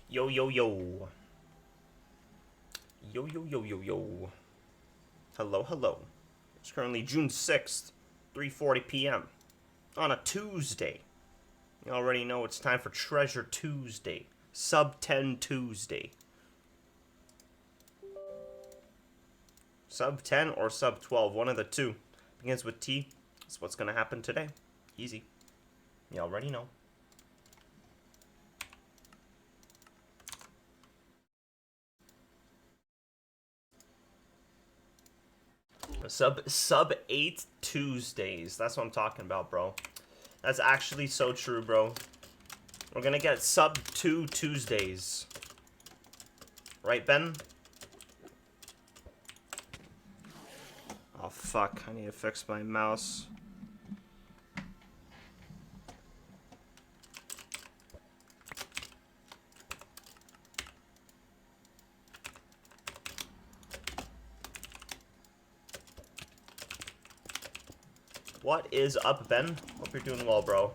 Yo, yo, yo. Yo, yo, yo, yo, yo. Hello, hello. It's currently June 6th, 3:40 p.m. on a Tuesday. You already know it's time for Treasure Tuesday. Sub 10 Tuesday. Sub 10 or sub 12, one of the two. Begins with T. That's what's gonna happen today. Easy. You already know. Sub 8 Tuesdays. That's what I'm talking about, bro. That's actually so true, bro. We're gonna get sub 2 Tuesdays. Right, Ben? Oh, fuck. I need to fix my mouse. What is up, Ben? Hope you're doing well, bro.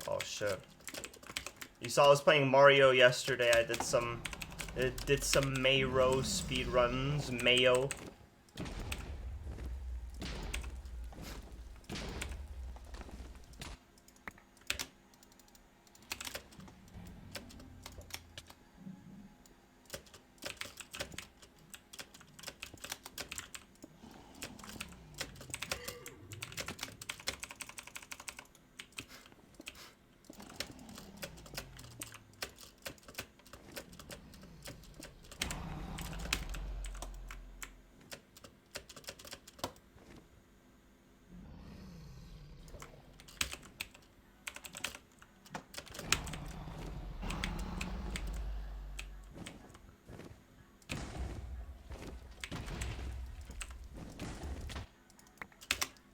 Oh, shit. You saw I was playing Mario yesterday. I did some Mayo speedruns. Mayo.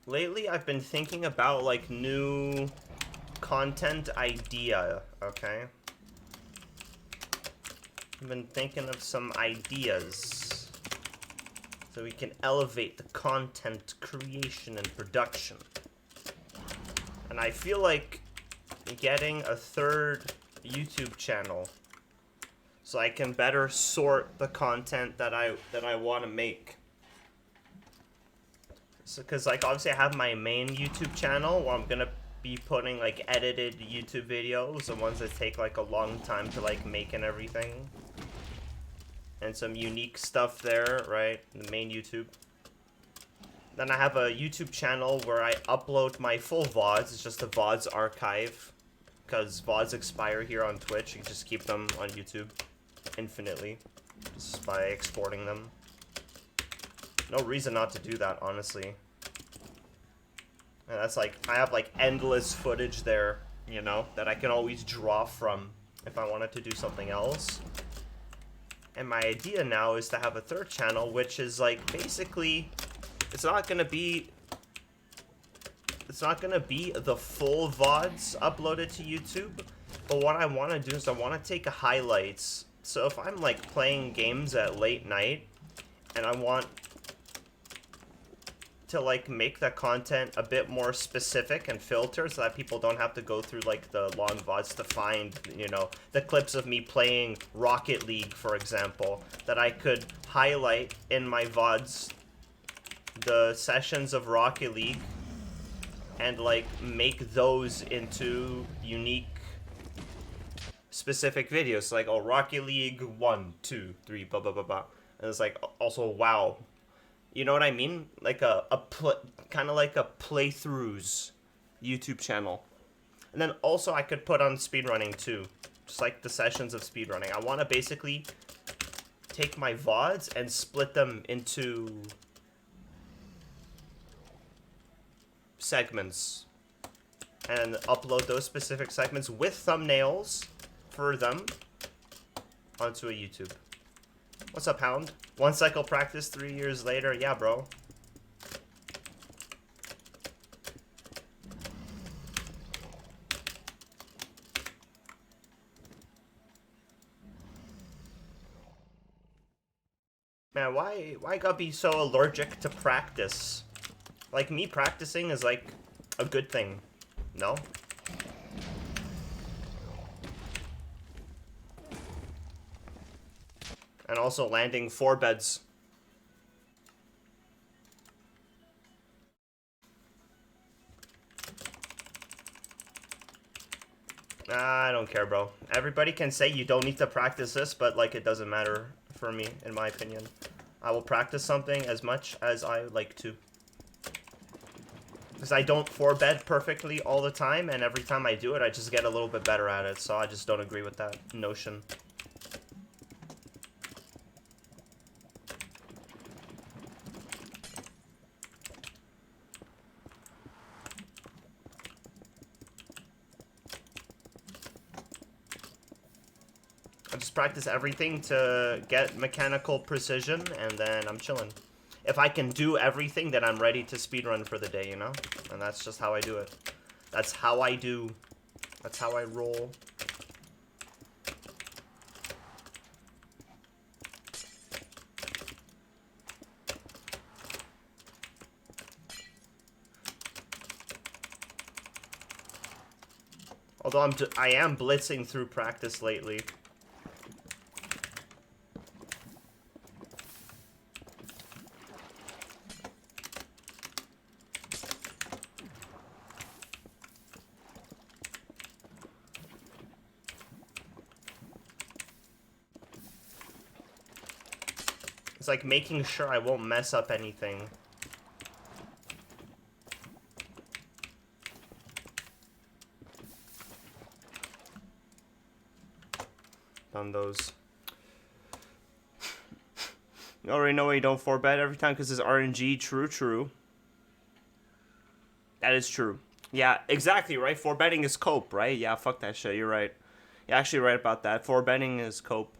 Lately, I've been thinking about, like, new content idea, okay? I've been thinking of some ideas so we can elevate the content creation and production. And I feel like getting a third YouTube channel so I can better sort the content that I want to make. So, cause like obviously I have my main YouTube channel where I'm gonna be putting like edited YouTube videos, the ones that take like a long time to like make and everything, and some unique stuff there, right? The main YouTube. Then I have a YouTube channel where I upload my full VODs. It's just a VODs archive, cause VODs expire here on Twitch. You can just keep them on YouTube infinitely, just by exporting them. No reason not to do that, honestly. And that's like, I have like endless footage there, you know, that I can always draw from if I wanted to do something else. And my idea now is to have a third channel, which is like, basically, it's not gonna be the full VODs uploaded to YouTube, but what I want to do is I want to take highlights. So if I'm like playing games at late night, and I want to like make the content a bit more specific and filtered so that people don't have to go through like the long VODs to find, you know, the clips of me playing Rocket League, for example, that I could highlight in my VODs the sessions of Rocket League and like make those into unique specific videos. So, like, oh, Rocket League 1, 2, 3, blah blah blah blah. And it's like also WoW. You know what I mean? Like kind of like a playthroughs YouTube channel. And then also I could put on speedrunning too. Just like the sessions of speedrunning. I want to basically take my VODs and split them into segments. And upload those specific segments with thumbnails for them onto a YouTube. What's up, Hound? One cycle practice 3 years later. Yeah, bro. Man, why gotta be so allergic to practice? Like, me practicing is like a good thing. No? And also landing 4 beds. I don't care, bro. Everybody can say you don't need to practice this, but, like, it doesn't matter for me, in my opinion. I will practice something as much as I like to. Because I don't 4-bed perfectly all the time, and every time I do it, I just get a little bit better at it, so I just don't agree with that notion. I just practice everything to get mechanical precision, and then I'm chilling. If I can do everything, then I'm ready to speedrun for the day, you know? And that's just how I do it. That's how I do. That's how I roll. Although I am blitzing through practice lately. It's like making sure I won't mess up anything. On those. You already know you don't 4-bet every time because it's RNG. True. That is true. Yeah, exactly, right? 4-betting is cope, right? Yeah, fuck that shit. You're right. You're actually right about that. 4-betting is cope.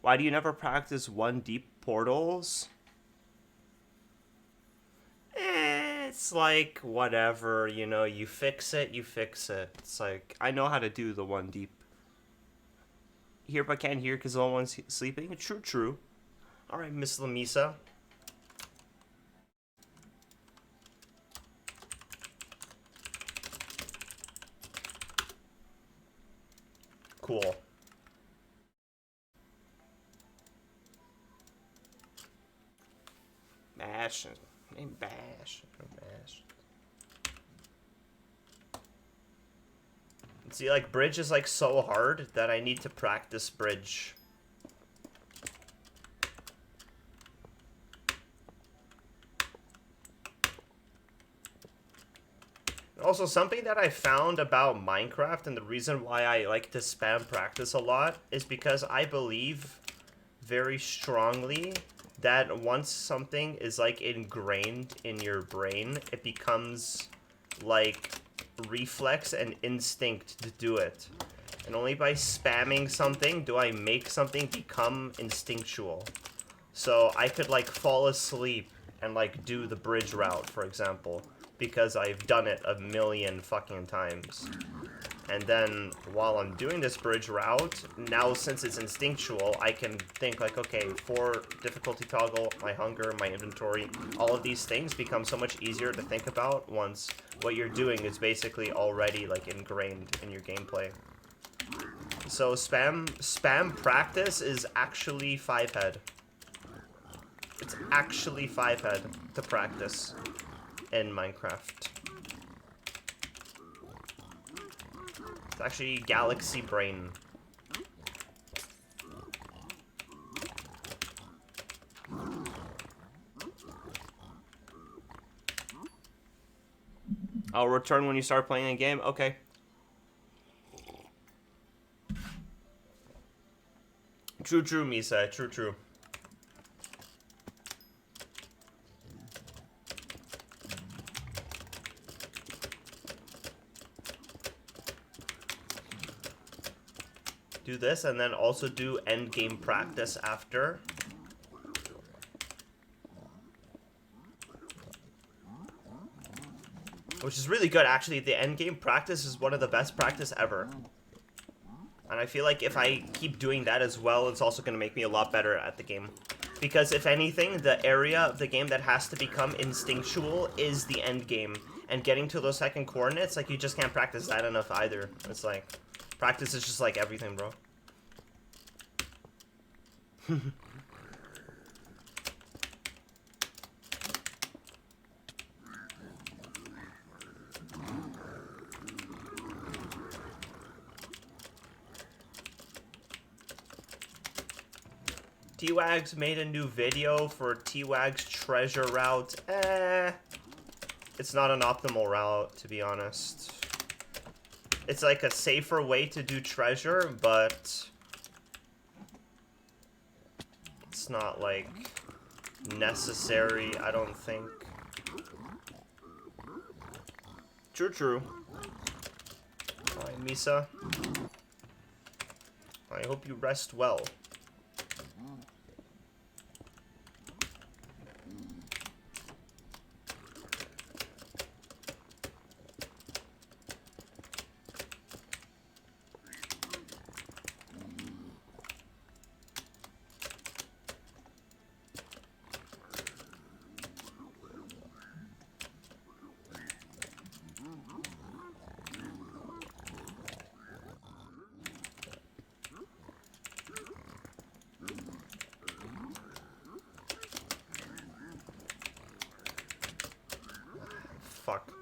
Why do you never practice 1 deep portals? It's like, whatever, you know, you fix it, you fix it. It's like, I know how to do the 1 deep. Here but can't hear because no one's sleeping. True. Alright, Miss Lamisa. Cool. Bash. See, like, bridge is, like, so hard that I need to practice bridge. Also, something that I found about Minecraft, and the reason why I like to spam practice a lot, is because I believe very strongly that once something is, like, ingrained in your brain, it becomes, like, reflex and instinct to do it. And only by spamming something do I make something become instinctual. So I could, like, fall asleep and, like, do the bridge route, for example, because I've done it a million fucking times. And then, while I'm doing this bridge route, now since it's instinctual, I can think like, okay, for difficulty toggle, my hunger, my inventory, all of these things become so much easier to think about once what you're doing is basically already, like, ingrained in your gameplay. So spam practice is actually 5-head. It's actually 5-head to practice in Minecraft. It's actually Galaxy Brain. I'll return when you start playing a game? Okay. True, Misa. True. Do this, and then also do end game practice after. Which is really good, actually. The end game practice is one of the best practice ever. And I feel like if I keep doing that as well, it's also going to make me a lot better at the game. Because if anything, the area of the game that has to become instinctual is the end game. And getting to those second coordinates, like, you just can't practice that enough either. It's like, practice is just like everything, bro. T-Wags made a new video for T-Wags treasure route. It's not an optimal route, to be honest. It's like a safer way to do treasure, but it's not like necessary, I don't think. True. Alright, Misa. I hope you rest well. Fuck.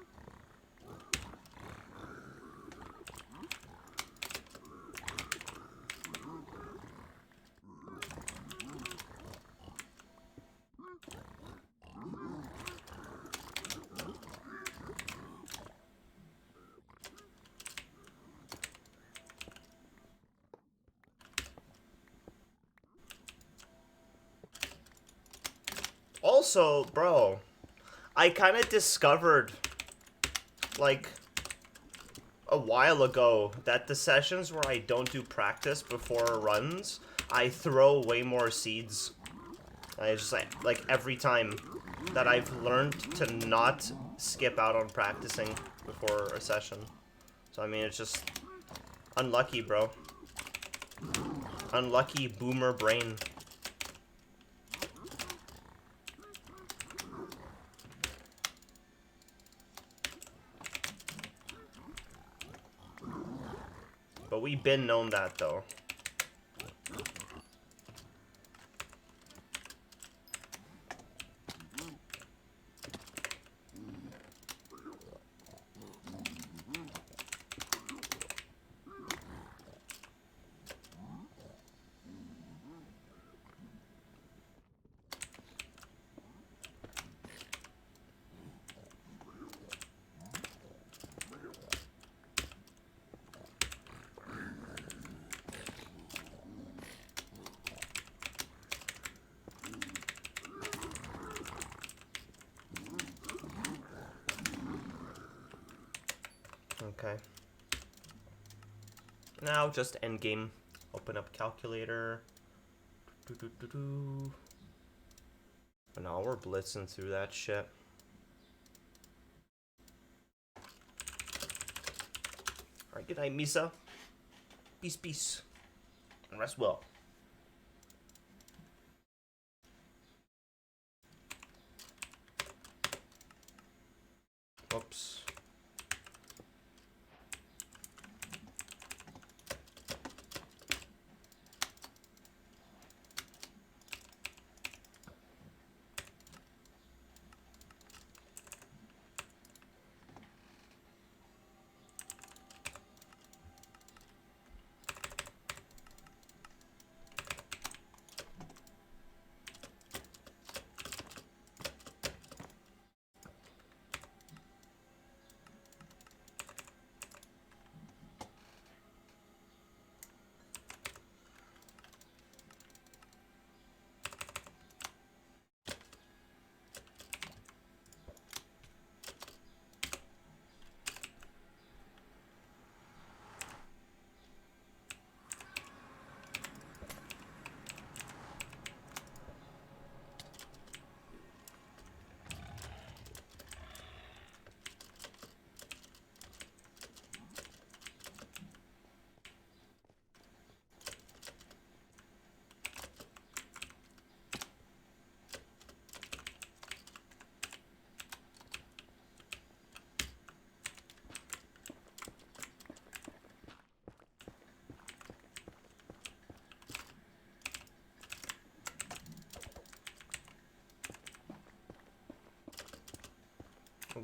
Also, bro, I kind of discovered, like, a while ago that the sessions where I don't do practice before runs, I throw way more seeds. I just, like every time that I've learned to not skip out on practicing before a session. So, I mean, it's just unlucky, bro. Unlucky boomer brain. But we been known that, though. Okay. Now just endgame. Open up calculator. But now we're blitzing through that shit. Alright, good night, Misa. Peace. And rest well. Whoops.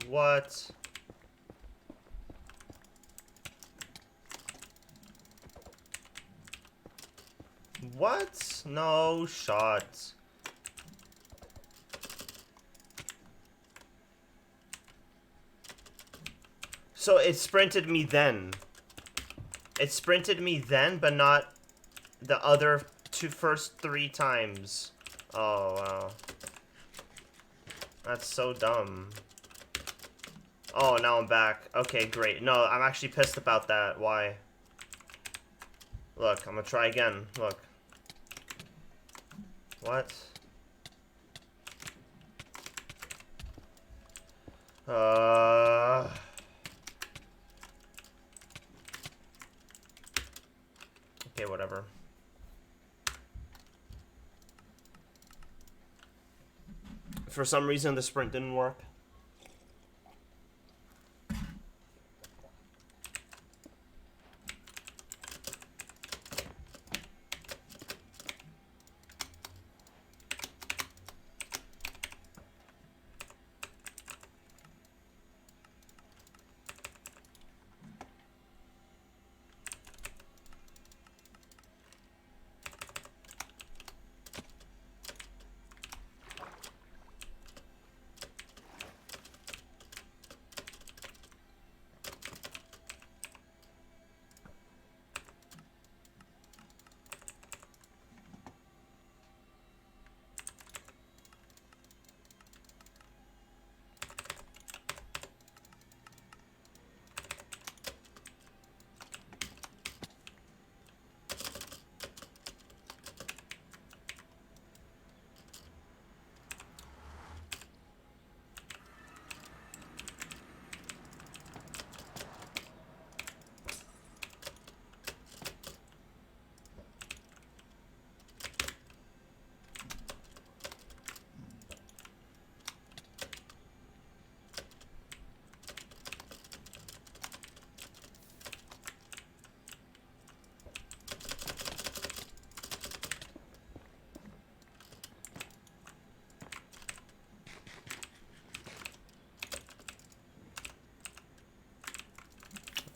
What? What? No shot. So it sprinted me then. It sprinted me then, but not the other first 3 times. Oh, wow. That's so dumb. Oh, now I'm back. Okay, great. No, I'm actually pissed about that. Why? Look, I'm gonna try again. Look. What? Okay, whatever. For some reason, the sprint didn't work.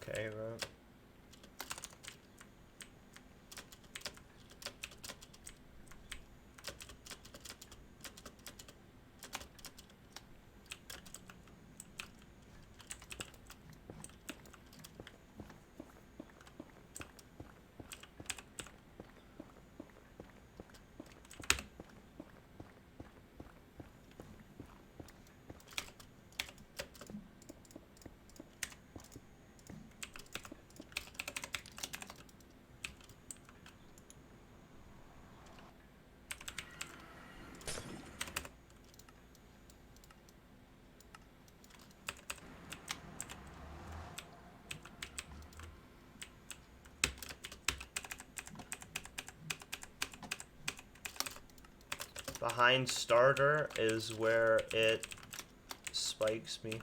Okay, right. Behind starter is where it spikes me.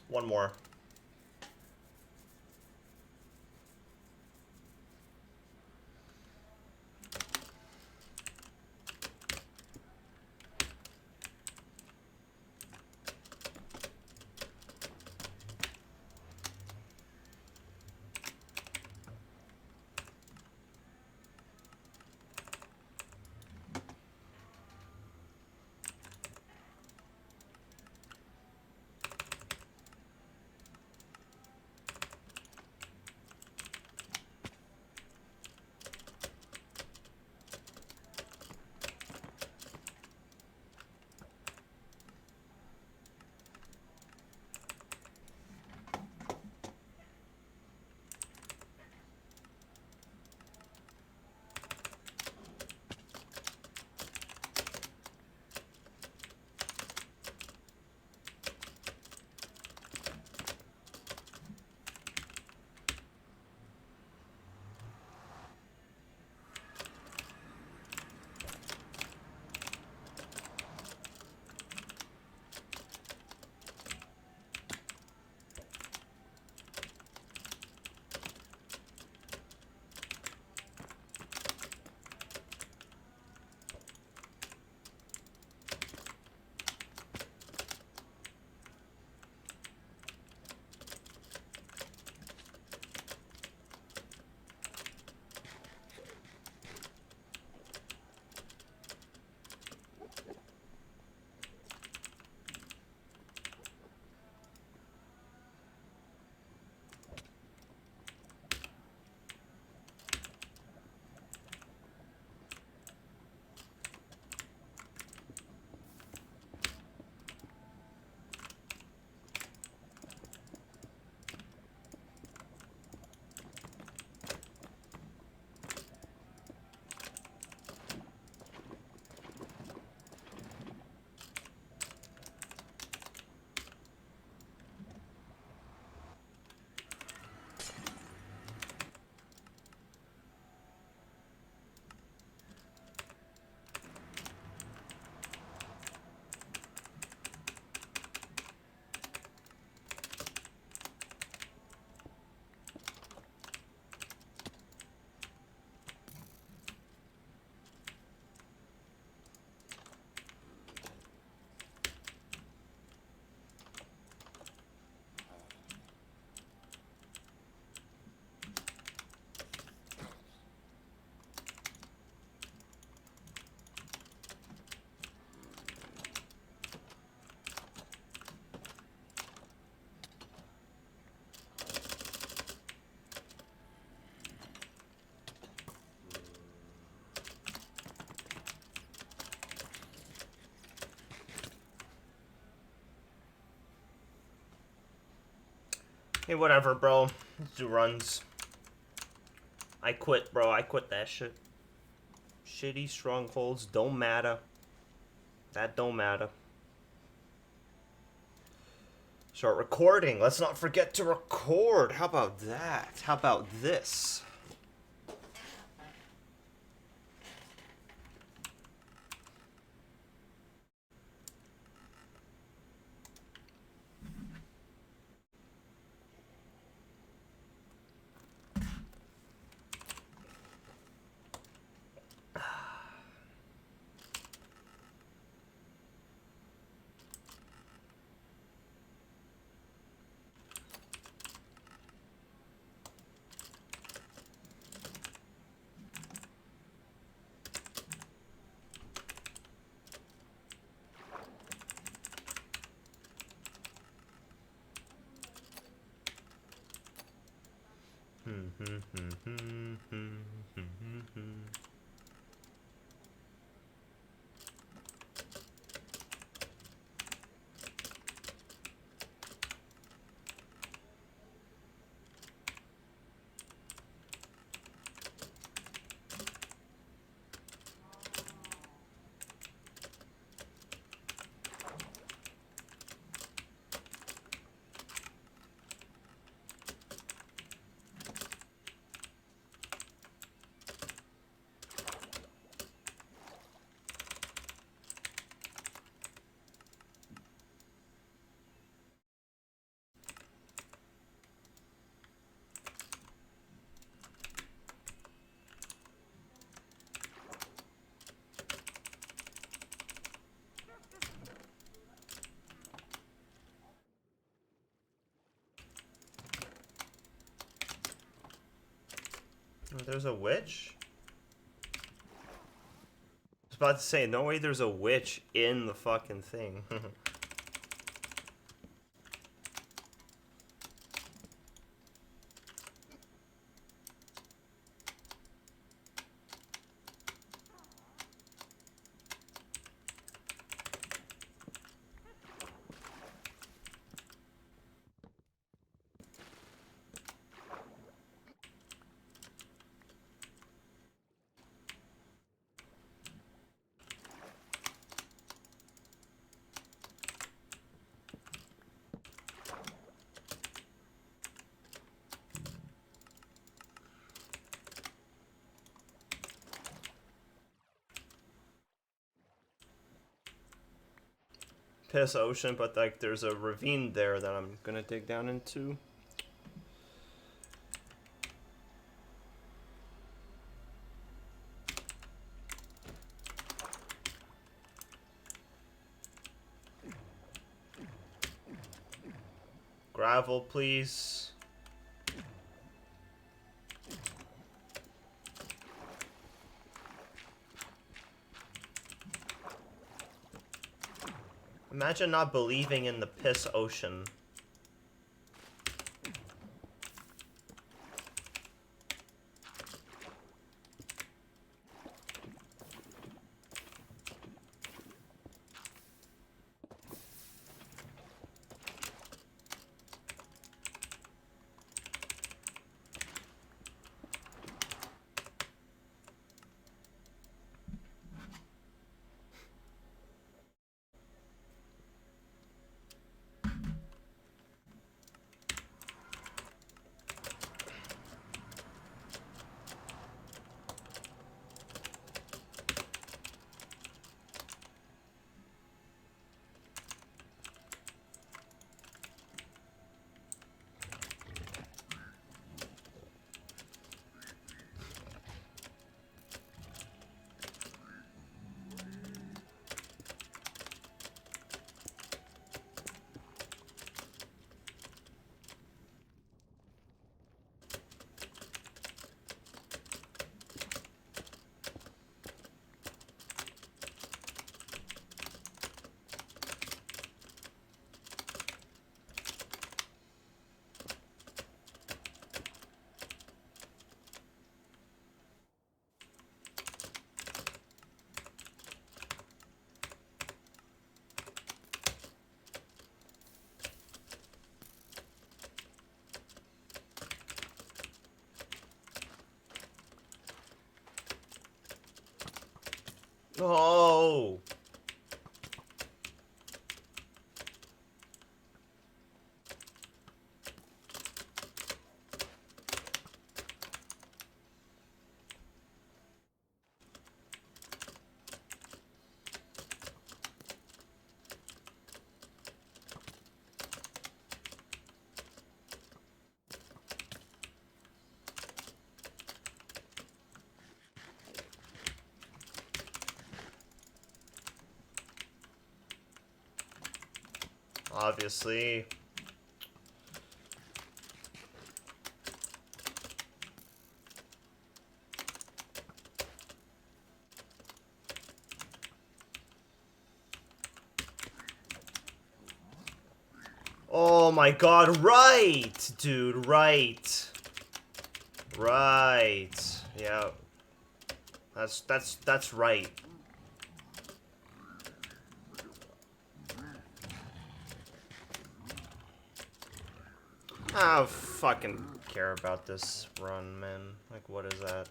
One more. Hey, whatever, bro. Let's do runs. I quit, bro. I quit that shit. Shitty strongholds don't matter. That don't matter. Start recording. Let's not forget to record. How about that? How about this? There's a witch? I was about to say, no way there's a witch in the fucking thing. Piss Ocean, but like there's a ravine there that I'm gonna dig down into. Gravel, please. Imagine not believing in the Piss Ocean. Oh! Obviously. Oh my god, right! Dude, right. Right. Yeah. That's right. I don't fucking care about this run, man. Like, what is that?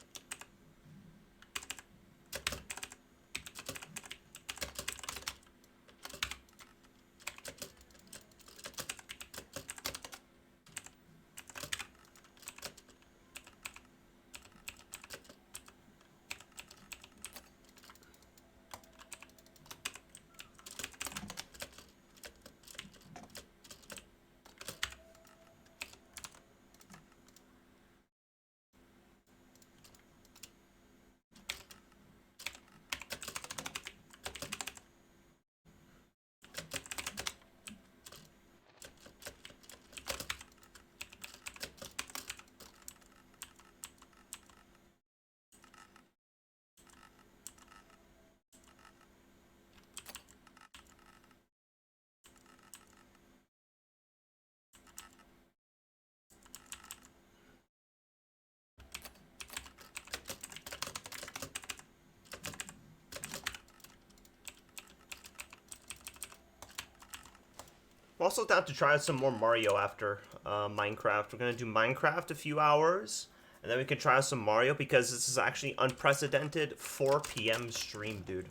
I'm also down to try some more Mario after Minecraft. We're gonna do Minecraft a few hours, and then we can try some Mario because this is actually unprecedented 4 p.m. stream, dude.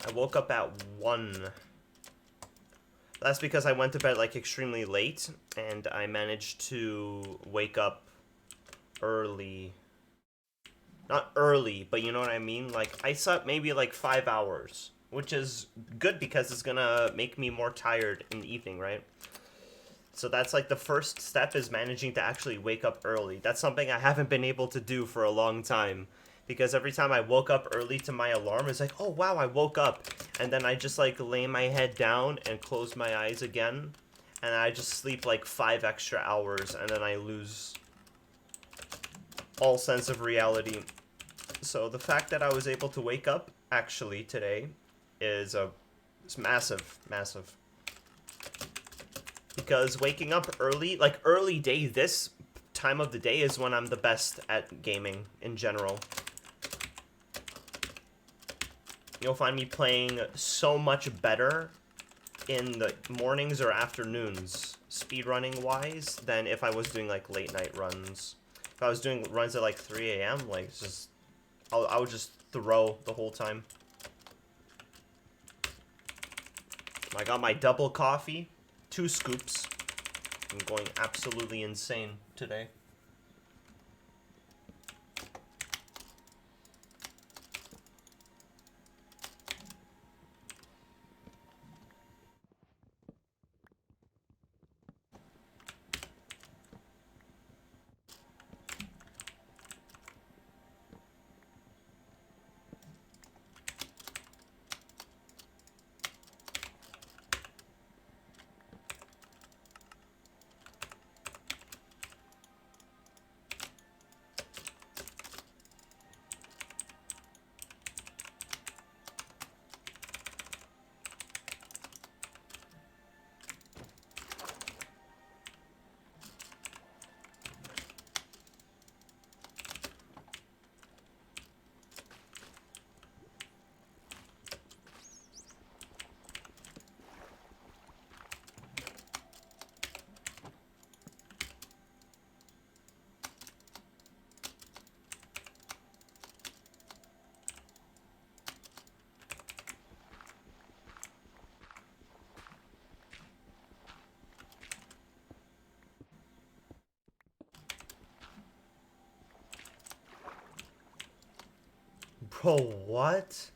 I woke up at 1. That's because I went to bed like extremely late, and I managed to wake up early. Not early, but you know what I mean? Like, I slept maybe like 5 hours, which is good because it's gonna make me more tired in the evening, right? So that's like the first step, is managing to actually wake up early. That's something I haven't been able to do for a long time. Because every time I woke up early to my alarm, it's like, oh wow, I woke up. And then I just like lay my head down and close my eyes again. And I just sleep like 5 extra hours, and then I lose all sense of reality. So the fact that I was able to wake up actually today is it's massive, massive. Because waking up early, like early day, this time of the day is when I'm the best at gaming in general. You'll find me playing so much better in the mornings or afternoons, speedrunning wise, than if I was doing like late night runs. If I was doing runs at like 3 a.m., like it's just, I would just throw the whole time. I got my double coffee, 2 scoops. I'm going absolutely insane today. Bro, what?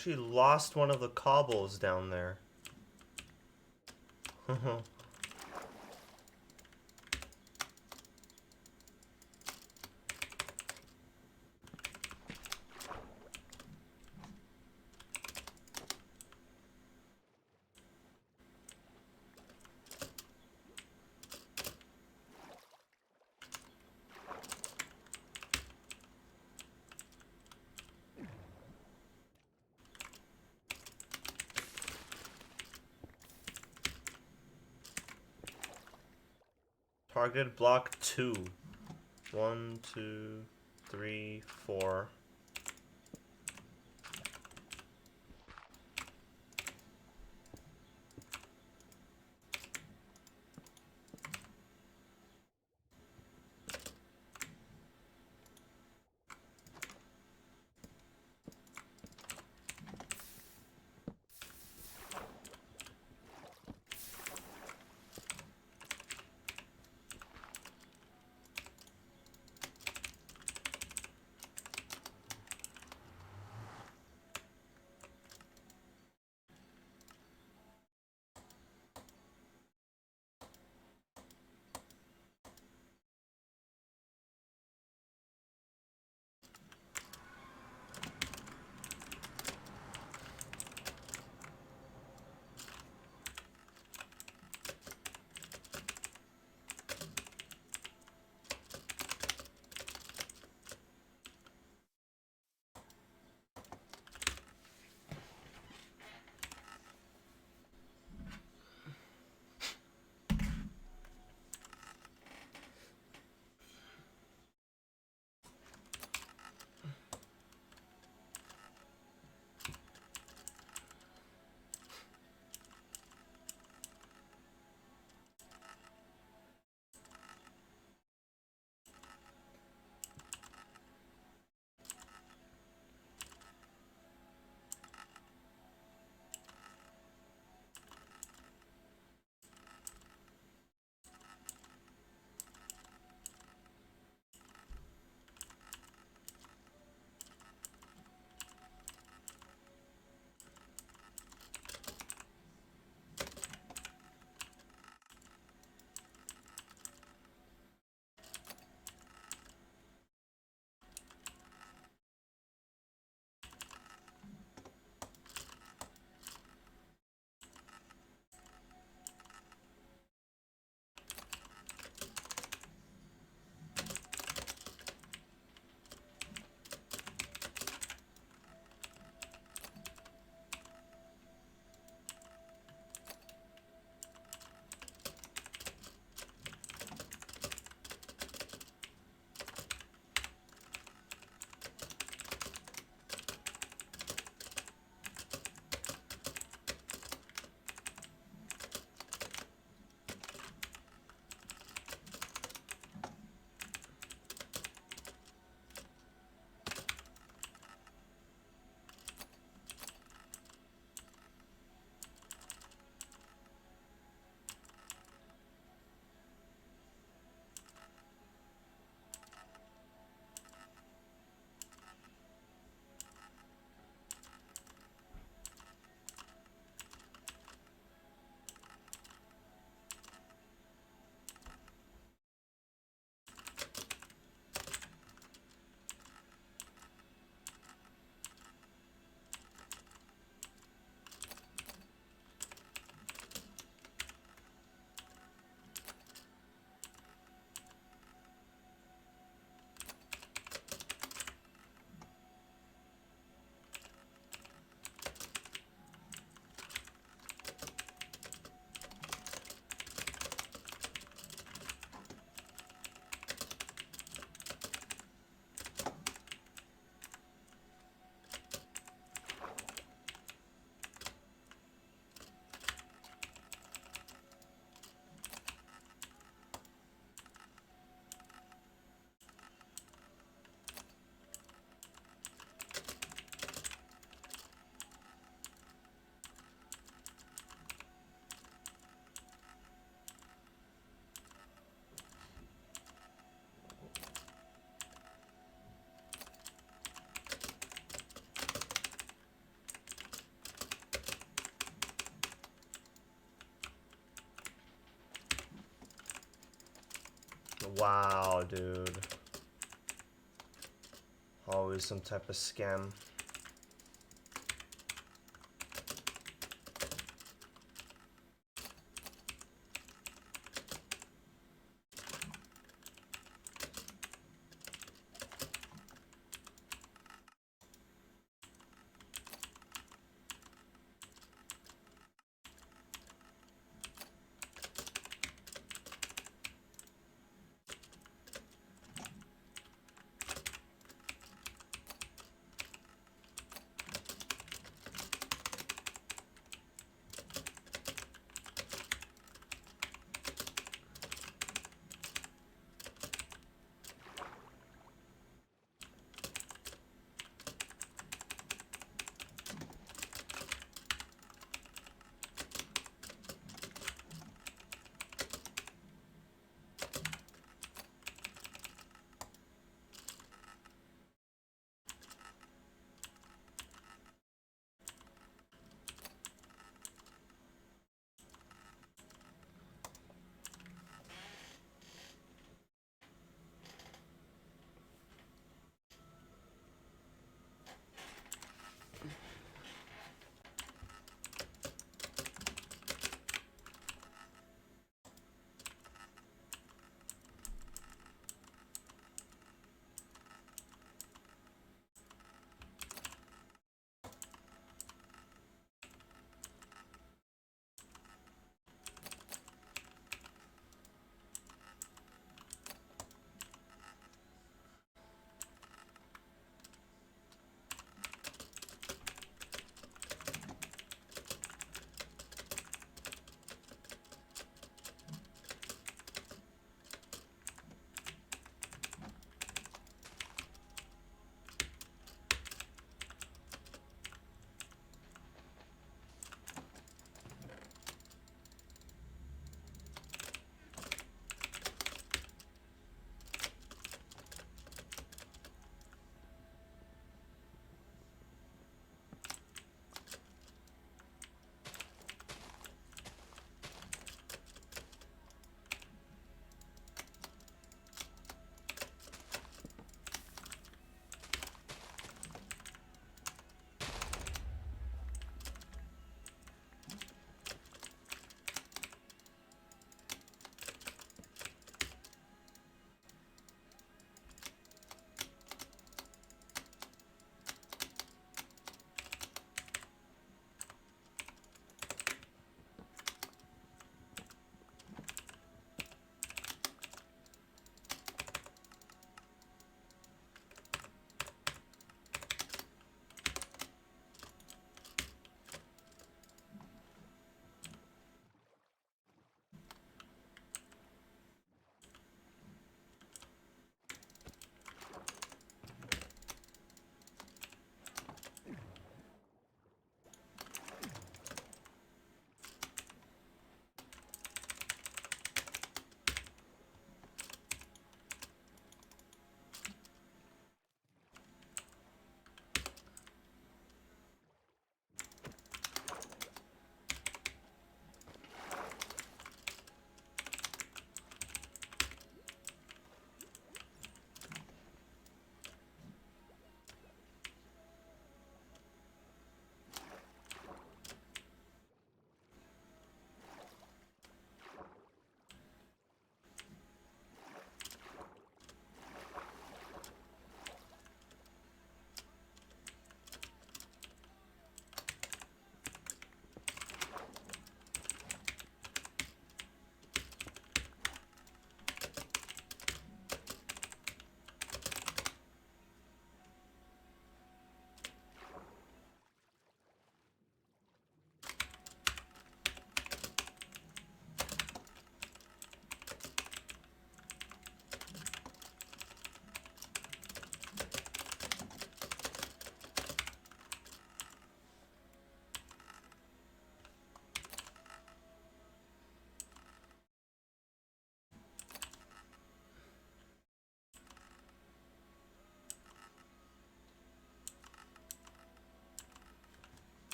She lost one of the cobbles down there. Target block 2. 1, 2, 3, 4. Wow, dude. Always some type of scam.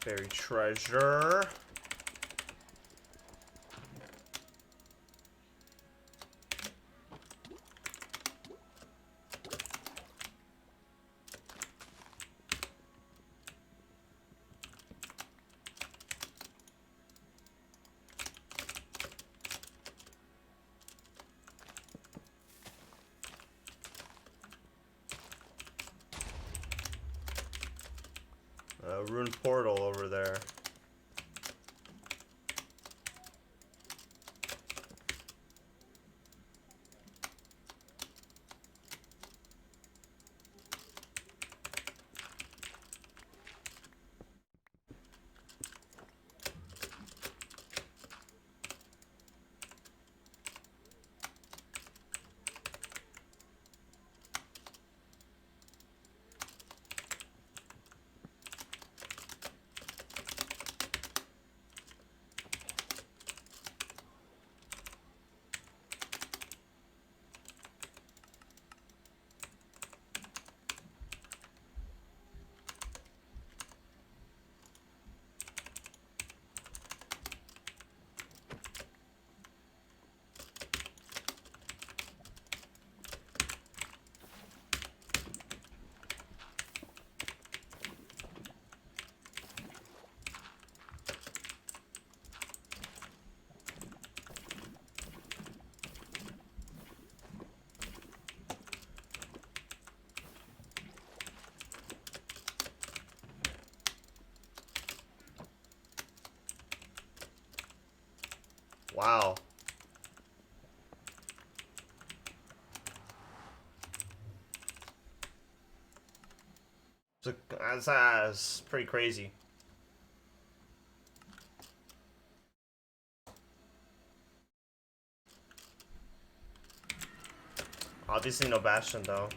Buried treasure. Rune portal over there. Wow. That's pretty crazy. Obviously no Bastion though.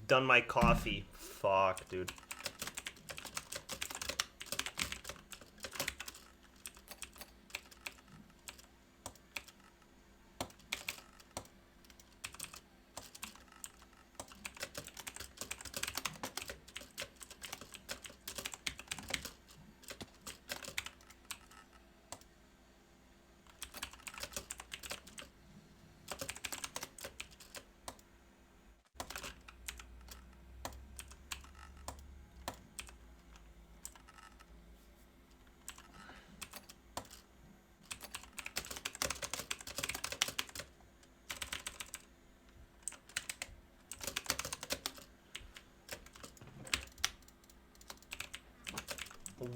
Done my coffee. Fuck, dude.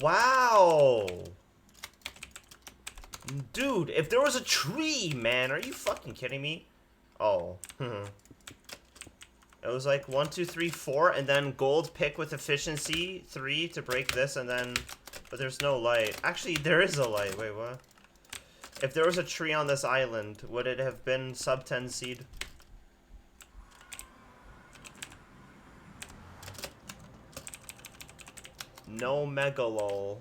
Wow. Dude, if there was a tree, man, are you fucking kidding me? Oh. It was like 1, 2, 3, 4, and then gold pick with efficiency 3 to break this, and then... But there's no light. Actually, there is a light. Wait, what? If there was a tree on this island, would it have been sub 10 seed? No megalol.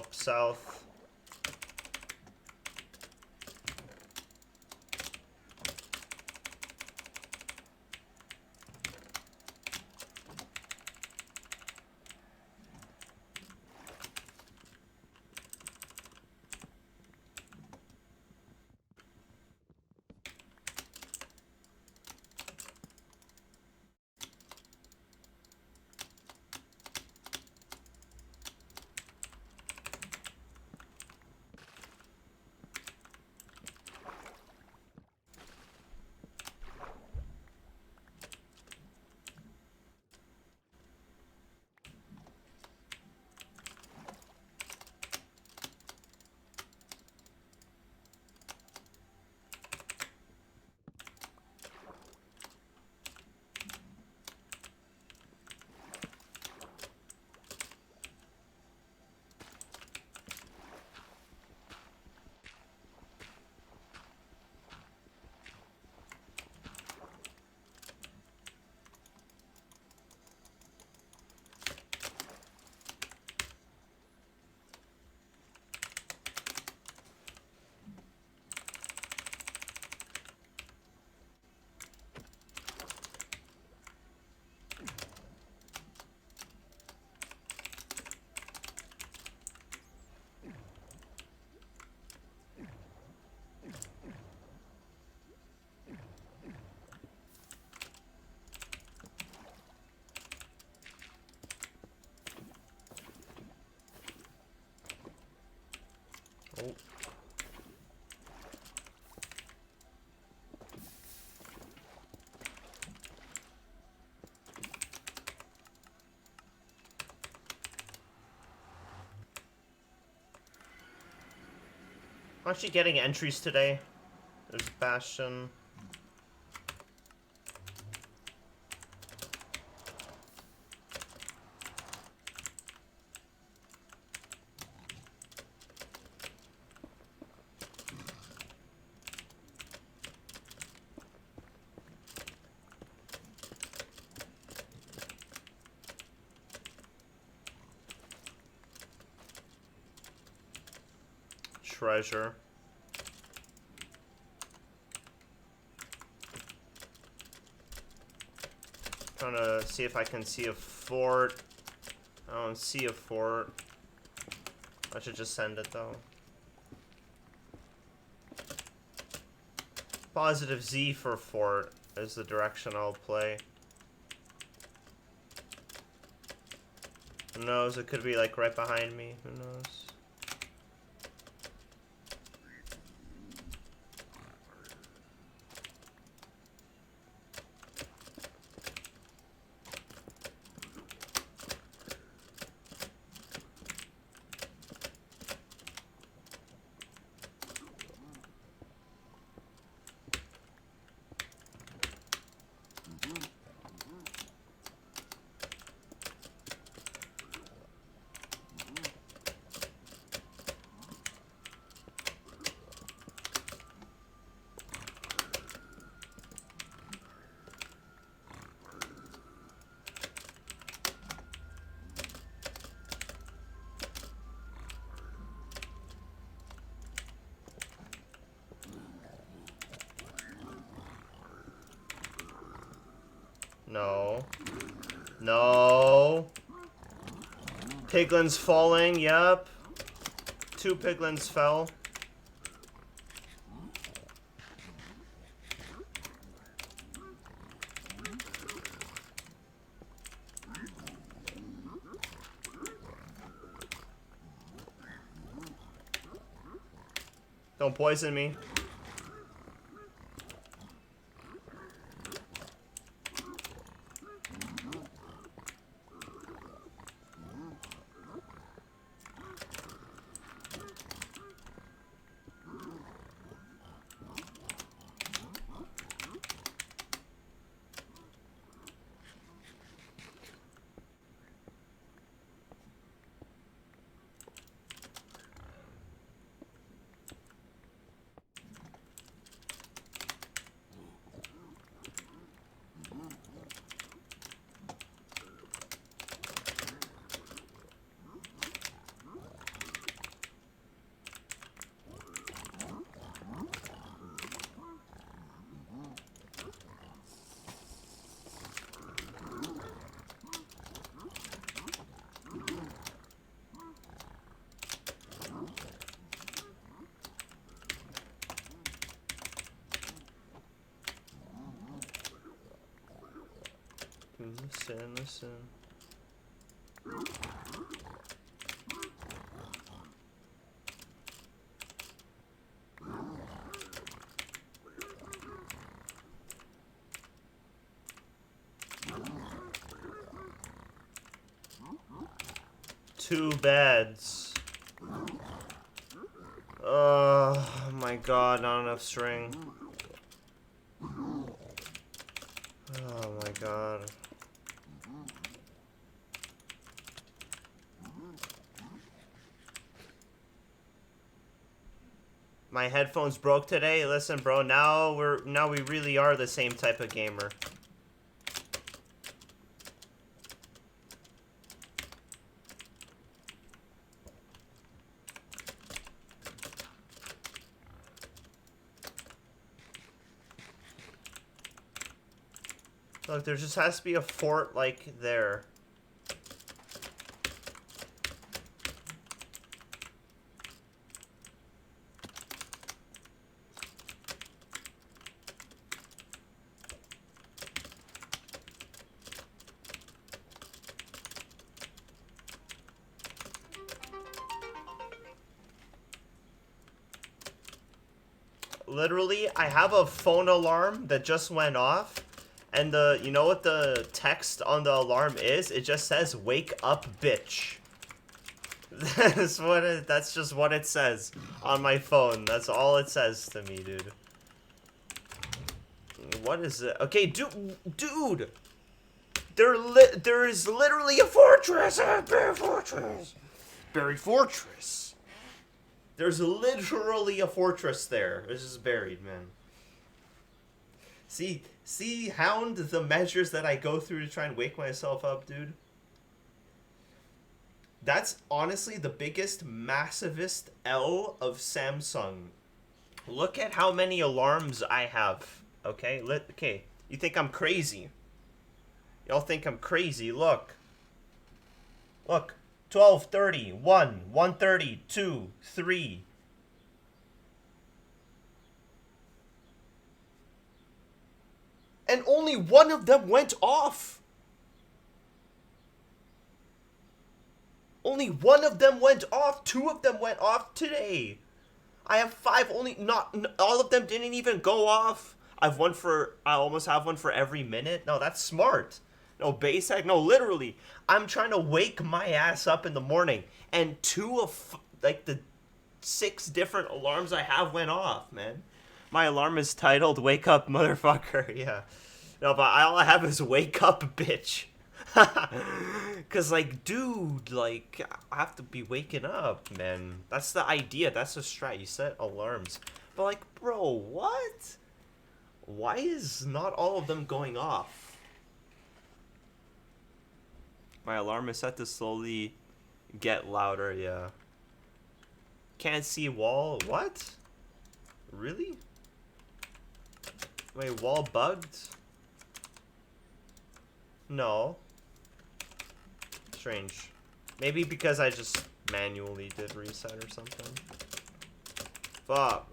up south. Oh. I'm actually getting entries today. There's Bastion. Treasure. Trying to see if I can see a fort. I don't see a fort. I should just send it though. Positive Z for fort is the direction I'll play. Who knows? It could be like right behind me. Who knows? No. No. Piglin's falling, yep. 2 piglins fell. Don't poison me. listen. Two beds. Oh my god, not enough string. Oh my god. My headphones broke today. Listen, bro, now we really are the same type of gamer. Look, there just has to be a fort, like, there. Literally, I have a phone alarm that just went off. And you know what the text on the alarm is? It just says, "Wake up, bitch." That's just what it says on my phone. That's all it says to me, dude. What is it? Okay, dude! There is literally a fortress! Berry Fortress! Berry Fortress! There's literally a fortress there. It's just buried, man. See, Hound, the measures that I go through to try and wake myself up, dude. That's honestly the biggest, massivest L of Samsung. Look at how many alarms I have. Okay, okay. You think I'm crazy? Y'all think I'm crazy? Look. Look. 12:30, 1, 1:30, 2, 3. And only one of them went off. Only one of them went off. 2 of them went off today. I have 5. Not all of them didn't even go off. I almost have one for every minute. No, that's smart. No, base hack. No, literally. I'm trying to wake my ass up in the morning. And 2 of, like, the 6 different alarms I have went off, man. My alarm is titled, "Wake Up, Motherfucker." Yeah. No, but all I have is "Wake Up, Bitch." Cause, like, dude, like, I have to be waking up, man. That's the idea. That's the strat. You set alarms. But, like, bro, what? Why is not all of them going off? My alarm is set to slowly get louder, yeah. Can't see wall. What? Really? Wait, wall bugged? No. Strange. Maybe because I just manually did reset or something. Fuck.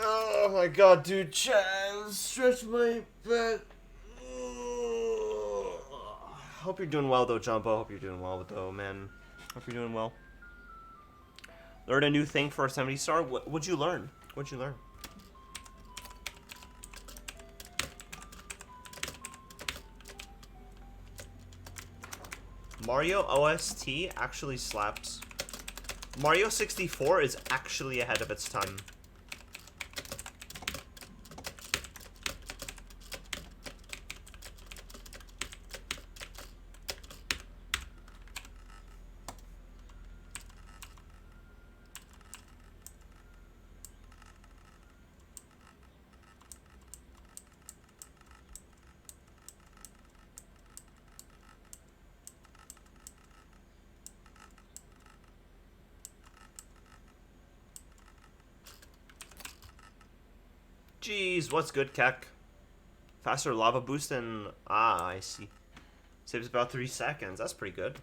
Oh my god, dude. Stretch my back. Hope you're doing well, though, Jumbo. Hope you're doing well, though, man. Hope you're doing well. Learn a new thing for a 70-star? What'd you learn? What'd you learn? Mario OST actually slaps. Mario 64 is actually ahead of its time. Jeez, what's good, Keck? Faster lava boost and... Ah, I see. Saves about 3 seconds. That's pretty good.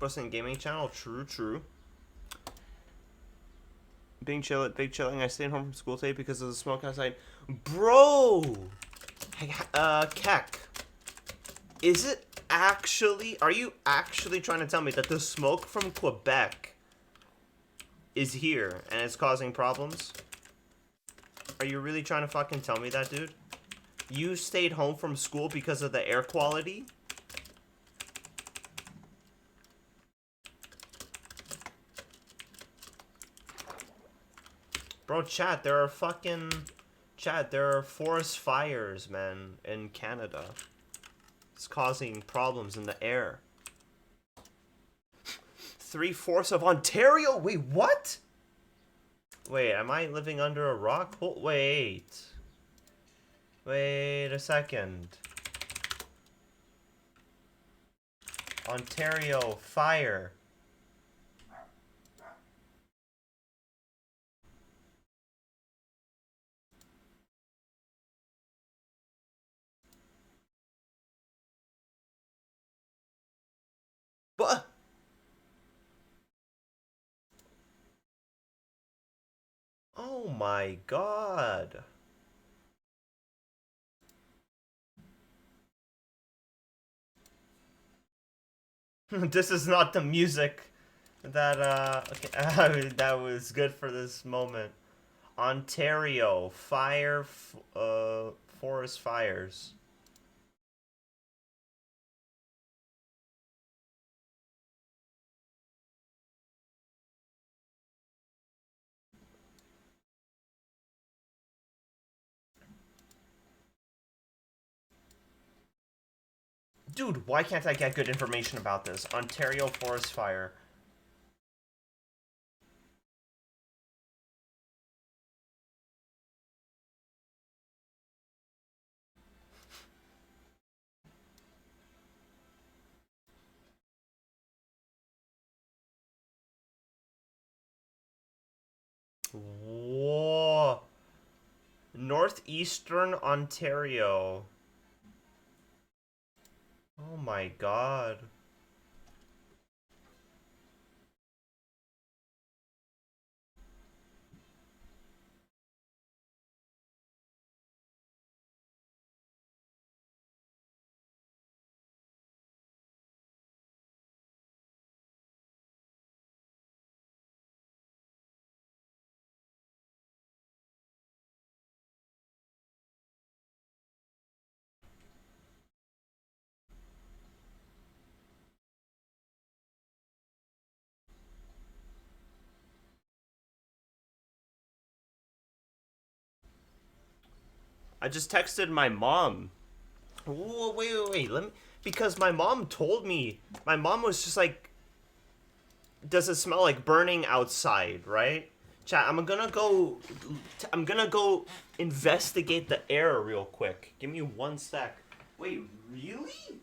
100% gaming channel. True, true. Big chilling. I stayed home from school today because of the smoke outside. Bro! Keck. Is it actually... Are you actually trying to tell me that the smoke from Quebec is here and it's causing problems? Are you really trying to fucking tell me that, dude? You stayed home from school because of the air quality? Bro, chat, there are fucking... Chat, there are forest fires, man, in Canada. It's causing problems in the air. 3/4 of Ontario? Wait, what? Wait, am I living under a rock? Wait. Wait a second. Ontario, fire. What? Oh my god. This is not the music that, okay, that was good for this moment. Ontario, forest fires. Dude, why can't I get good information about this? Ontario forest fire. Whoa. Northeastern Ontario. Oh my god. I just texted my mom. Whoa, wait. Let me, because my mom told me. My mom was just like, does it smell like burning outside, right? Chat, I'm gonna go investigate the air real quick. Give me 1 sec. Wait, really?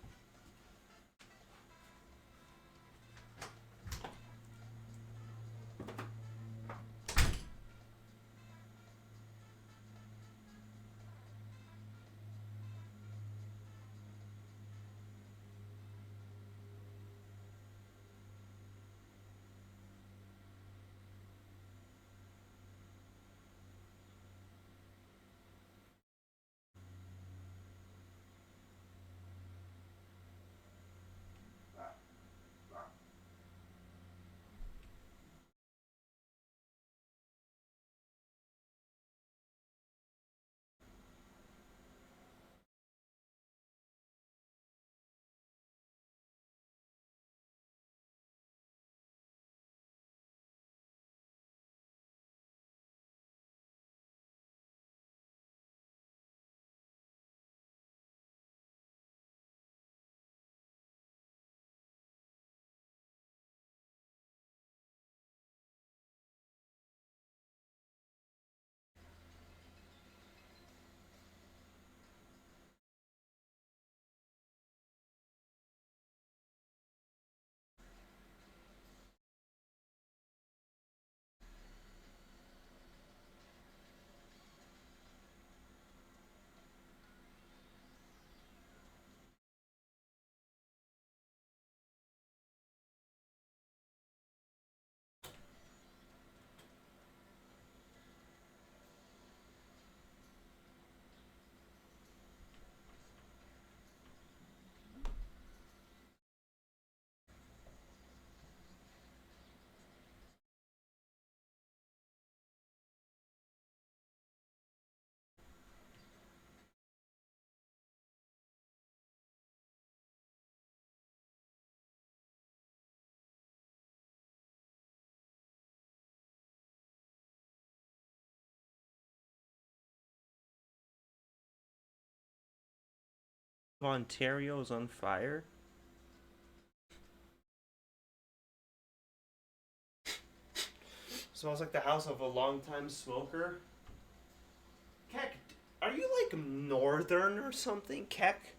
Ontario's on fire? Smells like the house of a longtime smoker. Keck, are you like northern or something, Keck?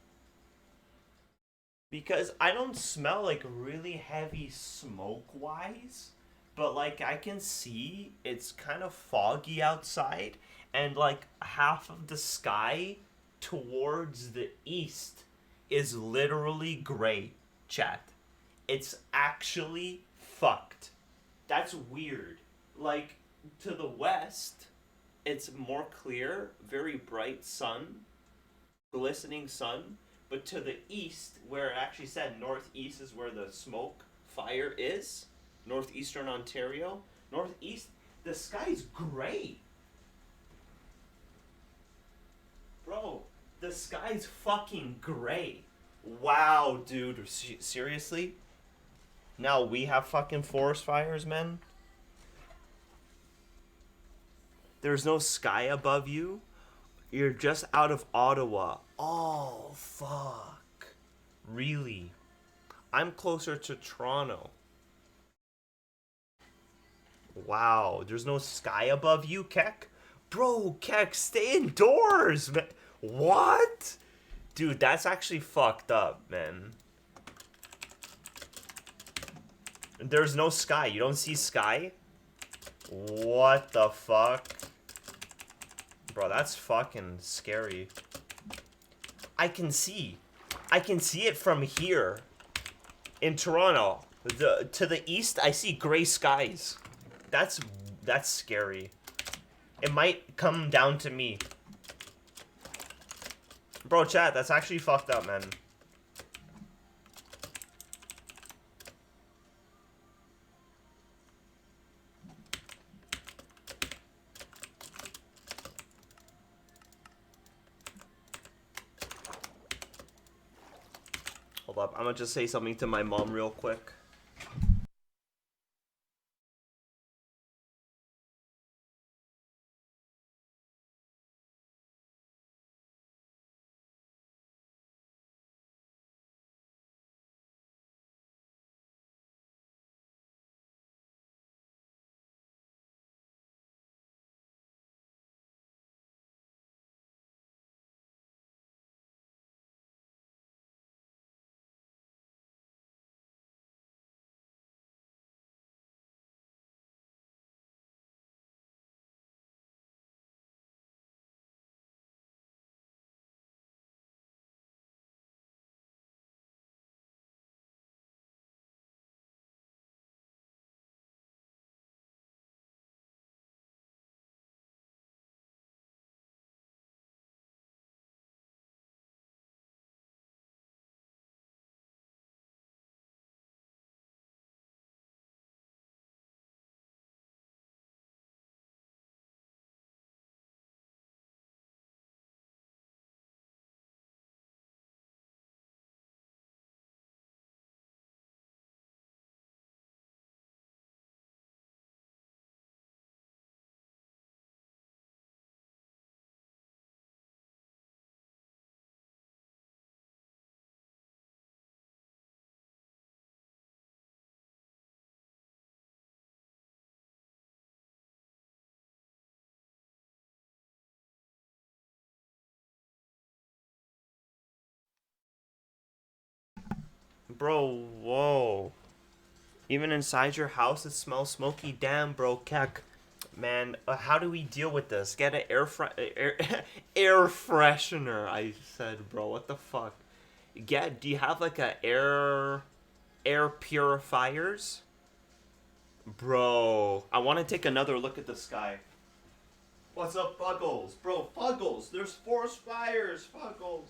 Because I don't smell like really heavy smoke wise, but like I can see it's kind of foggy outside, and like half of the sky towards the east is literally gray, chat. It's actually fucked. That's weird. Like, to the west, it's more clear, very bright sun, glistening sun. But to the east, where it actually said northeast is where the smoke fire is, northeastern Ontario, northeast, the sky's gray. Bro, the sky's fucking gray. Wow, dude. Seriously? Now we have fucking forest fires, man? There's no sky above you? You're just out of Ottawa. Oh, fuck. Really? I'm closer to Toronto. Wow, there's no sky above you, Keck? Bro, Keck, stay indoors, man. What? Dude, that's actually fucked up, man. There's no sky. You don't see sky? What the fuck? Bro, that's fucking scary. I can see it from here. In Toronto. To the east, I see gray skies. That's scary. It might come down to me. Bro, chat, that's actually fucked up, man. Hold up, I'm gonna just say something to my mom real quick. Bro, whoa. Even inside your house, it smells smoky. Damn, bro, Keck. Man, how do we deal with this? Get an air freshener. I said, bro, what the fuck? Do you have like a air purifiers? Bro, I want to take another look at the sky. What's up, Fuggles? Bro, Fuggles, there's forest fires, Fuggles.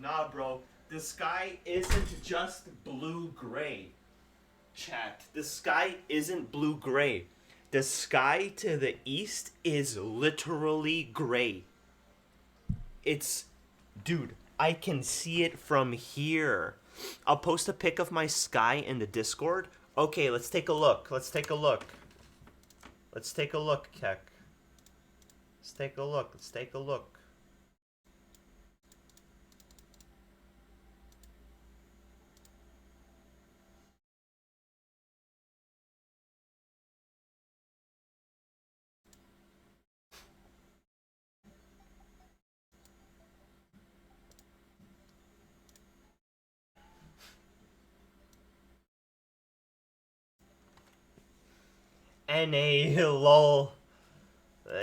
Nah, bro. The sky isn't just blue-gray. Chat. The sky isn't blue-gray. The sky to the east is literally gray. It's... Dude, I can see it from here. I'll post a pic of my sky in the Discord. Okay, let's take a look. Let's take a look. Let's take a look, Keck. Let's take a look. Let's take a look. NA, lol.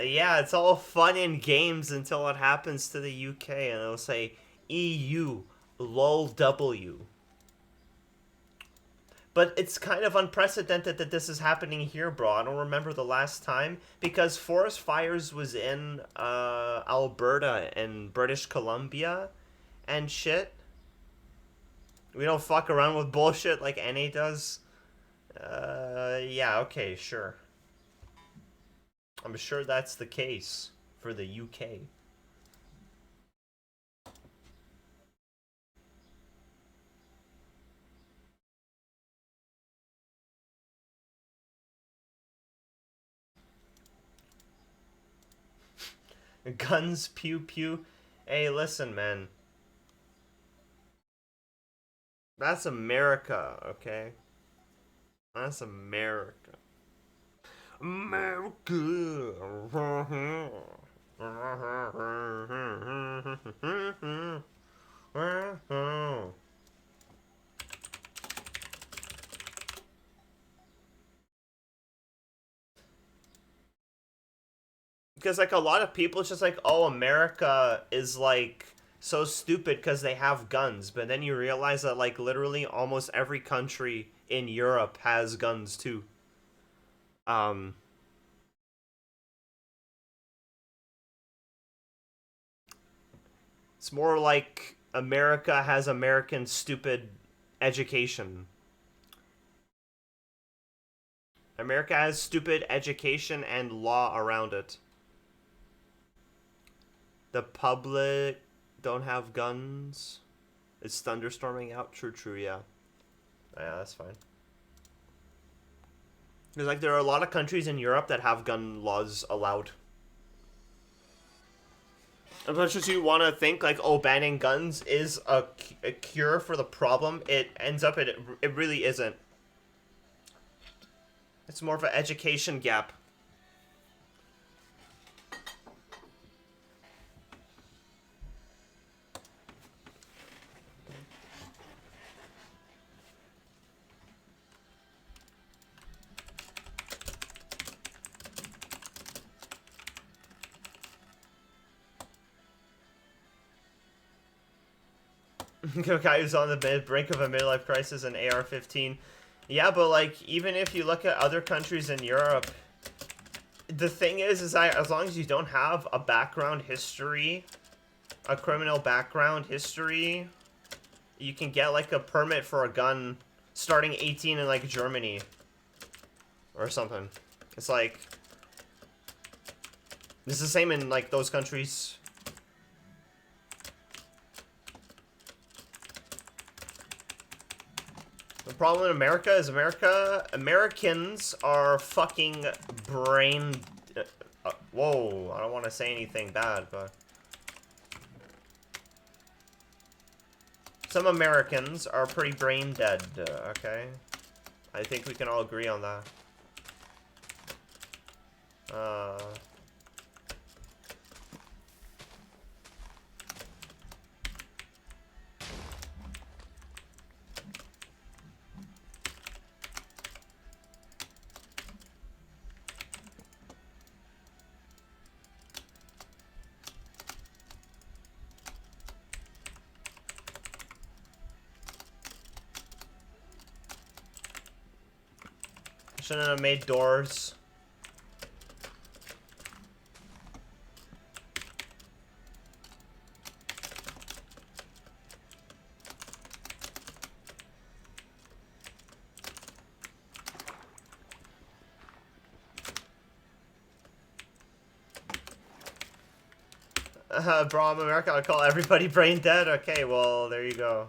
Yeah, it's all fun in games until it happens to the UK and it'll say EU, lol W. But it's kind of unprecedented that this is happening here, bro. I don't remember the last time because forest fires was in Alberta and British Columbia and shit. We don't fuck around with bullshit like NA does. Yeah, okay, sure. I'm sure that's the case for the UK. Guns, pew pew. Hey, listen, man. That's America, okay? That's America. America. Because like a lot of people, it's just like, oh, America is like so stupid because they have guns, but then you realize that like literally almost every country in Europe has guns too. Um, it's more like America has American stupid education. America has stupid education and law around it. The public don't have guns. It's thunderstorming out. True, true, yeah. Yeah, that's fine. Because like there are a lot of countries in Europe that have gun laws allowed. As much as you want to think like, oh, banning guns is a cure for the problem, it ends up it really isn't. It's more of an education gap. Guy who's on the brink of a midlife crisis and AR-15. Yeah, but like even if you look at other countries in Europe, the thing is that as long as you don't have a background history, a criminal background history, you can get like a permit for a gun starting 18 in like Germany or something. It's like it's the same in like those countries. The problem in America is Americans are fucking brain... whoa, I don't want to say anything bad, but... Some Americans are pretty brain dead, okay? I think we can all agree on that. Shouldn't have made doors. Bro, I'm America. I call everybody brain dead. Okay, well, there you go.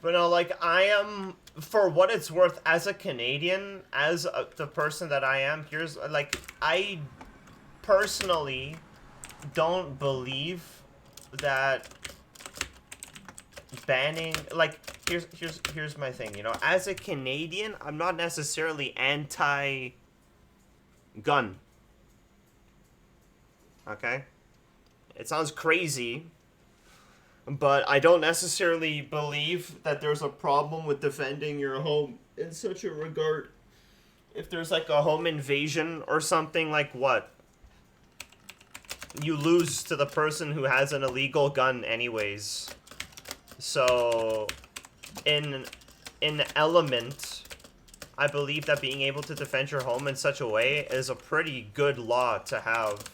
But no, like, I am, for what it's worth, as a Canadian, the person that I am, here's, like, I personally don't believe that banning, like, here's my thing, you know, as a Canadian, I'm not necessarily anti-gun, okay? It sounds crazy, but I don't necessarily believe that there's a problem with defending your home in such a regard. If there's like a home invasion or something, like what? You lose to the person who has an illegal gun anyways. So, in element, I believe that being able to defend your home in such a way is a pretty good law to have.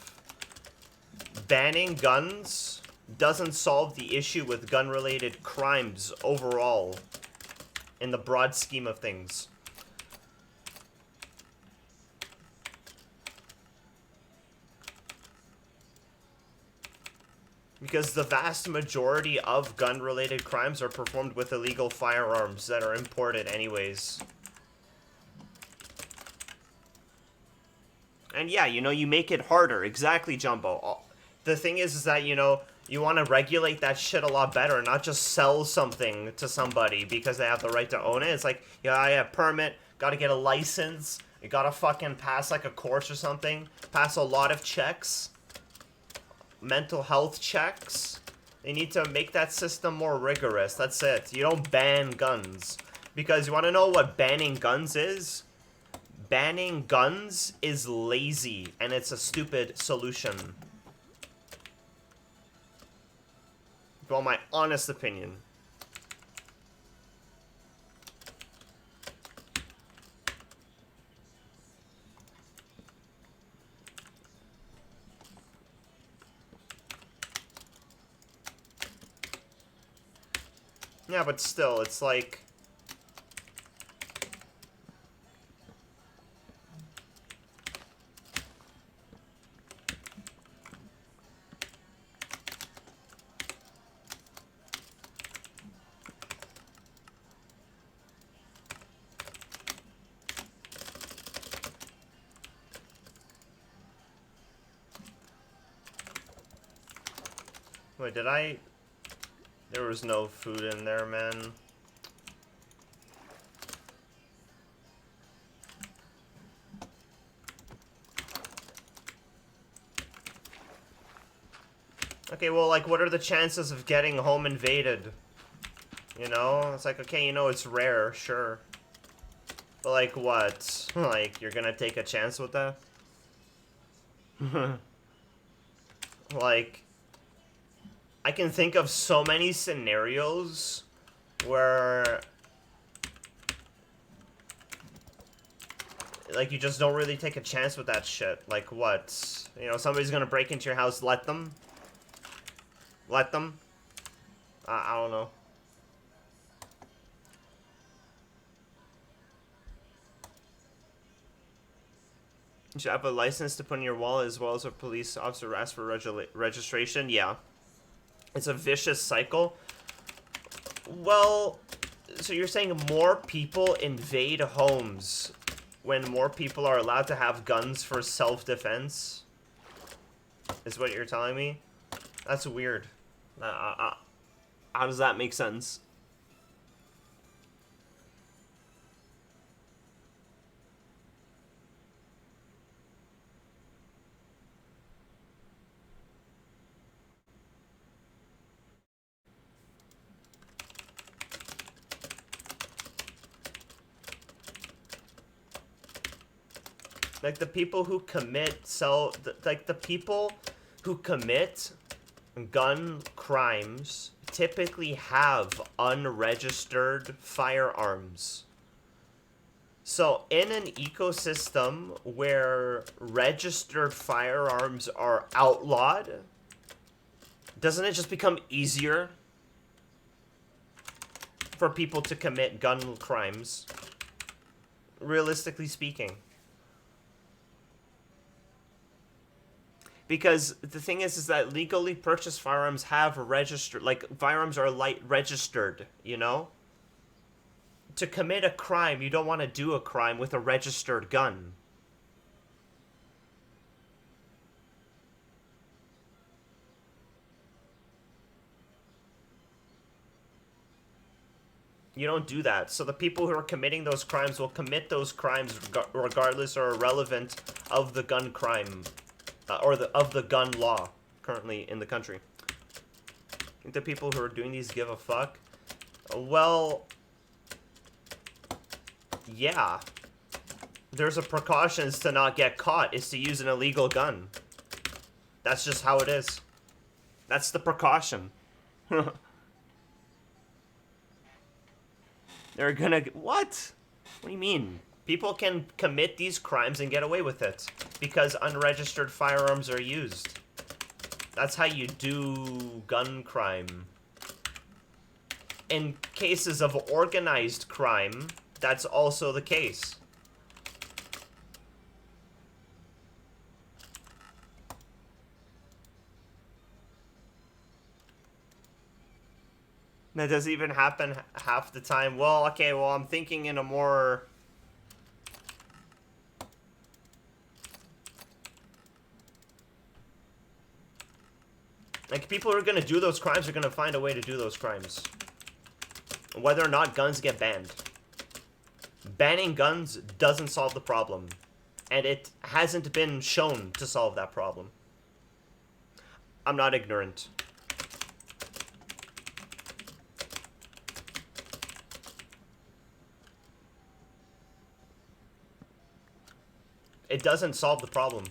Banning guns doesn't solve the issue with gun-related crimes overall, in the broad scheme of things. Because the vast majority of gun-related crimes are performed with illegal firearms that are imported anyways. And yeah, you know, you make it harder. Exactly, Jumbo. The thing is that, you know, you want to regulate that shit a lot better, not just sell something to somebody because they have the right to own it. It's like, yeah, I have a permit, gotta get a license, you gotta fucking pass like a course or something, pass a lot of checks, mental health checks. They need to make that system more rigorous. That's it. You don't ban guns. Because you want to know what banning guns is? Banning guns is lazy, and it's a stupid solution. Well, my honest opinion. Yeah, but still, it's like... Wait, did I... There was no food in there, man. Okay, well, like, what are the chances of getting home invaded? You know? It's like, okay, you know, it's rare, sure. But, like, what? Like, you're gonna take a chance with that? Like... I can think of so many scenarios where, like, you just don't really take a chance with that shit. Like, what? You know, somebody's gonna break into your house, let them? Let them? I don't know. You should have a license to put in your wallet as well as a police officer ask for registration. Yeah. It's a vicious cycle. Well, so you're saying more people invade homes when more people are allowed to have guns for self-defense? Is what you're telling me? That's weird. How does that make sense? Like, the people who commit the people who commit gun crimes typically have unregistered firearms. So, in an ecosystem where registered firearms are outlawed, doesn't it just become easier for people to commit gun crimes? Realistically speaking. Because the thing is that legally purchased firearms have registered, like, firearms are registered, you know? to commit a crime, you don't want to do a crime with a registered gun. You don't do that. So the people who are committing those crimes will commit those crimes regardless or irrelevant of the gun crime, or of the gun law currently in the country. Think the people who are doing these give a fuck? Well, yeah. There's a precautions to not get caught is to use an illegal gun. That's just how it is. That's the precaution. They're gonna... What? What do you mean? People can commit these crimes and get away with it because unregistered firearms are used. That's how you do gun crime. In cases of organized crime, that's also the case. That doesn't even happen half the time. Well, okay, well, I'm thinking in a more... Like, people who are gonna do those crimes are gonna find a way to do those crimes. Whether or not guns get banned. Banning guns doesn't solve the problem. And it hasn't been shown to solve that problem. I'm not ignorant. It doesn't solve the problem.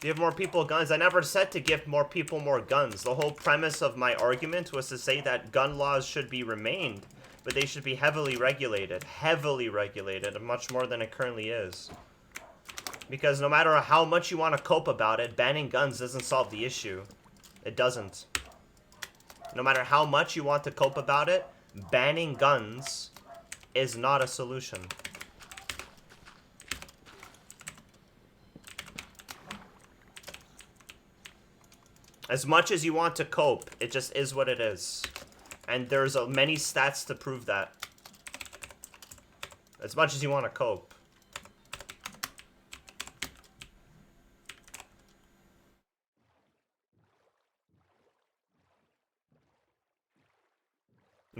Give more people guns. I never said to give more people more guns. The whole premise of my argument was to say that gun laws should be remained, but they should be heavily regulated. Heavily regulated, much more than it currently is. Because no matter how much you want to cope about it, banning guns doesn't solve the issue. It doesn't. No matter how much you want to cope about it, banning guns is not a solution. As much as you want to cope, it just is what it is. And there's many stats to prove that. As much as you want to cope.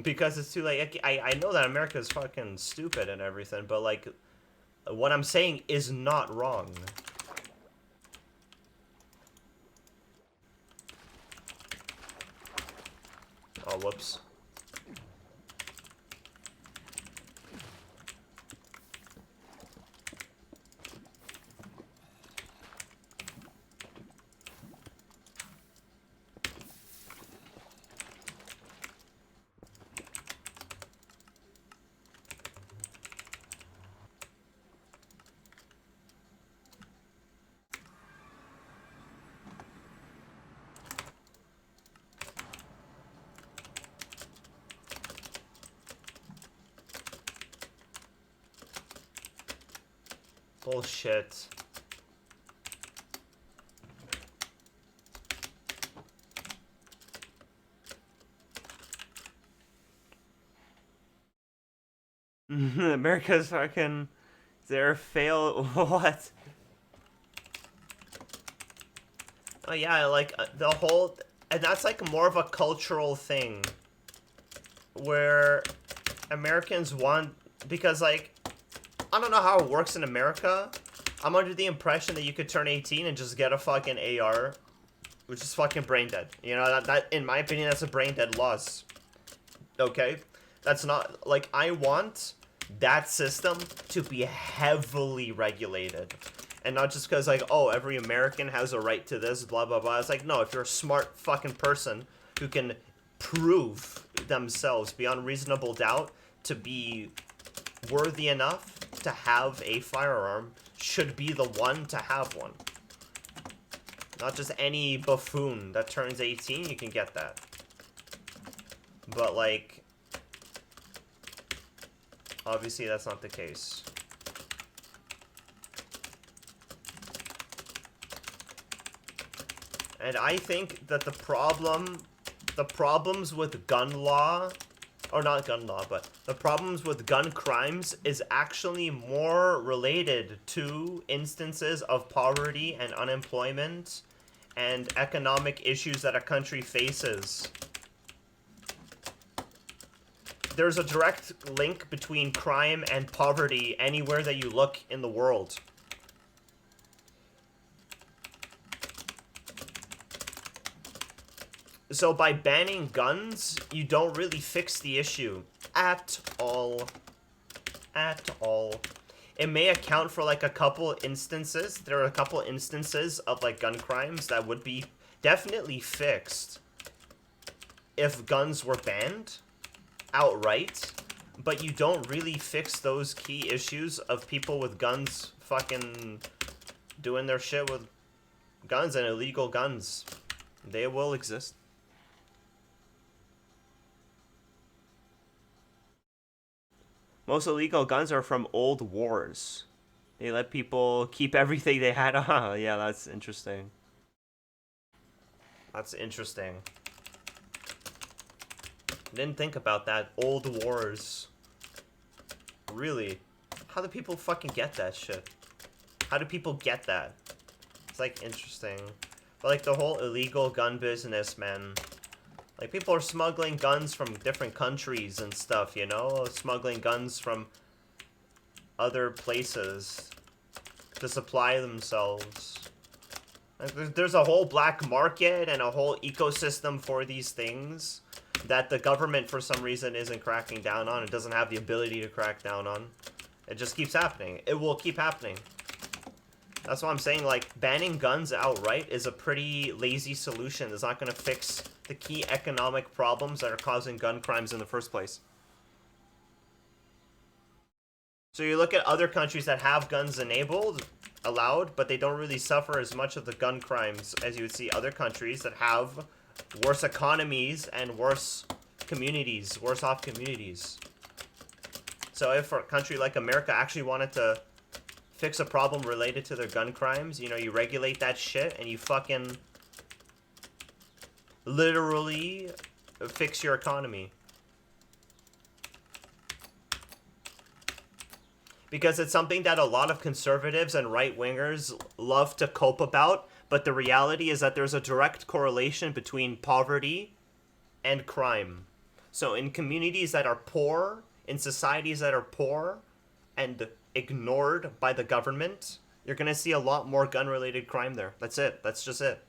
Because it's too late. I know that America is fucking stupid and everything, but like, what I'm saying is not wrong. Oh, whoops. Bullshit. America's fucking... Their fail... What? Oh yeah, like, the whole... And that's like more of a cultural thing. Where Americans want... Because like... I don't know how it works in America. I'm under the impression that you could turn 18 and just get a fucking AR, which is fucking brain dead. You know, that in my opinion, that's a brain dead loss. Okay? That's not, like, I want that system to be heavily regulated. And not just because, like, oh, every American has a right to this, blah, blah, blah. It's like, no, if you're a smart fucking person who can prove themselves beyond reasonable doubt to be worthy enough to have a firearm, should be the one to have one. Not just any buffoon that turns 18, you can get that. But, like, obviously that's not the case. And I think that the problems with gun law, or not gun law, but the problems with gun crimes is actually more related to instances of poverty and unemployment and economic issues that a country faces. There's a direct link between crime and poverty anywhere that you look in the world. So by banning guns, you don't really fix the issue at all. At all. It may account for like a couple instances. There are a couple instances of like gun crimes that would be definitely fixed if guns were banned outright. But you don't really fix those key issues of people with guns fucking doing their shit with guns and illegal guns. They will exist. Most illegal guns are from old wars. They let people keep everything they had. Yeah, that's interesting. That's interesting. Didn't think about that. Old wars. Really? How do people fucking get that shit? How do people get that? It's like interesting. But like the whole illegal gun business, man. Like, people are smuggling guns from different countries and stuff, you know? Smuggling guns from other places to supply themselves. Like, there's a whole black market and a whole ecosystem for these things that the government, for some reason, isn't cracking down on. It doesn't have the ability to crack down on. It just keeps happening. It will keep happening. That's why I'm saying, like, banning guns outright is a pretty lazy solution. It's not going to fix the key economic problems that are causing gun crimes in the first place. So you look at other countries that have guns allowed, but they don't really suffer as much of the gun crimes as you would see other countries that have worse economies and worse communities, worse off communities. So if a country like America actually wanted to fix a problem related to their gun crimes, you know, you regulate that shit and you fucking literally fix your economy. Because it's something that a lot of conservatives and right-wingers love to cope about, but the reality is that there's a direct correlation between poverty and crime. So in communities that are poor, in societies that are poor and ignored by the government, you're going to see a lot more gun-related crime there. That's it. That's just it.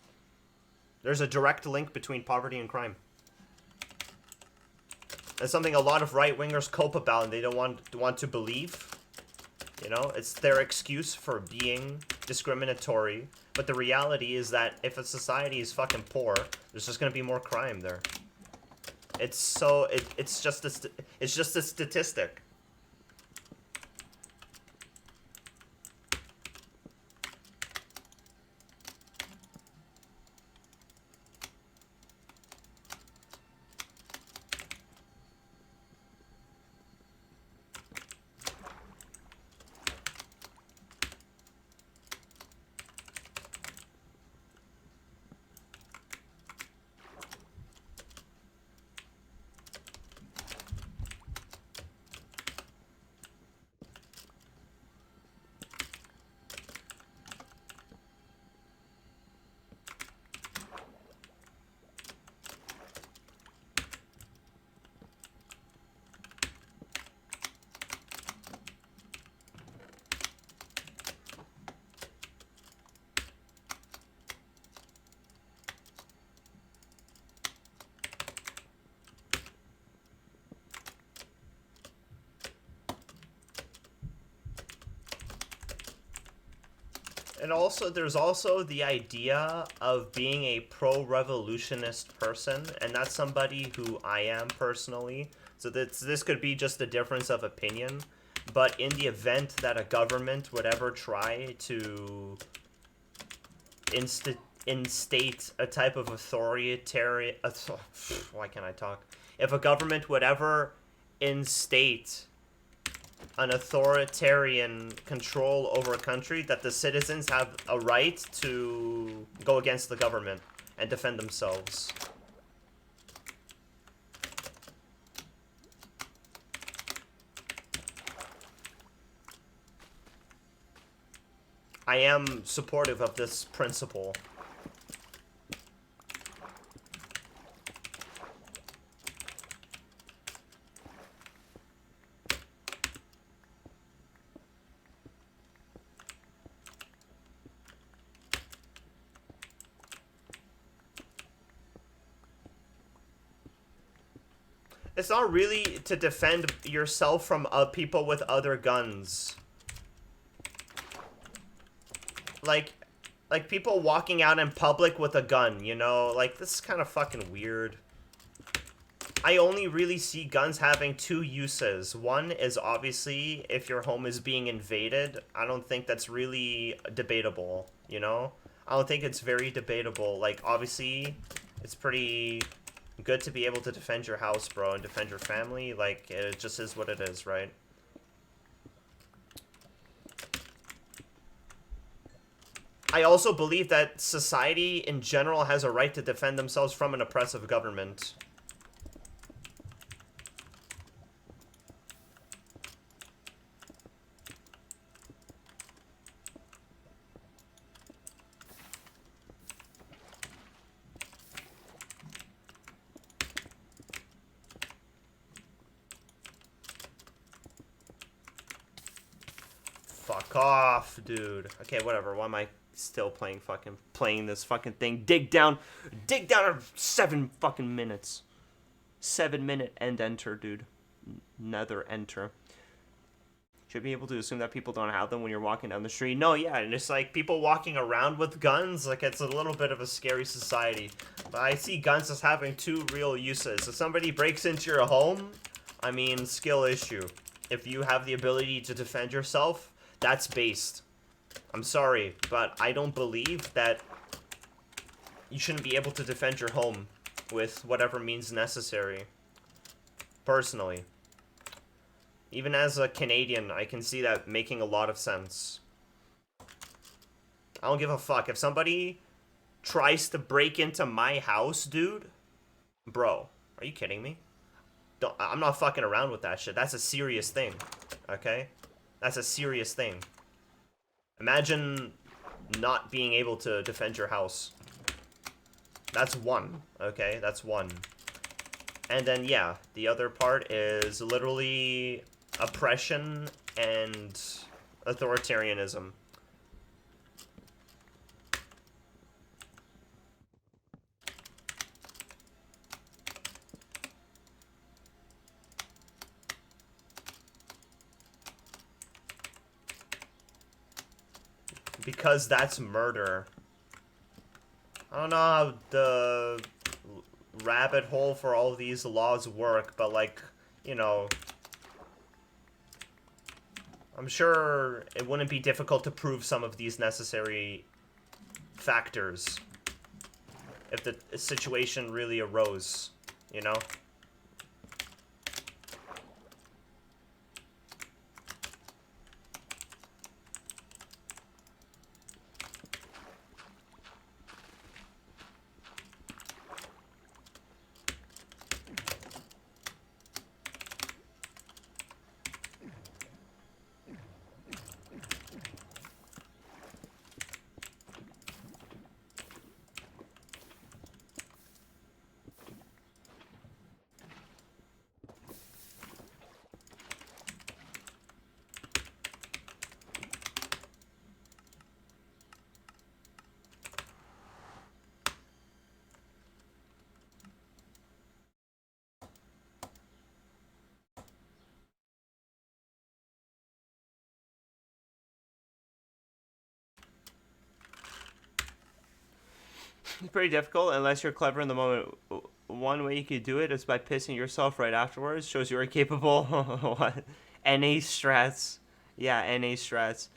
There's a direct link between poverty and crime. That's something a lot of right-wingers cope about and they don't want to believe. You know, it's their excuse for being discriminatory. But the reality is that if a society is fucking poor, there's just going to be more crime there. It's just a statistic. And also, there's also the idea of being a pro-revolutionist person, and that's somebody who I am personally. So this could be just a difference of opinion, but in the event that a government would ever try to instate a type of authoritarian... why can't I talk? If a government would ever instate an authoritarian control over a country, that the citizens have a right to go against the government and defend themselves. I am supportive of this principle. It's not really to defend yourself from people with other guns. Like people walking out in public with a gun, you know? Like, this is kind of fucking weird. I only really see guns having two uses. One is obviously if your home is being invaded. I don't think that's really debatable, you know? I don't think it's very debatable. Like, obviously, it's pretty good to be able to defend your house, bro, and defend your family. Like, it just is what it is, right? I also believe that society in general has a right to defend themselves from an oppressive government. Fuck off, dude. Okay, whatever. Why am I still playing this fucking thing? Dig down 7 fucking minutes. 7-minute end enter, dude. Nether enter. Should be able to assume that people don't have them when you're walking down the street. No, yeah, and it's like people walking around with guns, like it's a little bit of a scary society. But I see guns as having two real uses. If somebody breaks into your home, I mean, skill issue. If you have the ability to defend yourself, that's based. I'm sorry, but I don't believe that you shouldn't be able to defend your home with whatever means necessary. Personally. Even as a Canadian, I can see that making a lot of sense. I don't give a fuck. If somebody tries to break into my house, dude, bro, are you kidding me? I'm not fucking around with that shit. That's a serious thing, okay? That's a serious thing. Imagine not being able to defend your house. That's one, okay? That's one. And then, yeah, the other part is literally oppression and authoritarianism. Because that's murder. I don't know how the rabbit hole for all of these laws work, but like, you know, I'm sure it wouldn't be difficult to prove some of these necessary factors if the situation really arose, you know? It's pretty difficult unless you're clever in the moment. One way you could do it is by pissing yourself right afterwards. Shows you are capable. What? NA strats. Yeah, NA strats.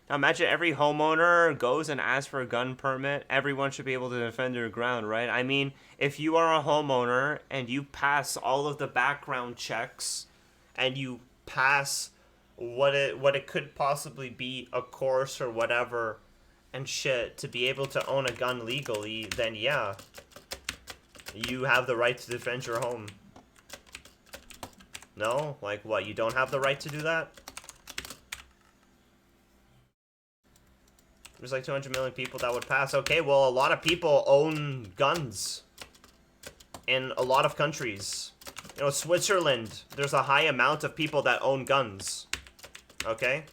Now imagine every homeowner goes and asks for a gun permit. Everyone should be able to defend their ground, right? I mean, if you are a homeowner and you pass all of the background checks and you pass what it could possibly be, a course or whatever and shit, to be able to own a gun legally, then yeah, you have the right to defend your home. No? Like what, you don't have the right to do that? There's like 200 million people that would pass. Okay, well, a lot of people own guns in a lot of countries. You know, Switzerland, there's a high amount of people that own guns. Okay?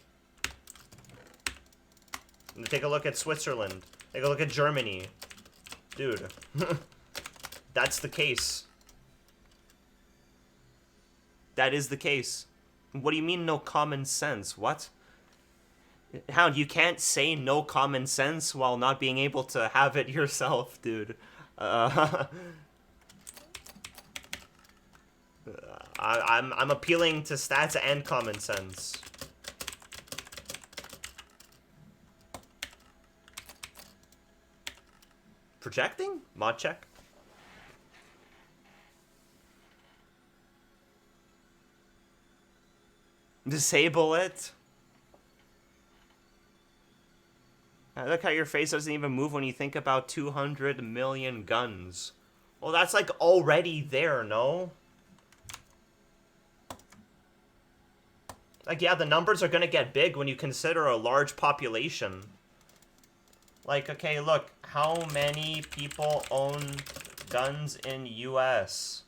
Take a look at Switzerland. Take a look at Germany. Dude. That's the case. That is the case. What do you mean no common sense? What? Hound, you can't say no common sense while not being able to have it yourself, dude. I'm appealing to stats and common sense. Projecting? Mod check. Disable it. I look how your face doesn't even move when you think about 200 million guns. Well, that's like already there, no? Like, yeah, the numbers are gonna get big when you consider a large population. Like, okay, look, how many people own guns in US?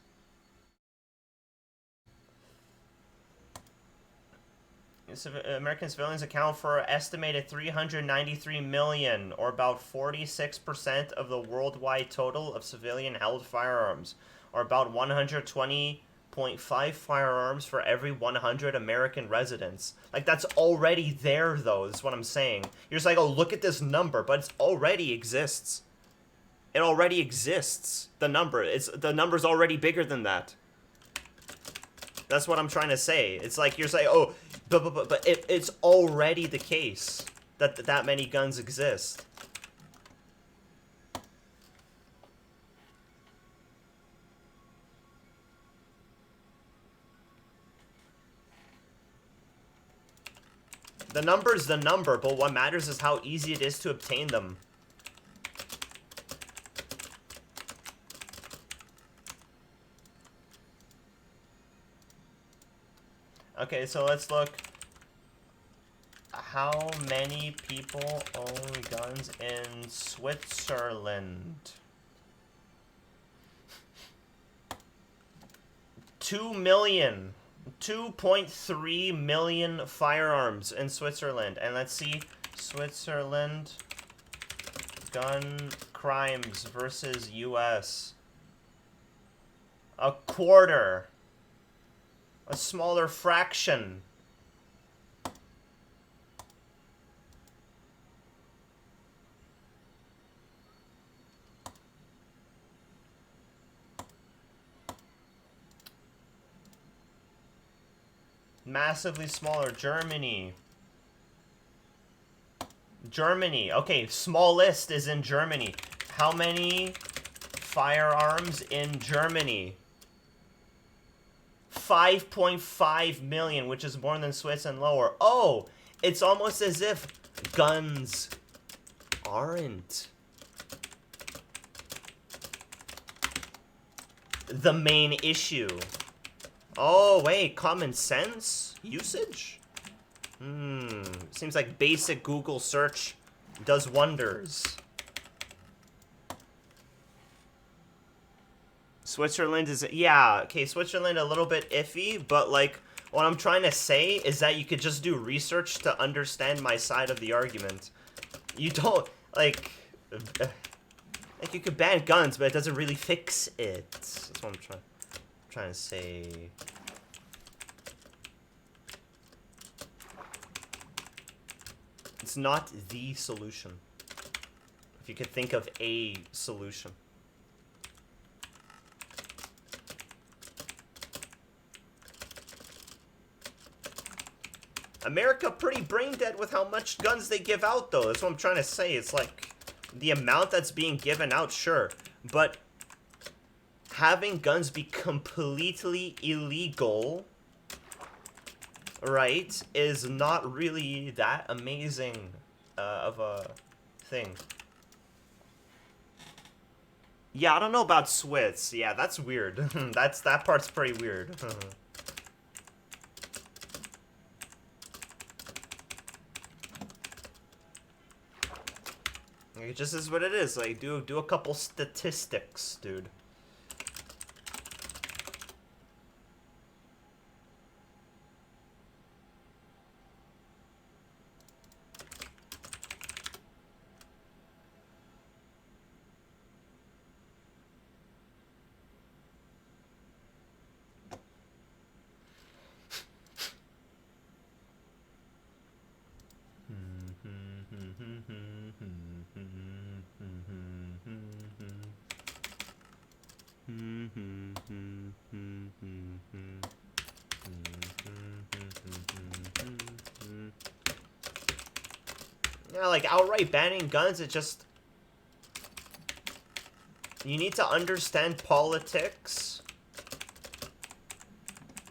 American civilians account for estimated 393 million, or about 46% of the worldwide total of civilian-held firearms, or about 120.5 firearms for every 100 American residents. Like, that's already there, though, is what I'm saying. You're just like, oh, look at this number, but it already exists. It already exists, the number. The number's already bigger than that. That's what I'm trying to say. It's like, you're saying, oh, but it's already the case that that many guns exist. The number's the number, but what matters is how easy it is to obtain them. Okay, so let's look. How many people own guns in Switzerland? 2 million. 2.3 million firearms in Switzerland. And let's see, Switzerland gun crimes versus US. A quarter. A smaller fraction. Massively smaller. Germany. Germany. Okay, smallest is in Germany. How many firearms in Germany? 5.5 million, which is more than Swiss and lower. Oh, it's almost as if guns aren't the main issue. Oh, wait, common sense? Usage? Seems like basic Google search does wonders. Switzerland is, yeah, okay, Switzerland a little bit iffy, but like, what I'm trying to say is that you could just do research to understand my side of the argument. You don't, like you could ban guns, but it doesn't really fix it. That's what I'm trying to say. It's not the solution. If you could think of a solution. America pretty brain dead with how much guns they give out, though. That's what I'm trying to say. It's like, the amount that's being given out, sure. But having guns be completely illegal, right, is not really that amazing of a thing. Yeah, I don't know about Swiss. Yeah, that's weird. That part's pretty weird. It just is what it is. Like, do a couple statistics, dude. Yeah, like, outright banning guns, it just... You need to understand politics.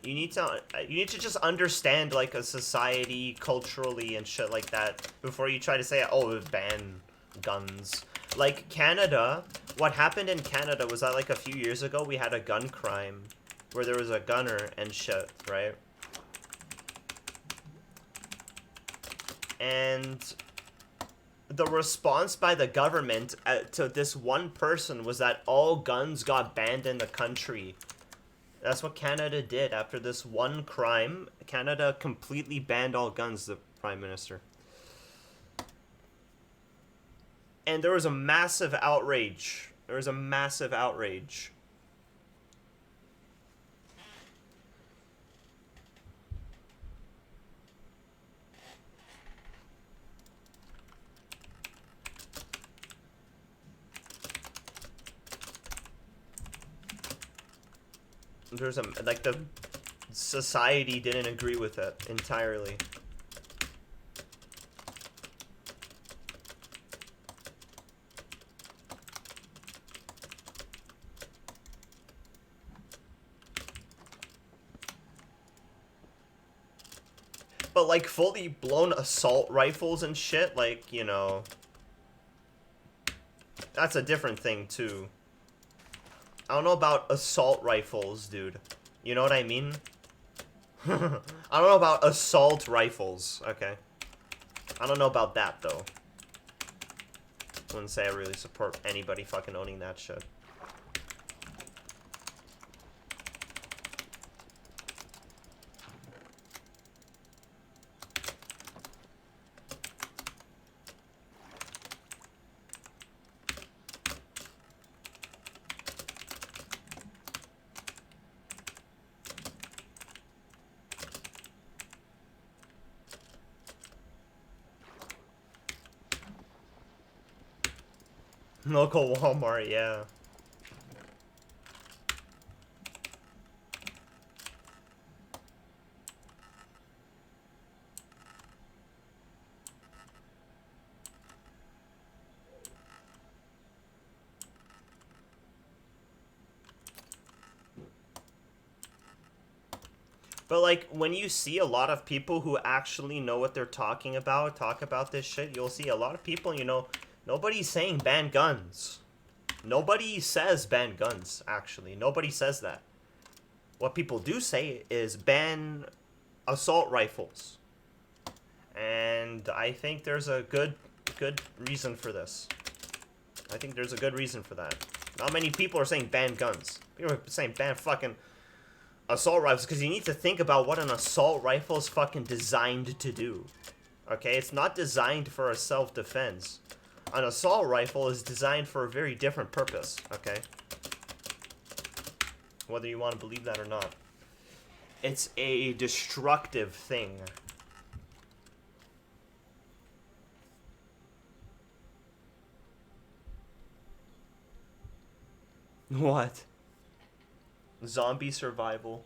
You need to just understand, like, a society culturally and shit like that before you try to say, oh, ban guns. Like, Canada, what happened in Canada was that, like, a few years ago, we had a gun crime where there was a gunner and shit, right? And the response by the government to this one person was that all guns got banned in the country. That's what Canada did. After this one crime, Canada completely banned all guns, the Prime Minister. And there was a massive outrage. There was a massive outrage. There's like, the society didn't agree with it entirely. But, like, fully blown assault rifles and shit, like, you know, that's a different thing too. I don't know about assault rifles, dude. You know what I mean? I don't know about assault rifles, okay? I don't know about that, though. I wouldn't say I really support anybody fucking owning that shit. Local Walmart, yeah. But, like, when you see a lot of people who actually know what they're talking about, talk about this shit, you'll see a lot of people, you know, nobody's saying ban guns. Nobody says ban guns, actually. Nobody says that. What people do say is ban assault rifles. And I think there's a good reason for this. I think there's a good reason for that. Not many people are saying ban guns. People are saying ban fucking assault rifles, because you need to think about what an assault rifle is fucking designed to do. Okay, it's not designed for a self-defense. An assault rifle is designed for a very different purpose, okay? Whether you want to believe that or not. It's a destructive thing. What? Zombie survival.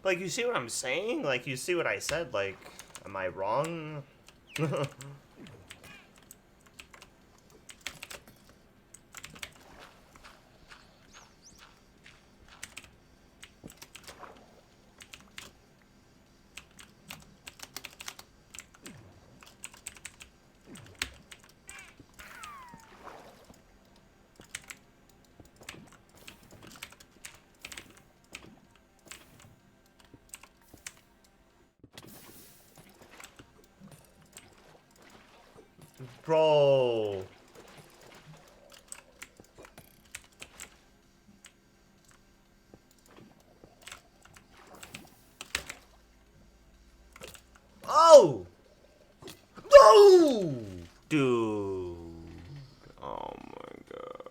Like, you see what I'm saying? Like, you see what I said? Like, am I wrong? Bro. Oh! No! Dude. Oh my god.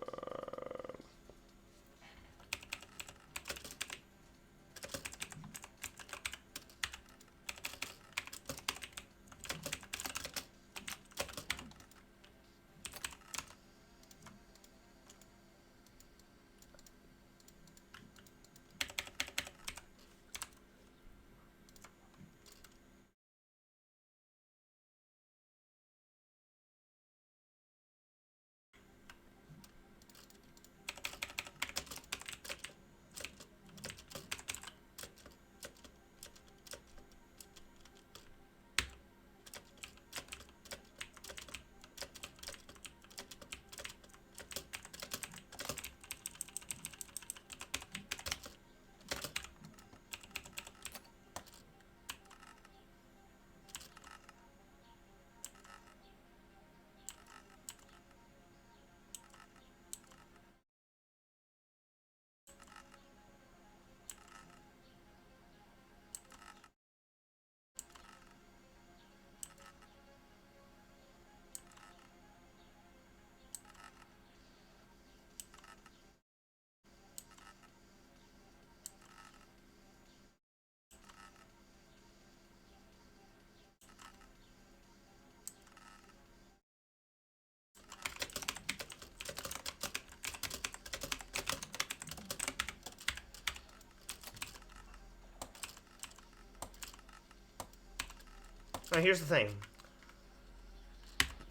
Now, here's the thing.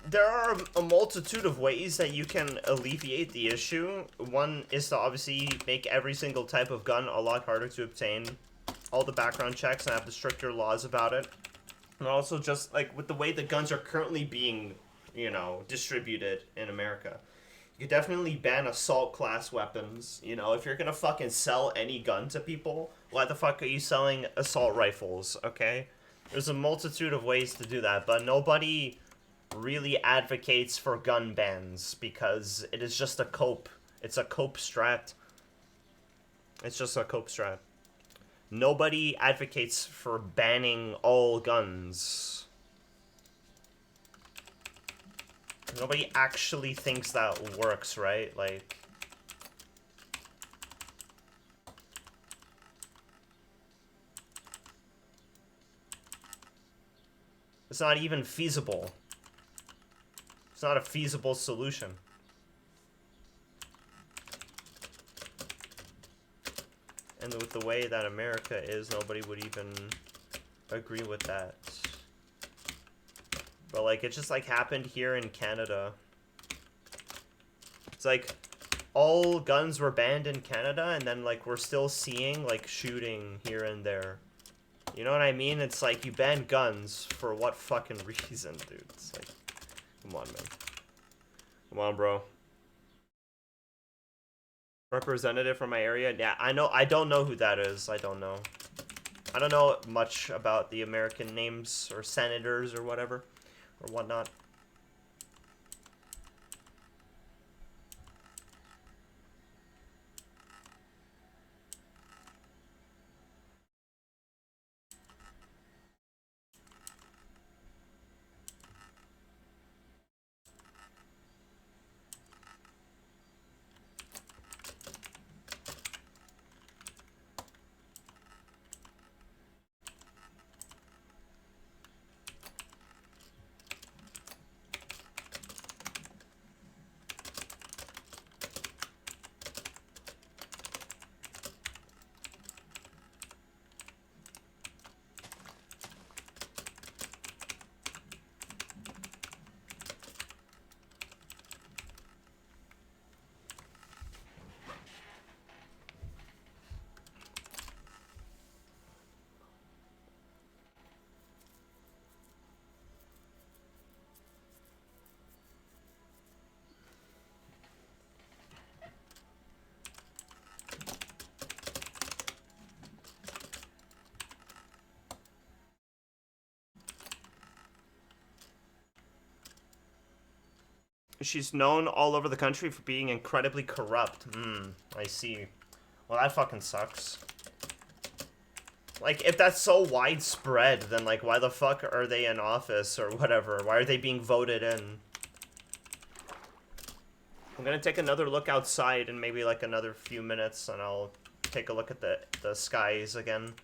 There are a multitude of ways that you can alleviate the issue. One is to obviously make every single type of gun a lot harder to obtain. All the background checks and have the stricter laws about it. And also just, like, with the way the guns are currently being, you know, distributed in America. You could definitely ban assault class weapons. You know, if you're gonna fucking sell any gun to people, why the fuck are you selling assault rifles, okay? There's a multitude of ways to do that, but nobody really advocates for gun bans because it is just a cope. It's a cope strat. It's just a cope strat. Nobody advocates for banning all guns. Nobody actually thinks that works, right? Like... It's not even feasible. It's not a feasible solution. And with the way that America is, nobody would even agree with that. But, like, it just, like, happened here in Canada. It's like, all guns were banned in Canada, and then, like, we're still seeing, like, shooting here and there. You know what I mean? It's like, you ban guns for what fucking reason, dude? It's like, come on, man. Come on, bro. Representative from my area? Yeah, I know. I don't know who that is. I don't know. I don't know much about the American names or senators or whatever. Or whatnot. She's known all over the country for being incredibly corrupt. I see. Well, that fucking sucks. Like, if that's so widespread, then, like, why the fuck are they in office or whatever? Why are they being voted in? I'm gonna take another look outside in maybe, like, another few minutes, and I'll take a look at the skies again.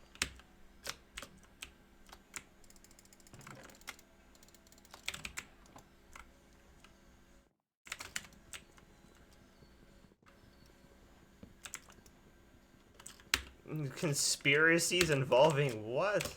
Conspiracies involving what?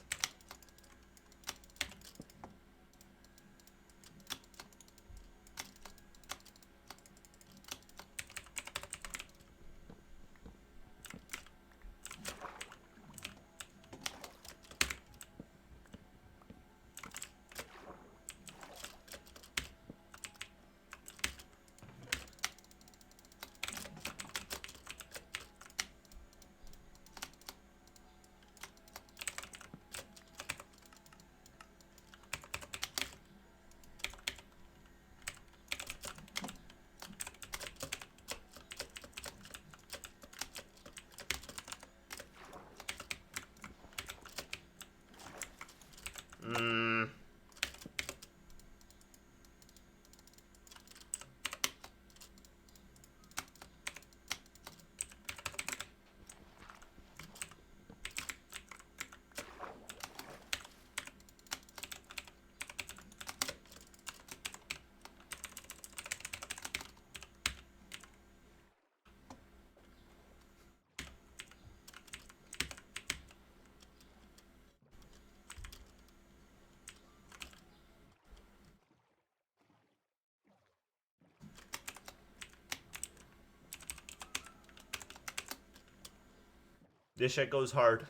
This shit goes hard.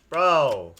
Bro.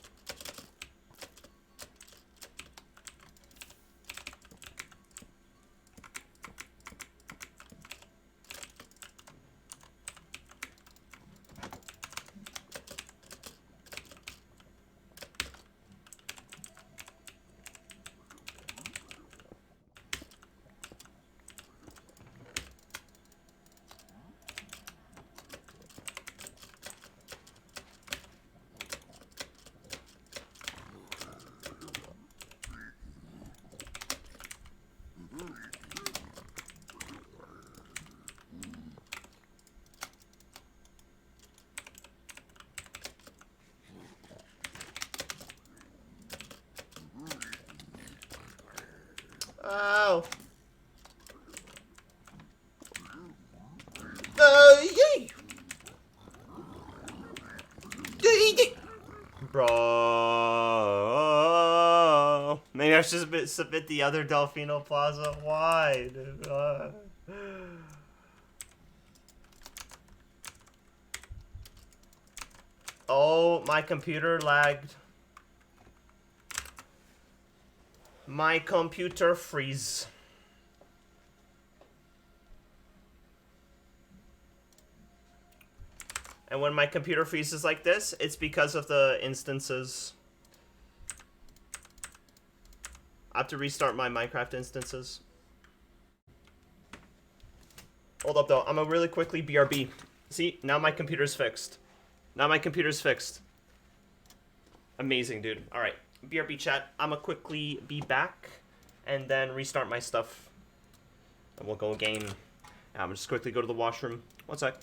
Oh. Yay! Bro. Maybe I should submit the other Delfino Plaza. Why? Dude? Oh, my computer lagged. My computer freeze. And when my computer freezes like this, it's because of the instances. I have to restart my Minecraft instances. Hold up though, I'm gonna really quickly BRB. See, now my computer's fixed. Now my computer's fixed. Amazing, dude. Alright, BRB chat. I'm gonna quickly be back and then restart my stuff. And we'll go game. I'm gonna just quickly go to the washroom. One sec.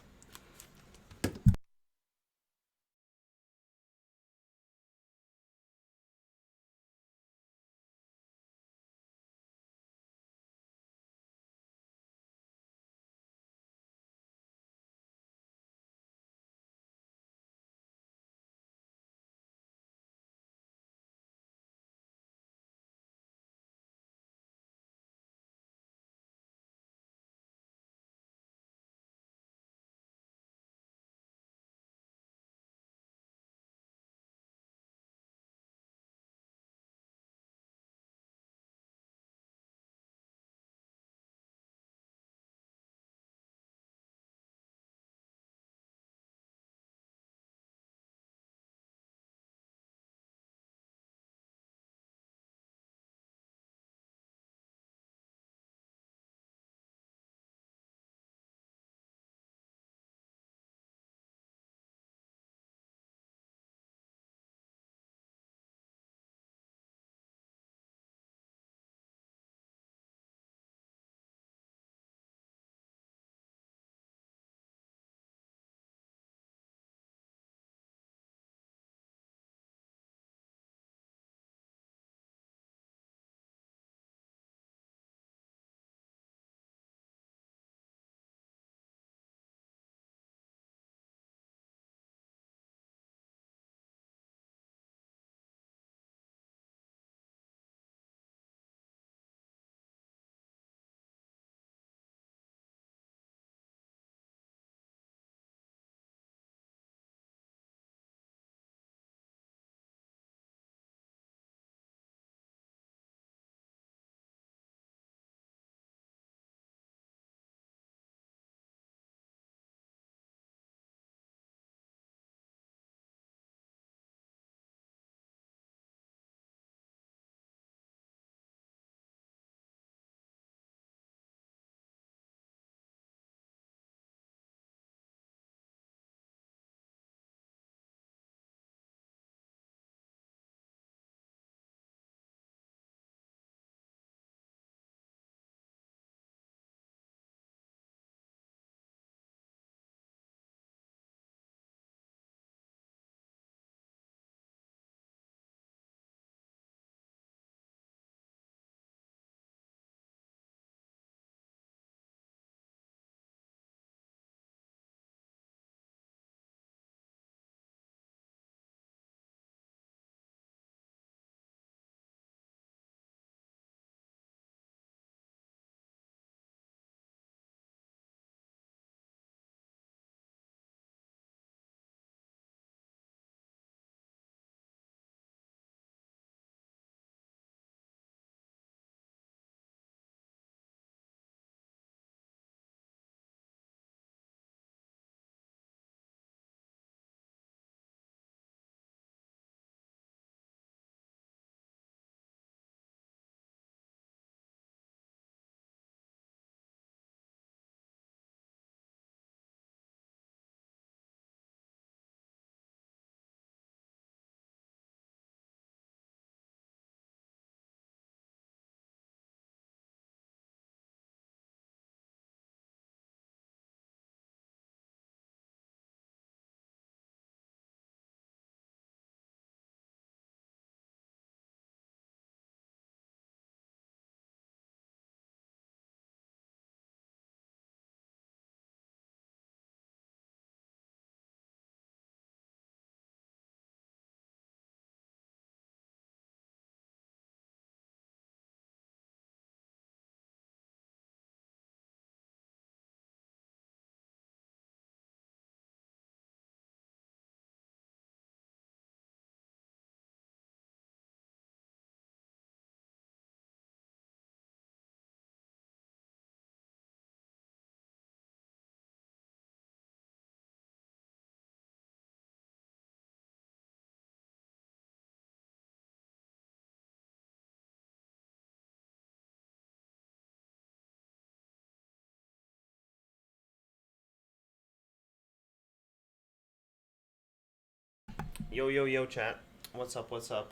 Yo, yo, yo, chat. What's up, what's up?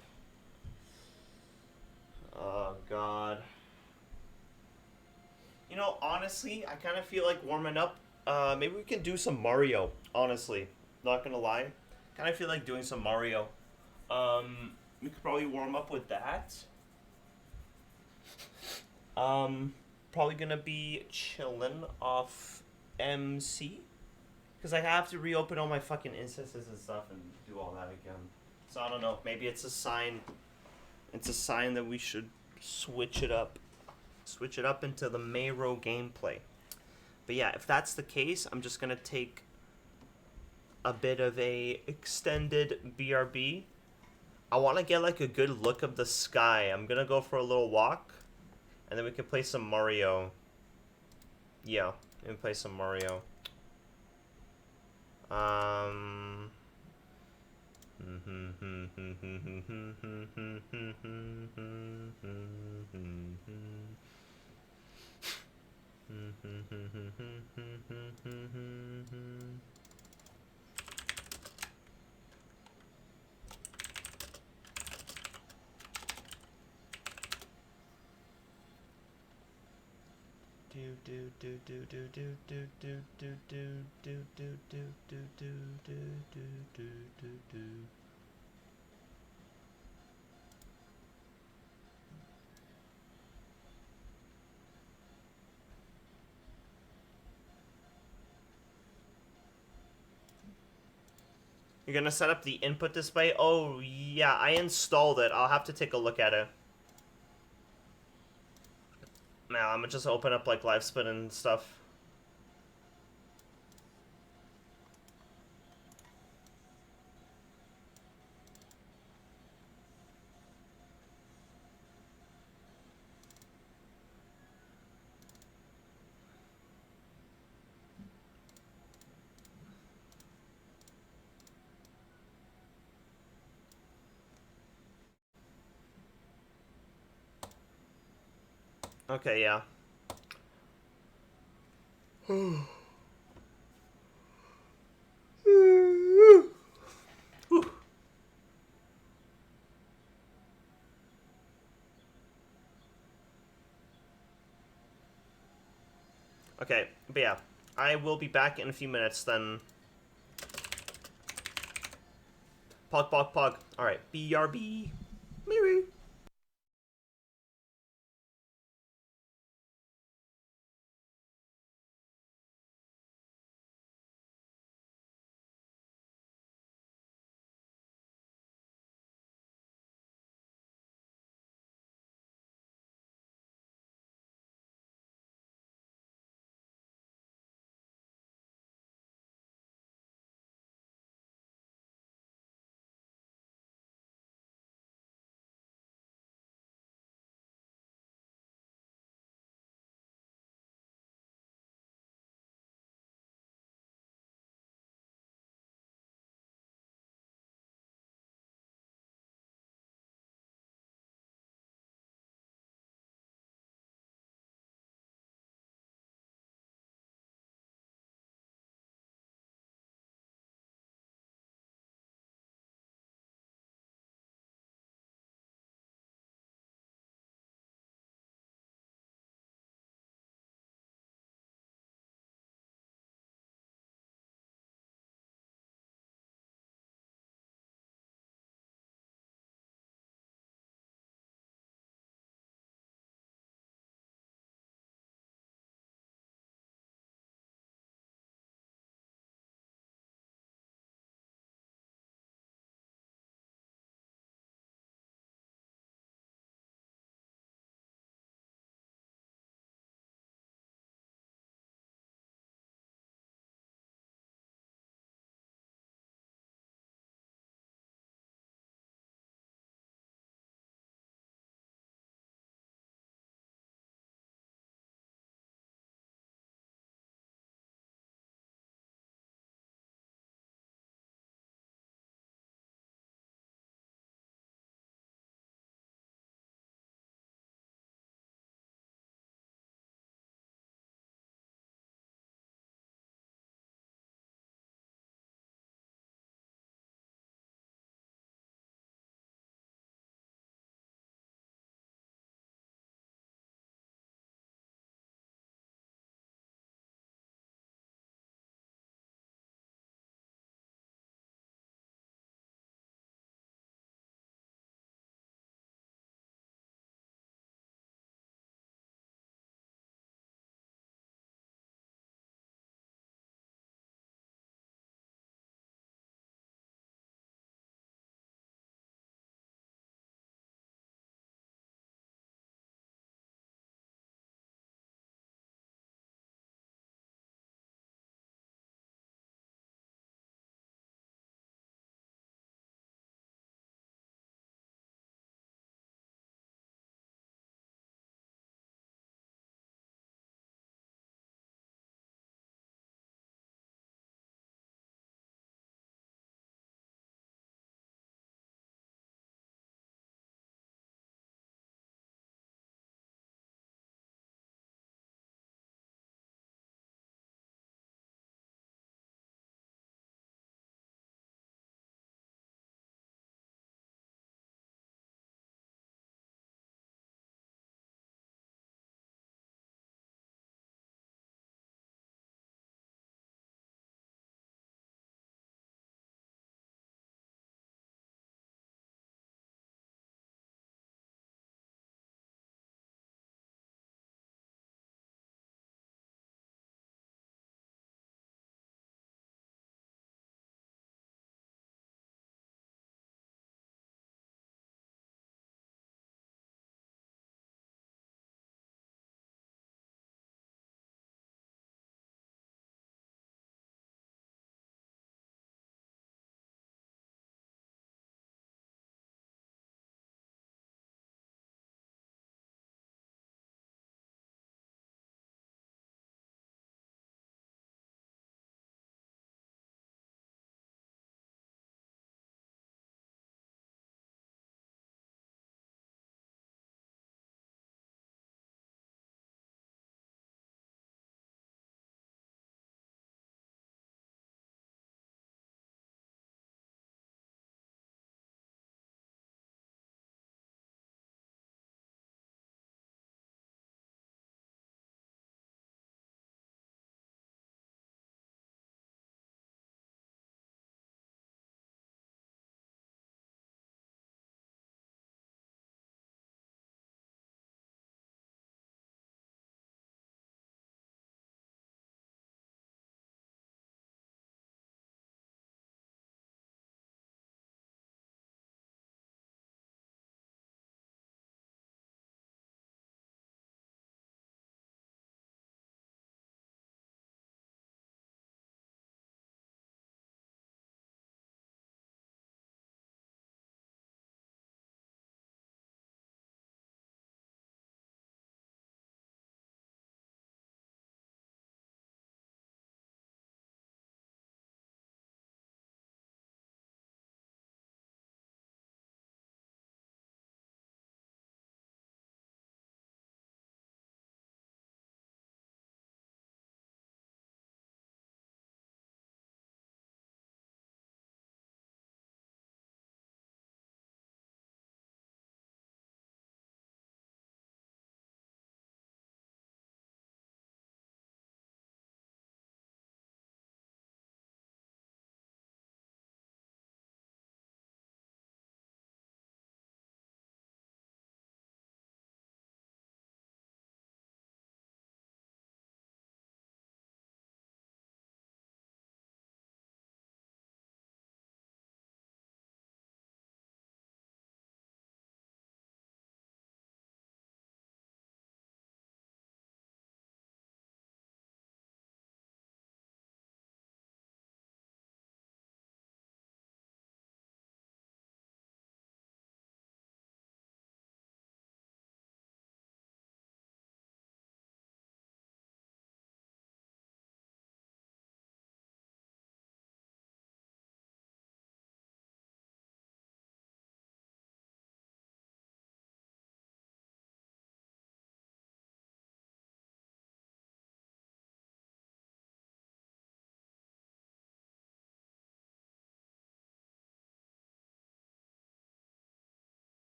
Oh, God. You know, honestly, I kind of feel like warming up. Maybe we can do some Mario, honestly. Not gonna lie. Kind of feel like doing some Mario. We could probably warm up with that. Probably gonna be chilling off MC. Because I have to reopen all my fucking instances and stuff and do all that again. So I don't know. Maybe it's a sign. It's a sign that we should switch it up. Switch it up into the Mayro gameplay. But yeah, if that's the case, I'm just gonna take a bit of a extended BRB. I want to get like a good look of the sky. I'm gonna go for a little walk, and then we can play some Mario. Yeah, we can play some Mario. Um. You're gonna set up the input display? Oh, yeah, I installed it. I'll have to take a look at it. Now, I'm gonna just open up, like, LiveSpin and stuff. Okay, yeah. Okay, but yeah. I will be back in a few minutes then. Pog, pog, pog. Alright, BRB. Maybe.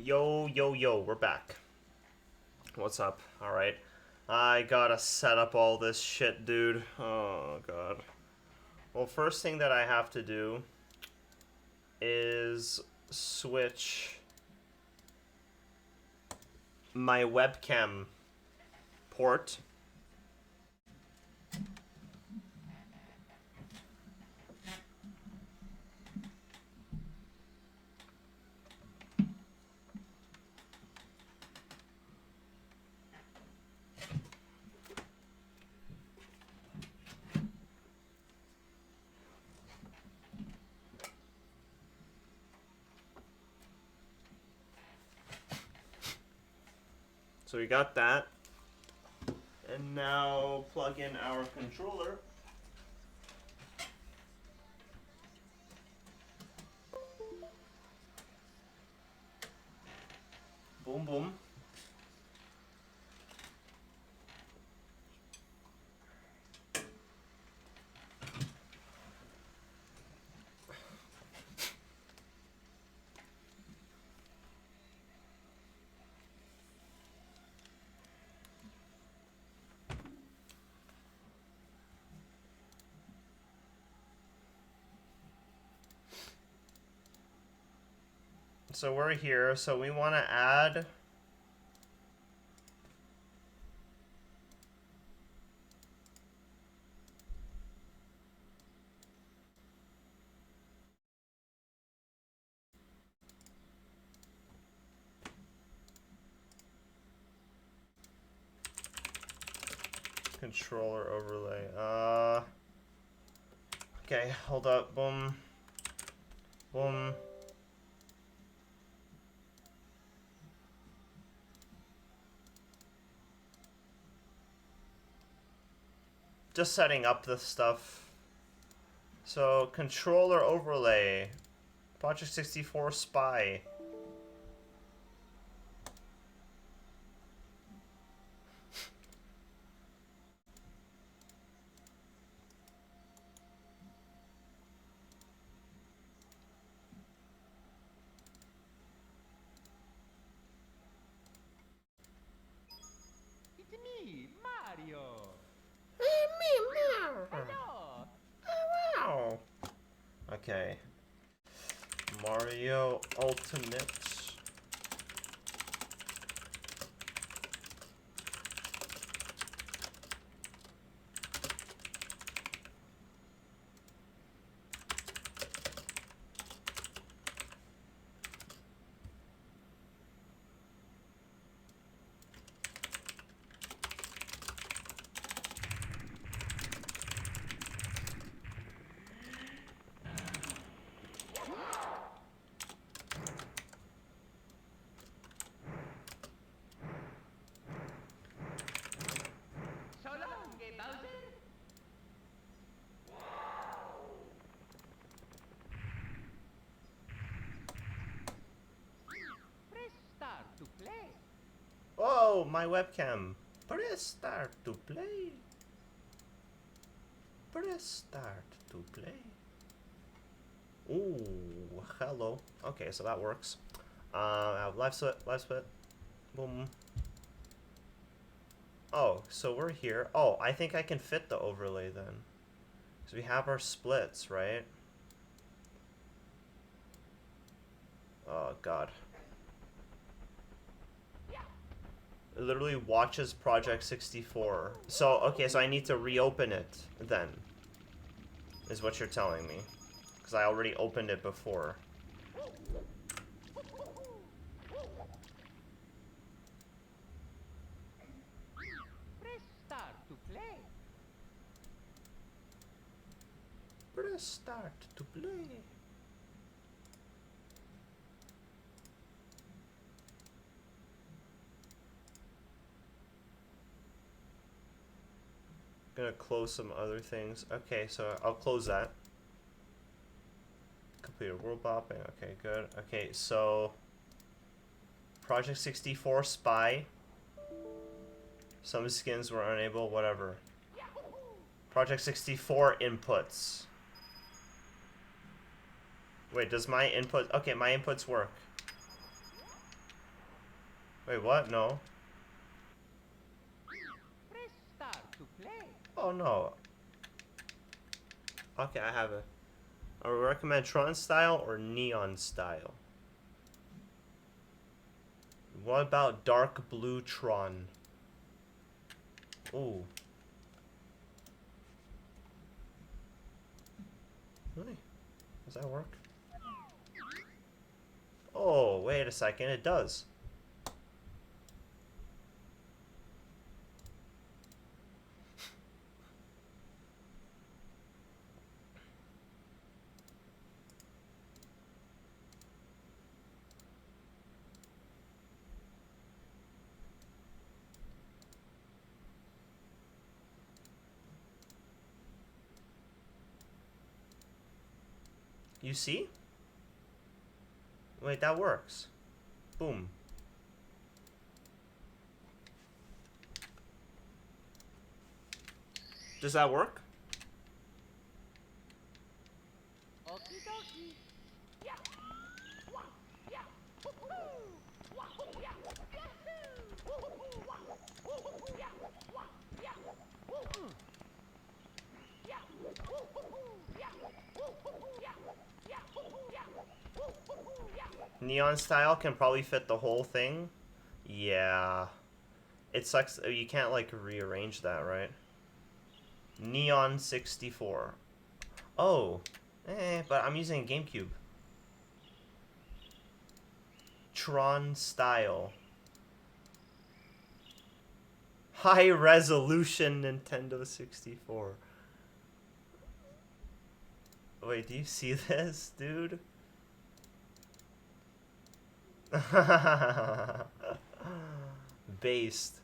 Yo, yo, yo, we're back. What's up? Alright. I gotta set up all this shit, dude. Oh, God. Well, first thing that I have to do is switch my webcam port. So we got that. And now plug in our controller. Boom, boom. So we're here, so we want to add controller overlay. Okay, hold up. Boom. Boom. Just setting up the stuff. So, controller overlay. Project 64 Spy. It's me, Mario. Hello. Wow. Okay. Mario Ultimate. So long, Bowser. Press start to play. Oh, my webcam. Press start to play. Press start to play. Ooh, hello. Okay, so that works. Live split. Boom. Oh, so we're here. Oh, I think I can fit the overlay then. So we have our splits, right? Oh, God. It literally watches Project 64. So, okay, so I need to reopen it then, is what you're telling me. Because I already opened it before. Press start to play. Press start to play. Gonna close some other things. Okay, so I'll close that. Completed world bopping. Okay, good. Okay, so Project 64 Spy. Some skins were unable, whatever. Project 64 inputs. Wait, does my input... Okay, my inputs work. Wait, what? No. Press start to play. Oh no. Okay, I have it. I would recommend Tron style or Neon style. What about dark blue Tron? Ooh. Really? Does that work? Oh, wait a second, it does. You see? Wait, that works. Boom. Does that work? Okie dokie. Yeah. Wah. Yeah. Woohoo. Wahoo. Yeah. Yahoo. Woohoo. Wah. Woohoo. Yeah. Wah. Yeah. Woo. Yeah. Woohoo. Yeah. Woohoo. Yeah. Yeah. Woohoo. Yeah. Woohoo. Yeah. Neon style can probably fit the whole thing. Yeah. It sucks. You can't, like, rearrange that, right? Neon 64. Oh. But I'm using GameCube. Tron style. High resolution Nintendo 64. Wait, do you see this, dude? Based.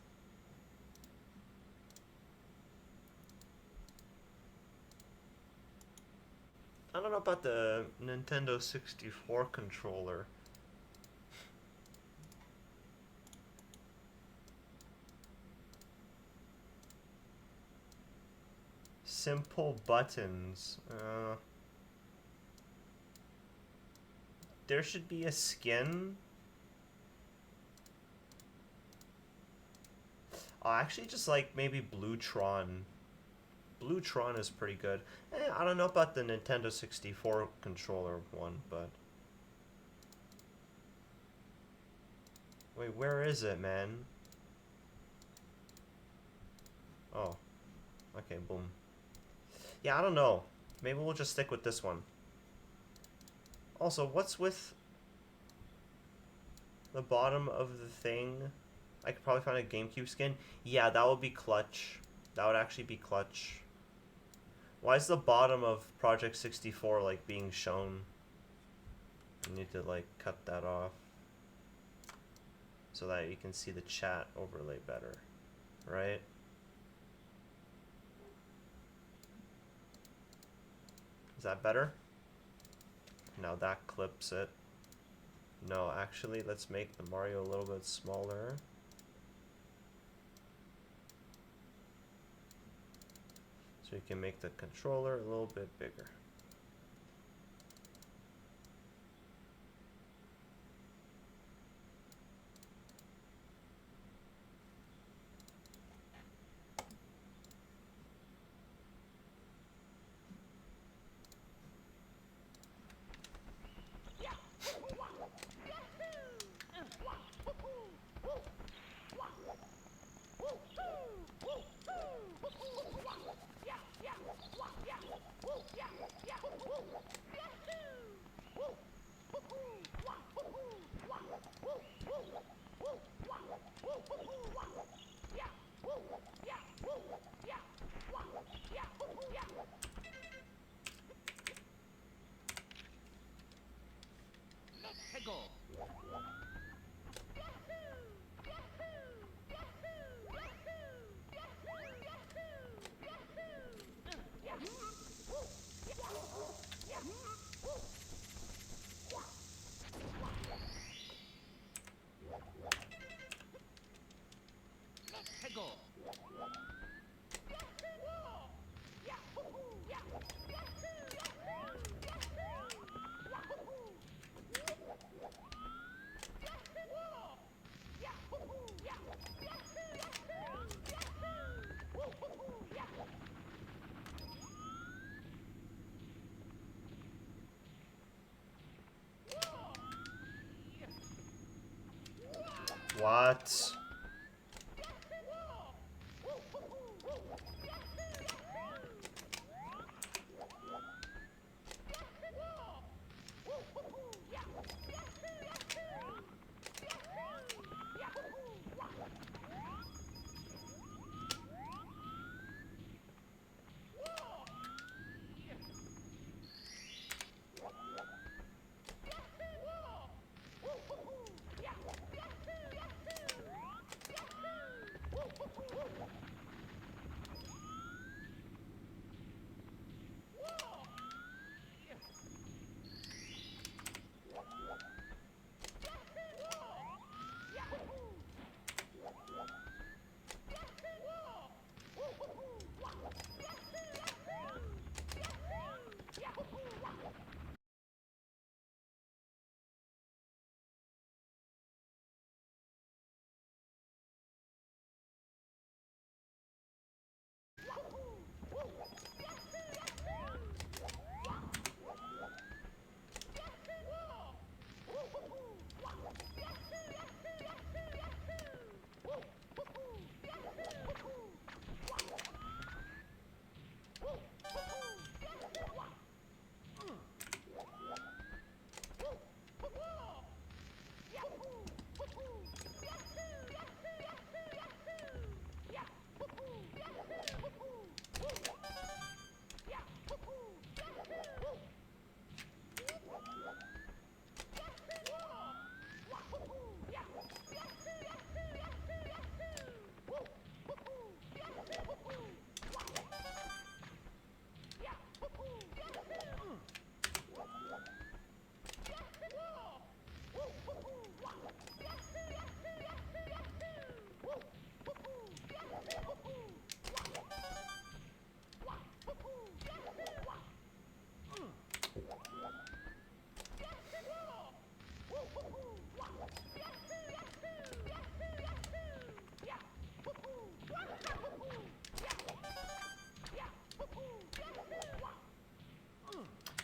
I don't know about the Nintendo 64 controller. Simple buttons. There should be a skin. Oh, actually, just like maybe Blue Tron. Blue Tron is pretty good. I don't know about the Nintendo 64 controller one, but... Wait, where is it, man? Oh. Okay, boom. Yeah, I don't know. Maybe we'll just stick with this one. Also, what's with the bottom of the thing? I could probably find a GameCube skin. Yeah, that would be clutch. That would actually be clutch. Why is the bottom of Project 64 like being shown? I need to like cut that off so that you can see the chat overlay better, right? Is that better? Now that clips it. No, actually, let's make the Mario a little bit smaller. So you can make the controller a little bit bigger. Let's go. Let's go. What?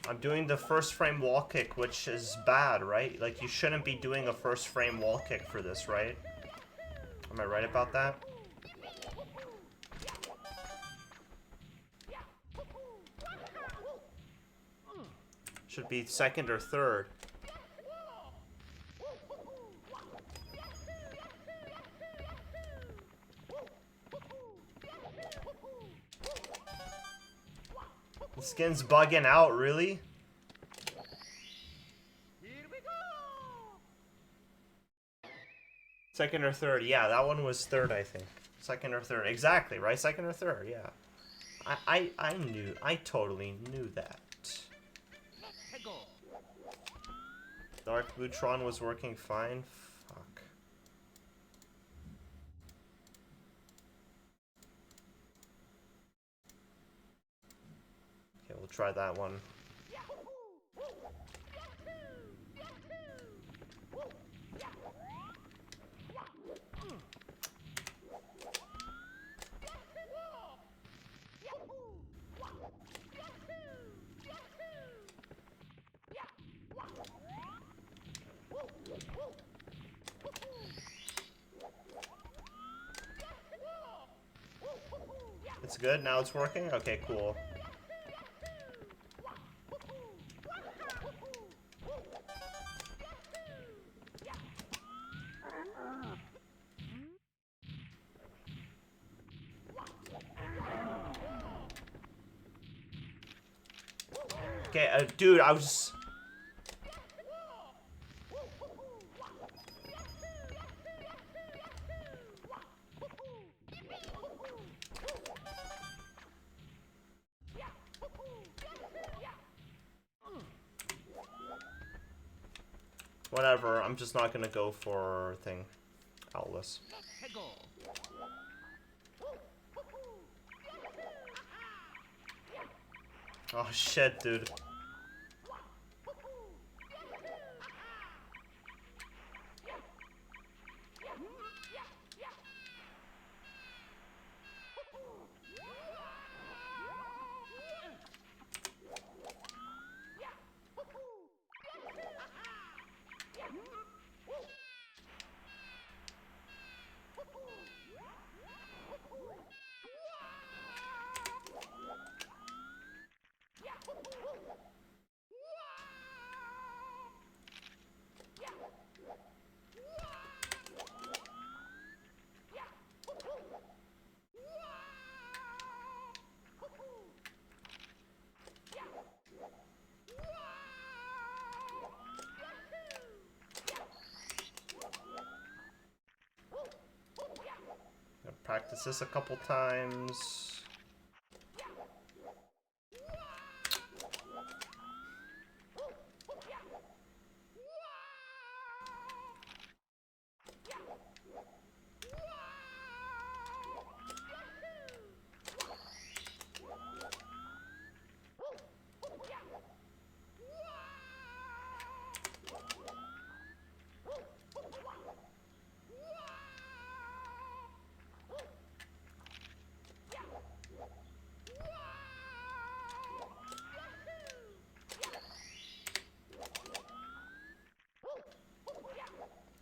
I'm doing the first frame wall kick, which is bad, right? Like, you shouldn't be doing a first frame wall kick for this, right? Am I right about that? Should be second or third. The skin's bugging out, really? Here we go. Second or third, yeah, that one was third, I think. Second or third, exactly, right? Second or third, yeah. I totally knew that. Let's go. Dark Blutron was working fine. Fuck. Okay, we'll try that one. It's good, now it's working? Okay, cool. Okay, dude, I was... Whatever, I'm just not gonna go for thing. Owless. Let's go. Oh shit, dude. practice this a couple times.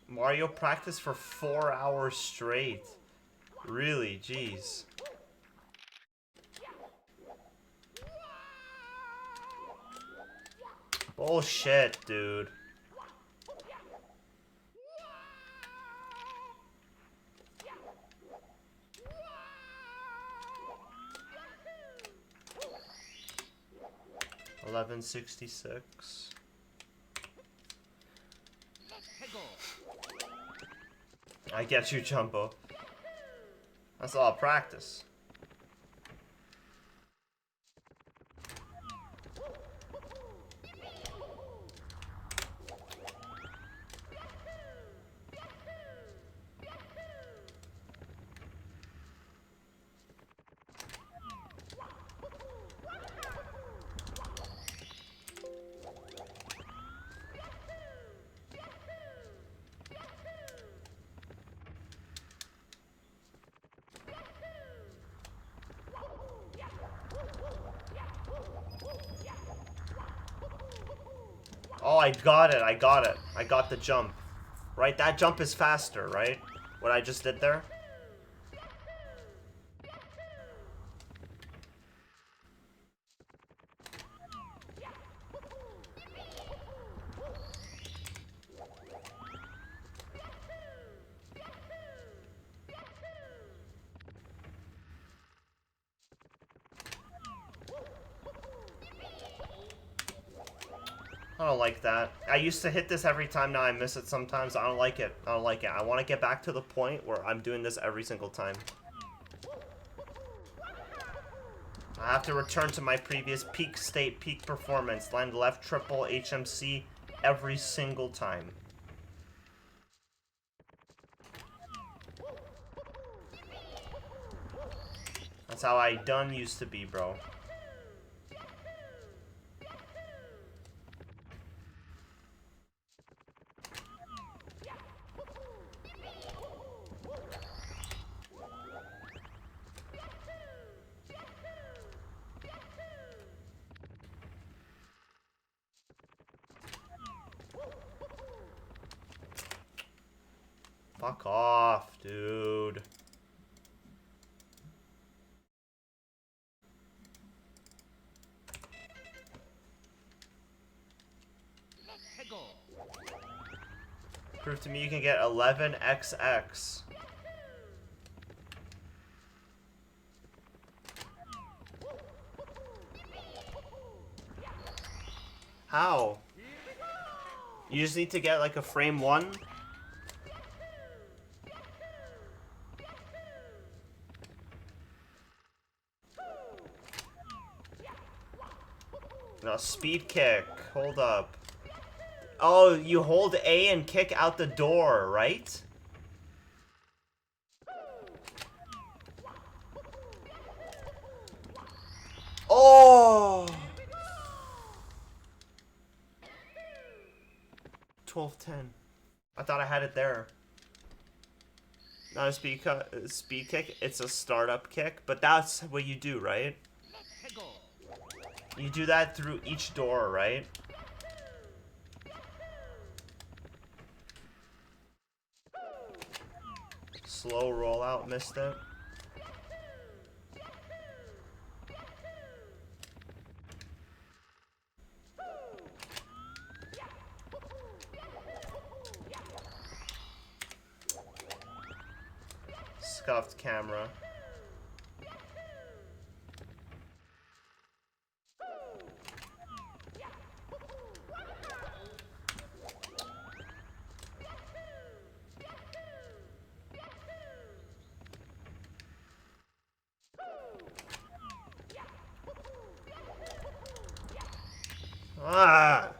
Mario practice for 4 hours straight. Really, jeez. Bullshit, dude. $11.66. I get you, Jumbo. That's a lot of practice. Oh, I got it, I got it. I got the jump. Right, that jump is faster, right? What I just did there? I don't like that. I used to hit this every time, now I miss it sometimes. I don't like it. I don't like it. I want to get back to the point where I'm doing this every single time. I have to return to my previous peak state, peak performance, land left triple HMC every single time. That's how I done used to be, bro. Fuck off, dude. Prove to me you can get 11XX. How? You just need to get like a frame 1? No, speed kick. Hold up. Oh, you hold A and kick out the door, right? Oh! 12-10. I thought I had it there. Not a speed kick, it's a startup kick, but that's what you do, right? You do that through each door, right? Slow rollout, missed it. Scuffed camera. Ah!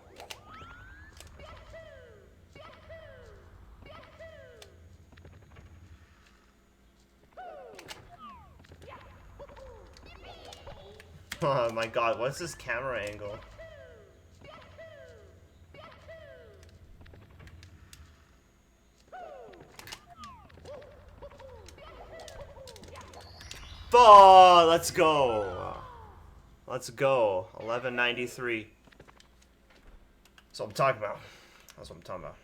Oh my god, what's this camera angle? Oh, let's go. Let's go. 1193. That's what I'm talking about. That's what I'm talking about.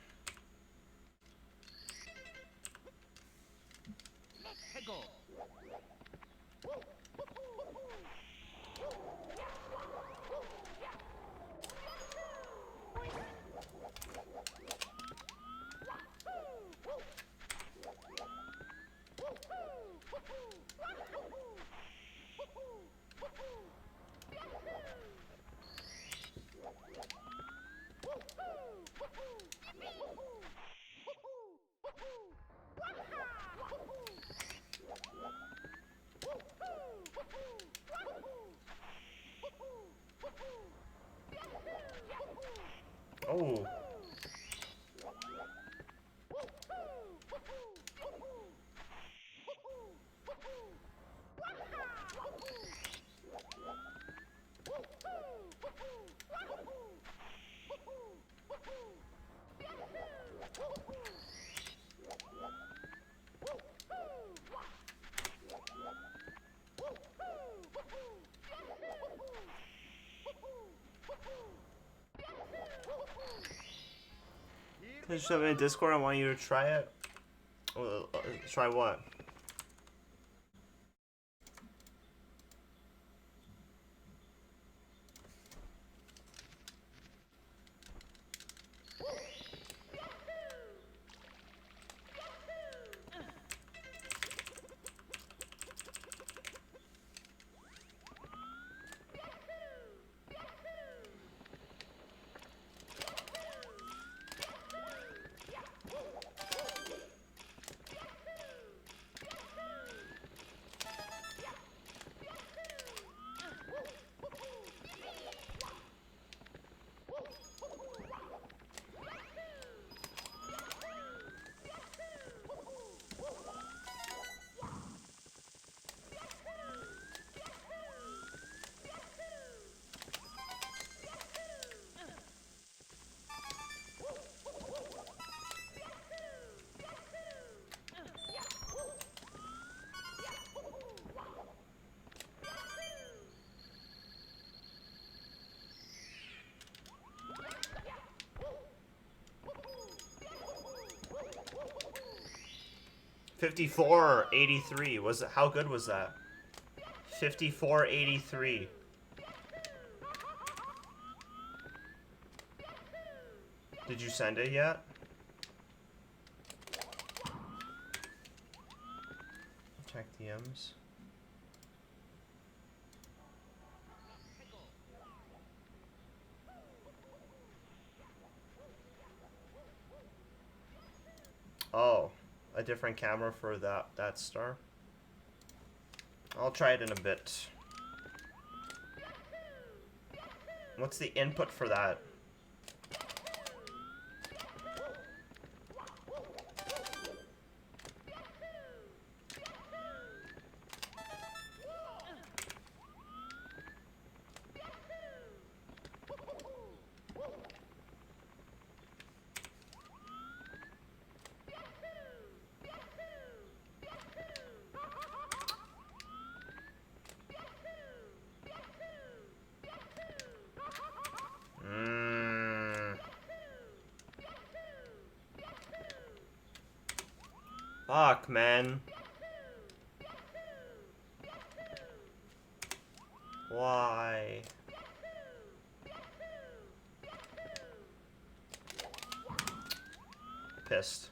해고. Oh. Can you show me in Discord? I want you to try it. Try what? $54.83. Was it? How good was that? $54.83. Did you send it yet? Check DMs. Oh, a different camera for that star. I'll try it in a bit. What's the input for that? Fuck, man. Why? Pissed.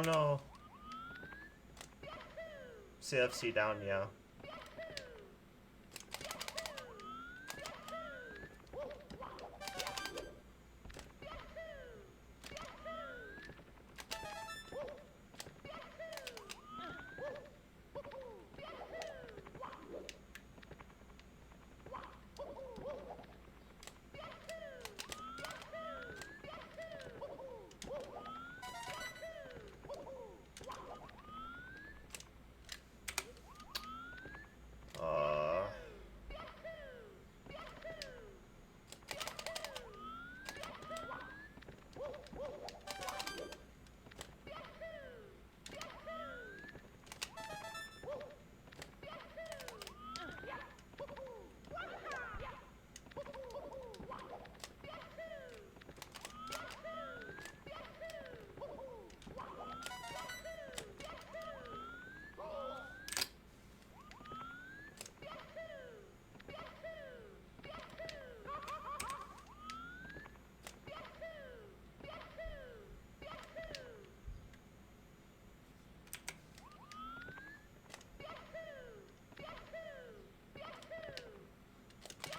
no. CFC down, yeah.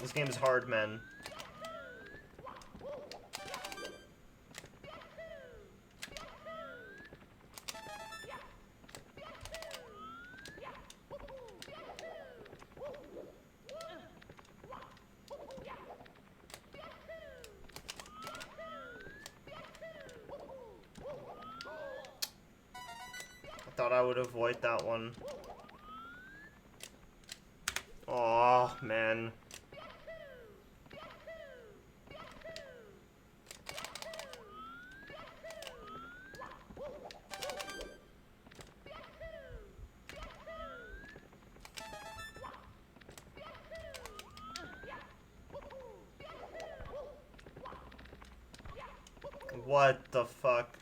This game is hard, man. I thought I would avoid that one. Aw, man. What the fuck?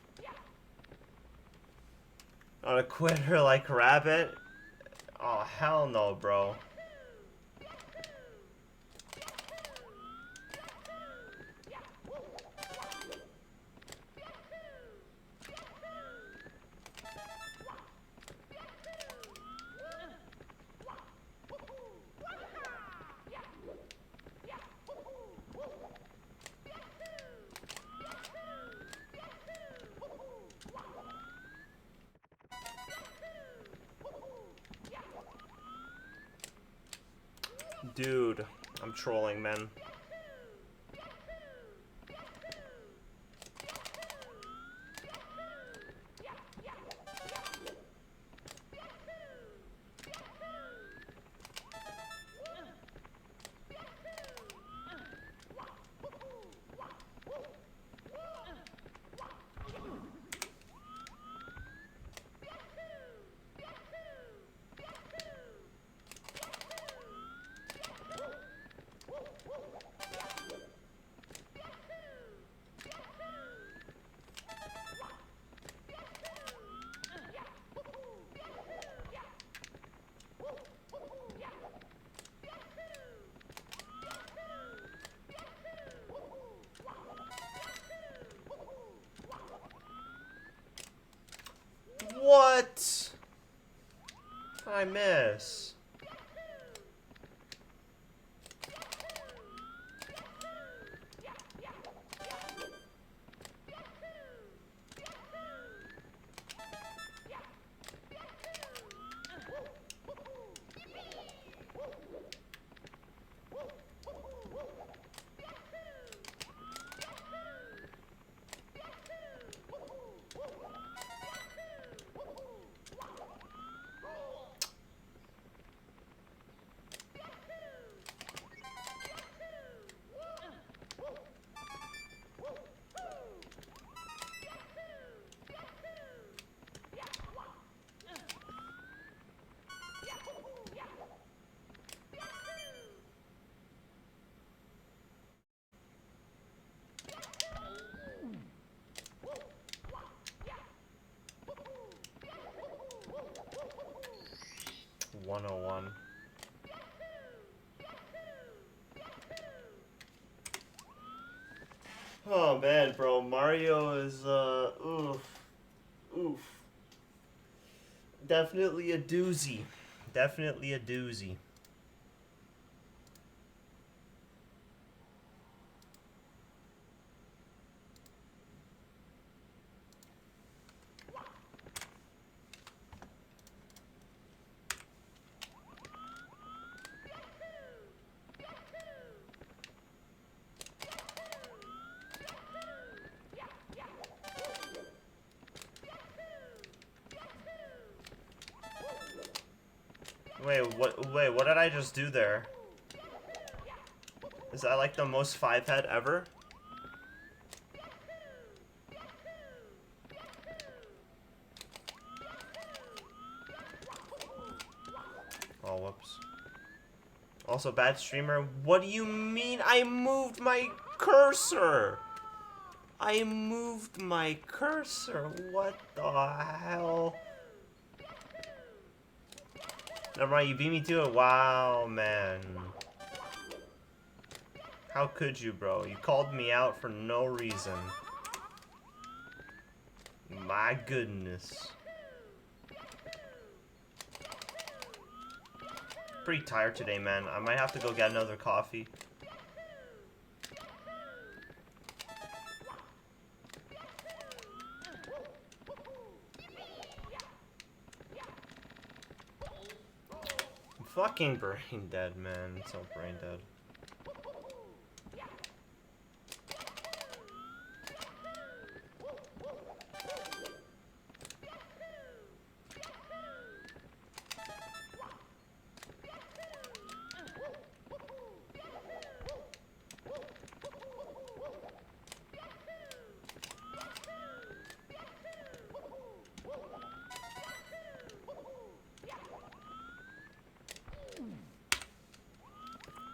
On a quitter like Rabbit? Oh, hell no, bro. Dude, I'm trolling, man. What? I miss. $101. Oh man, bro, Mario is oof. Definitely a doozy. Definitely a doozy. Wait, what did I just do there? Is that like the most 5-head ever? Oh, whoops. Also, bad streamer. What do you mean I moved my cursor? I moved my cursor. What the hell? Never mind, you beat me to it. Wow, man. How could you, bro? You called me out for no reason. My goodness. Pretty tired today, man. I might have to go get another coffee. I'm fucking brain dead, man. So brain dead.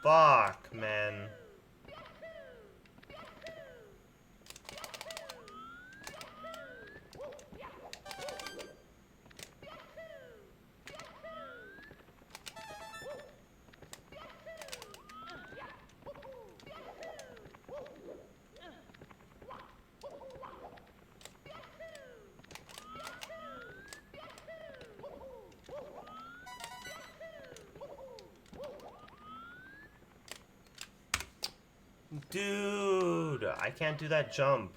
Fuck, man. Dude, I can't do that jump.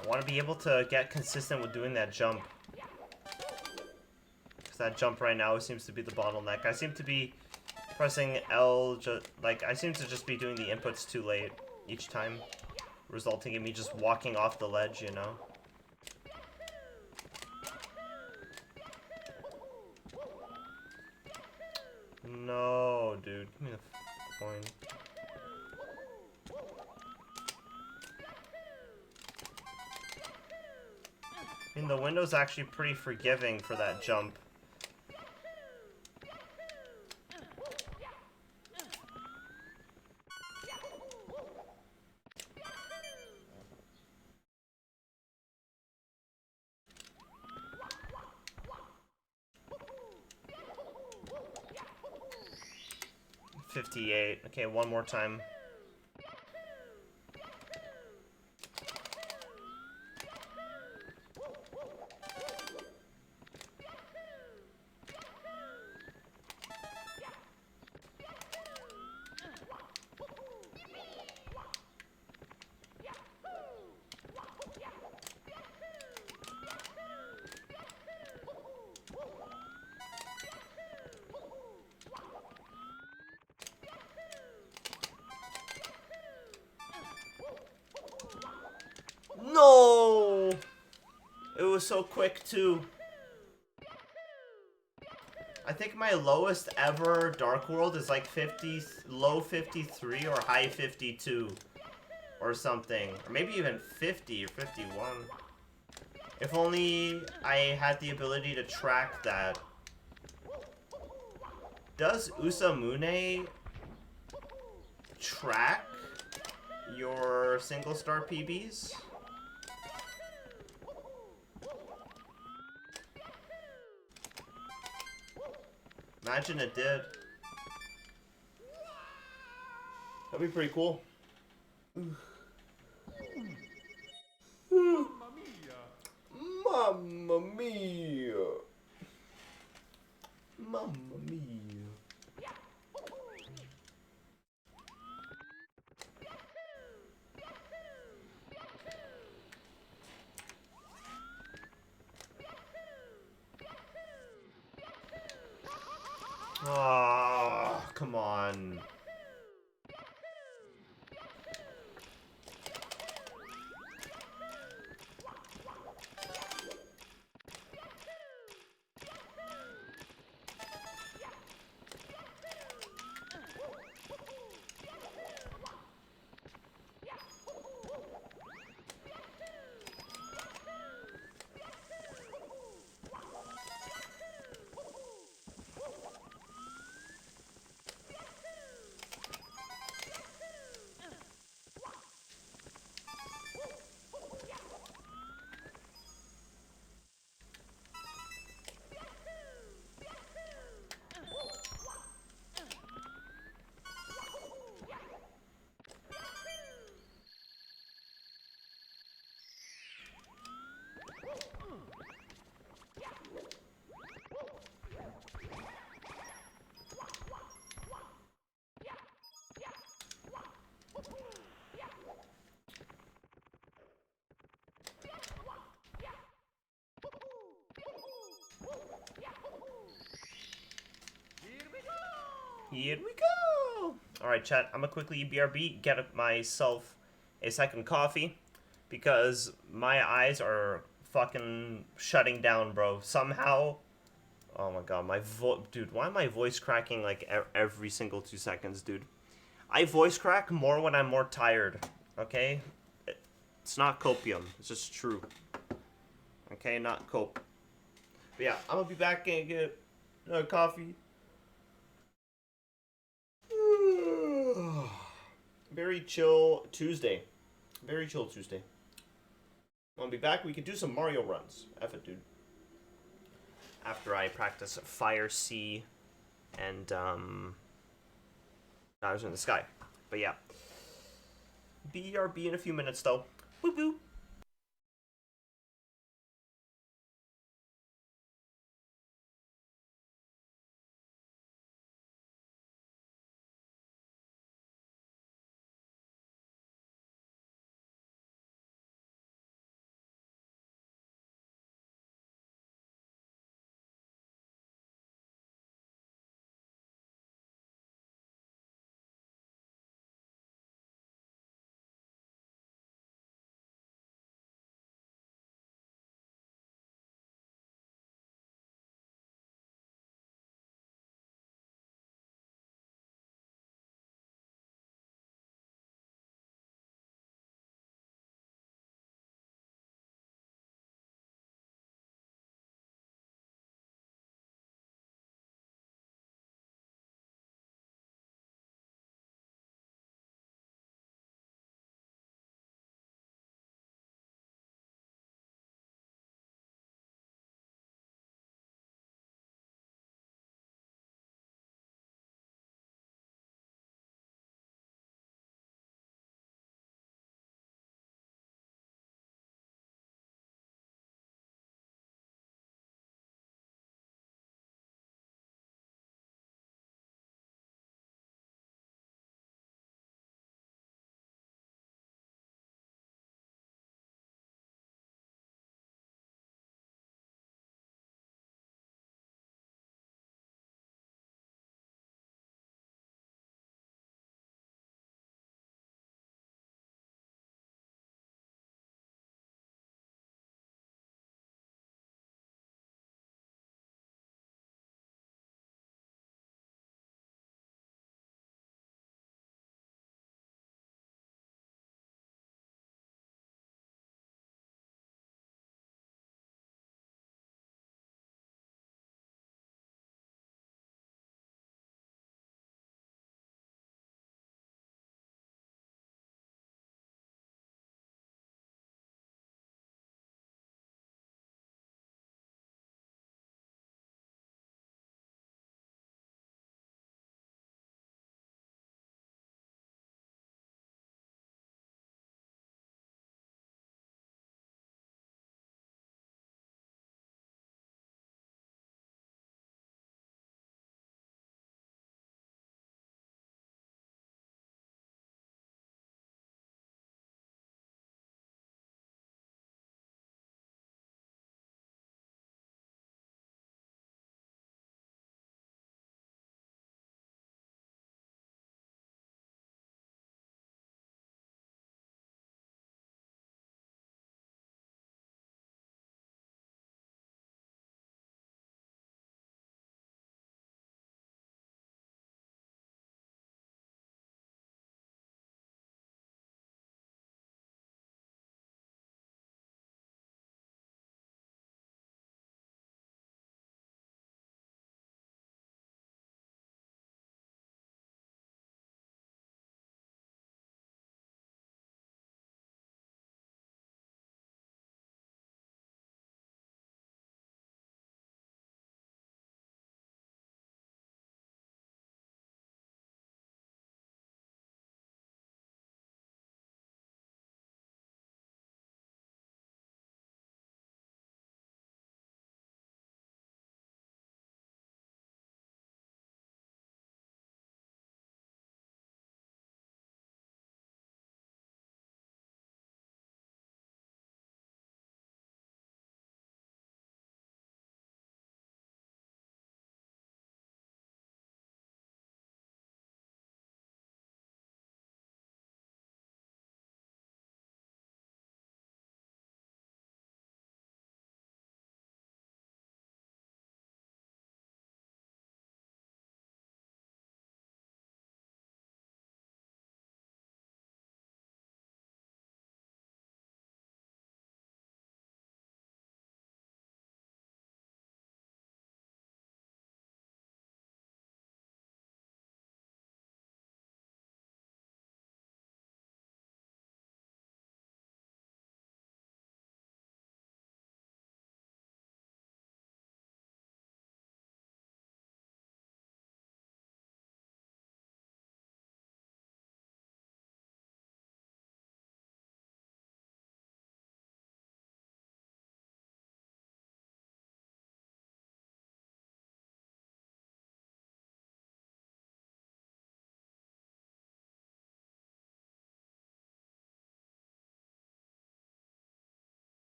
I want to be able to get consistent with doing that jump. Because that jump right now seems to be the bottleneck. I seem to be pressing L, I seem to just be doing the inputs too late each time, resulting in me just walking off the ledge, you know? No, dude. Give me the coin. I mean, the window's actually pretty forgiving for that jump. $58. Okay, one more time. was so quick too. I think my lowest ever Dark World is like 50, low 53 or high 52 or something. Or maybe even 50 or 51. If only I had the ability to track that. Does Usamune track your single star PBs? Imagine it did. That'd be pretty cool. Mamma mia! Mamma mia! Mamma mia! Oh, come on. Here we go! Alright, chat, I'm gonna quickly BRB, get myself a second coffee, because my eyes are fucking shutting down, bro. Somehow, oh my god, dude, why am I voice cracking like every single 2 seconds, dude? I voice crack more when I'm more tired, okay? It's not copium, it's just true. Okay, not cope. But yeah, I'm gonna be back and get coffee. Very chill Tuesday. Very chill Tuesday. I'll be back. We can do some Mario runs. F it, dude. After I practice Fire Sea and Stars in the Sky. But yeah. BRB in a few minutes though. Woo woo.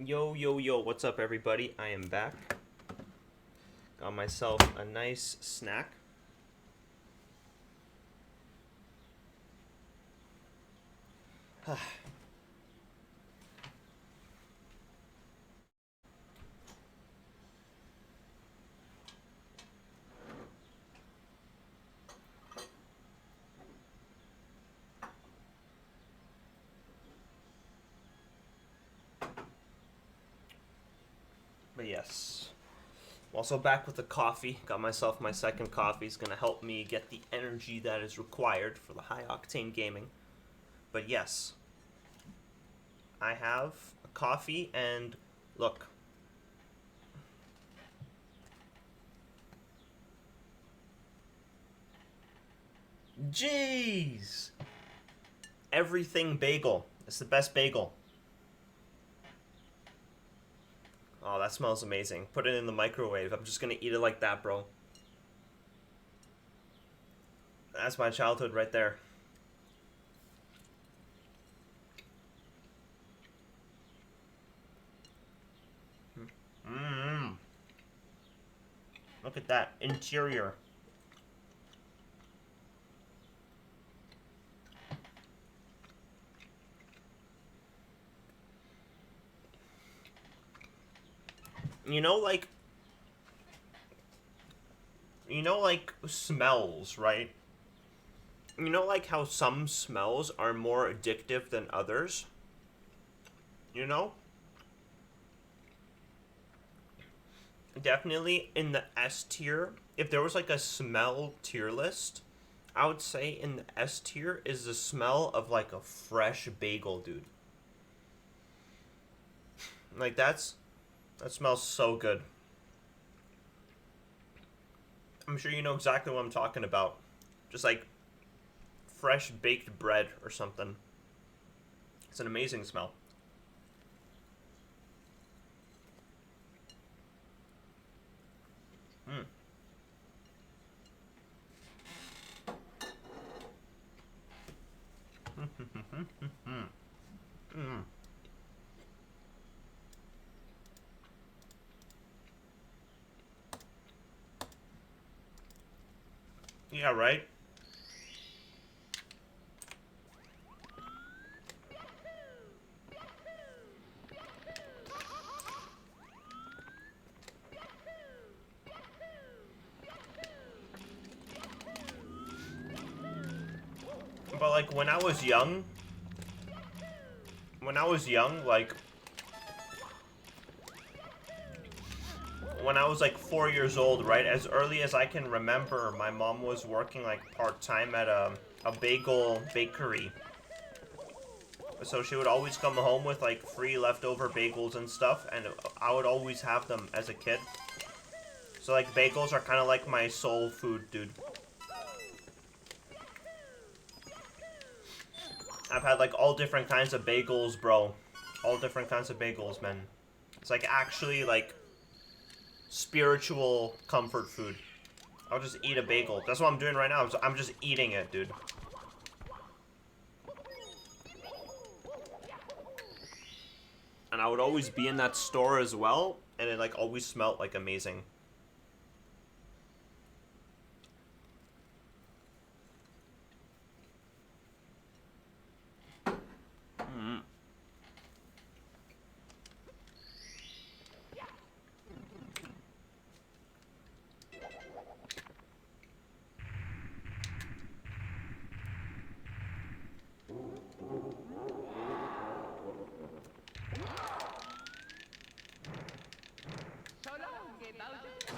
Yo, yo, yo, what's up, everybody? I am back. Got myself a nice snack. But yes. I'm also back with the coffee. Got myself my second coffee. It's gonna help me get the energy that is required for the high octane gaming. But yes. I have a coffee and look. Jeez! Everything bagel. It's the best bagel. Oh, that smells amazing. Put it in the microwave. I'm just gonna eat it like that, bro. That's my childhood right there. Mmm. Look at that interior. You know, like, smells, right? You know, like how some smells are more addictive than others? You know? Definitely in the S tier, if there was like a smell tier list, I would say in the S tier is the smell of like a fresh bagel, dude. Like that smells so good. I'm sure you know exactly what I'm talking about. Just like fresh baked bread or something. It's an amazing smell. Mm. Mm. Yeah, right? But like when I was young, like when I was like 4 years old, right? As early as I can remember, my mom was working like part-time at a bagel bakery. So she would always come home with like free leftover bagels and stuff, and I would always have them as a kid. So like bagels are kind of like my soul food, dude. I've had like all different kinds of bagels, bro. All different kinds of bagels, man. It's like actually like spiritual comfort food. I'll just eat a bagel. That's what I'm doing right now. I'm just eating it, dude. And I would always be in that store as well, and it like always smelled like amazing. Mm. So long, Bowser.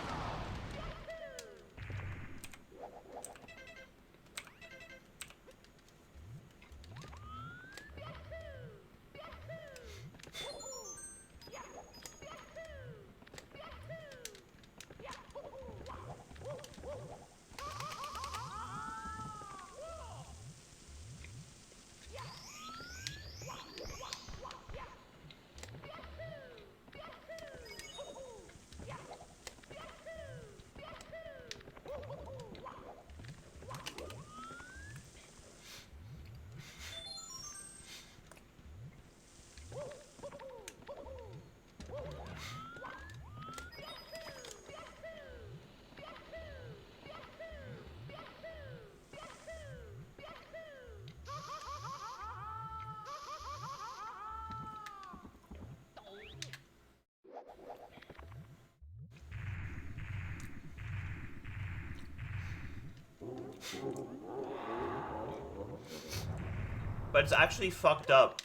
But it's actually fucked up.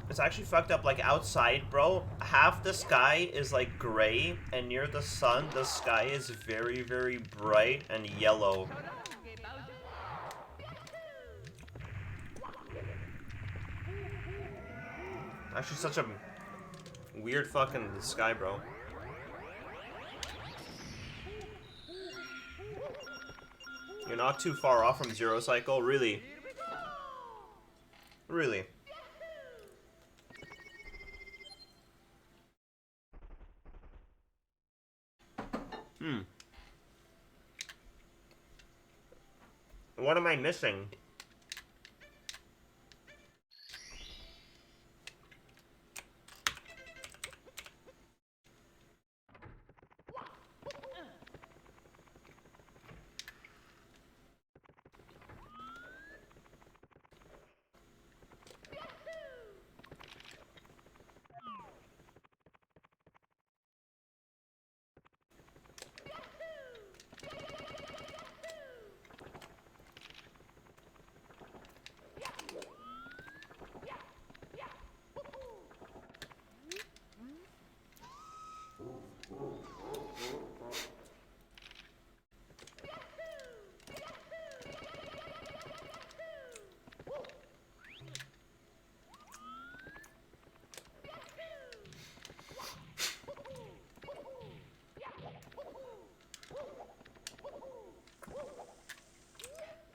It's actually fucked up. Like outside, bro, half the sky is like gray, and near the sun, the sky is very, very bright and yellow. Actually, such a weird fucking sky, bro. You're not too far off from Zero Cycle, really. Really. What am I missing?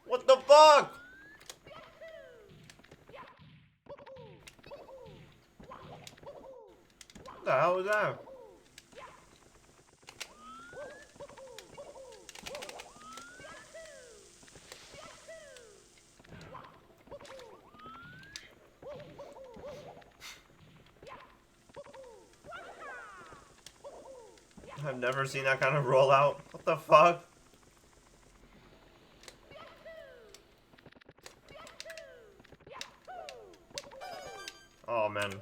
What the fuck? What the hell was that? I've never seen that kind of rollout. What the fuck? Oh man.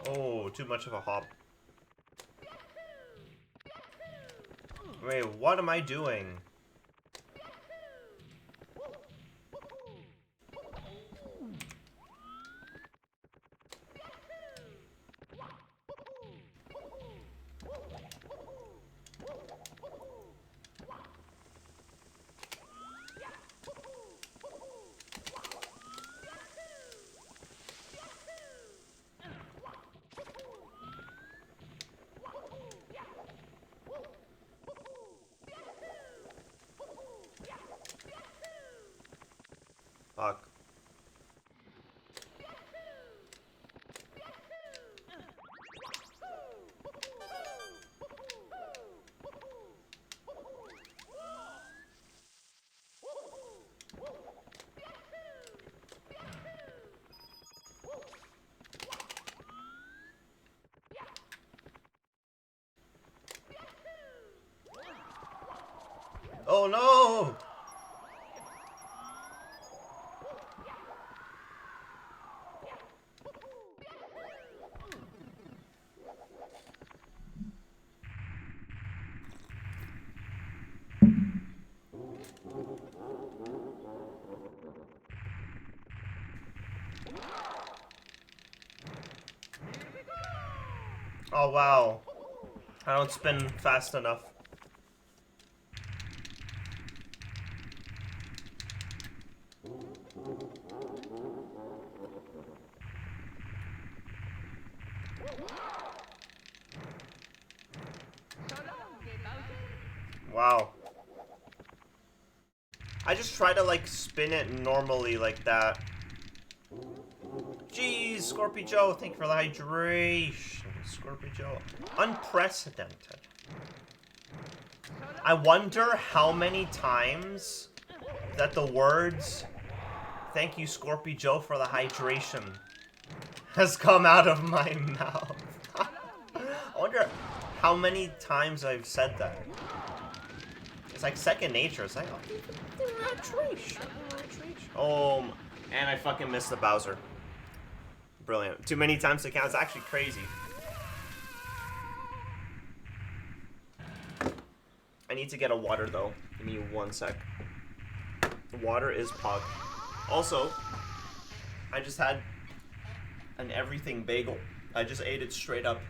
Oh, too much of a hop. Wait, what am I doing? Fuck. Oh no! Oh wow. I don't spin fast enough. Wow. I just try to like spin it normally like that. Jeez, Scorpy Joe, thank you for the hydration. Scorpy Joe. Unprecedented. I wonder how many times that the words "Thank you, Scorpy Joe, for the hydration" has come out of my mouth. I wonder how many times I've said that. It's like second nature. It's like, oh, and I fucking missed the Bowser. Brilliant. Too many times to count. It's actually crazy. I need to get a water though. Give me 1 sec. Water is pog. Also, I just had an everything bagel. I just ate it straight up.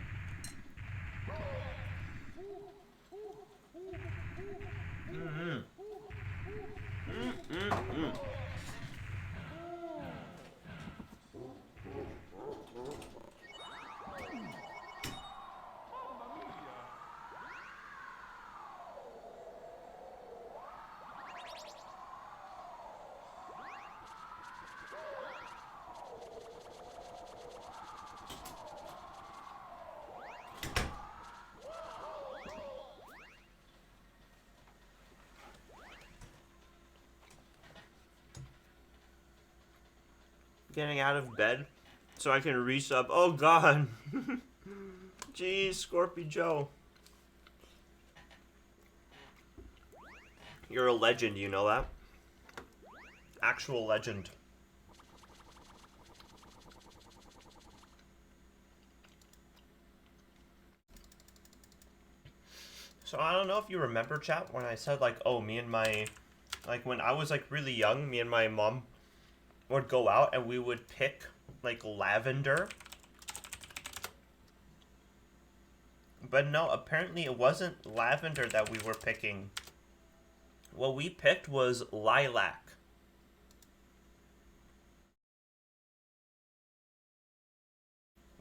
Getting out of bed so I can resub. Oh god. Jeez, Scorpio Joe. You're a legend, you know that? Actual legend. So I don't know if you remember, chat, when I said like, oh, me and my, like when I was like really young, me and my mom would go out and we would pick like lavender. But no, apparently it wasn't lavender that we were picking. What we picked was lilac.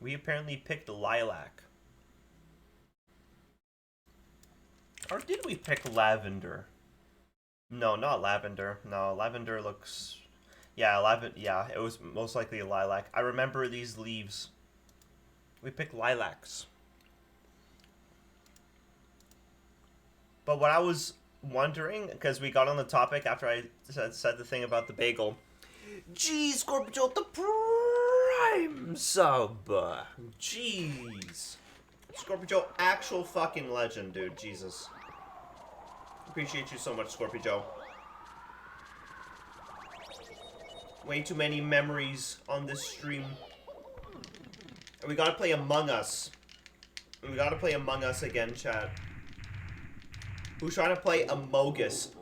We apparently picked lilac. Or did we pick lavender? No, not lavender. No, lavender looks... Yeah, yeah, it was most likely lilac. I remember these leaves. We picked lilacs. But what I was wondering, because we got on the topic after I said the thing about the bagel. Jeez, Scorpio, the prime sub. Jeez. Scorpio, actual fucking legend, dude. Jesus. Appreciate you so much, Scorpio. Way too many memories on this stream. And we gotta play Among Us. We gotta play Among Us again, chat. Who's trying to play Amogus?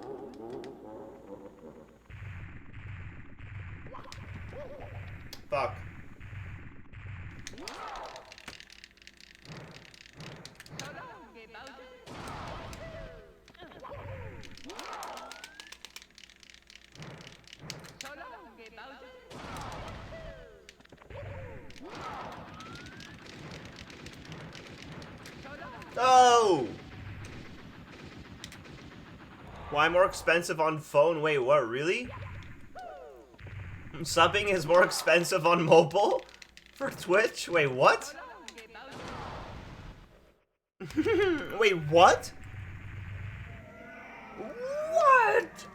Fuck. Oh! Why more expensive on phone? Wait, what? Really? Subbing is more expensive on mobile? For Twitch? Wait, what? Wait, what? What?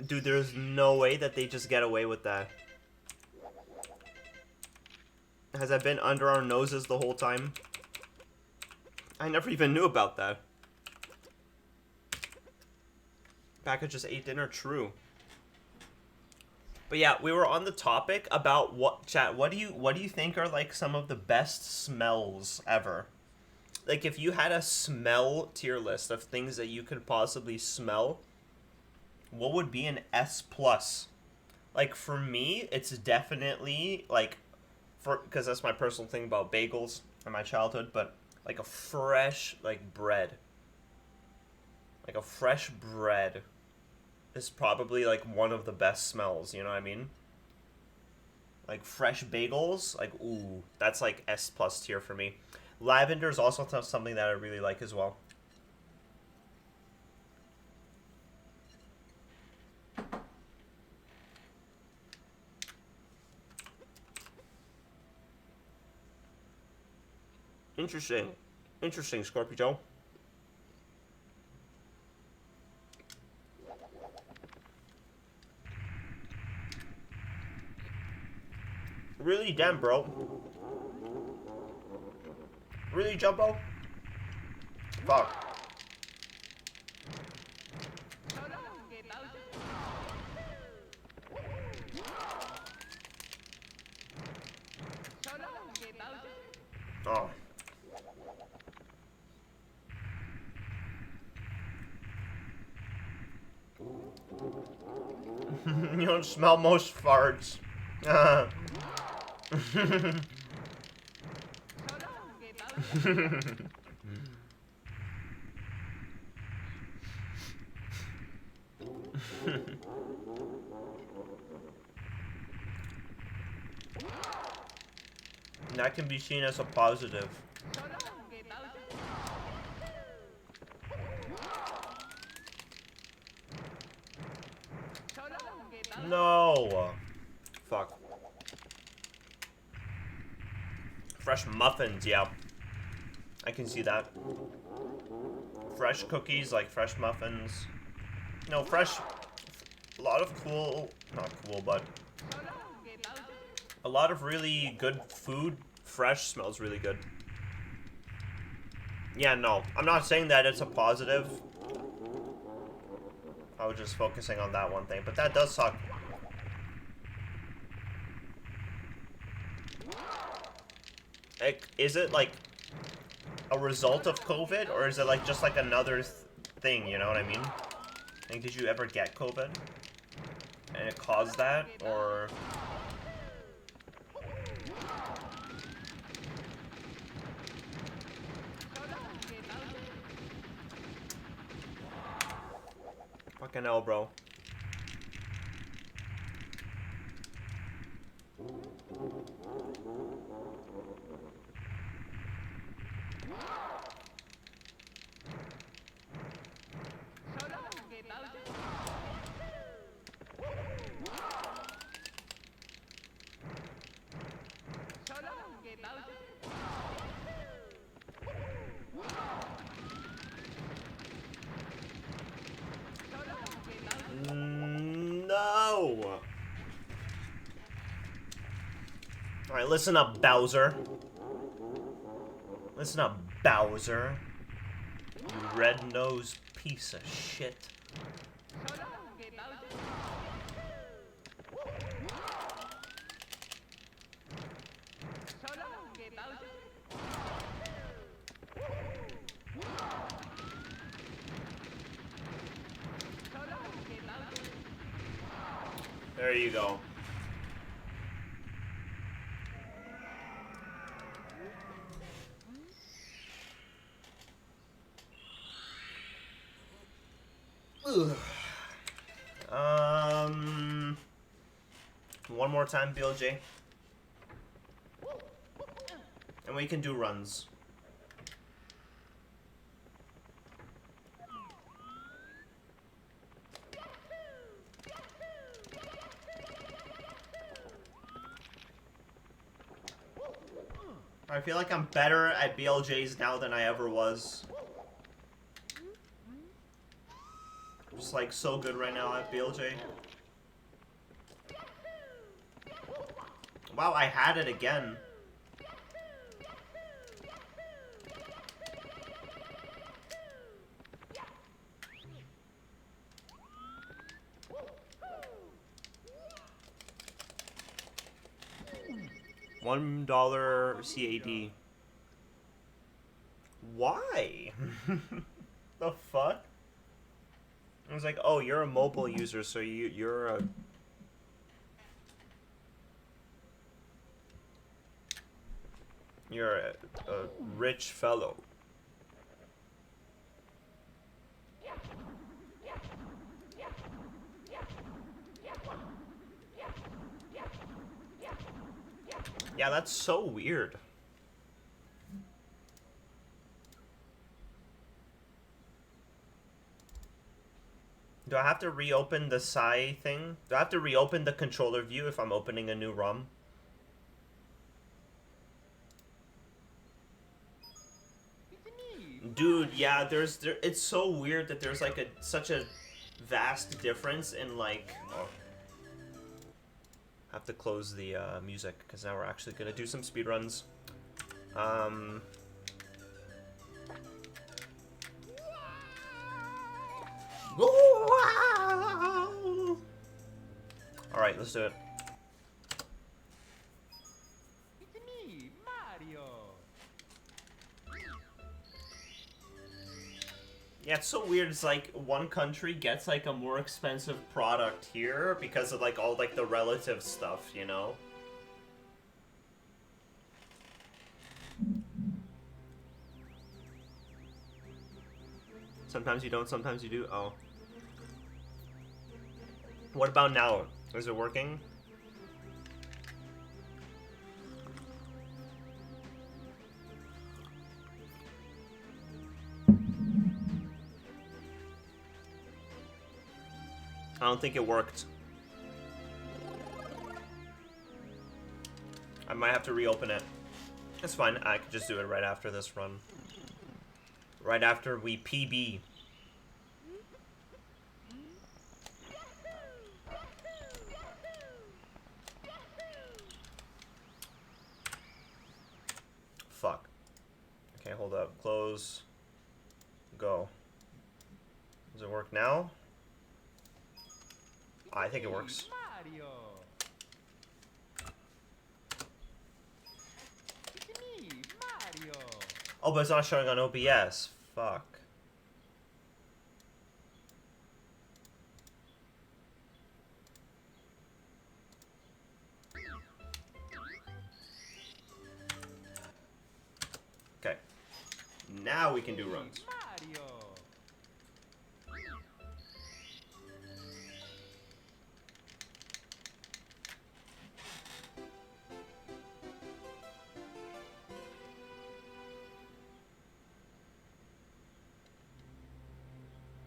Dude, there's no way that they just get away with that. Has that been under our noses the whole time? I never even knew about that. Becca just ate dinner, true. But yeah, we were on the topic about what, chat, what do you think are like some of the best smells ever? Like if you had a smell tier list of things that you could possibly smell, what would be an S plus? Like for me, it's definitely like, because that's my personal thing about bagels in my childhood, but like a fresh like bread. Like a fresh bread is probably like one of the best smells, you know what I mean? Like fresh bagels, like ooh, that's like S plus tier for me. Lavender is also something that I really like as well. Interesting. Interesting, Scorpio. Really, damn, bro. Really, Jumbo? Fuck. Oh. You don't smell most farts. That can be seen as a positive. No. Fuck. Fresh muffins, yeah. I can see that. Fresh cookies, like fresh muffins. No, fresh. A lot of cool. Not cool, but. A lot of really good food. Fresh smells really good. Yeah, no. I'm not saying that it's a positive. I was just focusing on that one thing, but that does suck. Is it like a result of COVID, or is it like just like another thing, you know what I mean? Like, did you ever get COVID? And it caused that, or... Fucking hell, bro. No! Alright, listen up, Bowser. Listen up, Bowser. You red-nosed piece of shit. There you go. Ugh. One more time, BLJ. And we can do runs. I feel like I'm better at BLJs now than I ever was. I'm just like so good right now at BLJ. Wow, I had it again. $1 CAD. Why? The fuck? I was like, oh, you're a mobile user, so you're a... You're a rich fellow. Yeah, that's so weird. Do I have to reopen the Psy thing? Do I have to reopen the controller view if I'm opening a new ROM? Dude, yeah, it's so weird that there's like such a vast difference in like... Oh. I have to close the music because now we're actually gonna do some speedruns. Alright, let's do it. It's me, Mario. Yeah, it's so weird. It's like one country gets like a more expensive product here because of like all like the relative stuff, you know? Sometimes you don't, sometimes you do. Oh. What about now? Is it working? I don't think it worked. I might have to reopen it. It's fine. I could just do it right after this run. Right after we PB. Fuck. Okay, hold up. Close. Go. Does it work now? I think it works. Mario. It's me, Mario. Oh, but it's not showing on OBS. Fuck. Okay. Now we can do runs. Mario.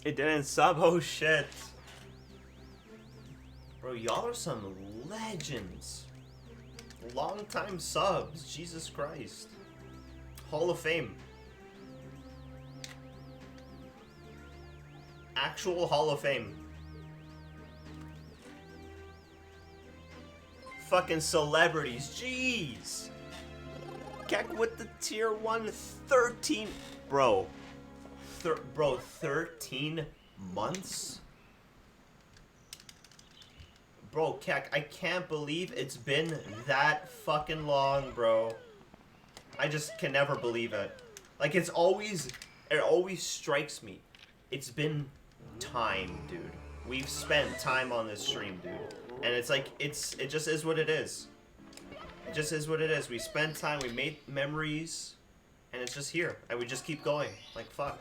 It didn't sub. Oh shit. Bro, y'all are some legends. Long time subs. Jesus Christ. Hall of Fame. Actual Hall of Fame. Fucking celebrities. Jeez. Keck with the tier 1 13. Bro. Bro, 13 months? Bro, Keck, I can't believe it's been that fucking long, bro. I just can never believe it. Like, it always strikes me. It's been time, dude. We've spent time on this stream, dude. And it's like, it just is what it is. It just is what it is. We spent time, we made memories, and it's just here. And we just keep going. Like, fuck.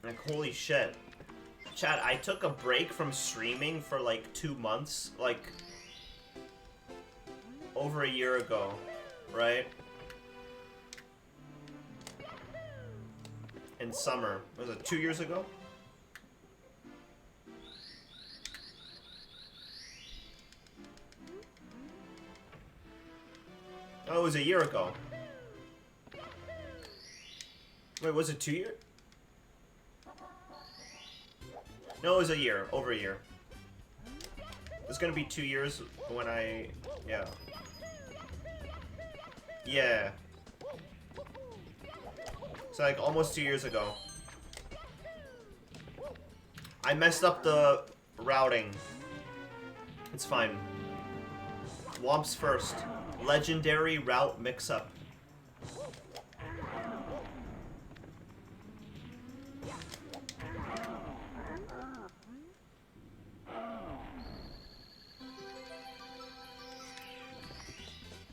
Like, holy shit. Chat, I took a break from streaming for like 2 months, like over a year ago, right? In summer. Was it 2 years ago? Oh, it was a year ago. Wait, was it 2 years? No, it was a year. Over a year. It's gonna be 2 years when I... Yeah. Yeah. So, like, almost 2 years ago. I messed up the routing. It's fine. Womps first. Legendary route mix-up.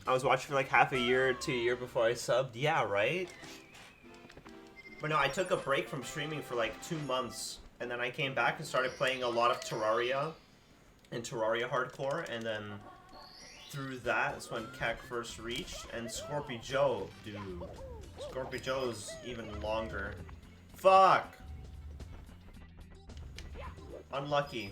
I was watching for like half a year to a year before I subbed. Yeah, right? But no, I took a break from streaming for like 2 months. And then I came back and started playing a lot of Terraria. And Terraria Hardcore. And then through that is when Keck first reached. And Scorpy Joe, dude. Scorpy Joe's even longer. Fuck! Unlucky.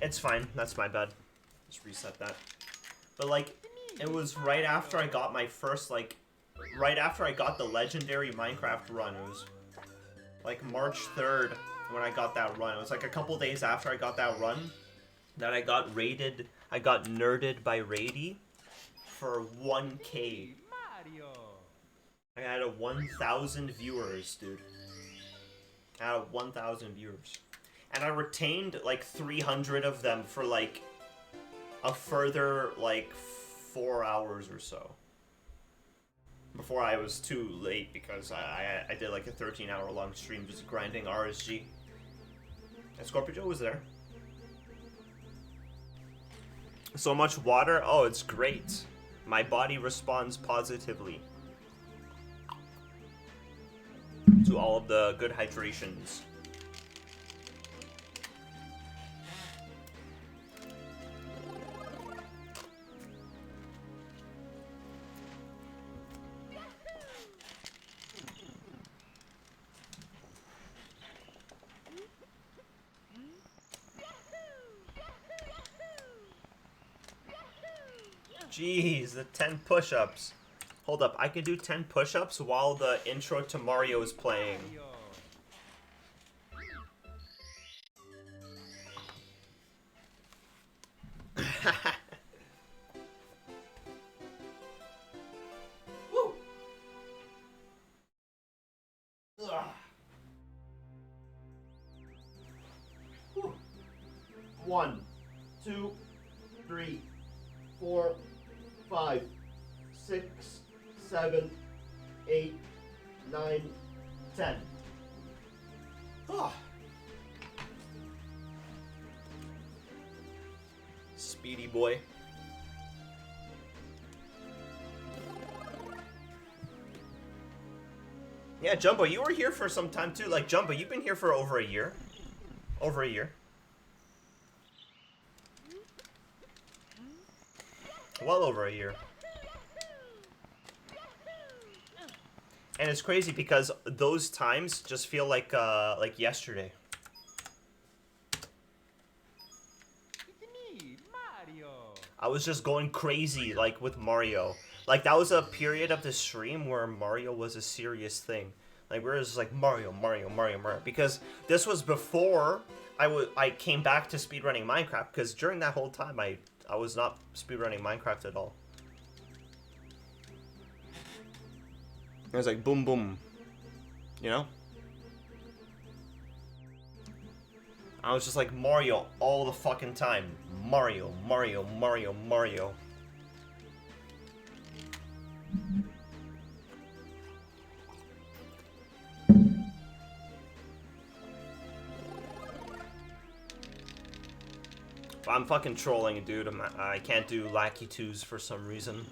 It's fine. That's my bad. Just reset that. But, like, it was right after I got my first, like... Right after I got the legendary Minecraft run. It was, like, March 3rd, when I got that run. It was like a couple days after I got that run that I got raided. I got nerded by Rady for 1K. Mario. I had a 1,000 viewers, dude. I had 1,000 viewers. And I retained like 300 of them for like a further like 4 hours or so. Before I was too late because I did like a 13-hour long stream just grinding RSG. And Scorpio Joe was there. So much water? Oh, it's great. My body responds positively to all of the good hydrations. Jeez, the 10 push-ups. Hold up, I can do 10 push-ups while the intro to Mario is playing. Woo. Ugh. Whew. 1, 2, 3, 4, 5, 6, 7, 8, 9, 10. Oh. Speedy boy. Yeah, Jumbo, you were here for some time too. Like, Jumbo, you've been here for over a year. Over a year. Well over a year. And it's crazy because those times just feel like yesterday. It's me, Mario. I was just going crazy, like, with Mario. Like, that was a period of the stream where Mario was a serious thing. Like, we were just like, Mario, Mario, Mario, Mario. Because this was before I came back to speedrunning Minecraft. Because during that whole time, I was not speedrunning Minecraft at all. It was like, boom, boom. You know? I was just like, Mario all the fucking time. Mario, Mario, Mario, Mario. I'm fucking trolling, dude. I can't do Lackey 2s for some reason.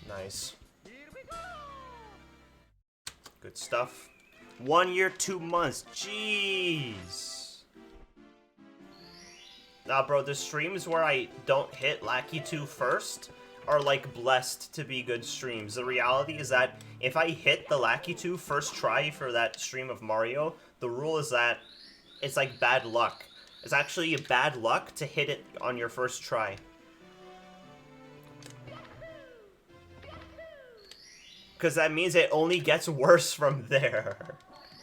Nice. Good stuff. 1 year, 2 months. Jeez. Nah, bro, the streams where I don't hit Lackey 2 first are, like, blessed to be good streams. The reality is that if I hit the Lackey 2 first try for that stream of Mario, the rule is that it's, like, bad luck. It's actually bad luck to hit it on your first try. Because that means it only gets worse from there.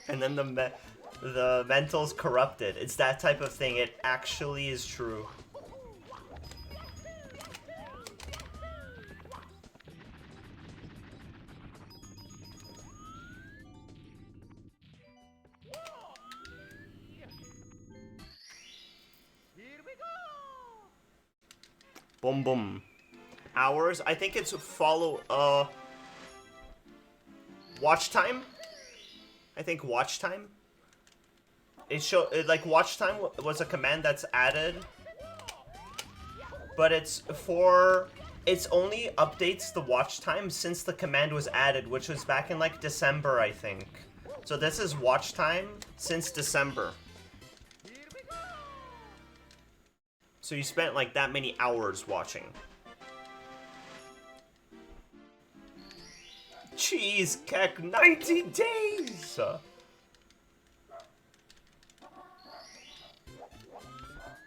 And then the mental's corrupted. It's that type of thing. It actually is true. Here we go. Boom, boom. Hours? I think it's watch time? I think watch time? like watch time was a command that's added, but it's only updates the watch time since the command was added, which was back in like December, I think. So this is watch time since December. So you spent like that many hours watching. Jeez, Keck, 90 days!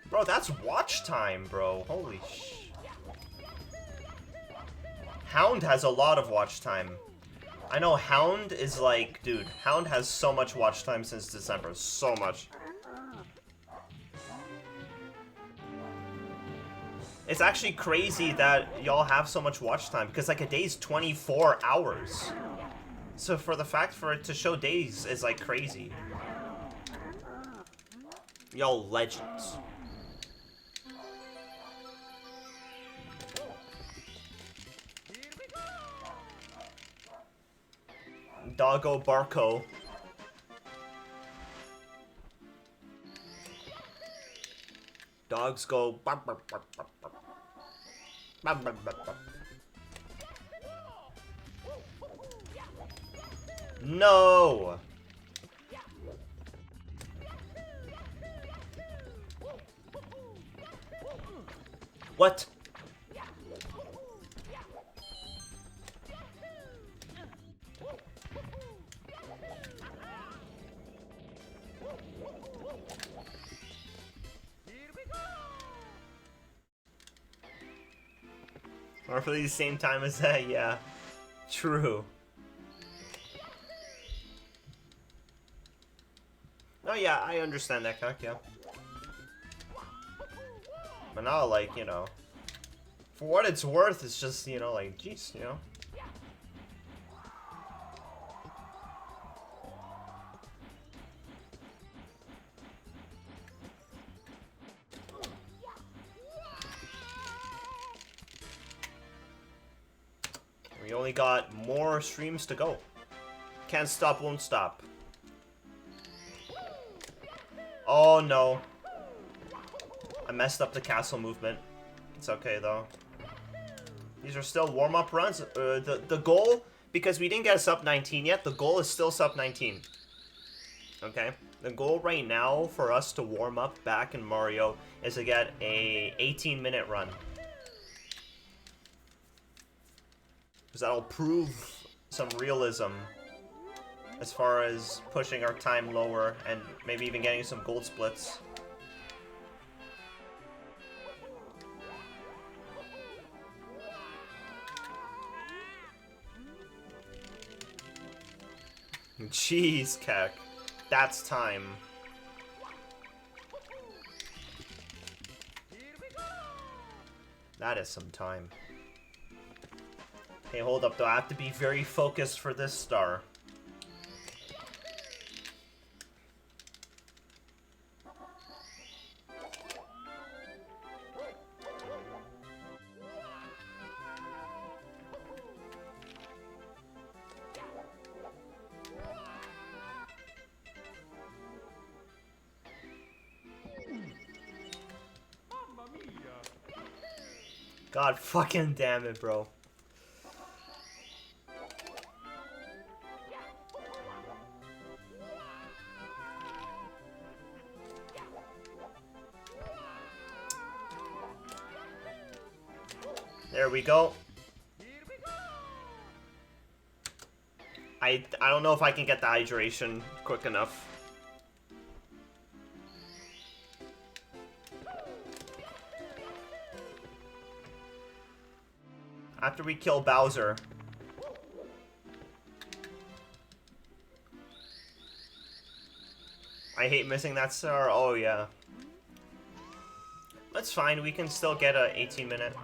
Bro, that's watch time, bro. Holy sh... Hound has a lot of watch time. I know Hound is like... Dude, Hound has so much watch time since December. So much. It's actually crazy that y'all have so much watch time, because like a day's 24 hours. So for the fact for it to show days is like crazy. Y'all legends. Doggo Barco. Dogs go bark, bark, bark, bark, bark. Bark, bark, bark, bark. No! What? Roughly the same time as that, yeah. True. Oh yeah, I understand that, Cuck, yeah. But now, like, you know, for what it's worth, it's just, you know, like, jeez, you know. We only got more streams to go. Can't stop, won't stop. Oh no. I messed up the castle movement. It's okay though. These are still warm-up runs. The goal, because we didn't get a sub 19 yet, the goal is still sub 19. Okay? The goal right now for us to warm up back in Mario is to get a 18-minute run. Because that'll prove some realism as far as pushing our time lower and maybe even getting some gold splits. Jeez, Keck. That's time. That is some time. Hey, hold up though. I have to be very focused for this star. God fucking damn it, bro. There we go. I don't know if I can get the hydration quick enough. After we kill Bowser. I hate missing that star. Oh yeah. That's fine. We can still get a 18-minute.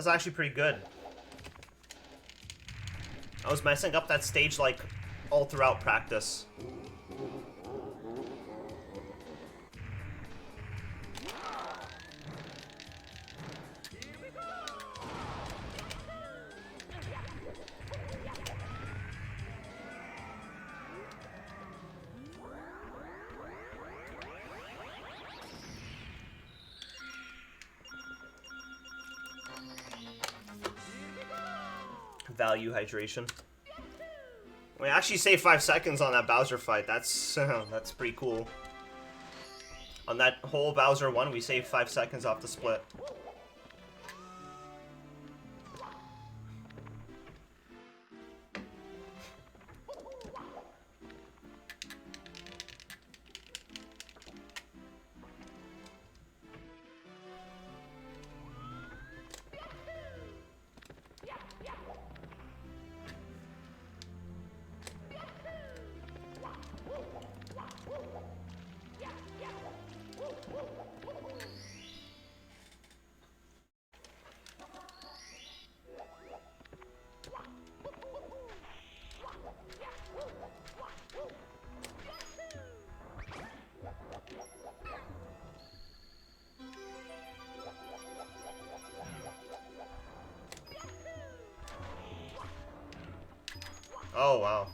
That's actually pretty good. I was messing up that stage like all throughout practice. Value hydration. We actually saved 5 seconds on that Bowser fight. That's that's pretty cool. On that whole Bowser one, we saved 5 seconds off the split. Oh, wow.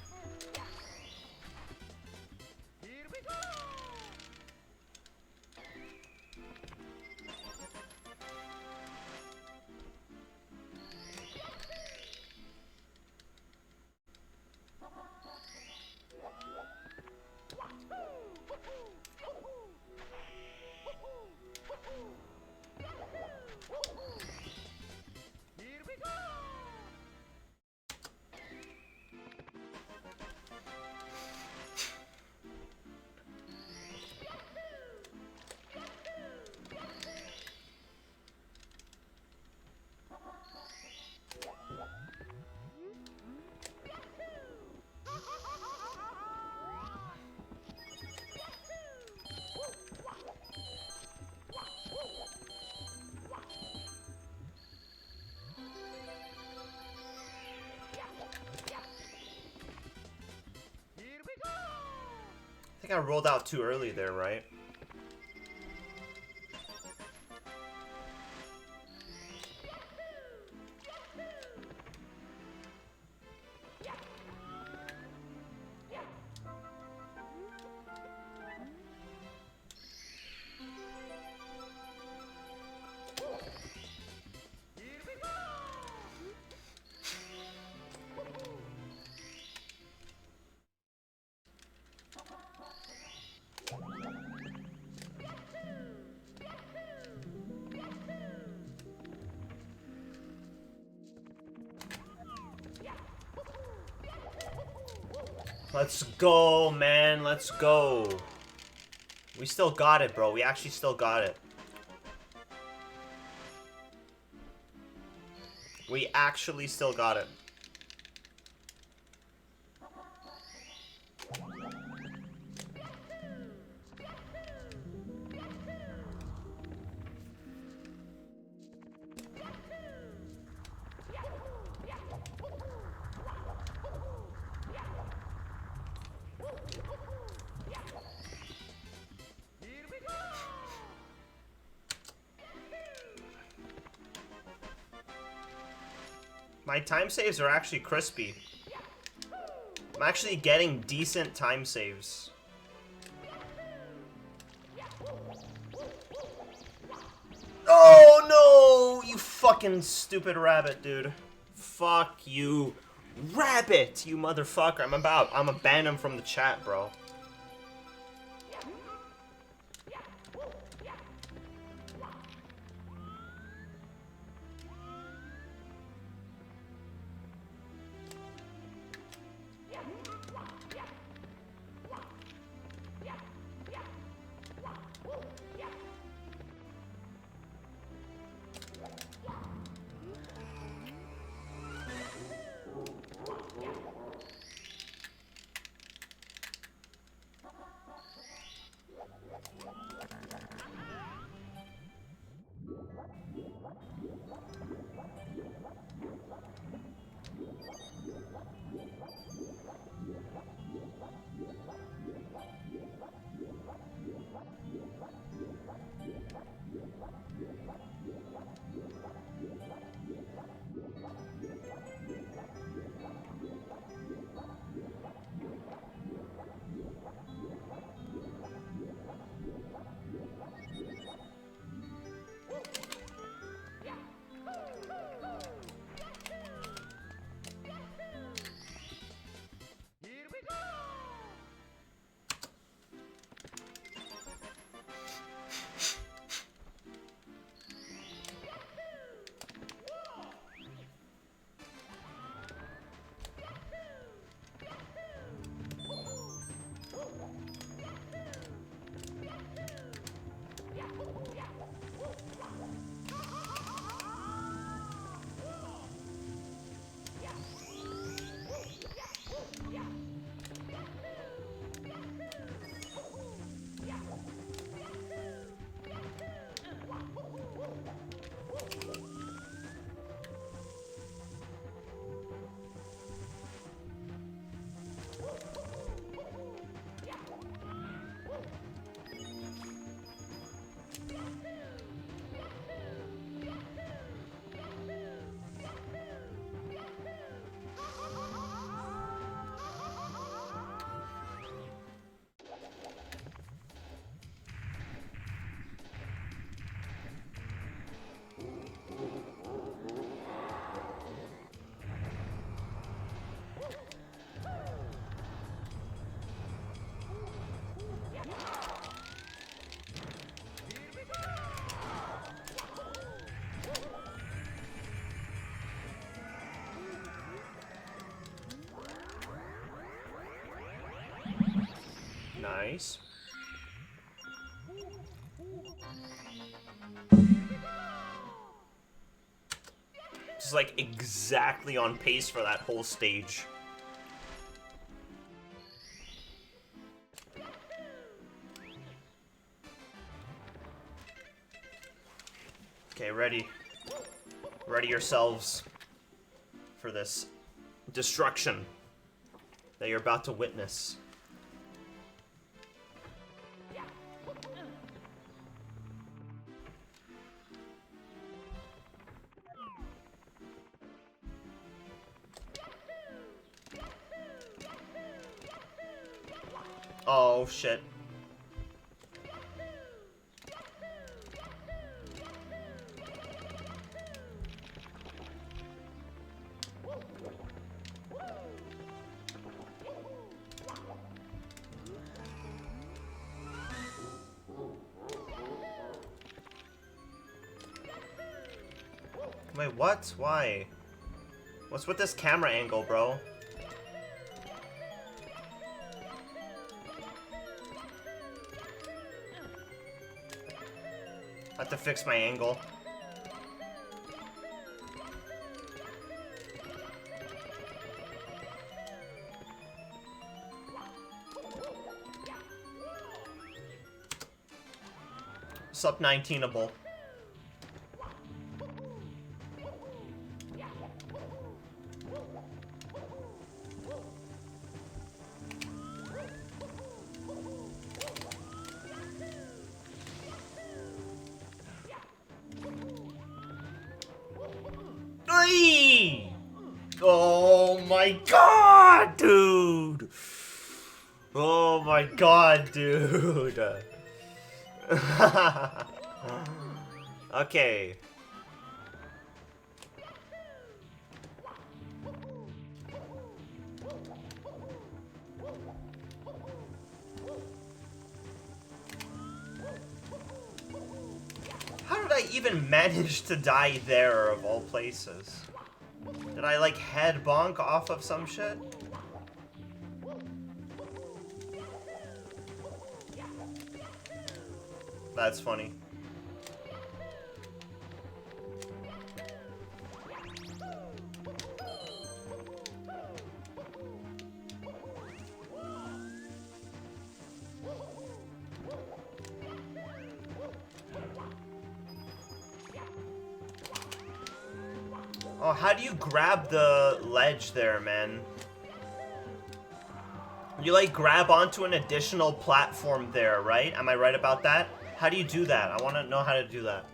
I think I rolled out too early there, right? Let's go, man. Let's go. We still got it, bro. We actually still got it. We actually still got it. My time saves are actually crispy. I'm actually getting decent time saves. Oh no! You fucking stupid rabbit, dude. Fuck you. Rabbit, you motherfucker. I'm a ban him from the chat, bro. Nice. Just like exactly on pace for that whole stage. Okay, ready. Ready yourselves for this destruction that you're about to witness. Oh, shit. Wait, what? Why? What's with this camera angle, bro? I have to fix my angle. Sup 19able. Ay! Oh my god, dude! Oh my god, dude! Okay. How did I even manage to die there, of all places? Did I, like, head bonk off of some shit? That's funny. Oh, how do you grab the ledge there, man? You, like, grab onto an additional platform there, right? Am I right about that? How do you do that? I want to know how to do that.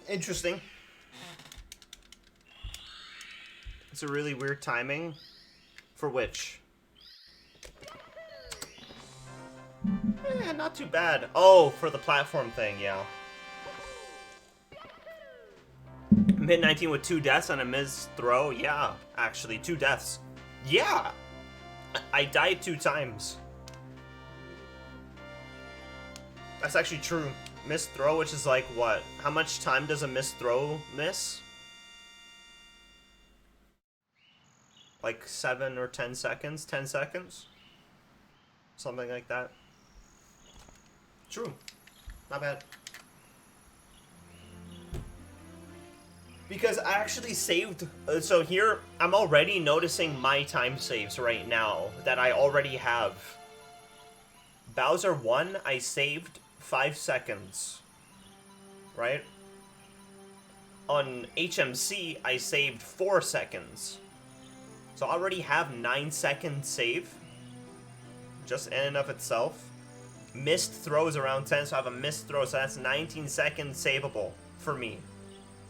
Interesting. It's a really weird timing. For which? Eh, not too bad. Oh, for the platform thing, yeah. Mid 19 with 2 deaths on a Miz throw? Yeah, actually, 2 deaths. Yeah! I died 2 times. That's actually true. Missed throw, which is like what? How much time does a missed throw miss? Like 7 or 10 seconds? 10 seconds? Something like that. True. Not bad. Because I actually saved... so here, I'm already noticing my time saves right now that I already have. Bowser 1, I saved 5 seconds. Right? On HMC, I saved 4 seconds. So I already have 9-second save. Just in and of itself. Missed throws around 10, so I have a missed throw, so that's 19 seconds savable for me.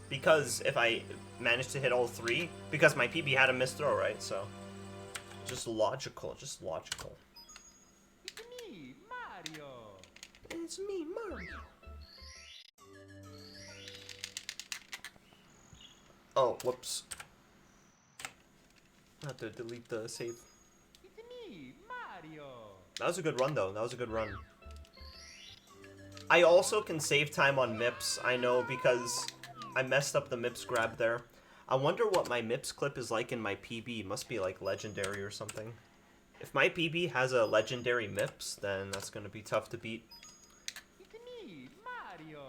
Because if I managed to hit all 3, because my PB had a missed throw, right? So, just logical, just logical. It's me, Mario. It's me, Mario. Oh, whoops. I have to delete the save. It's me, Mario. That was a good run, though. That was a good run. I also can save time on MIPS, I know, because I messed up the MIPS grab there. I wonder what my MIPS clip is like in my PB. Must be like legendary or something. If my PB has a legendary MIPS, then that's gonna be tough to beat. It's me, Mario.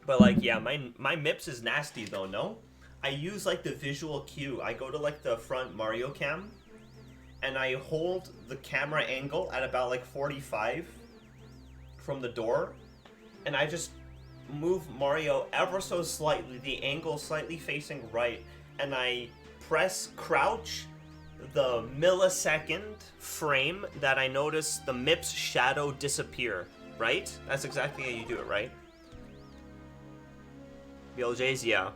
But like, yeah, my MIPS is nasty though, no? I use like the visual cue. I go to like the front Mario cam, and I hold the camera angle at about like 45 from the door, and I just move Mario ever so slightly, the angle slightly facing right, and I press crouch the millisecond frame that I notice the MIPS shadow disappear, right? That's exactly how you do it, right? BLJ's, yeah.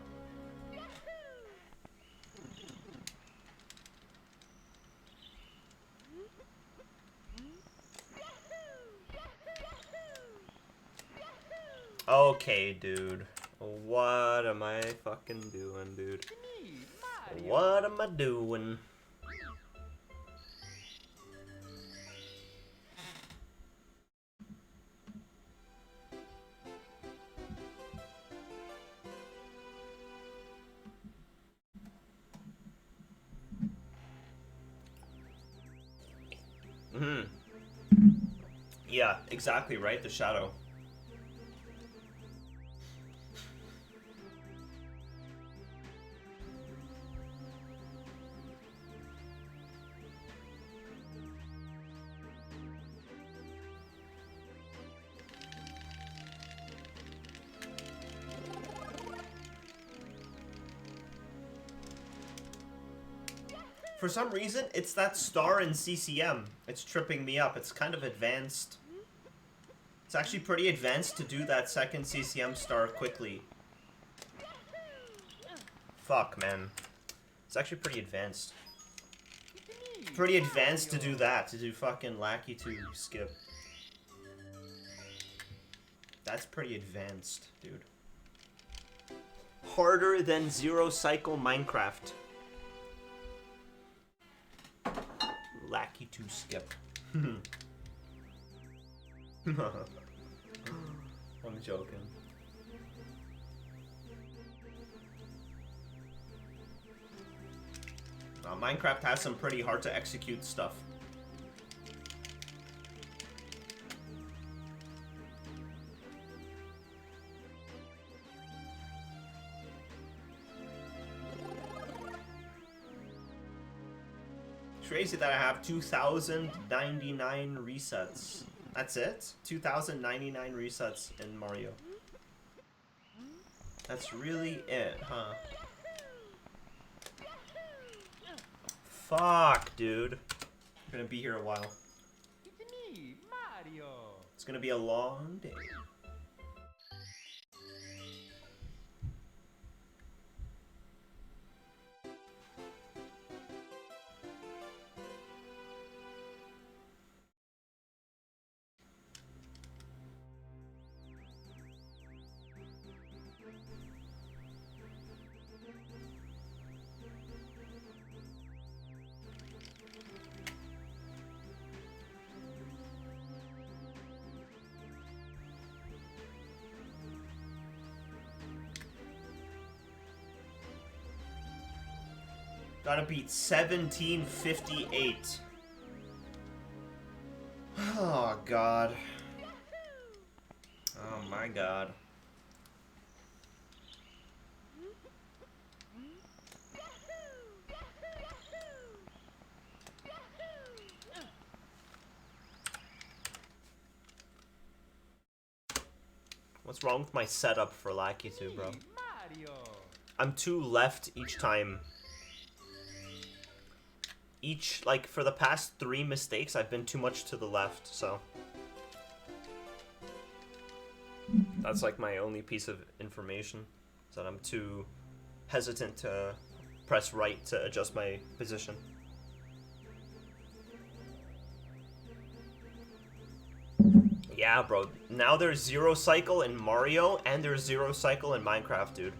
Okay, dude. What am I fucking doing, dude? It's me, Mario. What am I doing? Yeah, exactly right, the shadow. For some reason, it's that star in CCM. It's tripping me up. It's kind of advanced. It's actually pretty advanced to do that second CCM star quickly. Fuck, man. It's actually pretty advanced. It's me, Pretty advanced to Mario. do that, to do fucking Lackey 2 skip. That's pretty advanced, dude. Harder than Zero Cycle Minecraft. Lackey 2 skip. I'm joking. Minecraft has some pretty hard to execute stuff. It's crazy that I have 2,099 resets. That's it? 2,099 resets in Mario. That's really it, huh? Fuck, dude. I'm gonna be here a while. It's me, Mario. It's gonna be a long day. Gotta beat 1758. Oh, God. Oh, my God. What's wrong with my setup for Lackey 2, bro? Mario. I'm too left each time. Like, for the past 3 mistakes, I've been too much to the left, so. That's, like, my only piece of information. Is that I'm too hesitant to press right to adjust my position. Yeah, bro. Now there's Zero Cycle in Mario, and there's Zero Cycle in Minecraft, dude.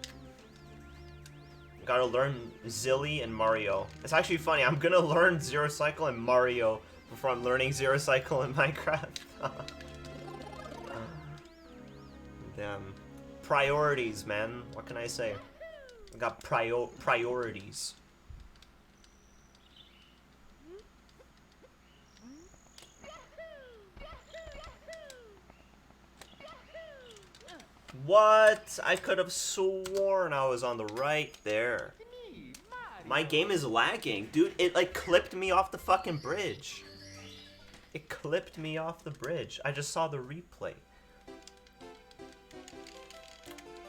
Gotta learn Zilly and Mario. It's actually funny, I'm gonna learn Zero Cycle and Mario before I'm learning Zero Cycle in Minecraft. Damn. Priorities, man. What can I say? I got priorities. What? I could have sworn I was on the right there. My game is lagging. Dude, it like clipped me off the fucking bridge. It clipped me off the bridge. I just saw the replay.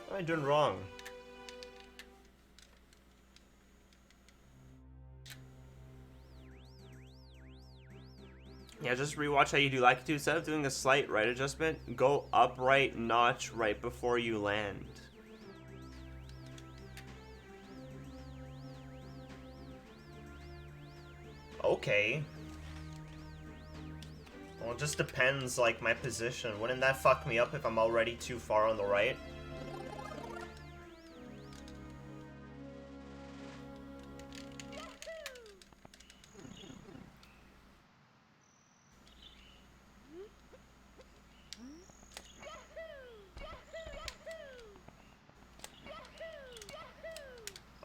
What am I doing wrong? Yeah, just rewatch how you do Lackey 2. Instead of doing a slight right adjustment, go upright notch right before you land. Okay. Well, it just depends, like, my position. Wouldn't that fuck me up if I'm already too far on the right?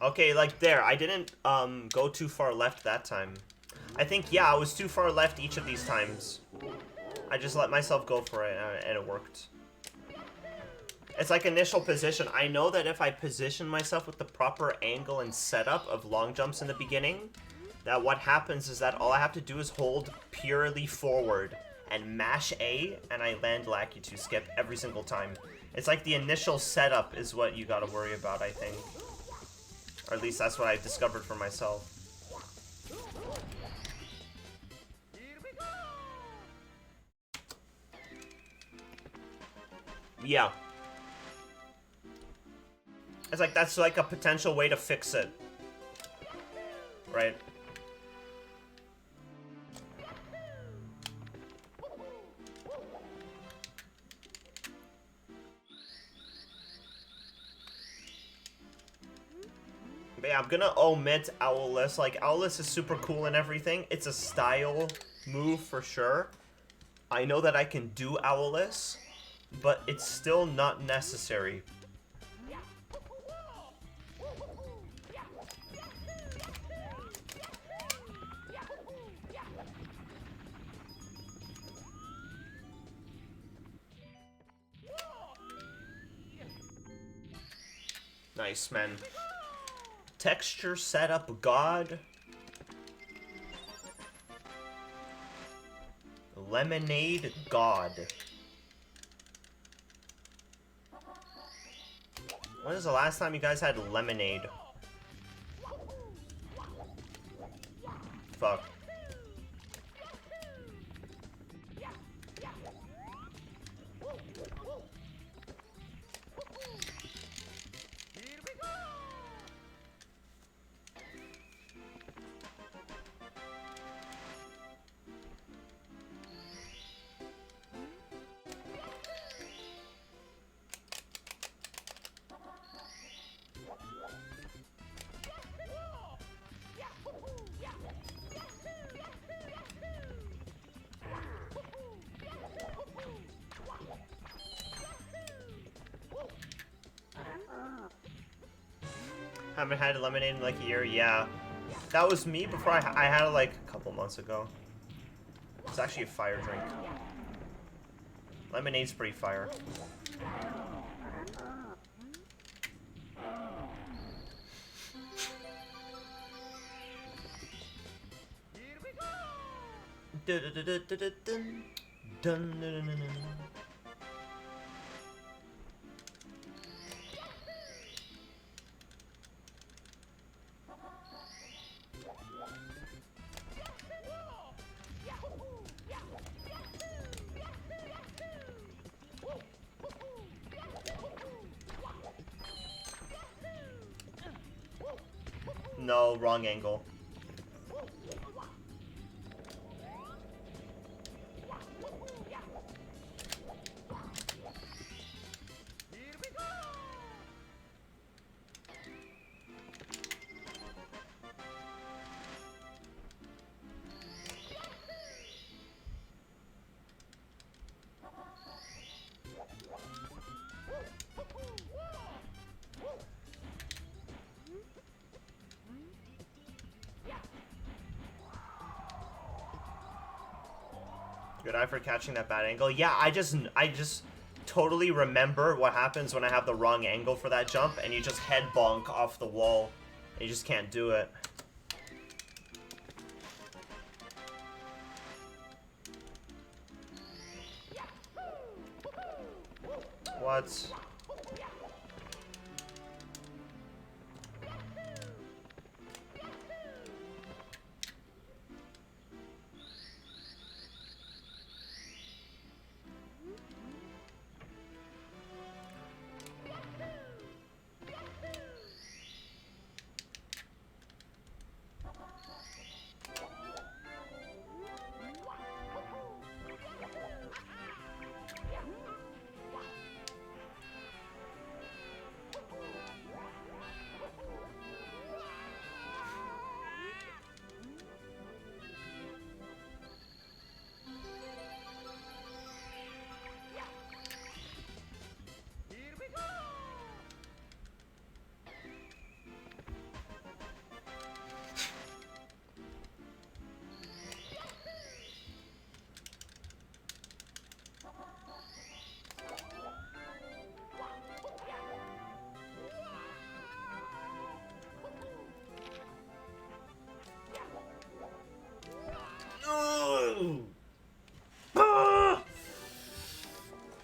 Okay, like there. I didn't go too far left that time. I think, yeah, I was too far left each of these times. I just let myself go for it, and it worked. It's like initial position. I know that if I position myself with the proper angle and setup of long jumps in the beginning, that what happens is that all I have to do is hold purely forward and mash A, and I land Lackey 2 skip every single time. It's like the initial setup is what you gotta worry about, I think. Or at least that's what I've discovered for myself. Yeah. It's like, that's like a potential way to fix it. Right? But yeah, I'm gonna omit Owless. Like, Owless is super cool and everything. It's a style move for sure. I know that I can do Owless, but it's still not necessary. Nice, man. Texture setup god. Lemonade god. When was the last time you guys had lemonade? Fuck. Haven't had lemonade in like a year. Yeah, that was me before I had it like a couple months ago. It's actually a fire drink. Lemonade's pretty fire. No, wrong angle. Good eye for catching that bad angle. Yeah, I just totally remember what happens when I have the wrong angle for that jump, and you just head bonk off the wall. You just can't do it. What?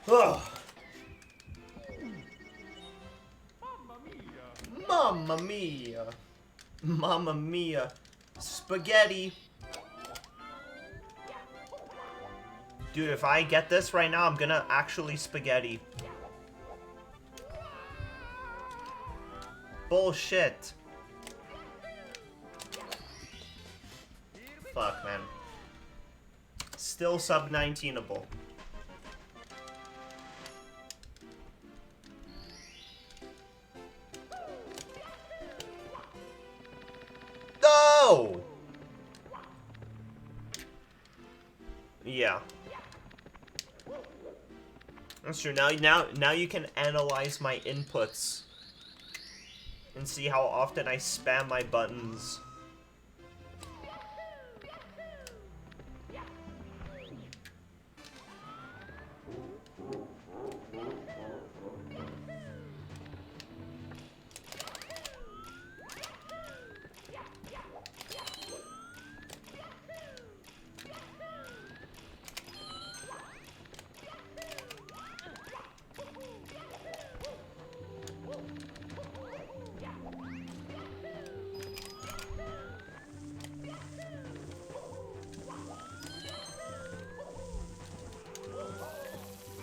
Ugh. Mamma mia. Mamma mia. Spaghetti. Dude, if I get this right now, I'm gonna actually spaghetti. Bullshit. Fuck, man. Still sub-19able. No! Yeah. That's true. Now you can analyze my inputs and see how often I spam my buttons.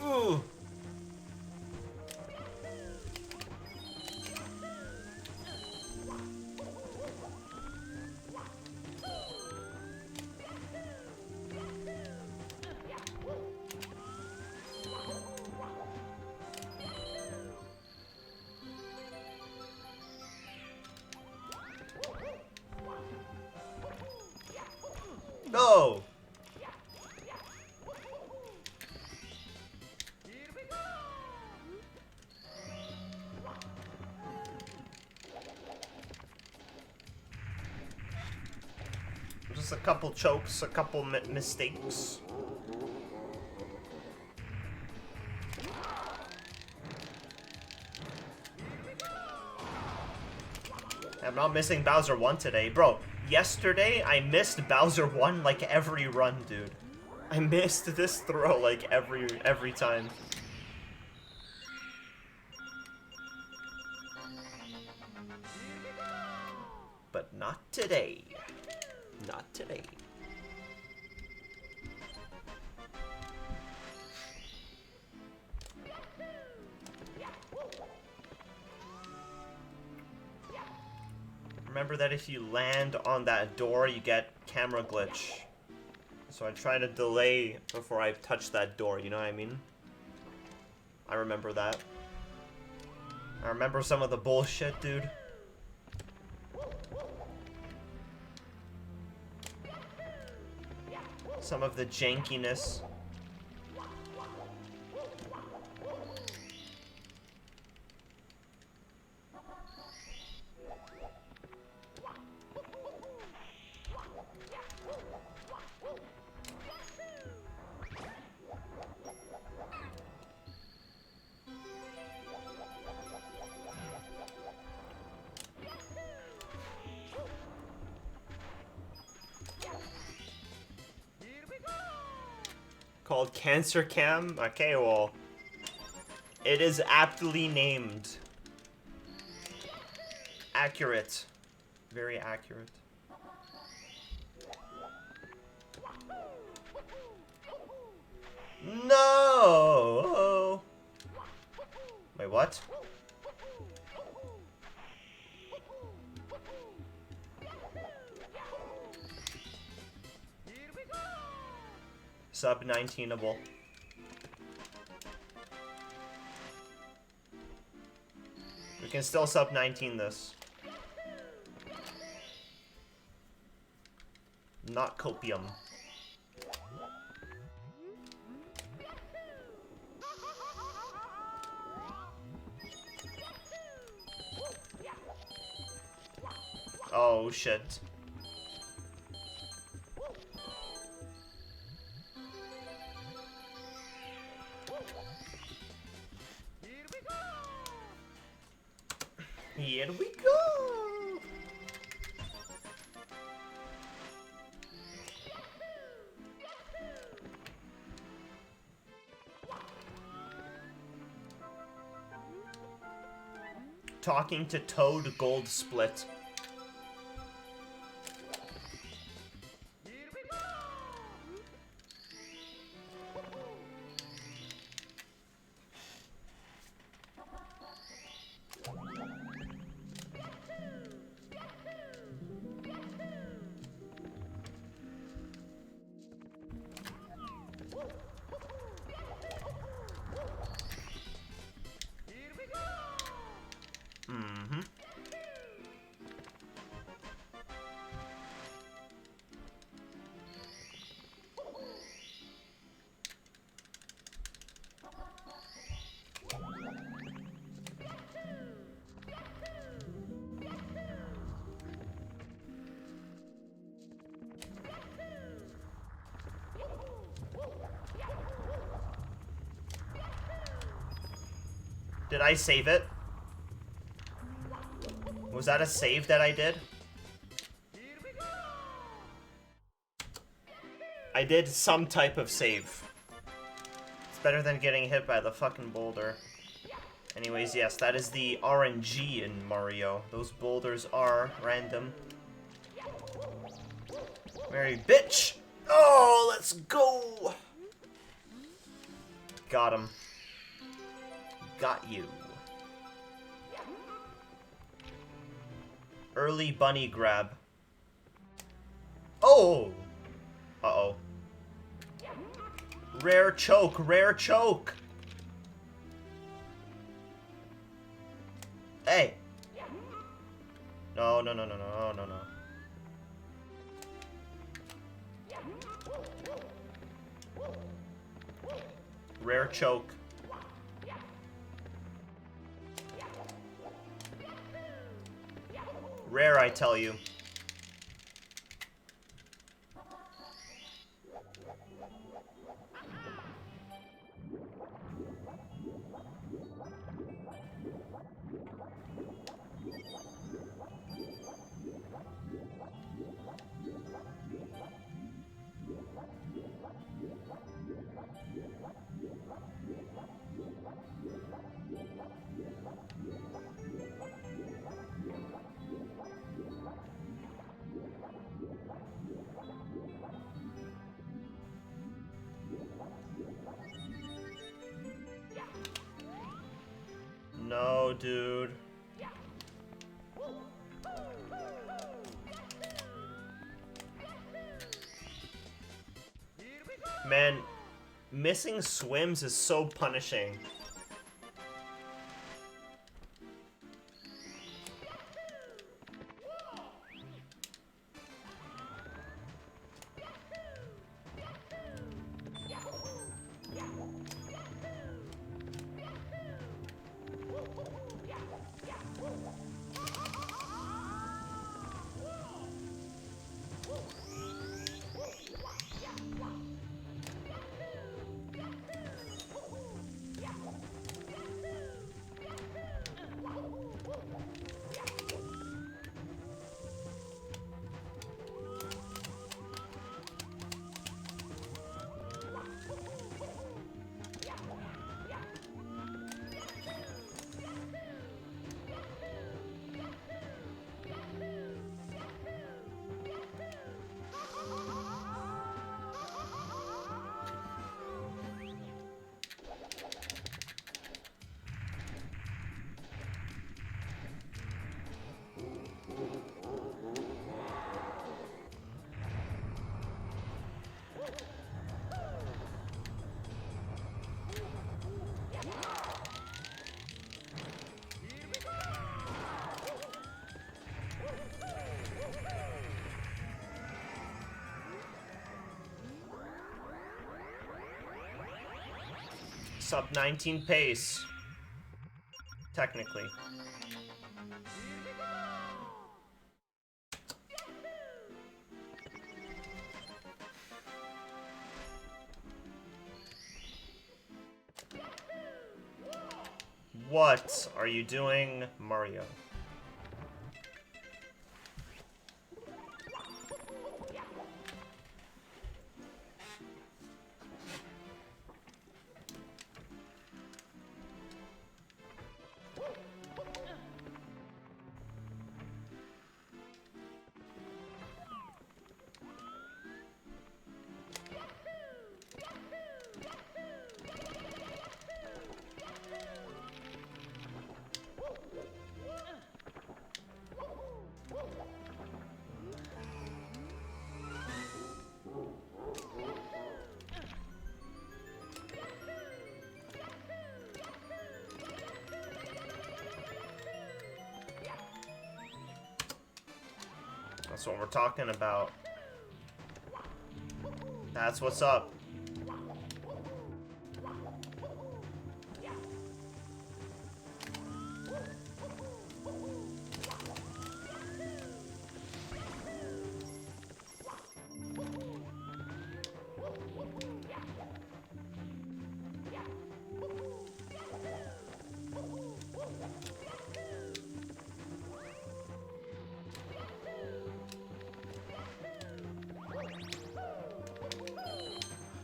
Ooh. No. Just a couple chokes, a couple mistakes. I'm not missing Bowser 1 today. Bro, yesterday I missed Bowser 1 like every run, dude. I missed this throw like every time. But not today. Not today. Remember that if you land on that door, you get camera glitch. So I try to delay before I touch that door, you know what I mean? I remember that. I remember some of the bullshit, dude. Some of the jankiness. Called Cancer Cam? Okay, well, it is aptly named. Accurate. Very accurate. No! Wait, what? Sub 19able. We can still sub 19 this. Not copium. Oh shit. Here we go! Talking to Toad Gold Split. Did I save it? Was that a save that I did? I did some type of save. It's better than getting hit by the fucking boulder. Anyways, yes, that is the RNG in Mario. Those boulders are random. Mary, bitch! Oh, let's go! Got him. Got you. Early bunny grab. Oh! Uh-oh. Rare choke, rare choke! Hey! No, no, no, no, no, no, no. Rare choke. Rare, I tell you. No, dude. Man, missing swims is so punishing. Sub 19 pace. Technically. What are you doing, Mario? That's what we're talking about. That's what's up.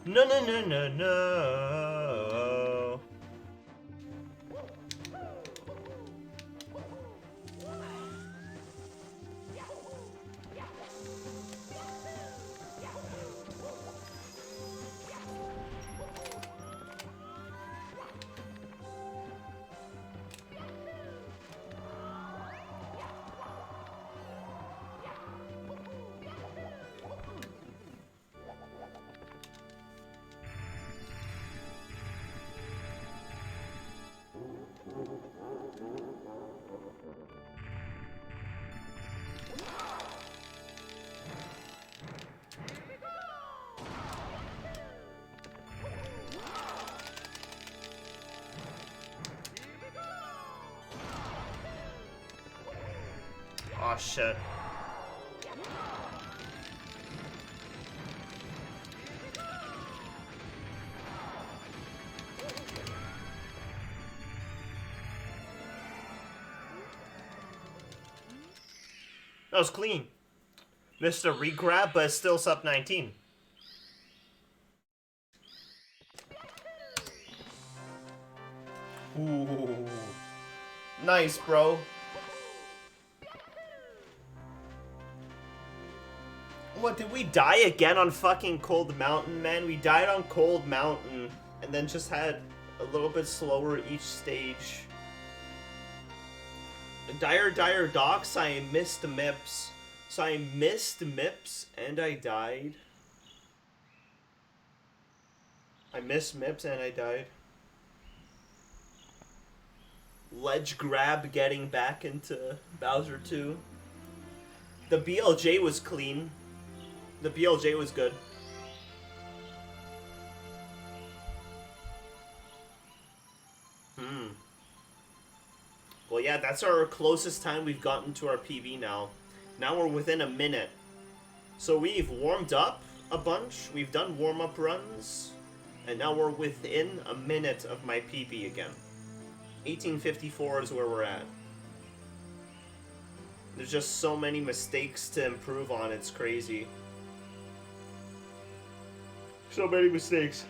No, no, no, no, no. Oh shit. That was clean. Missed a regrab, but it's still sub 19. Ooh. Nice, bro. What, did we die again on fucking Cold Mountain, man? We died on Cold Mountain, and then just had a little bit slower each stage. Dire Docks, I missed MIPS. So I missed MIPS, and I died. I missed Mips and I died. Ledge grab getting back into Bowser 2. The BLJ was clean. The BLJ was good. Well, yeah, that's our closest time we've gotten to our PB now. Now we're within a minute. So we've warmed up a bunch. We've done warm-up runs. And now we're within a minute of my PB again. 1854 is where we're at. There's just so many mistakes to improve on, it's crazy. So many mistakes.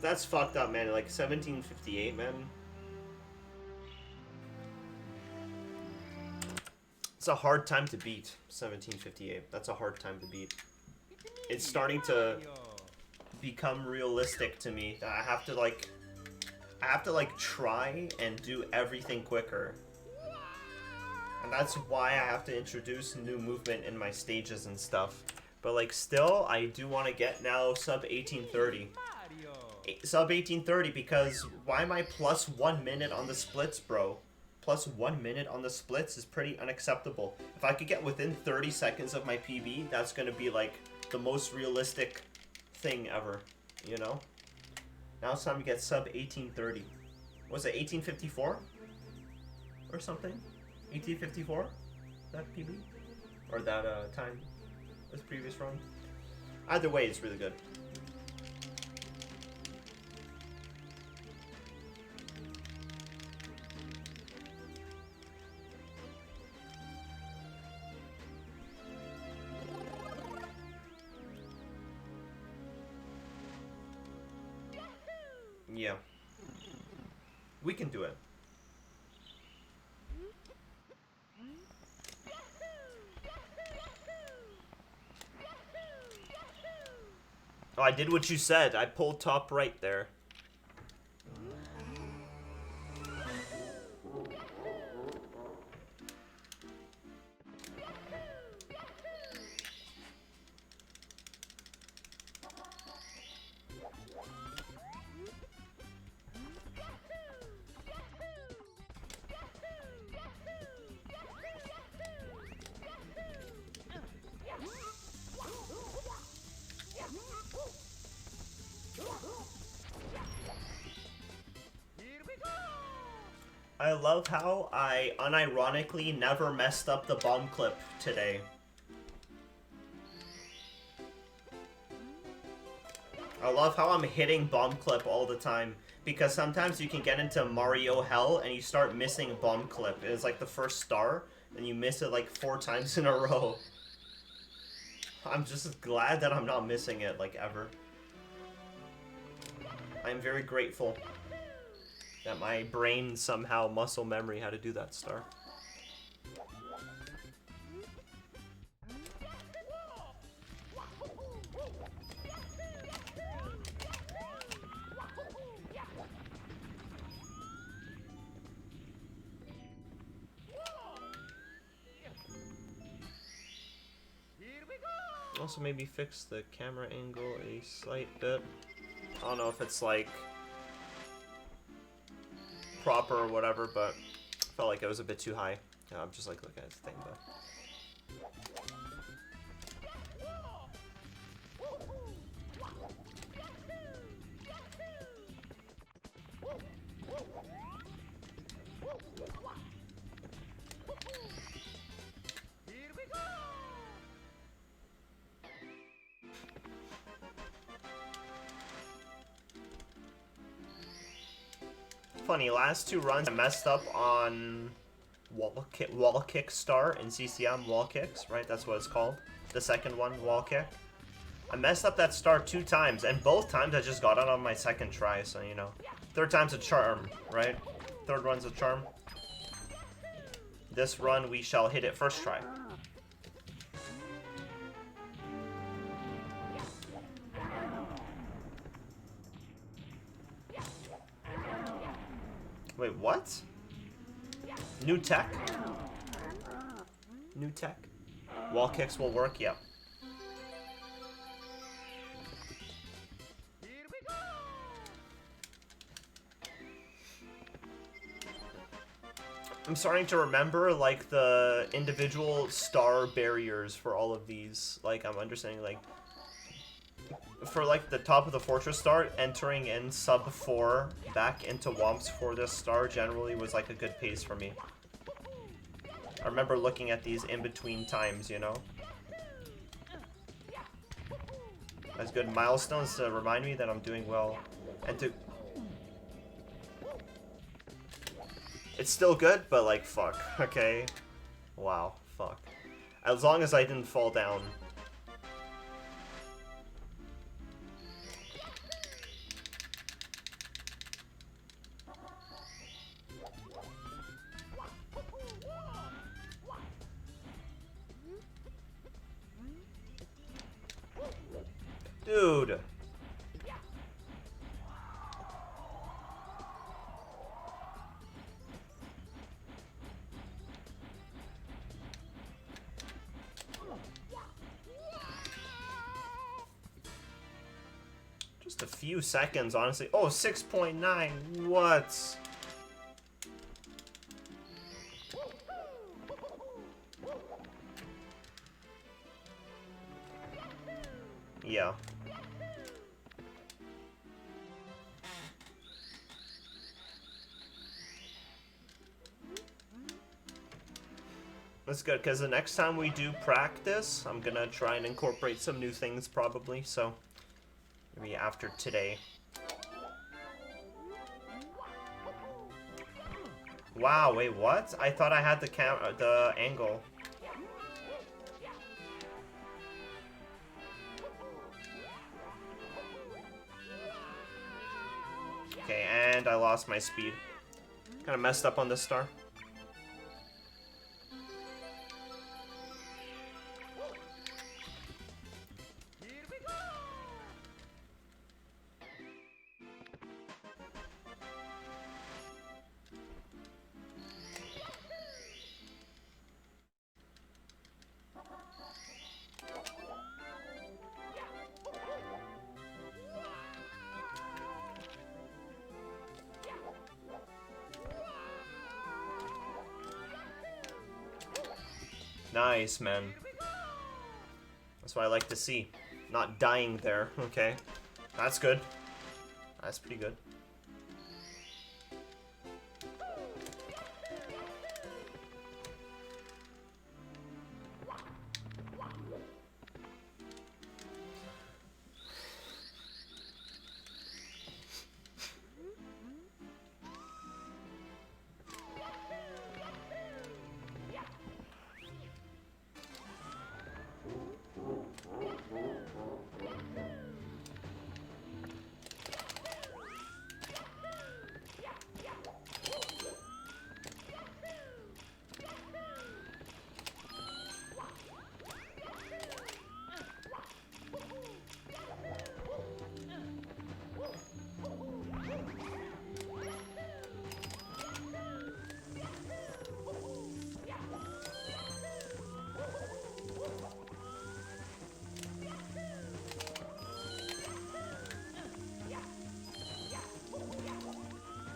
That's fucked up, man. Like 1758, man. It's a hard time to beat, 1758. That's a hard time to beat. It's starting to become realistic to me that I have to like try and do everything quicker. And that's why I have to introduce new movement in my stages and stuff. But like still, I do want to get now sub 1830. Sub 1830 because why am I plus 1 minute on the splits, bro? Plus 1 minute on the splits is pretty unacceptable. If I could get within 30 seconds of my PB, that's gonna be like the most realistic thing ever, you know? Now it's time to get sub 1830. Was it 1854? Or something? 1854? That PB? Or that time? This previous run? Either way, it's really good. Yeah. We can do it. Oh, I did what you said. I pulled top right there. I love how I unironically never messed up the bomb clip today. I love how I'm hitting bomb clip all the time, because sometimes you can get into Mario hell and you start missing bomb clip. It's like the first star, and you miss it like 4 times in a row. I'm just glad that I'm not missing it, like, ever. I'm very grateful that my brain somehow muscle memory how to do that star. Also maybe fix the camera angle a slight bit. I don't know if it's like proper or whatever, but I felt like it was a bit too high. I'm just like looking at the thing though. Funny, last 2 runs I messed up on wall kick star in CCM wall kicks, right? That's what it's called. The second one, wall kick. I messed up that star 2 times, and both times I just got it on my second try, so you know. 3rd time's a charm, right? 3rd run's a charm. This run we shall hit it first try. Wait, what? New tech? New tech? Wall kicks will work? Yep. I'm starting to remember, like, the individual star barriers for all of these. Like, I'm understanding, like, for, like, the top of the fortress star, entering in sub 4 back into Womps for this star generally was, like, a good pace for me. I remember looking at these in between times, you know? That's good milestones to remind me that I'm doing well. And to... It's still good, but like, fuck, okay? Wow, fuck. As long as I didn't fall down. Dude! Just a few seconds, honestly. Oh, 6.9. What? Yeah. That's good, because the next time we do practice, I'm gonna try and incorporate some new things, probably, so... Maybe after today. Wow, wait, what? I thought I had the angle. Okay, and I lost my speed. Kinda messed up on this star. Nice, man. That's what I like to see. Not dying there, okay? That's good. That's pretty good.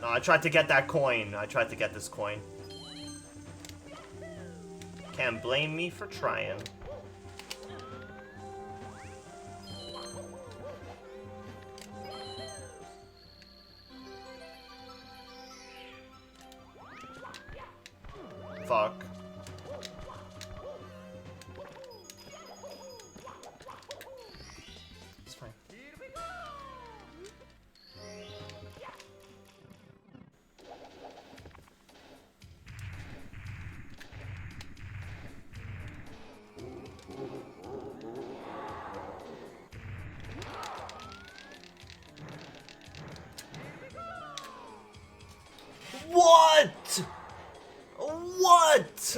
No, I tried to get that coin. I tried to get this coin. Can't blame me for trying. Fuck. It's fine. What? What?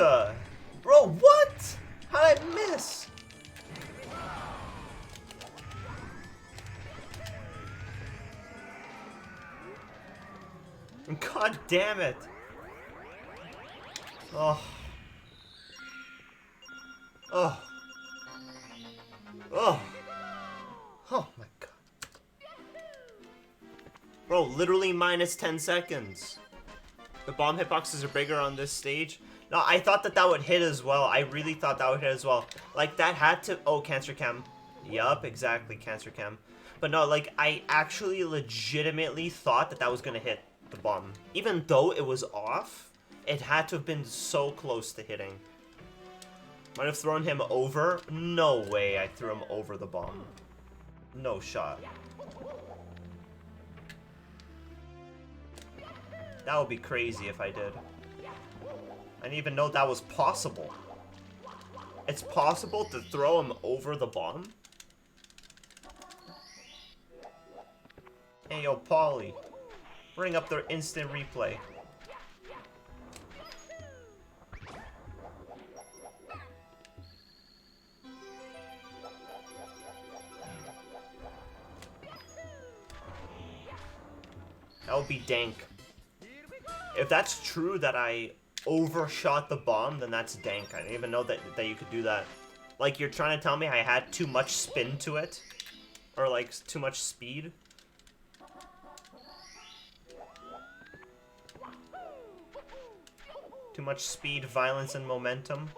Bro, what? How did I miss? God damn it. Oh. Oh. Oh. Oh my god. Bro, literally minus 10 seconds. The bomb hitboxes are bigger on this stage. No, I thought that would hit as well. I really thought that would hit as well. Like, that had to... Oh, Cancer Cam. Yup, exactly, Cancer Cam. But no, like, I actually legitimately thought that was gonna hit the bomb. Even though it was off, it had to have been so close to hitting. Might have thrown him over. No way I threw him over the bomb. No shot. That would be crazy if I did. I didn't even know that was possible. It's possible to throw him over the bomb? Hey, yo, Paulie. Bring up their instant replay. That would be dank. If that's true that I overshot the bomb, then that's dank. I didn't even know that you could do that. Like, you're trying to tell me I had too much spin to it? Or, like, too much speed? Too much speed, violence, and momentum?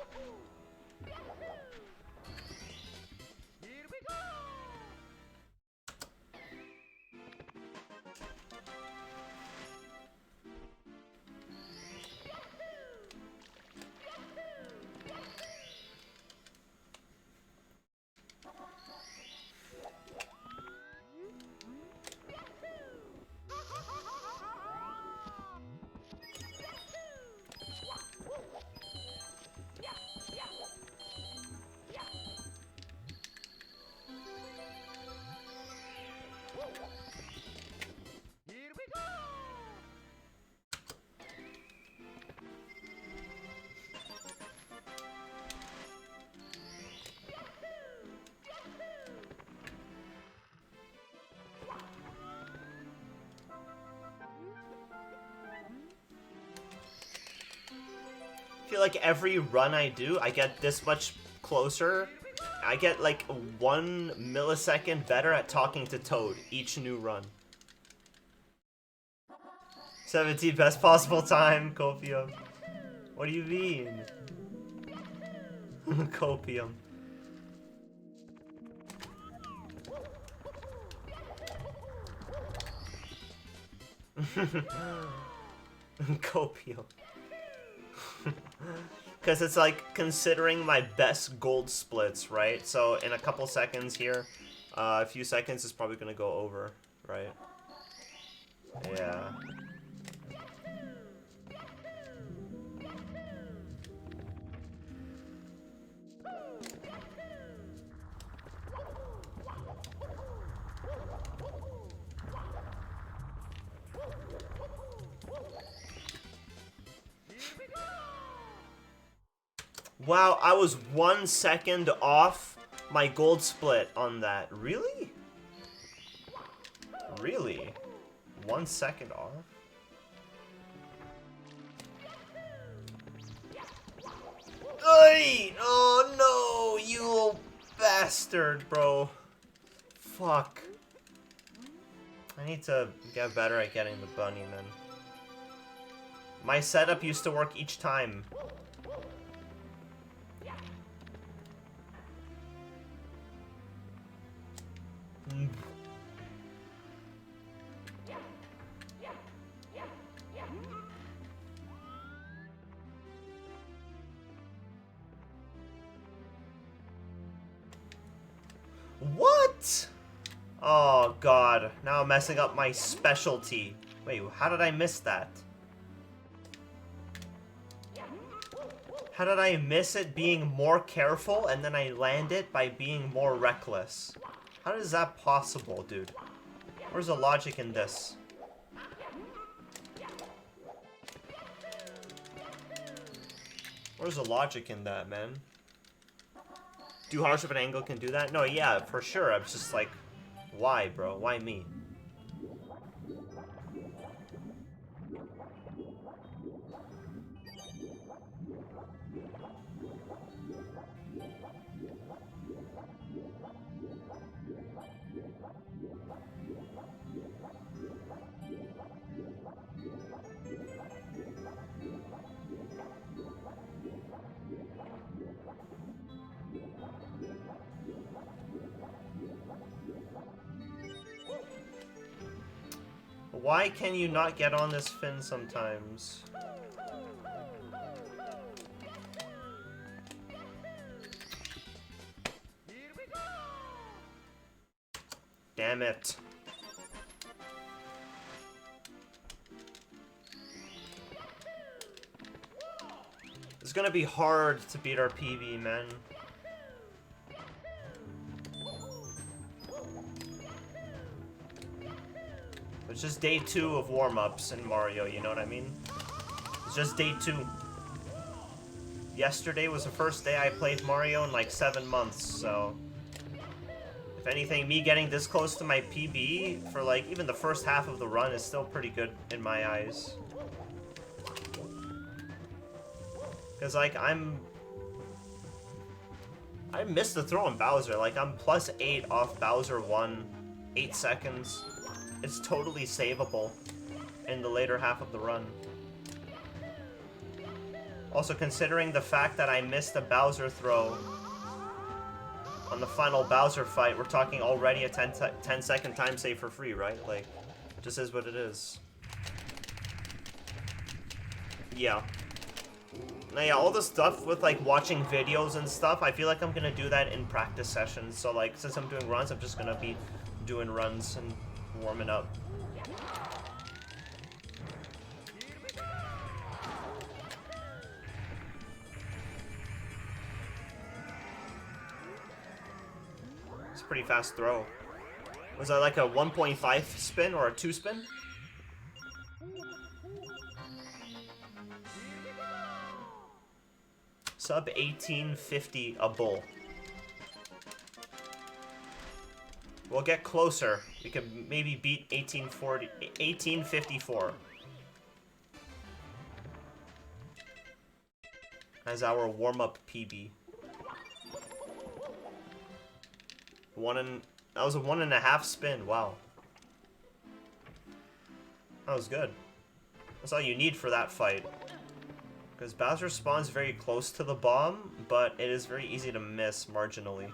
I feel like every run I do, I get this much closer. I get like 1 millisecond better at talking to Toad each new run. 17 best possible time, Copium. What do you mean? Copium. Copium. Because it's like considering my best gold splits, right? So in a couple seconds here, a few seconds is probably gonna go over, right? Yeah. Wow, I was 1 second off my gold split on that. Really? Really? 1 second off? Ay! Oh no, you little bastard, bro. Fuck. I need to get better at getting the bunny, man. My setup used to work each time. What? Oh god, now I'm messing up my specialty. Wait, how did I miss that? How did I miss it being more careful and then I land it by being more reckless? How is that possible, dude? Where's the logic in this? Where's the logic in that, man? Do harsh of an angle can do that? No, yeah, for sure. I'm just like, why, bro? Why me? Why can you not get on this fin sometimes? Damn it. It's gonna be hard to beat our PB, man. It's just day 2 of warm-ups in Mario, you know what I mean? It's just day 2. Yesterday was the first day I played Mario in like 7 months, so... If anything, me getting this close to my PB for like even the first half of the run is still pretty good in my eyes. Cause like I missed the throw on Bowser. Like I'm +8 off Bowser 1, 8 seconds. It's totally savable in the later half of the run. Also considering the fact that I missed a Bowser throw on the final Bowser fight, we're talking already a 10-second time save for free, right? Like, just is what it is. Yeah. Now, yeah, all the stuff with, like, watching videos and stuff, I feel like I'm gonna do that in practice sessions. So, like, since I'm doing runs, I'm just gonna be doing runs and warming up. Pretty fast throw. Was that like a 1.5 spin or a 2 spin? Sub 1850 a bull. We'll get closer. We could maybe beat 1854 as our warm-up PB. That was a 1.5 spin. Wow. That was good. That's all you need for that fight. Because Bowser spawns very close to the bomb, but it is very easy to miss marginally.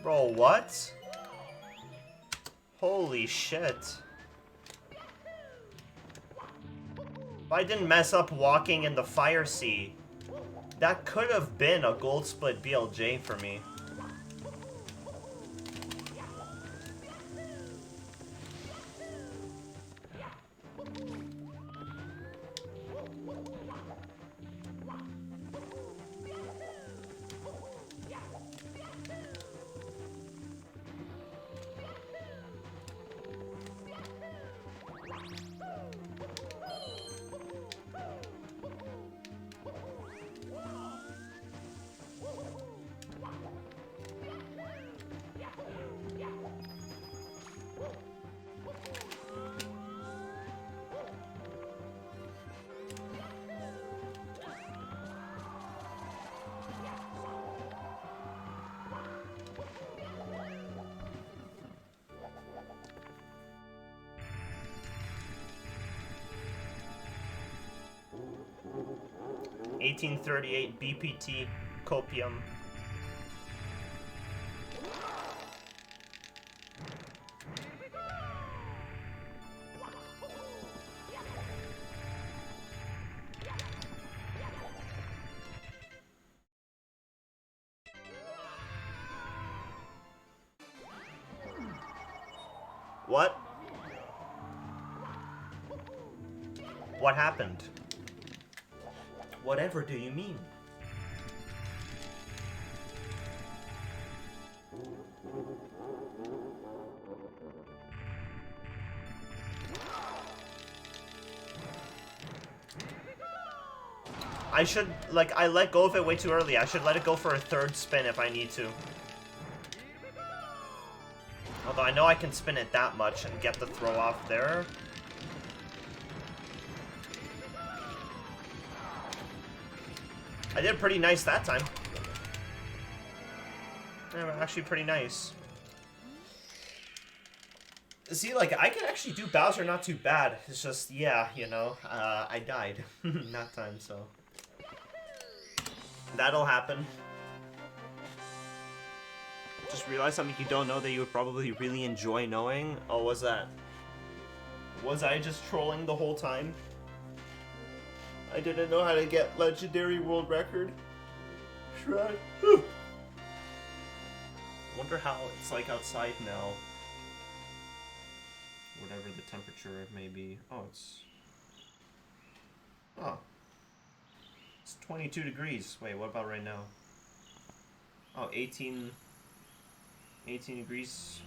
Bro, what? Holy shit. If I didn't mess up walking in the Fire Sea, that could have been a gold split BLJ for me. $18.38 BPT Copium. What? What happened? Whatever do you mean? I should, like, I let go of it way too early. I should let it go for a third spin if I need to. Although I know I can spin it that much and get the throw off there. I did pretty nice that time. Actually pretty nice. See, like, I can actually do Bowser not too bad. It's just, yeah, you know, I died that time, so. That'll happen. Just realized something you don't know that you would probably really enjoy knowing. Oh, what's that? Was I just trolling the whole time? I didn't know how to get legendary world record. Shrug. Wonder how it's like outside now. Whatever the temperature may be. Oh, it's... Oh. It's 22 degrees. Wait, what about right now? Oh, 18 degrees.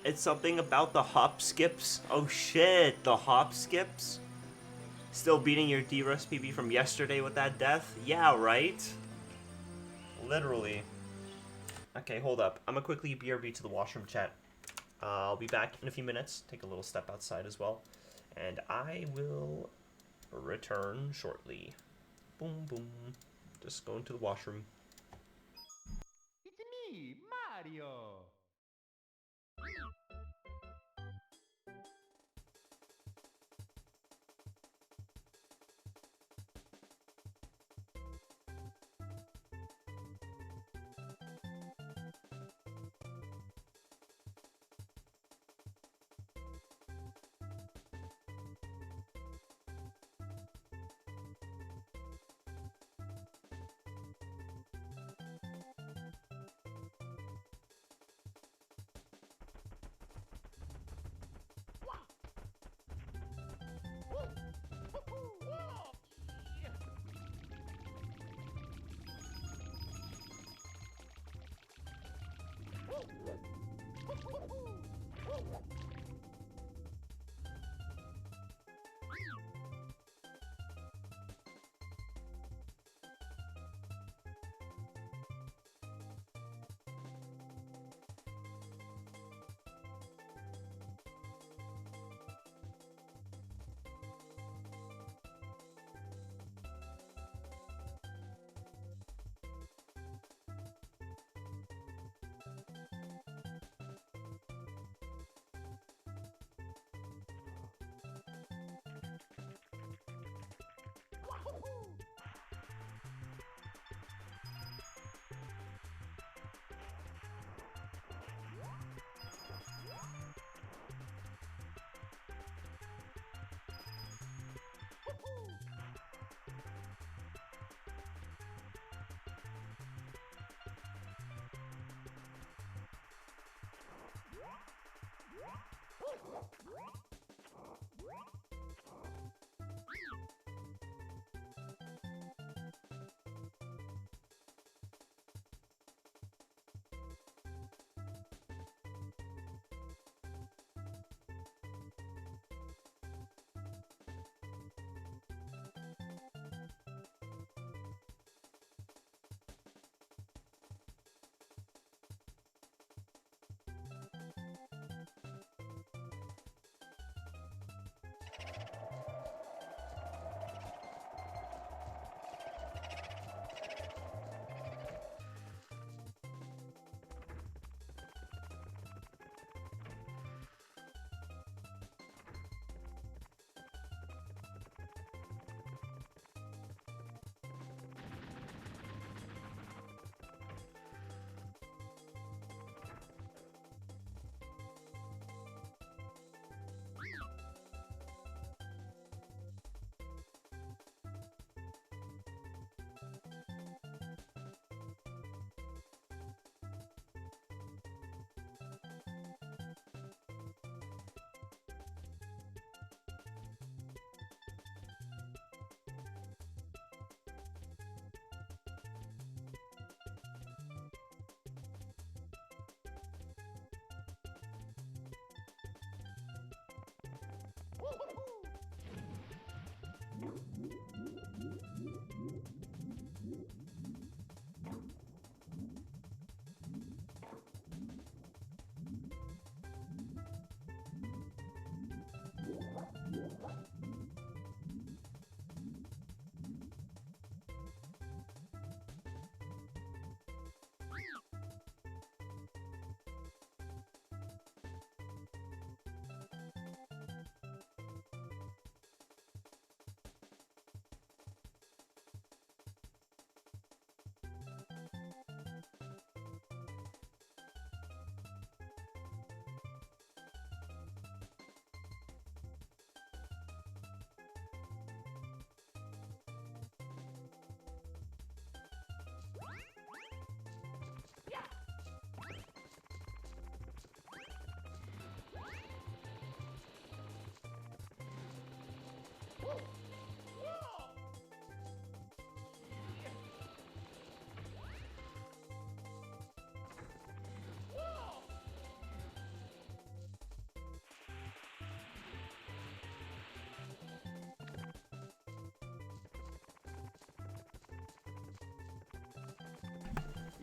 It's something about the hop skips. Oh shit, the hop skips? Still beating your D-Rust PB from yesterday with that death? Yeah, right? Literally. Okay, hold up. I'm gonna quickly BRB to the washroom, chat. I'll be back in a few minutes. Take a little step outside as well. And I will return shortly. Boom, boom. Just going to the washroom. It's me, Mario.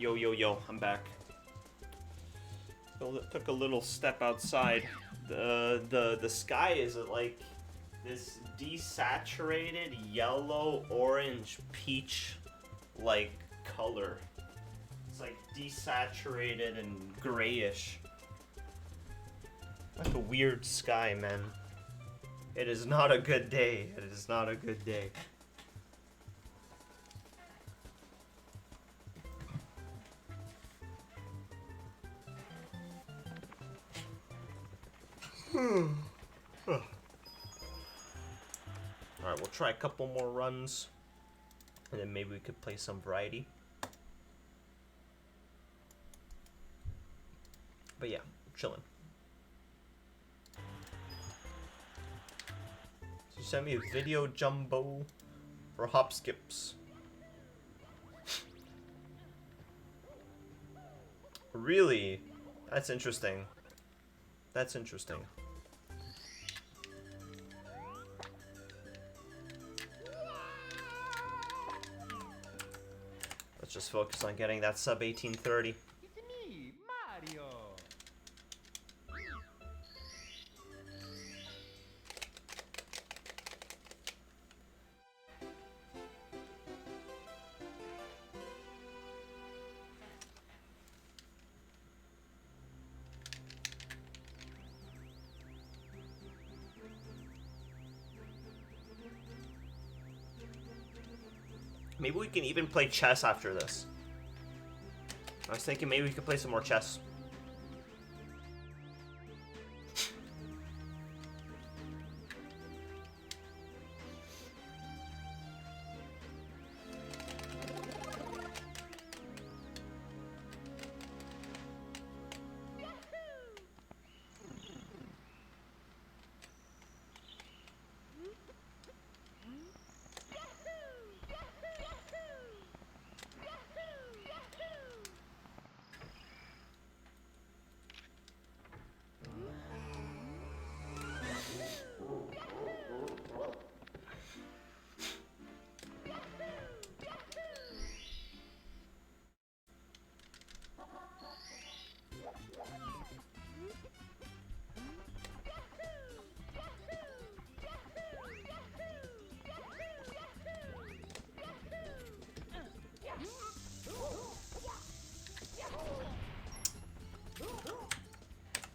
Yo, yo, yo, I'm back. Took a little step outside. The sky is like this desaturated yellow, orange, peach like color. It's like desaturated and grayish. Like a weird sky, man. It is not a good day. It is not a good day. Alright, we'll try a couple more runs. And then maybe we could play some variety. But yeah, chilling. So you sent me a video, Jumbo, for hop skips. Really? That's interesting. That's interesting. Let's just focus on getting that sub 1830. It's me, Mario. Maybe we can even play chess after this. I was thinking maybe we could play some more chess.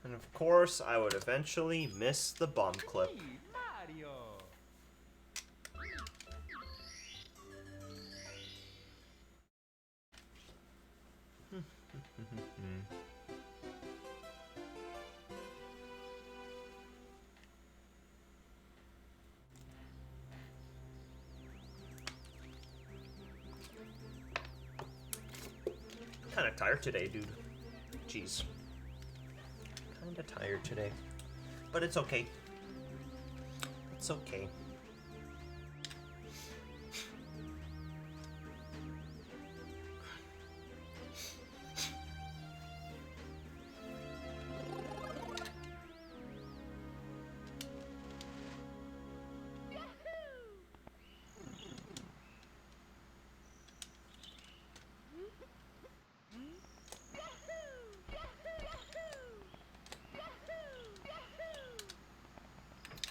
And of course, I would eventually miss the bomb clip. Me, Mario. Kinda tired today, dude. Jeez. Kinda tired today. But it's okay. It's okay.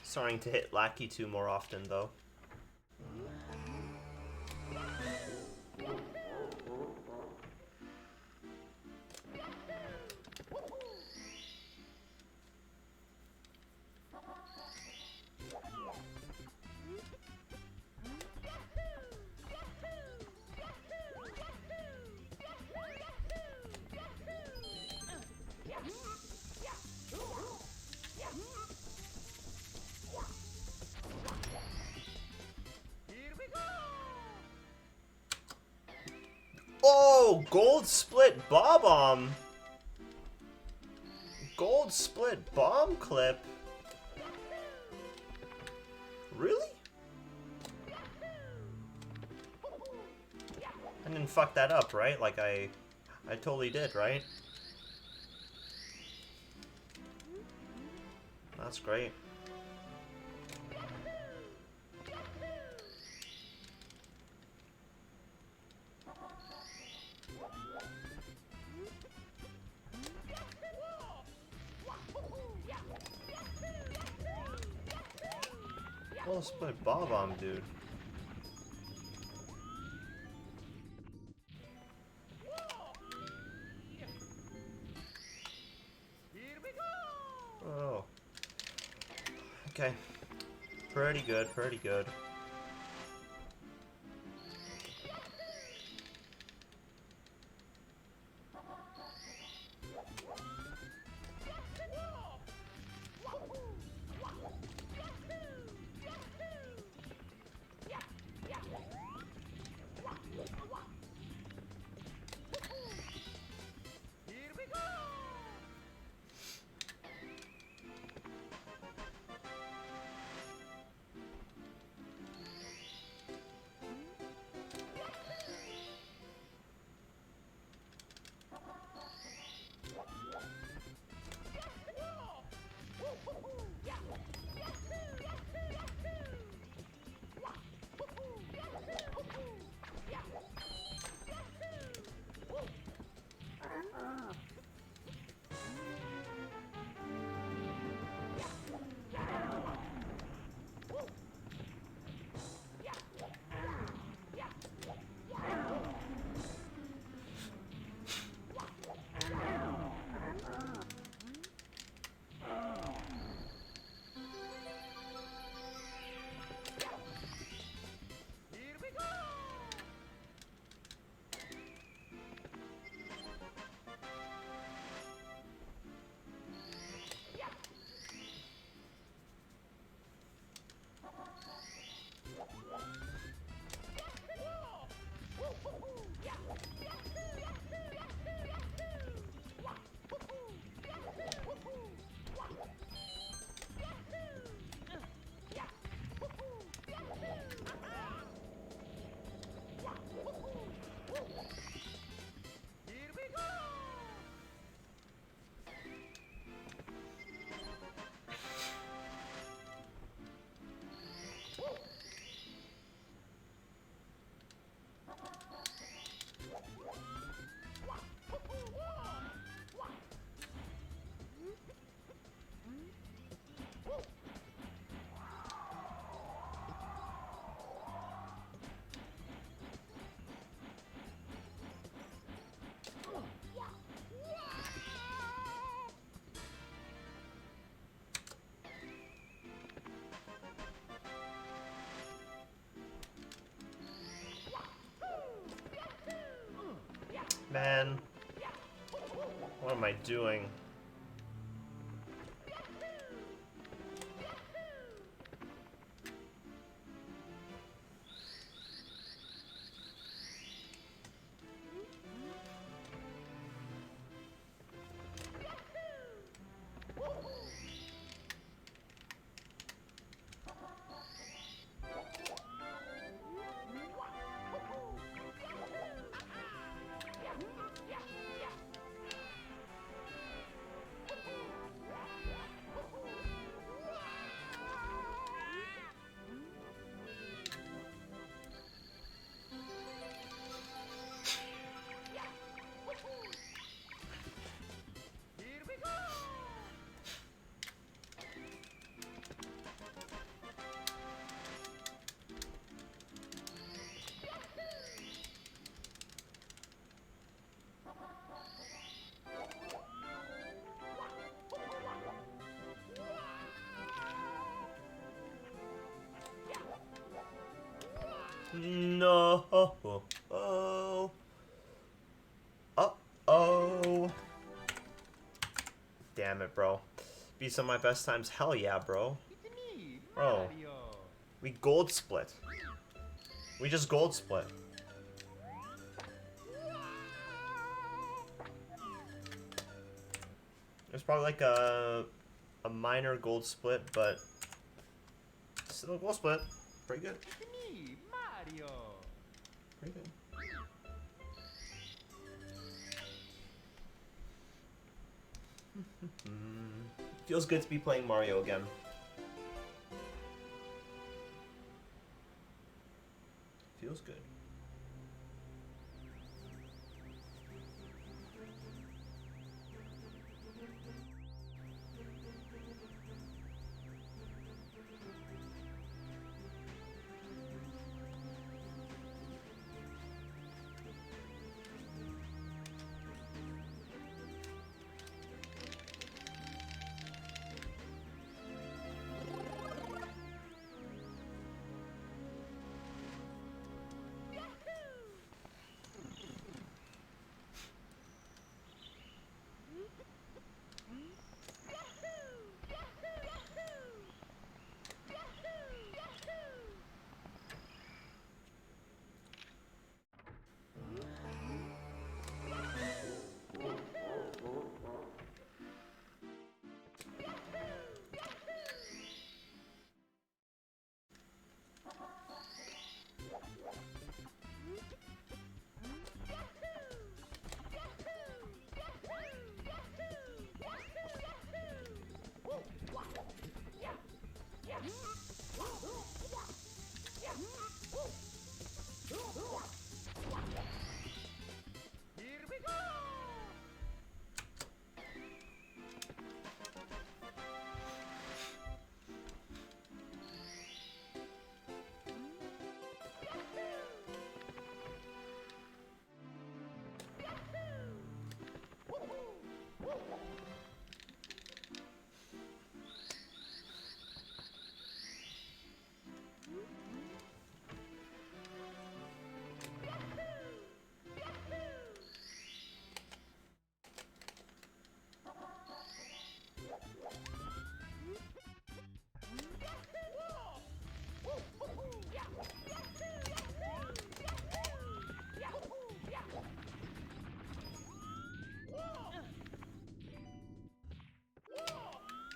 Starting to hit Lackey 2 more often, though. Oh, gold split bomb. Gold split bomb clip. Really? I didn't fuck that up, right? Like I totally did, right? That's great. Well, split Bob-omb, dude. Here we go! Oh. Okay. Pretty good, pretty good. Here we go! Here we go! Here we go! Man. What am I doing? Here we go! No. Oh. Uh-oh. Damn it, bro. Be some of my best times. Hell yeah, bro. It's me, Bro. Mario! We gold split. We just gold split. It's probably like a minor gold split, but still a gold split. Pretty good. It's me, Mario! Pretty good. Feels good to be playing Mario again. Feels good.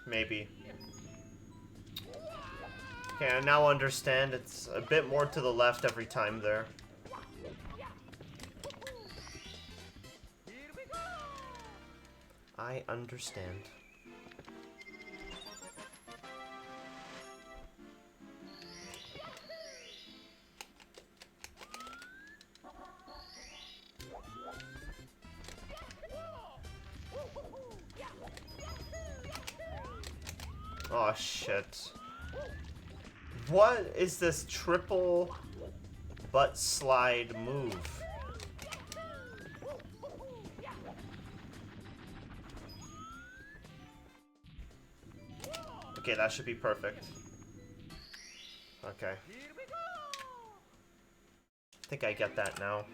Maybe. Okay, I now understand it's a bit more to the left every time there. Here we go. I understand. Oh shit. What is this triple butt slide move? Okay, that should be perfect. Okay. Here we go. I think I get that now.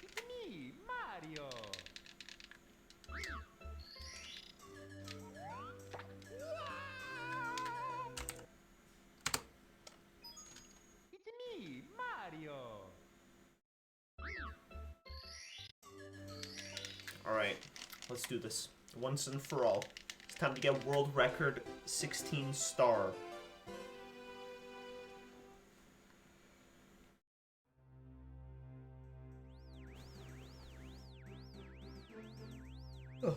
It's me, Mario. It's me, Mario. Alright, let's do this. Once and for all. It's time to get world record 16 star. Ugh.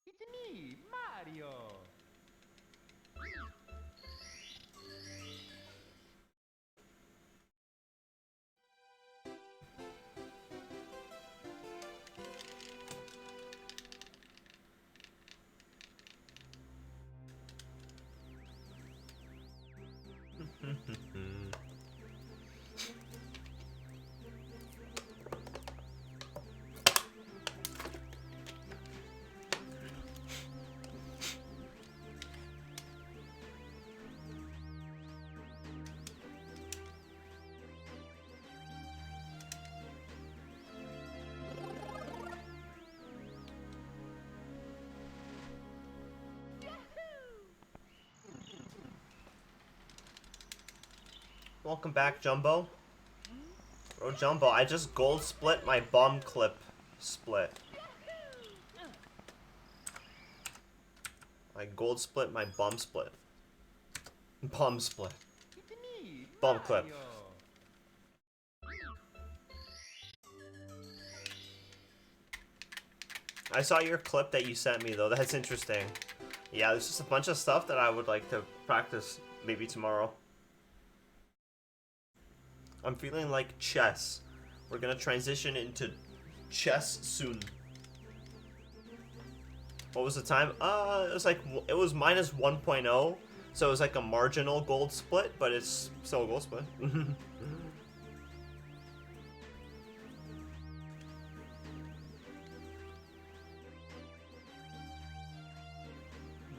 It's me, Mario. Welcome back, Jumbo. Bro, Jumbo, I just gold split my bomb clip split. I gold split my bomb split. Bomb split. It's me, Bomb clip. Mario. I saw your clip that you sent me, though. That's interesting. Yeah, there's just a bunch of stuff that I would like to practice maybe tomorrow. I'm feeling like chess. We're gonna transition into chess soon. What was the time? It was like, it was minus 1.0, so it was like a marginal gold split, but it's still a gold split.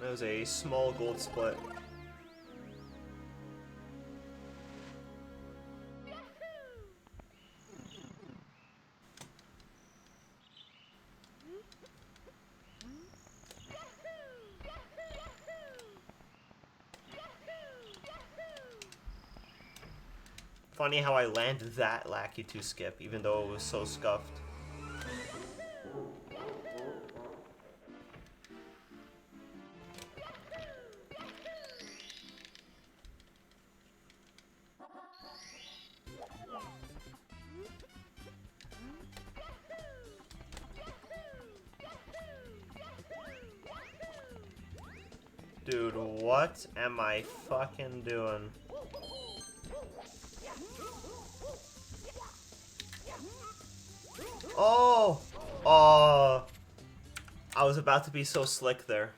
That was a small gold split. Funny how I landed that Lackey 2 skip, even though it was so scuffed. Dude, what am I fucking doing? Oh! Oh! I was about to be so slick there.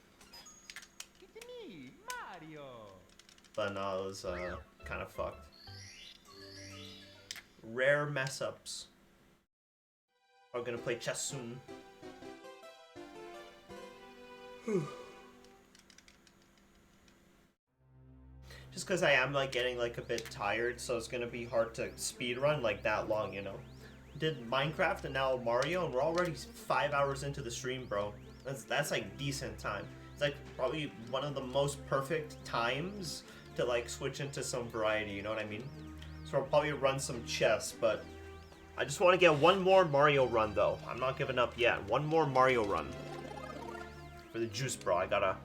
It's me, Mario. But no, it was kind of fucked. Rare mess ups. We're gonna play chess soon. Just because I am like getting like a bit tired, so it's gonna be hard to speed run like that long, you know. Did Minecraft and now Mario, and we're already 5 hours into the stream, bro. That's like decent time. It's like probably one of the most perfect times to like switch into some variety, you know what I mean? So I'll probably run some chess, but I just want to get one more Mario run though. I'm not giving up yet. One more Mario run. For the juice, bro. I gotta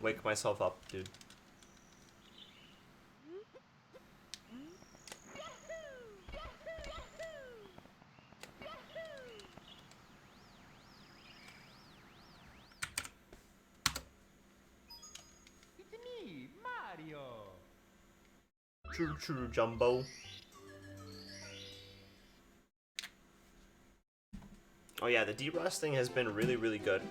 wake myself up, dude. It's me, Mario. True, true, Jumbo. Oh yeah, the derusting has been really, really good.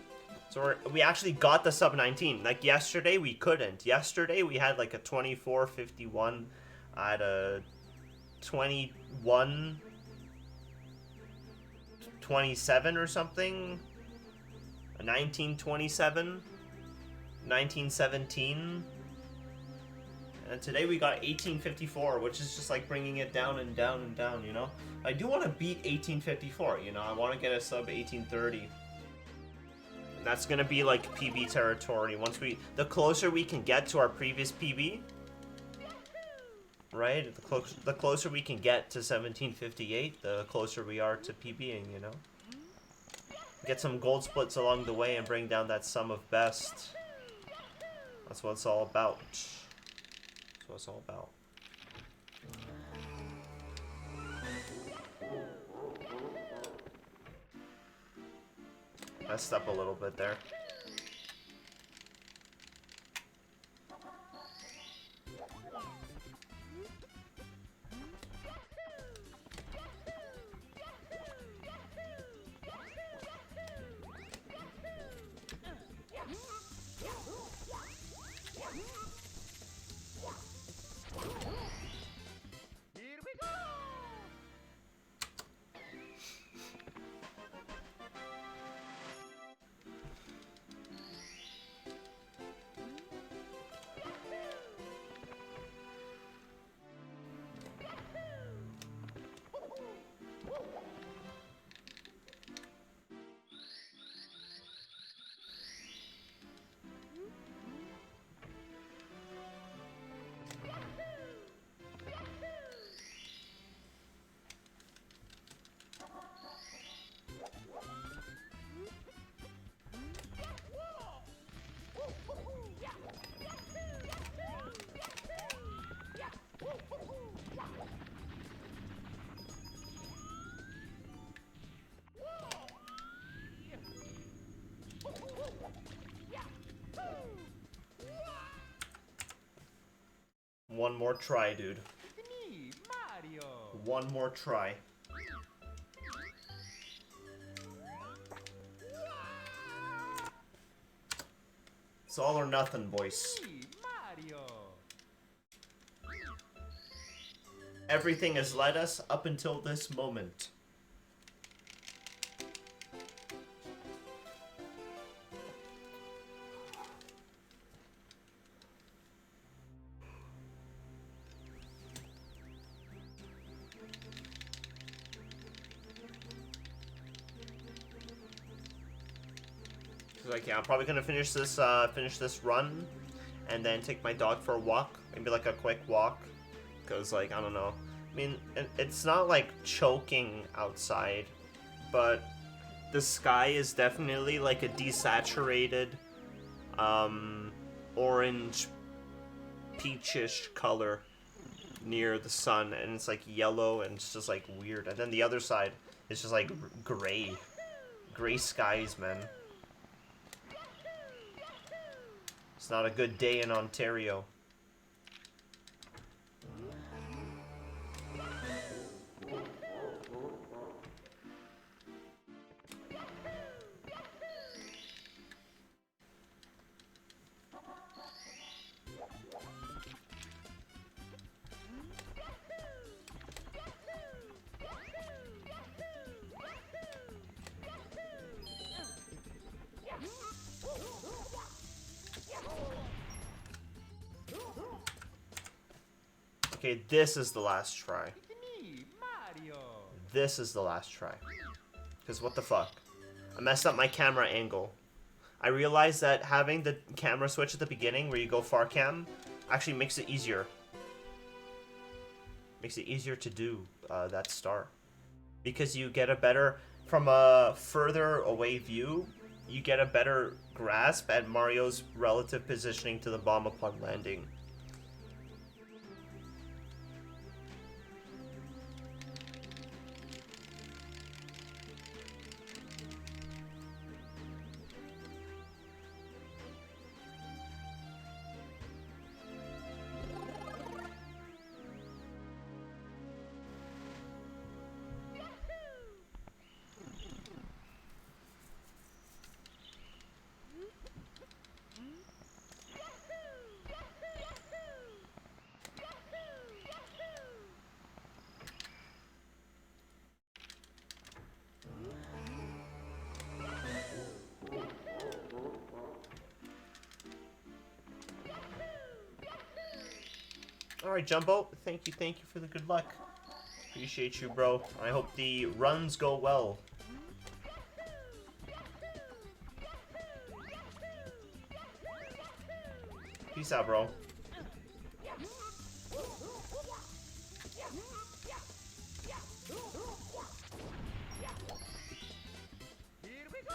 So we actually got the sub 19. Like yesterday, we couldn't. Yesterday, we had like a 24:51. I had a 21:27 or something. A 19:27. 19:17. And today we got 18:54, which is just like bringing it down and down and down, you know? I do want to beat 18:54, you know? I want to get a sub 18:30. And that's going to be like PB territory. The closer we can get to our previous PB, right? The closer we can get to 17:58, the closer we are to PBing, you know? Get some gold splits along the way and bring down that sum of best. That's what it's all about. That's what it's all about. Messed up a little bit there. Here we go. One more try, dude. It's me, Mario. One more try. It's all or nothing, boys. Me, Mario. Everything has led us up until this moment. Like, yeah, I'm probably gonna finish this run, and then take my dog for a walk, maybe like a quick walk, cause like I don't know. I mean, it's not like choking outside, but the sky is definitely like a desaturated, orange, peachish color near the sun, and it's like yellow, and it's just like weird. And then the other side is just like gray skies, man. It's not a good day in Ontario. Okay, this is the last try. It's me, Mario. This is the last try. Because what the fuck? I messed up my camera angle. I realized that having the camera switch at the beginning where you go far cam actually makes it easier. Makes it easier to do that star. Because you get a better, from a further away view, you get a better grasp at Mario's relative positioning to the bomb upon landing. Alright, Jumbo, thank you for the good luck. Appreciate you, bro. I hope the runs go well. Peace out, bro. Here we go.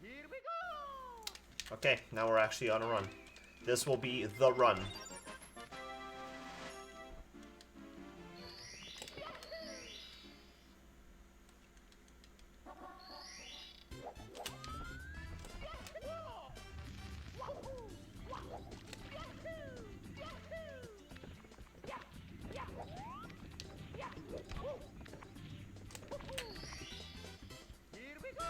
Here we go. Okay, now we're actually on a run. This will be the run. Here we go.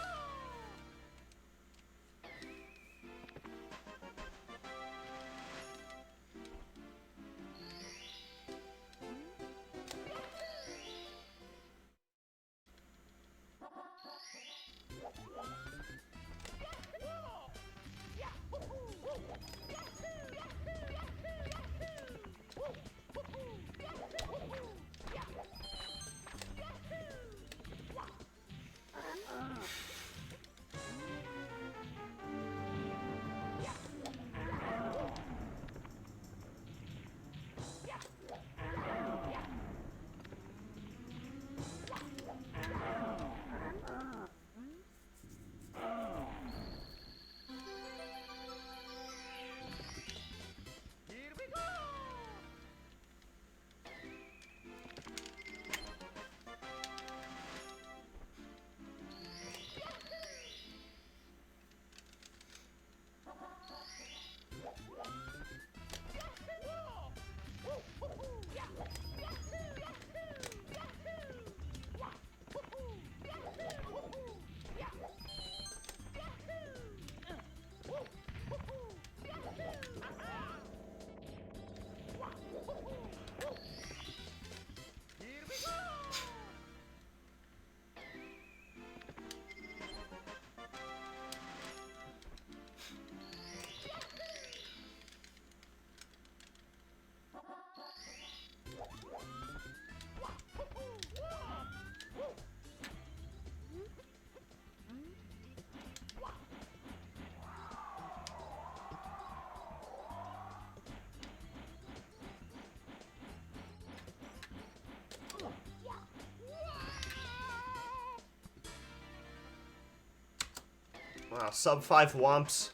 Sub 5 Womps.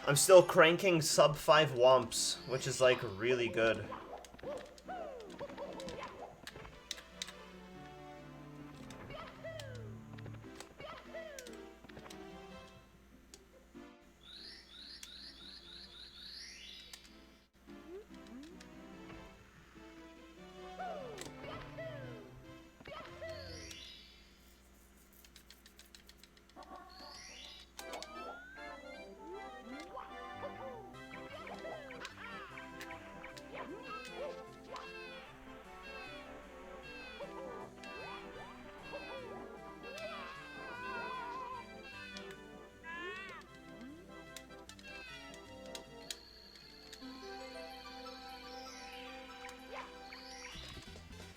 I'm still cranking sub 5 Womps, which is like really good.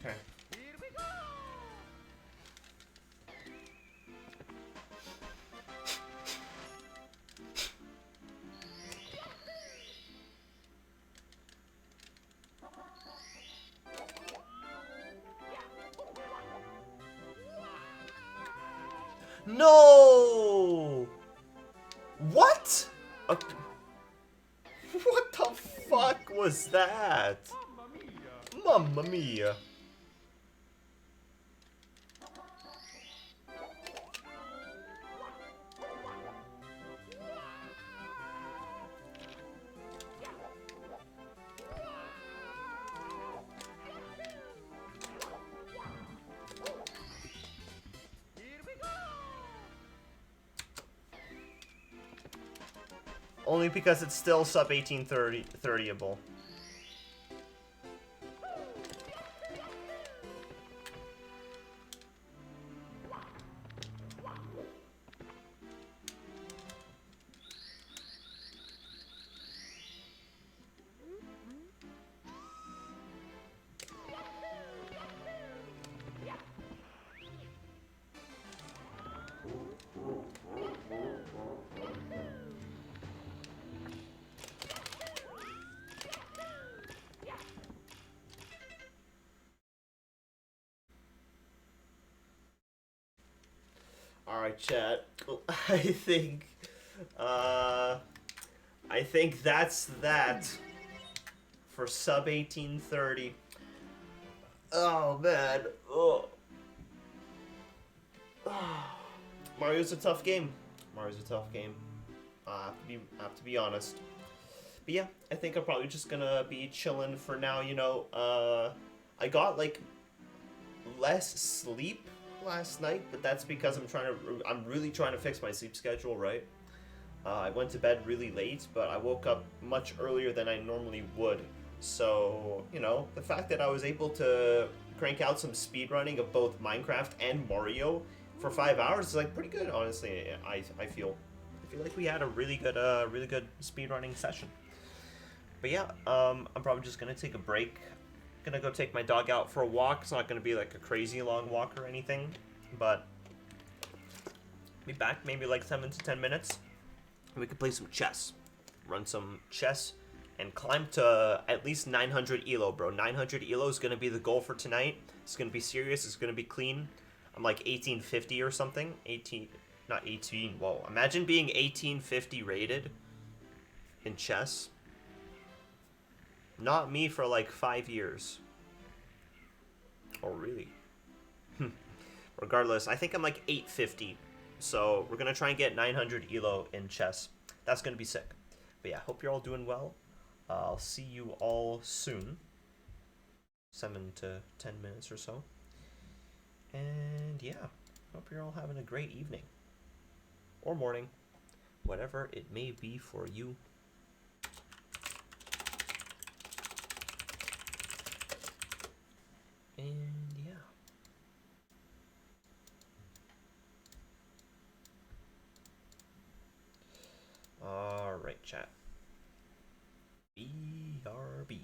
Okay. Here we go! No! What? What the fuck was that? Mamma mia! Mamma mia. Here we go! Only because it's still sub 1830able. Alright, chat. I think that's that for sub 1830. Oh man. Oh. Mario's a tough game. Mario's a tough game. I have to be honest. But yeah, I think I'm probably just gonna be chilling for now, you know. I got like less sleep last night, but that's because I'm really trying to fix my sleep schedule, right? I went to bed really late, but I woke up much earlier than I normally would. So, you know, the fact that I was able to crank out some speedrunning of both Minecraft and Mario for 5 hours is like pretty good, honestly. I feel like we had a really good speedrunning session. But yeah, I'm probably just gonna take a break. Gonna go take my dog out for a walk. It's not gonna be like a crazy long walk or anything, but be back maybe like 7 to 10 minutes. We could play some chess, run some chess, and climb to at least 900 elo, bro. 900 elo is gonna be the goal for tonight. It's gonna be serious. It's gonna be clean. I'm like 1850 or something. 18, not 18. Whoa! Imagine being 1850 rated in chess. Not me for like 5 years. Oh, really? Regardless, I think I'm like 850. So we're going to try and get 900 elo in chess. That's going to be sick. But yeah, hope you're all doing well. I'll see you all soon. 7 to 10 minutes or so. And yeah, hope you're all having a great evening. Or morning. Whatever it may be for you. And yeah. Alright, chat. BRB.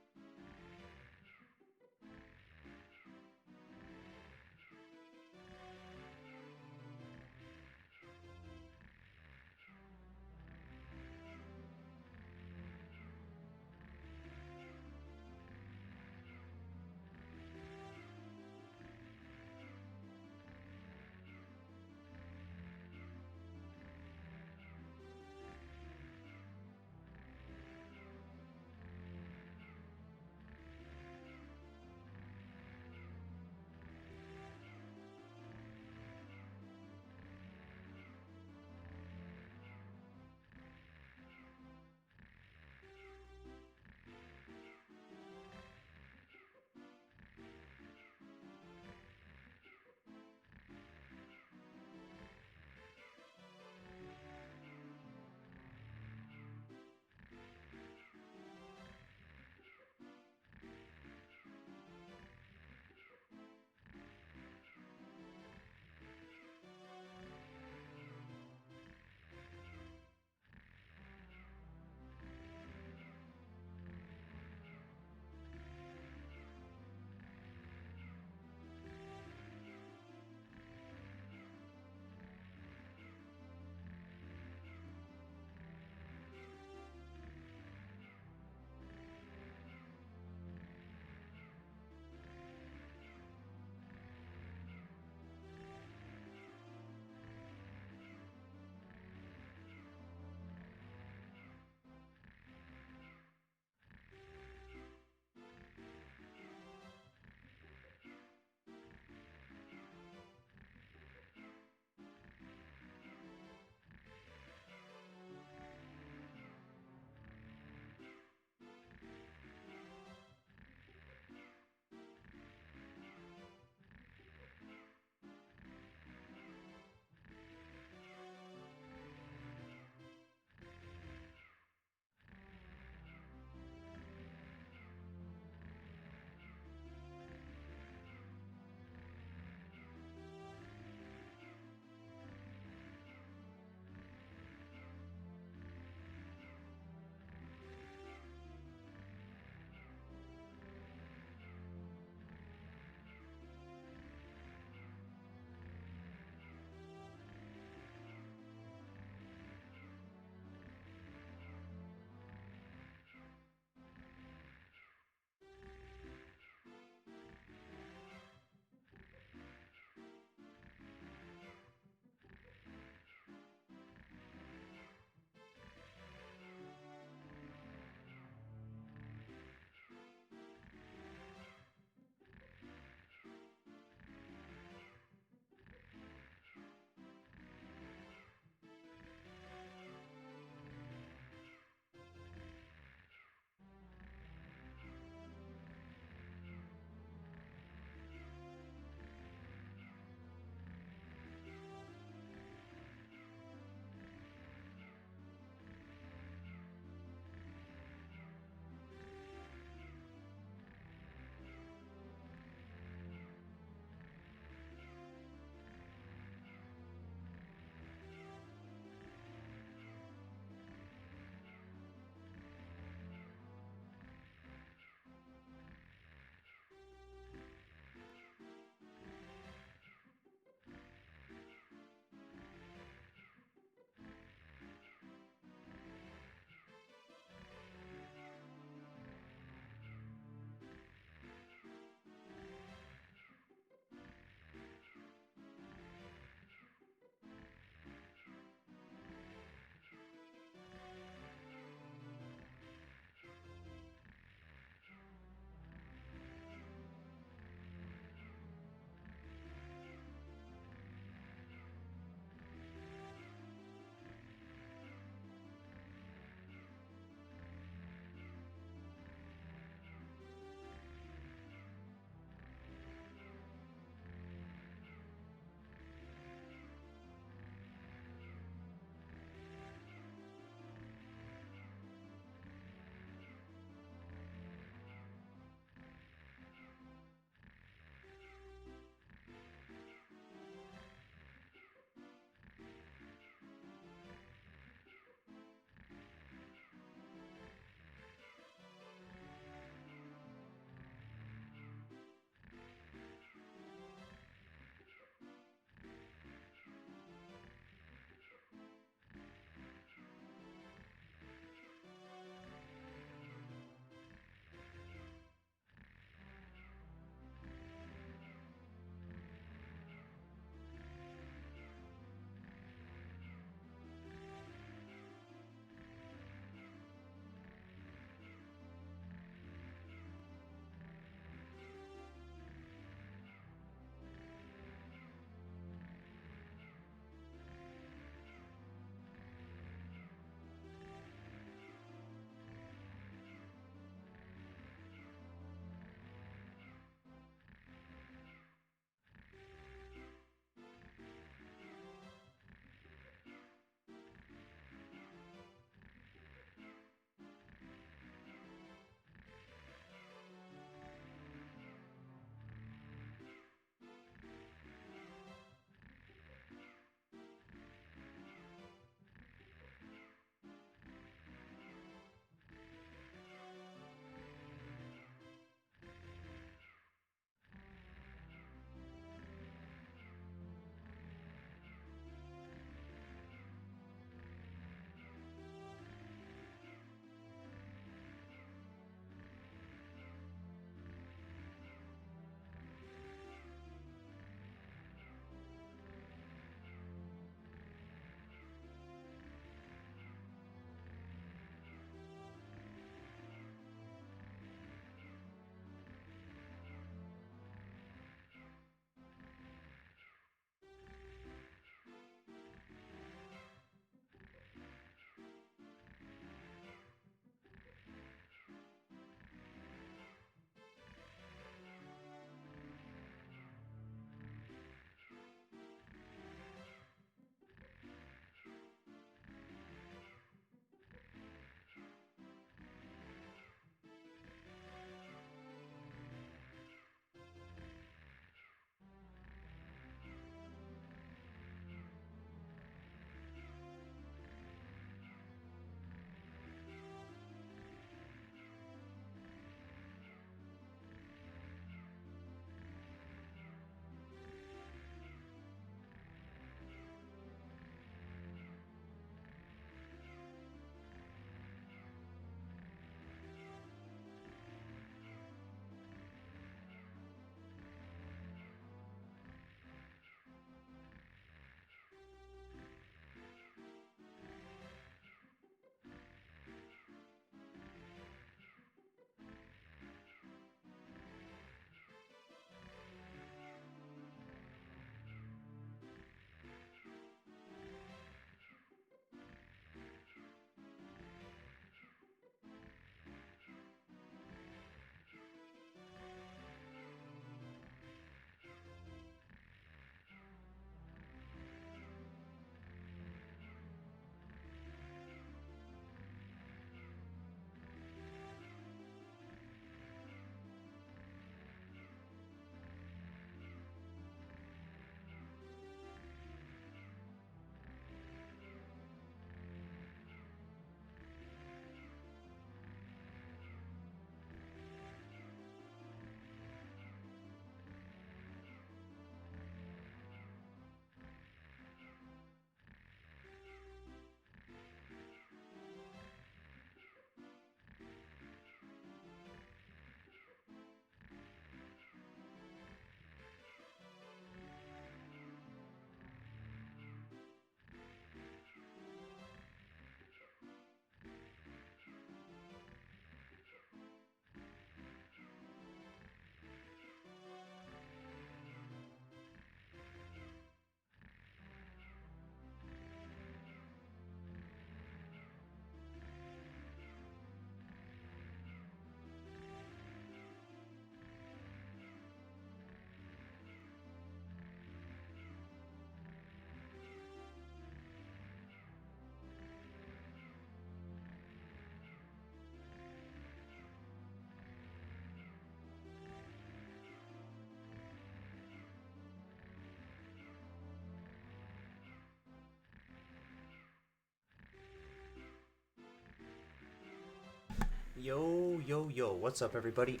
Yo, yo, yo, what's up, everybody?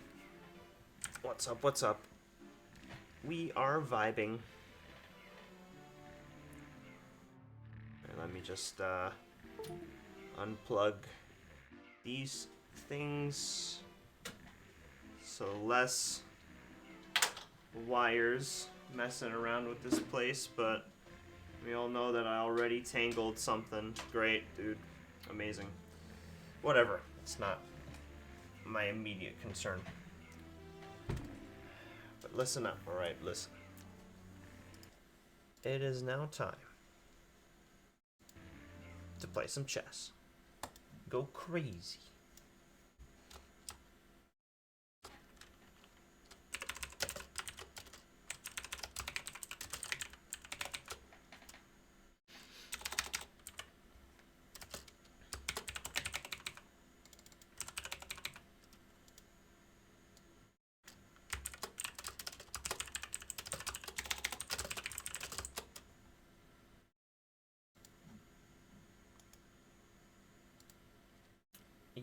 What's up, what's up? We are vibing. And let me just, unplug these things. So less wires messing around with this place, but we all know that I already tangled something. Great, dude. Amazing. Whatever. It's not my immediate concern. But listen up, alright? Listen. It is now time to play some chess. Go crazy.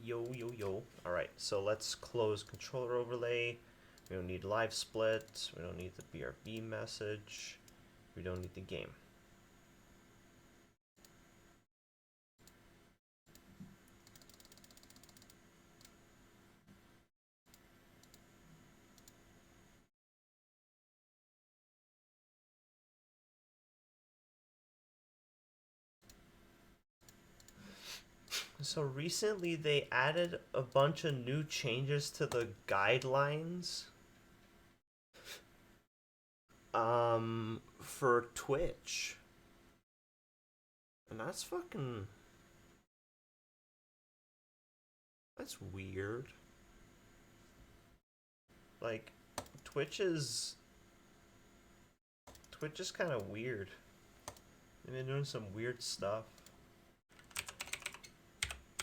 Yo, yo, yo. Alright, so let's close controller overlay. We don't need live split. We don't need the BRB message. We don't need the game. So recently they added a bunch of new changes to the guidelines for Twitch. And that's weird. Like Twitch is kind of weird. They've been doing some weird stuff.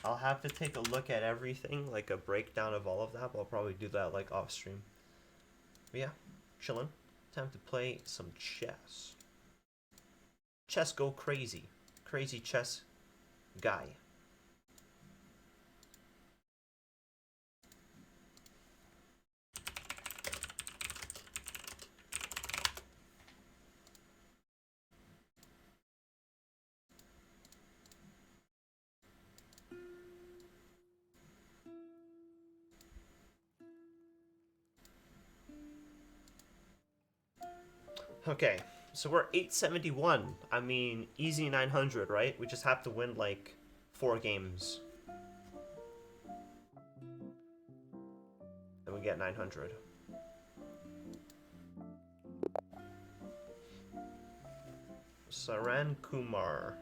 I'll have to take a look at everything, like a breakdown of all of that, but I'll probably do that like off stream. But yeah, chillin'. Time to play some chess. Chess go crazy. Crazy chess guy. Okay, so we're 871. I mean, easy 900, right? We just have to win like 4 games. Then we get 900. Saran Kumar.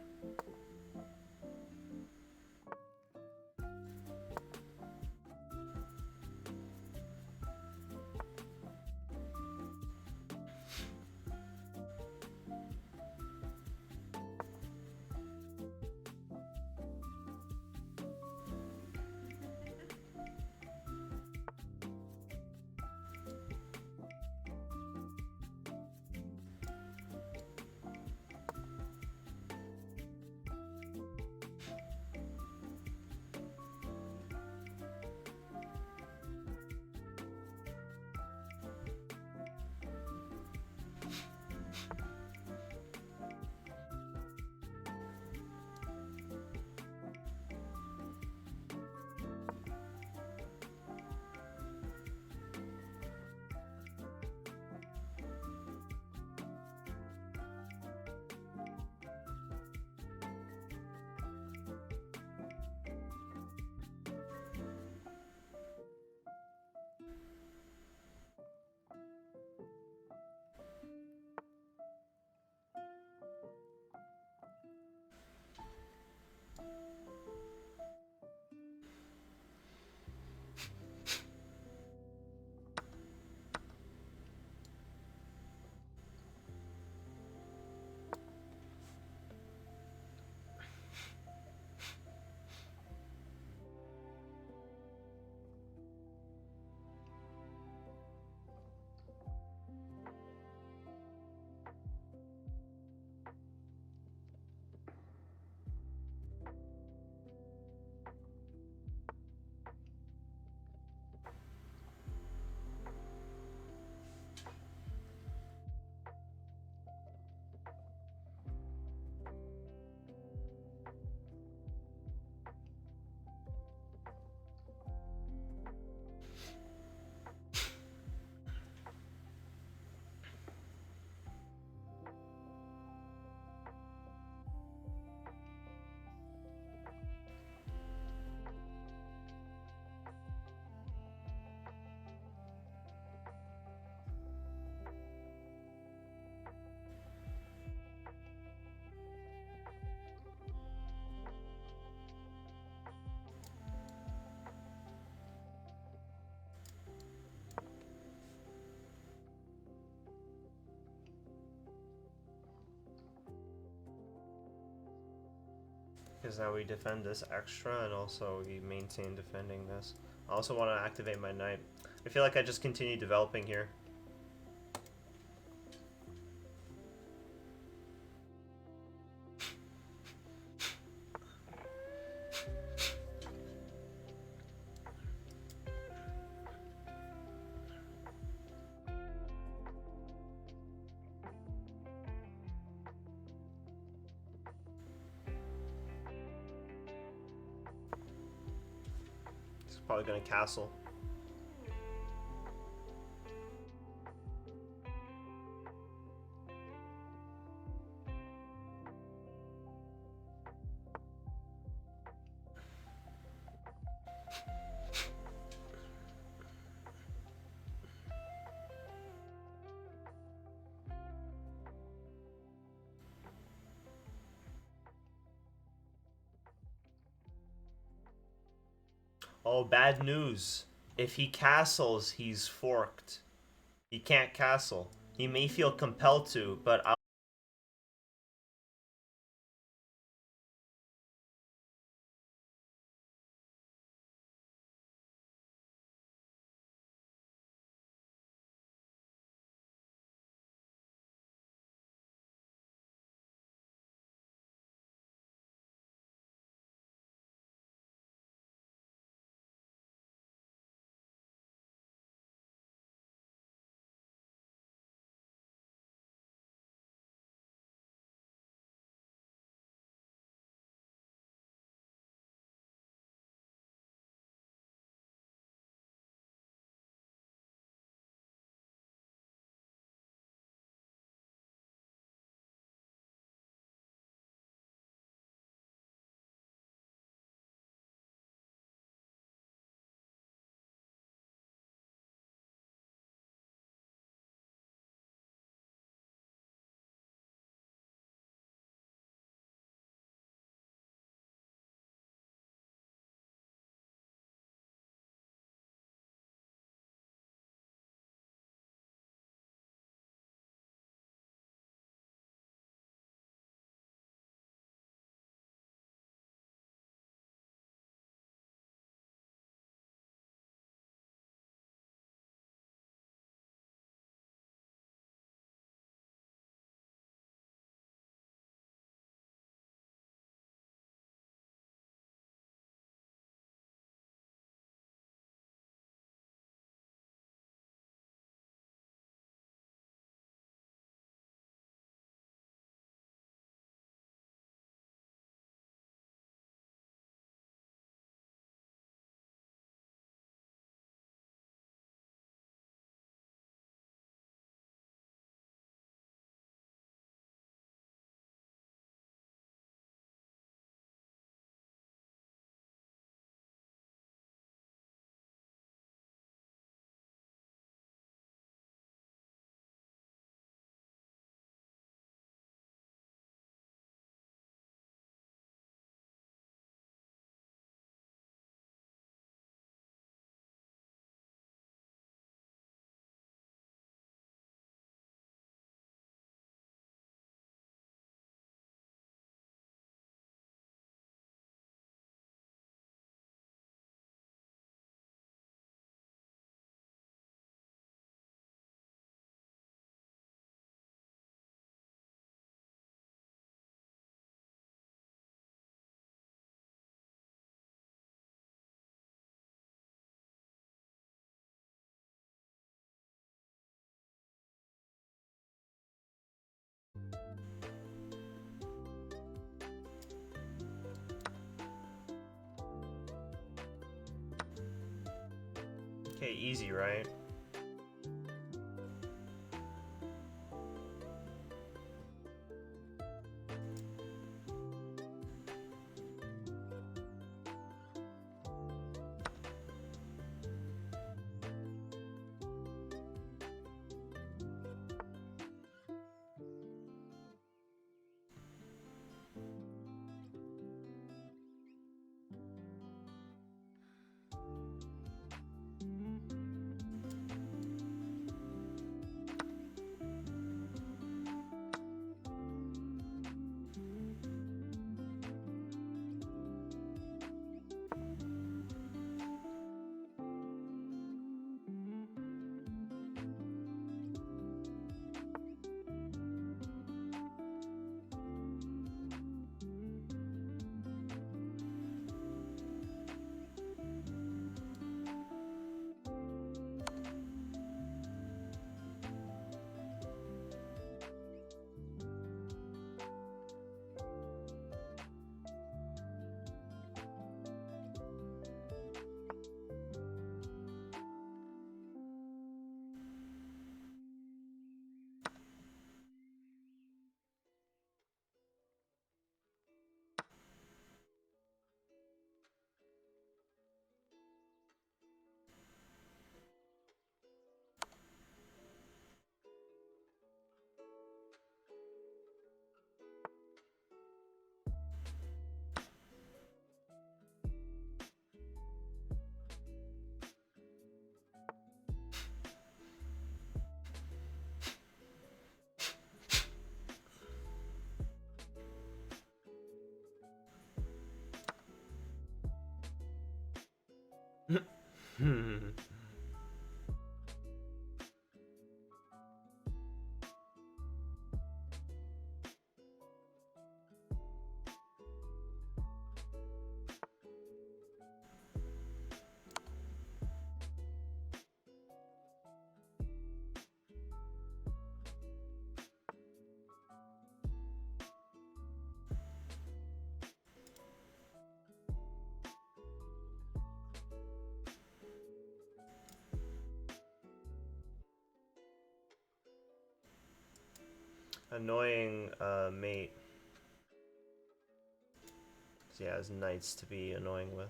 Because now we defend this extra, and also we maintain defending this. I also want to activate my knight. I feel like I just continue developing here. He's probably gonna castle. Oh, bad news. If he castles, he's forked. He can't castle. He may feel compelled to, but I'll... Okay, easy, right? Annoying mate. So yeah, it's knights to be annoying with.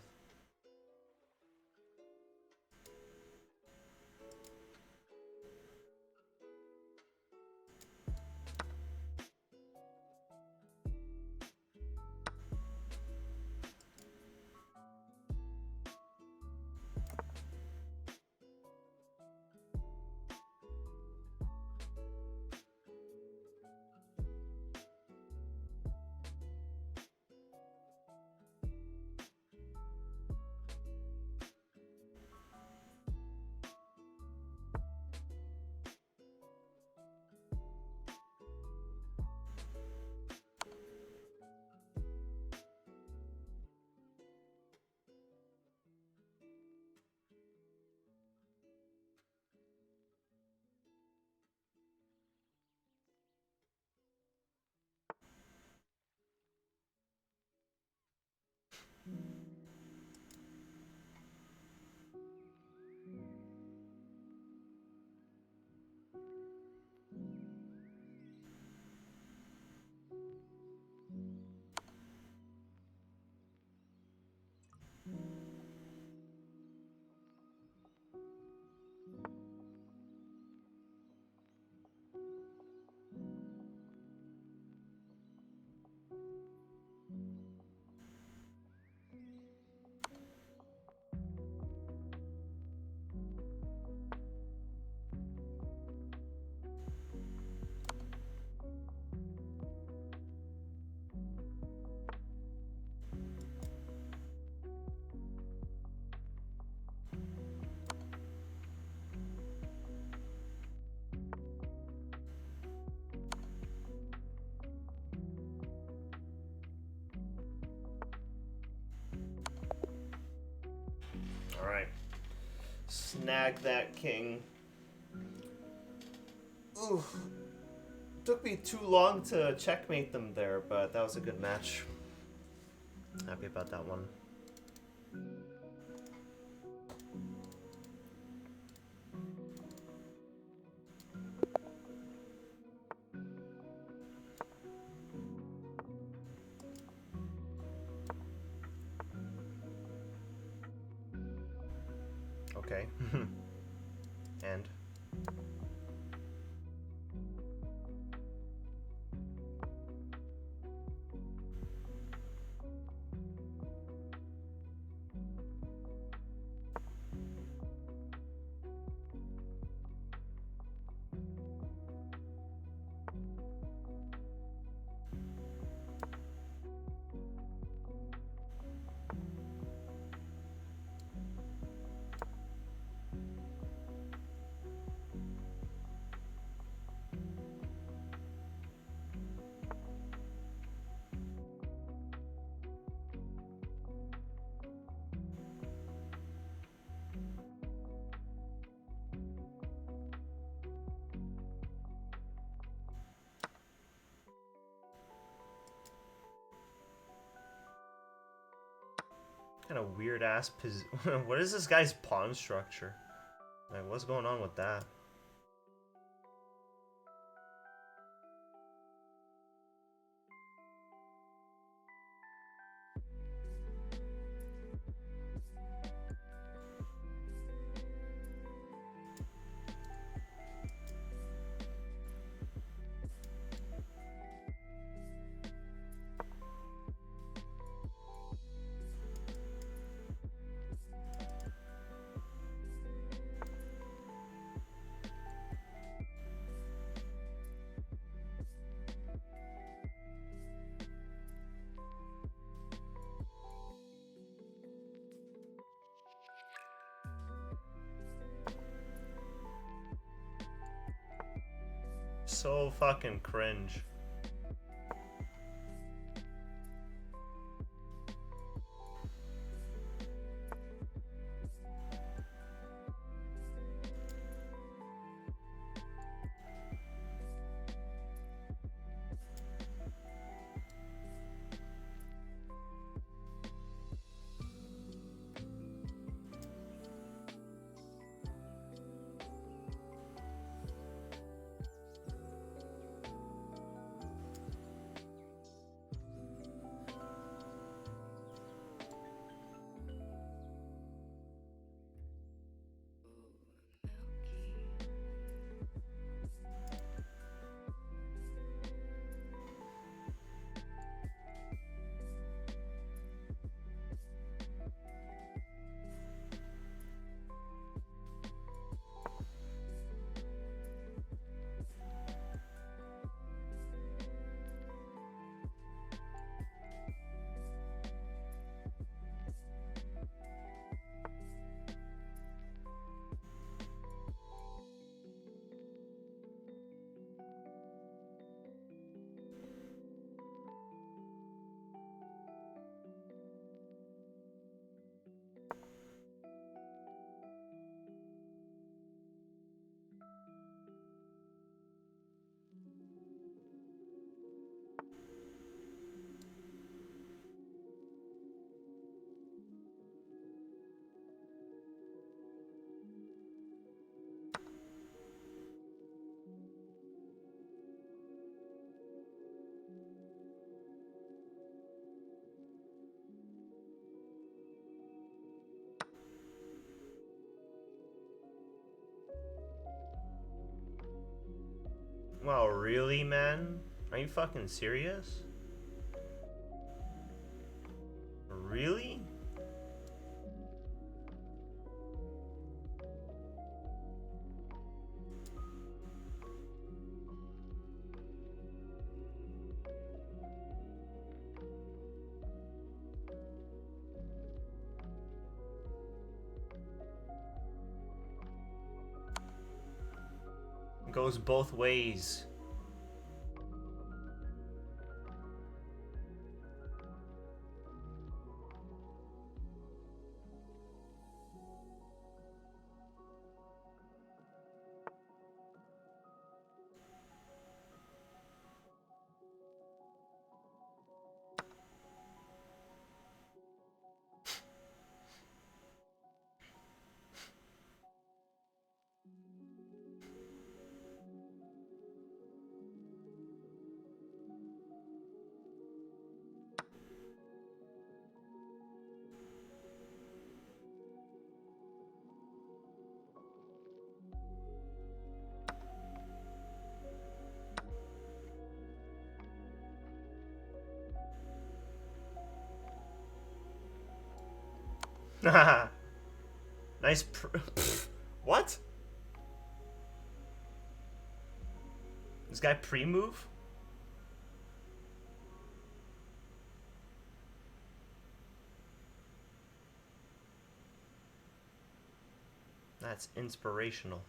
Alright. Snag that king. Ooh. Took me too long to checkmate them there, but that was a good match. Happy about that one. Okay. And kind of weird ass what is this guy's pawn structure? Like, what's going on with that? so fucking cringe. Wow, really, man? Are you fucking serious? Really? It goes both ways. Nice what? This guy pre-move? That's inspirational.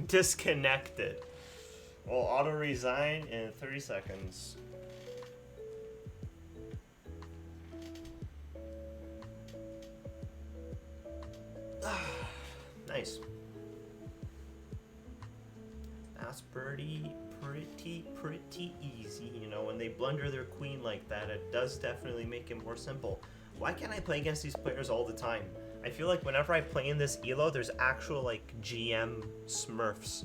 Disconnected. Well, auto resign in 30 seconds. Nice. That's pretty easy. You know, when they blunder their queen like that, it does definitely make it more simple. Why can't I play against these players all the time? I feel like whenever I play in this ELO, there's actual, like, GM smurfs.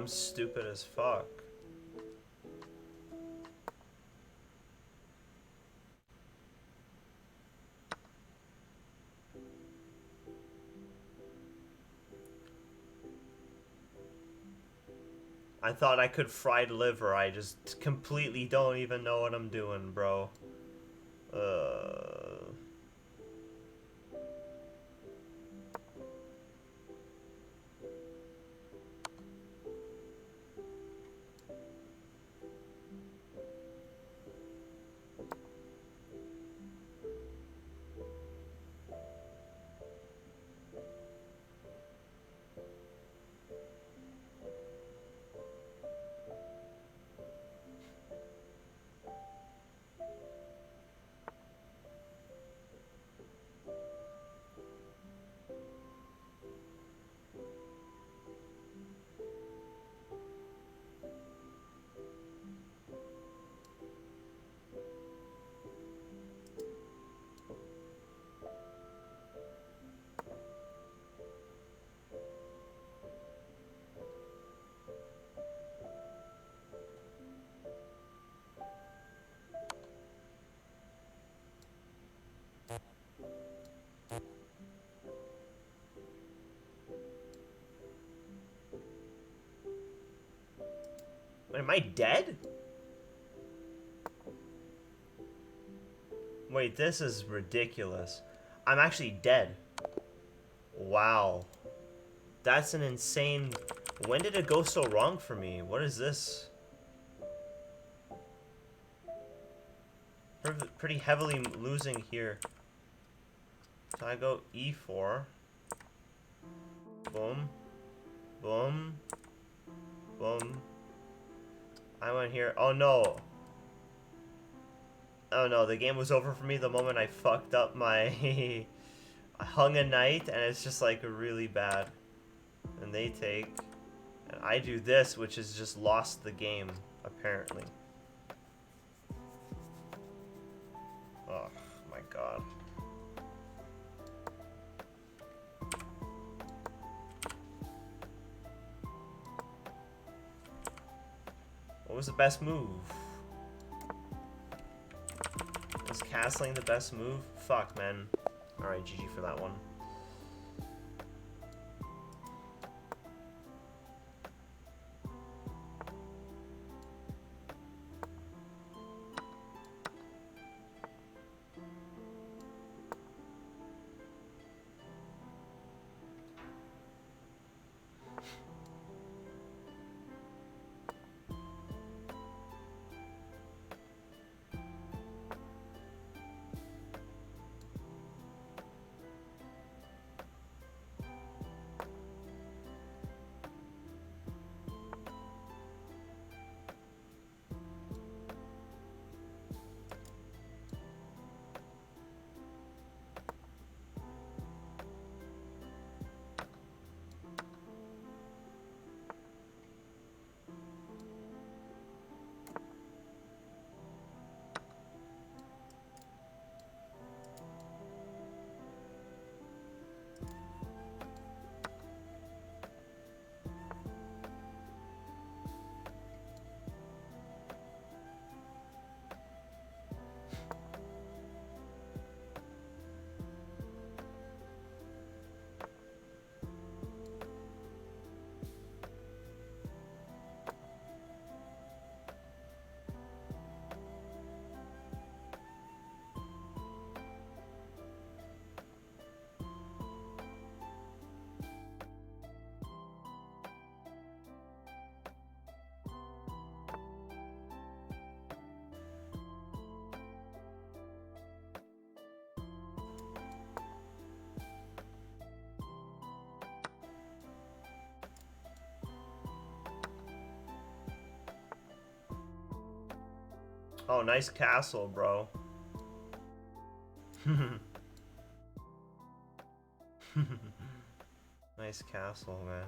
I'm stupid as fuck. I thought I could fried liver. I just completely don't even know what I'm doing, bro. Uh... Wait, am I dead? Wait, this is ridiculous. I'm actually dead. Wow. That's an insane... When did it go so wrong for me? What is this? Pretty heavily losing here. So I go E4. Boom. Boom. Boom. I went here. Oh no. Oh no, the game was over for me the moment I fucked up my... I hung a knight, and it's just like really bad. And they take... And I do this, which has just lost the game, apparently. Oh my god. What was the best move? Was castling the best move? Fuck, man. Alright, GG for that one. Oh, nice castle, bro. Nice castle, man.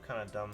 Kind of dumb.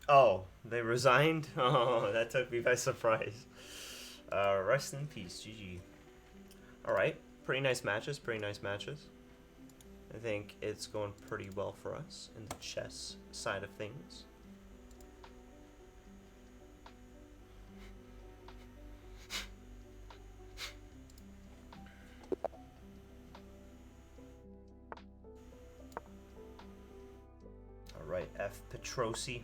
Oh, they resigned? Oh, that took me by surprise. Rest in peace, GG. Alright, pretty nice matches, pretty nice matches. I think it's going pretty well for us in the chess side of things. Alright, F. Petrosi.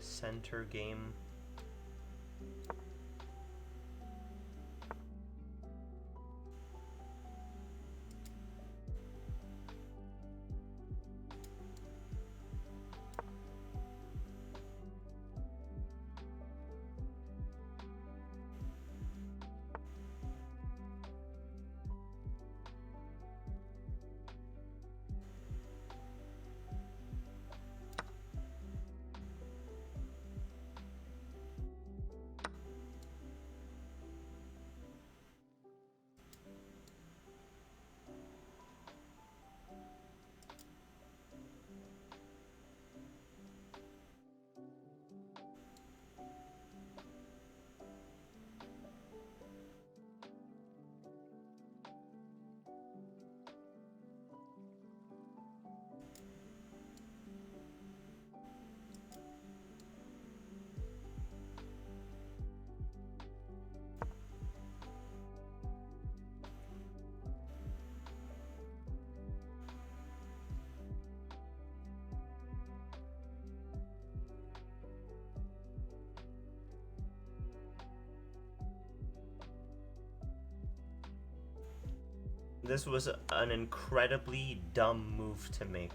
Center game. This was an incredibly dumb move to make.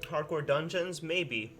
Hardcore dungeons? Maybe.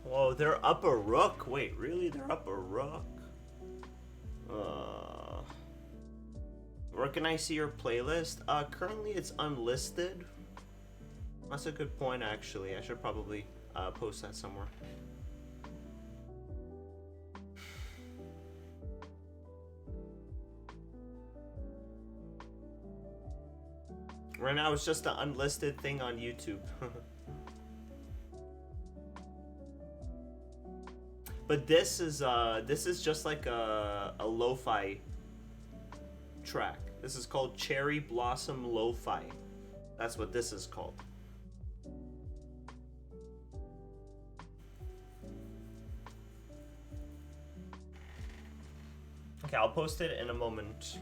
Whoa, they're up a rook? Wait, really? They're up a rook? Where can I see your playlist? Currently it's unlisted. That's a good point, actually. I should probably post that somewhere. Right now it's just an unlisted thing on YouTube. But this is just like a lo-fi track. This is called Cherry Blossom Lo-Fi. That's what this is called. Okay, I'll post it in a moment.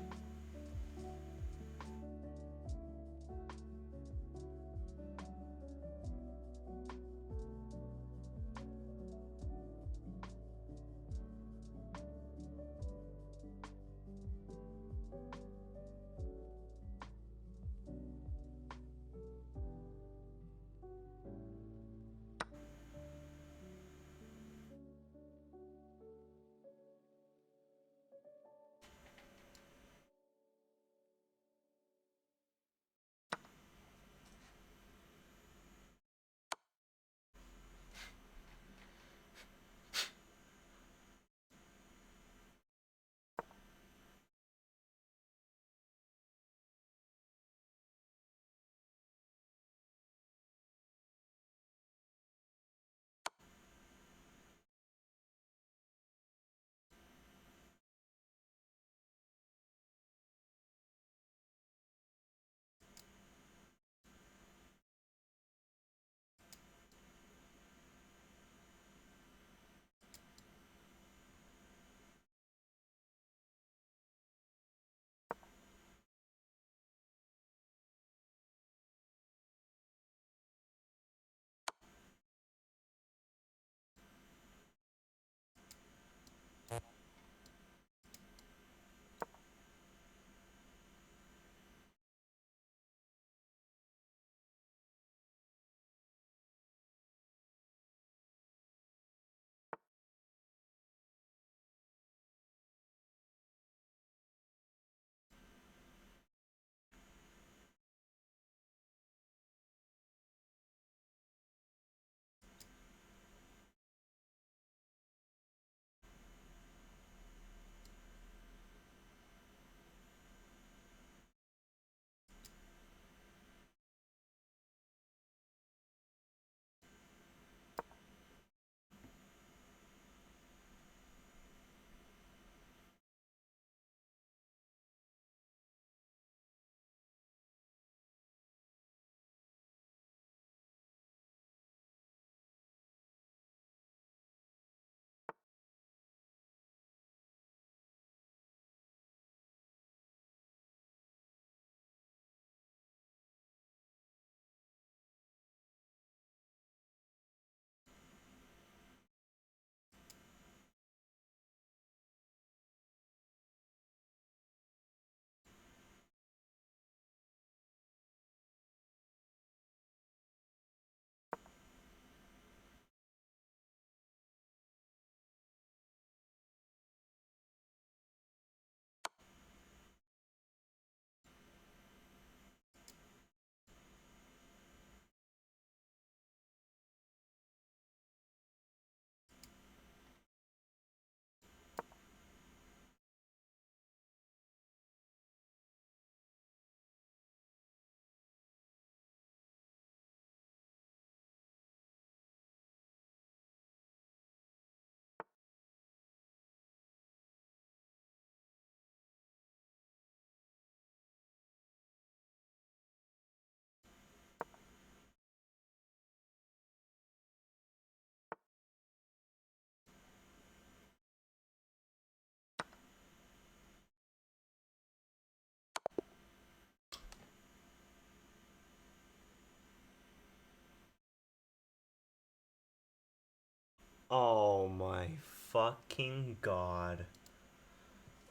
Oh my fucking god.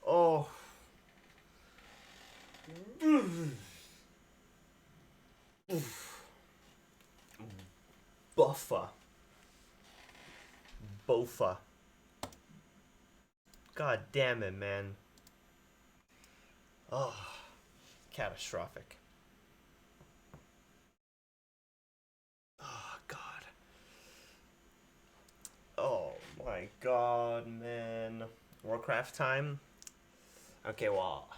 Oh. Buffa. Bofa. God damn it, man. Oh. Catastrophic. Oh, God. Oh my god, man. Warcraft time? Okay, well,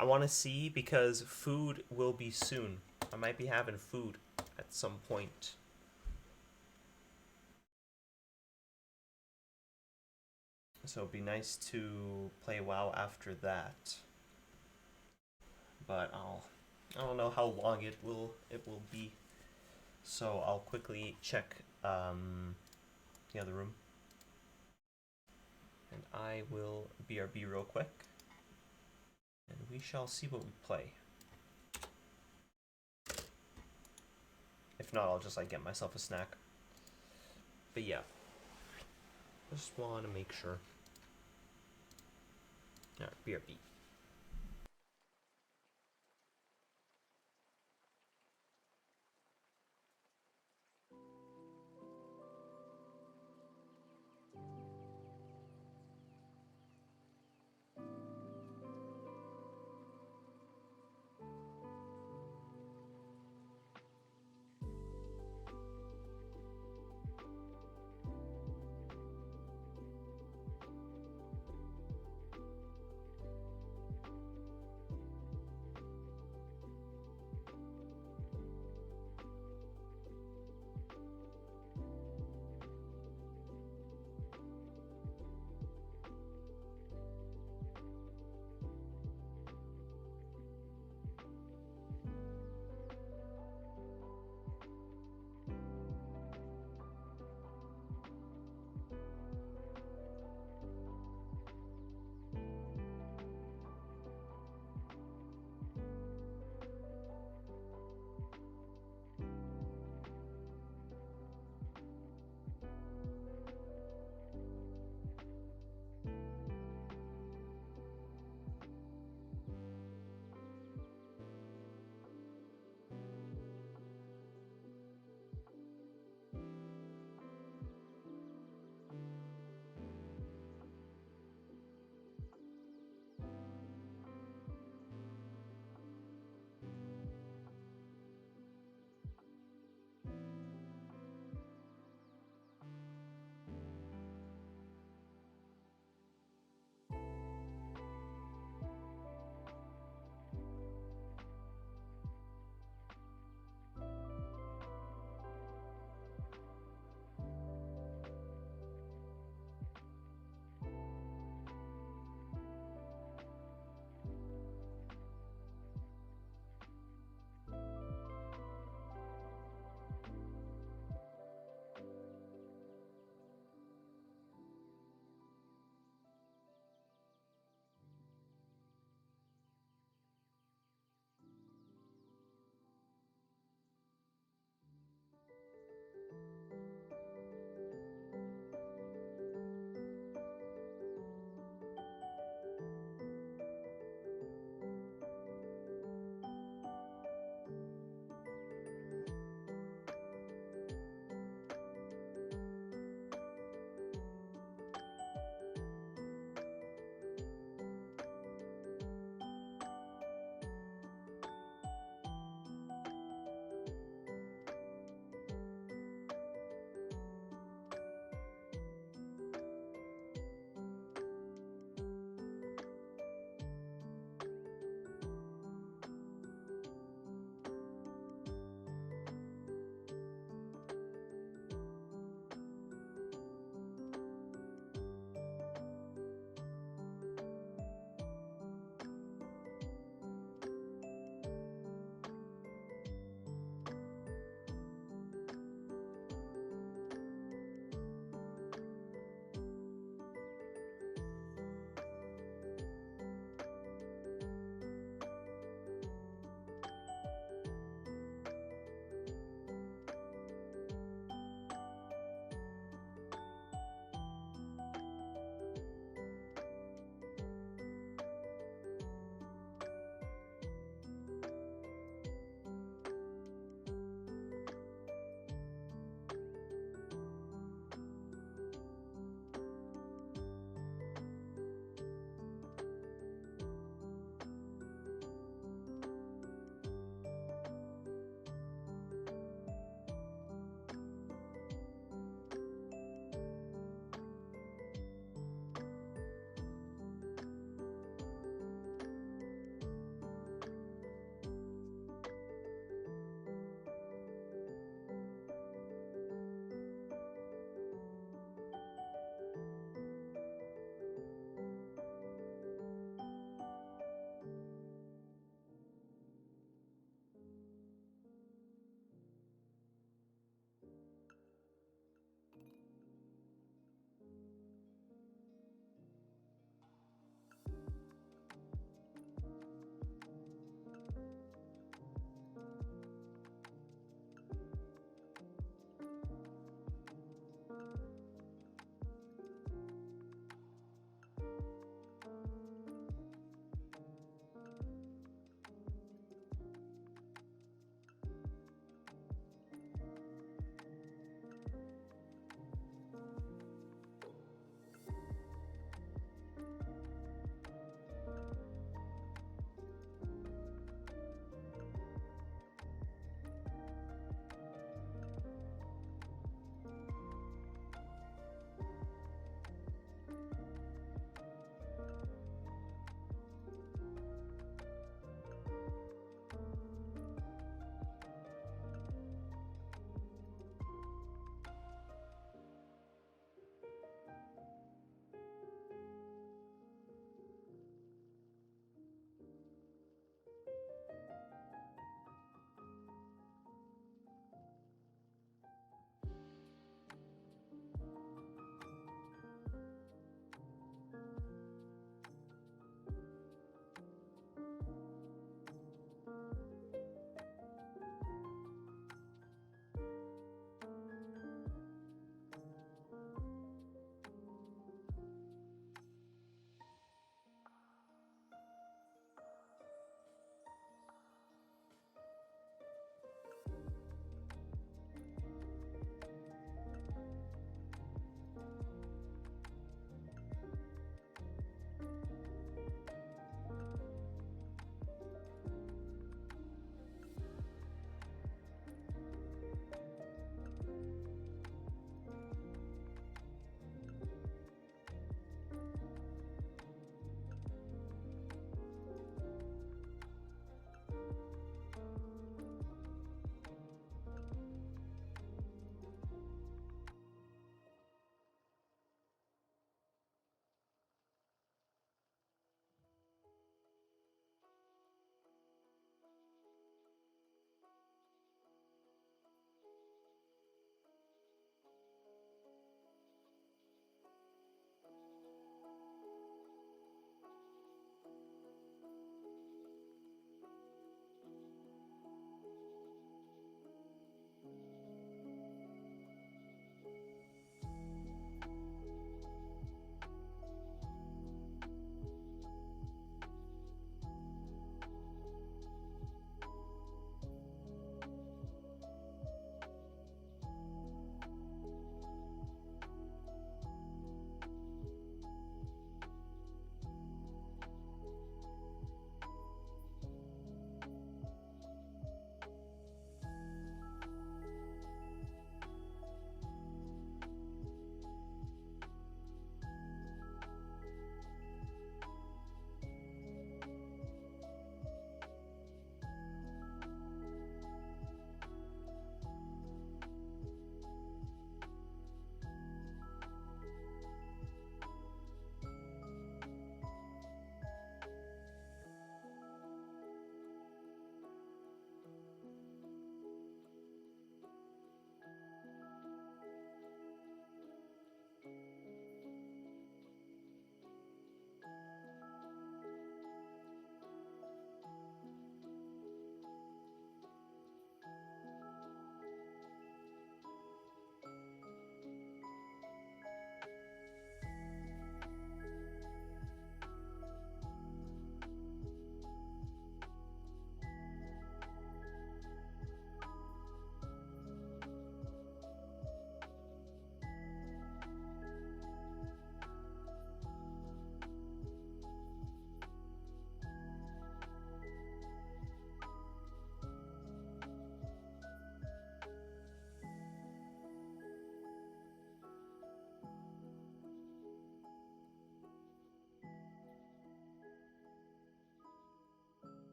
I want to see because food will be soon. I might be having food at some point. So it'd be nice to play WoW after that. But I don't know how long it will be. So I'll quickly check the other room. And I will BRB real quick. And we shall see what we play. If not, I'll just like get myself a snack. But yeah. Just want to make sure. Alright, BRB.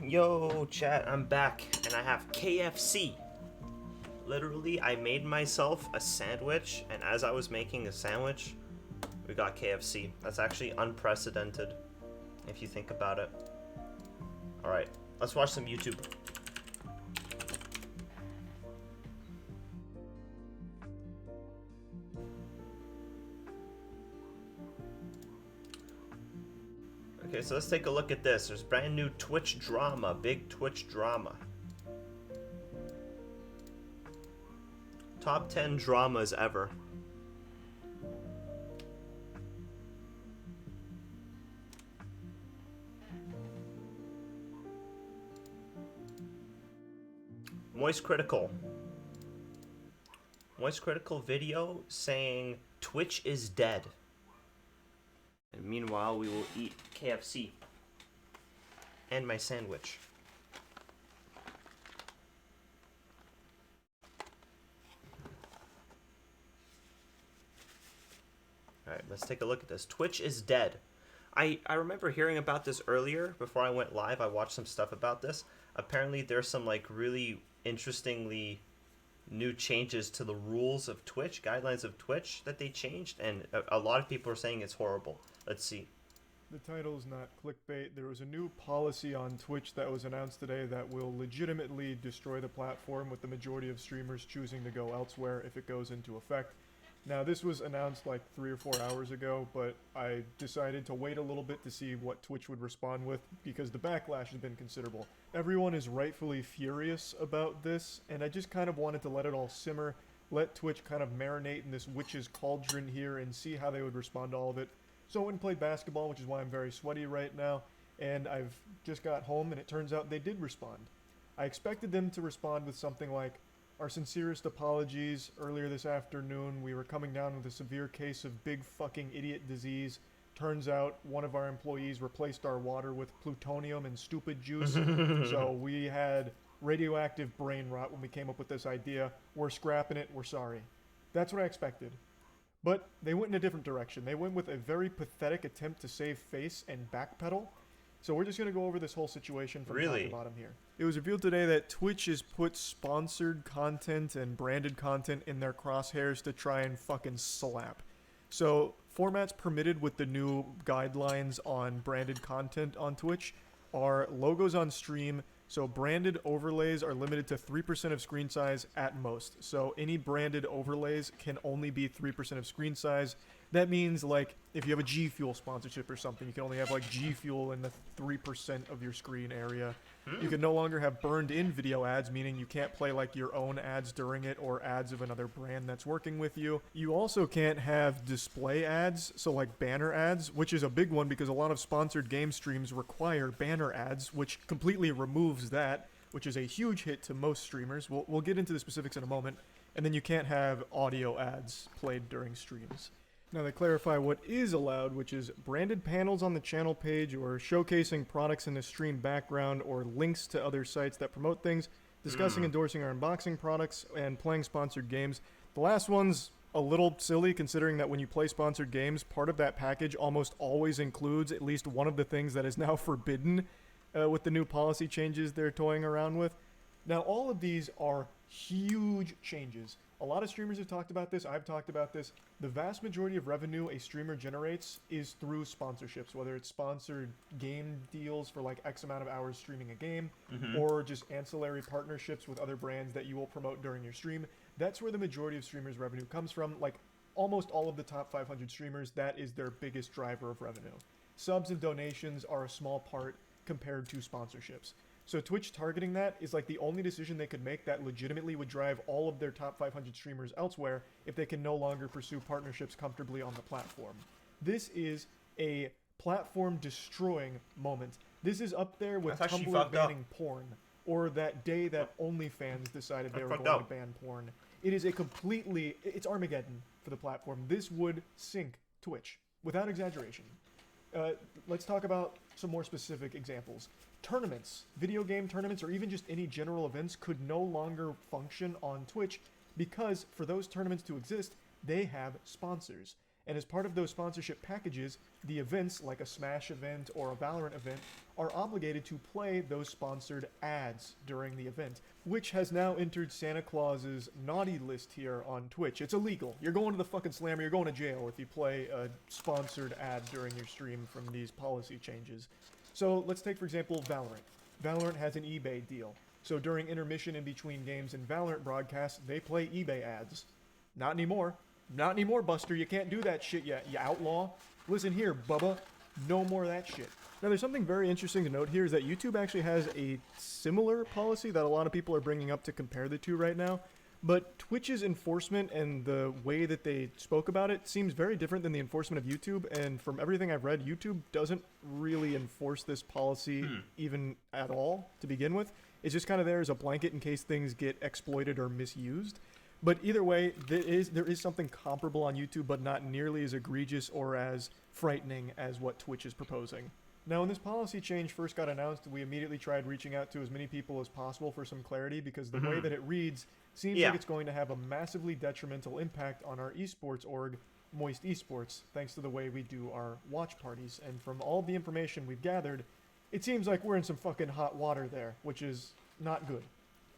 Yo, chat, I'm back, and I have KFC. Literally, I made myself a sandwich, and as I was making a sandwich, we got KFC. That's actually unprecedented, if you think about it. Alright, let's watch some YouTube. Okay, so let's take a look at this. There's brand new Twitch drama, big Twitch drama. Top 10 dramas ever. Moist Critical. Moist Critical video saying Twitch is dead. And meanwhile, we will eat KFC. And my sandwich. Alright, let's take a look at this. Twitch is dead. I remember hearing about this earlier. Before I went live, I watched some stuff about this. Apparently, there's some like really interestingly new changes to the rules of Twitch, guidelines of Twitch that they changed, and a lot of people are saying it's horrible. Let's see. The title's not clickbait. There was a new policy on Twitch that was announced today that will legitimately destroy the platform, with the majority of streamers choosing to go elsewhere if it goes into effect. Now, this was announced like 3 or 4 hours ago, but I decided to wait a little bit to see what Twitch would respond with, because the backlash has been considerable. Everyone is rightfully furious about this, and I just kind of wanted to let it all simmer, let Twitch kind of marinate in this witch's cauldron here and see how they would respond to all of it. So I went and played basketball, which is why I'm very sweaty right now, and I've just got home, and it turns out they did respond. I expected them to respond with something like, "Our sincerest apologies. Earlier this afternoon, we were coming down with a severe case of big fucking idiot disease. Turns out one of our employees replaced our water with plutonium and stupid juice, so we had radioactive brain rot when we came up with this idea. We're scrapping it. We're sorry." That's what I expected. But they went in a different direction. They went with a very pathetic attempt to save face and backpedal. So we're just going to go over this whole situation from top to bottom here. It was revealed today that Twitch has put sponsored content and branded content in their crosshairs to try and fucking slap. So formats permitted with the new guidelines on branded content on Twitch are logos on stream. So branded overlays are limited to 3% of screen size at most. So any branded overlays can only be 3% of screen size. That means, like, if you have a G Fuel sponsorship or something, you can only have, like, G Fuel in the 3% of your screen area. You can no longer have burned-in video ads, meaning you can't play, like, your own ads during it or ads of another brand that's working with you. You also can't have display ads, so, like, banner ads, which is a big one because a lot of sponsored game streams require banner ads, which completely removes that, which is a huge hit to most streamers. We'll get into the specifics in a moment. And then you can't have audio ads played during streams. Now they clarify what is allowed, which is branded panels on the channel page or showcasing products in the stream background or links to other sites that promote things, discussing, endorsing, or unboxing products, and playing sponsored games. The last one's a little silly considering that when you play sponsored games, part of that package almost always includes at least one of the things that is now forbidden with the new policy changes they're toying around with. Now all of these are huge changes. A lot of streamers have talked about this. I've talked about this. The vast majority of revenue a streamer generates is through sponsorships, whether it's sponsored game deals for like X amount of hours streaming a game, or just ancillary partnerships with other brands that you will promote during your stream. That's where the majority of streamers' revenue comes from. Like almost all of the top 500 streamers, that is their biggest driver of revenue. Subs and donations are a small part compared to sponsorships. So Twitch targeting that is like the only decision they could make that legitimately would drive all of their top 500 streamers elsewhere if they can no longer pursue partnerships comfortably on the platform. This is a platform destroying moment. This is up there with Tumblr banning porn, or that day that OnlyFans decided they were going to ban porn. It is it's Armageddon for the platform. This would sink Twitch, without exaggeration. Let's talk about some more specific examples. Tournaments, video game tournaments, or even just any general events could no longer function on Twitch because for those tournaments to exist, they have sponsors. And as part of those sponsorship packages, the events, like a Smash event or a Valorant event, are obligated to play those sponsored ads during the event, which has now entered Santa Claus's naughty list here on Twitch. It's illegal. You're going to the fucking slammer, you're going to jail if you play a sponsored ad during your stream from these policy changes. So let's take, for example, Valorant. Valorant has an eBay deal. So during intermission in between games and Valorant broadcasts, they play eBay ads. Not anymore. Not anymore, Buster. You can't do that shit yet, you outlaw. Listen here, Bubba. No more of that shit. Now, there's something very interesting to note here is that YouTube actually has a similar policy that a lot of people are bringing up to compare the two right now. But Twitch's enforcement and the way that they spoke about it seems very different than the enforcement of YouTube. And from everything I've read, YouTube doesn't really enforce this policy even at all to begin with. It's just kind of there as a blanket in case things get exploited or misused. But either way, there is something comparable on YouTube, but not nearly as egregious or as frightening as what Twitch is proposing. Now, when this policy change first got announced, we immediately tried reaching out to as many people as possible for some clarity, because the way that it reads seems like it's going to have a massively detrimental impact on our esports org, Moist Esports, thanks to the way we do our watch parties. And from all the information we've gathered, it seems like we're in some fucking hot water there, which is not good.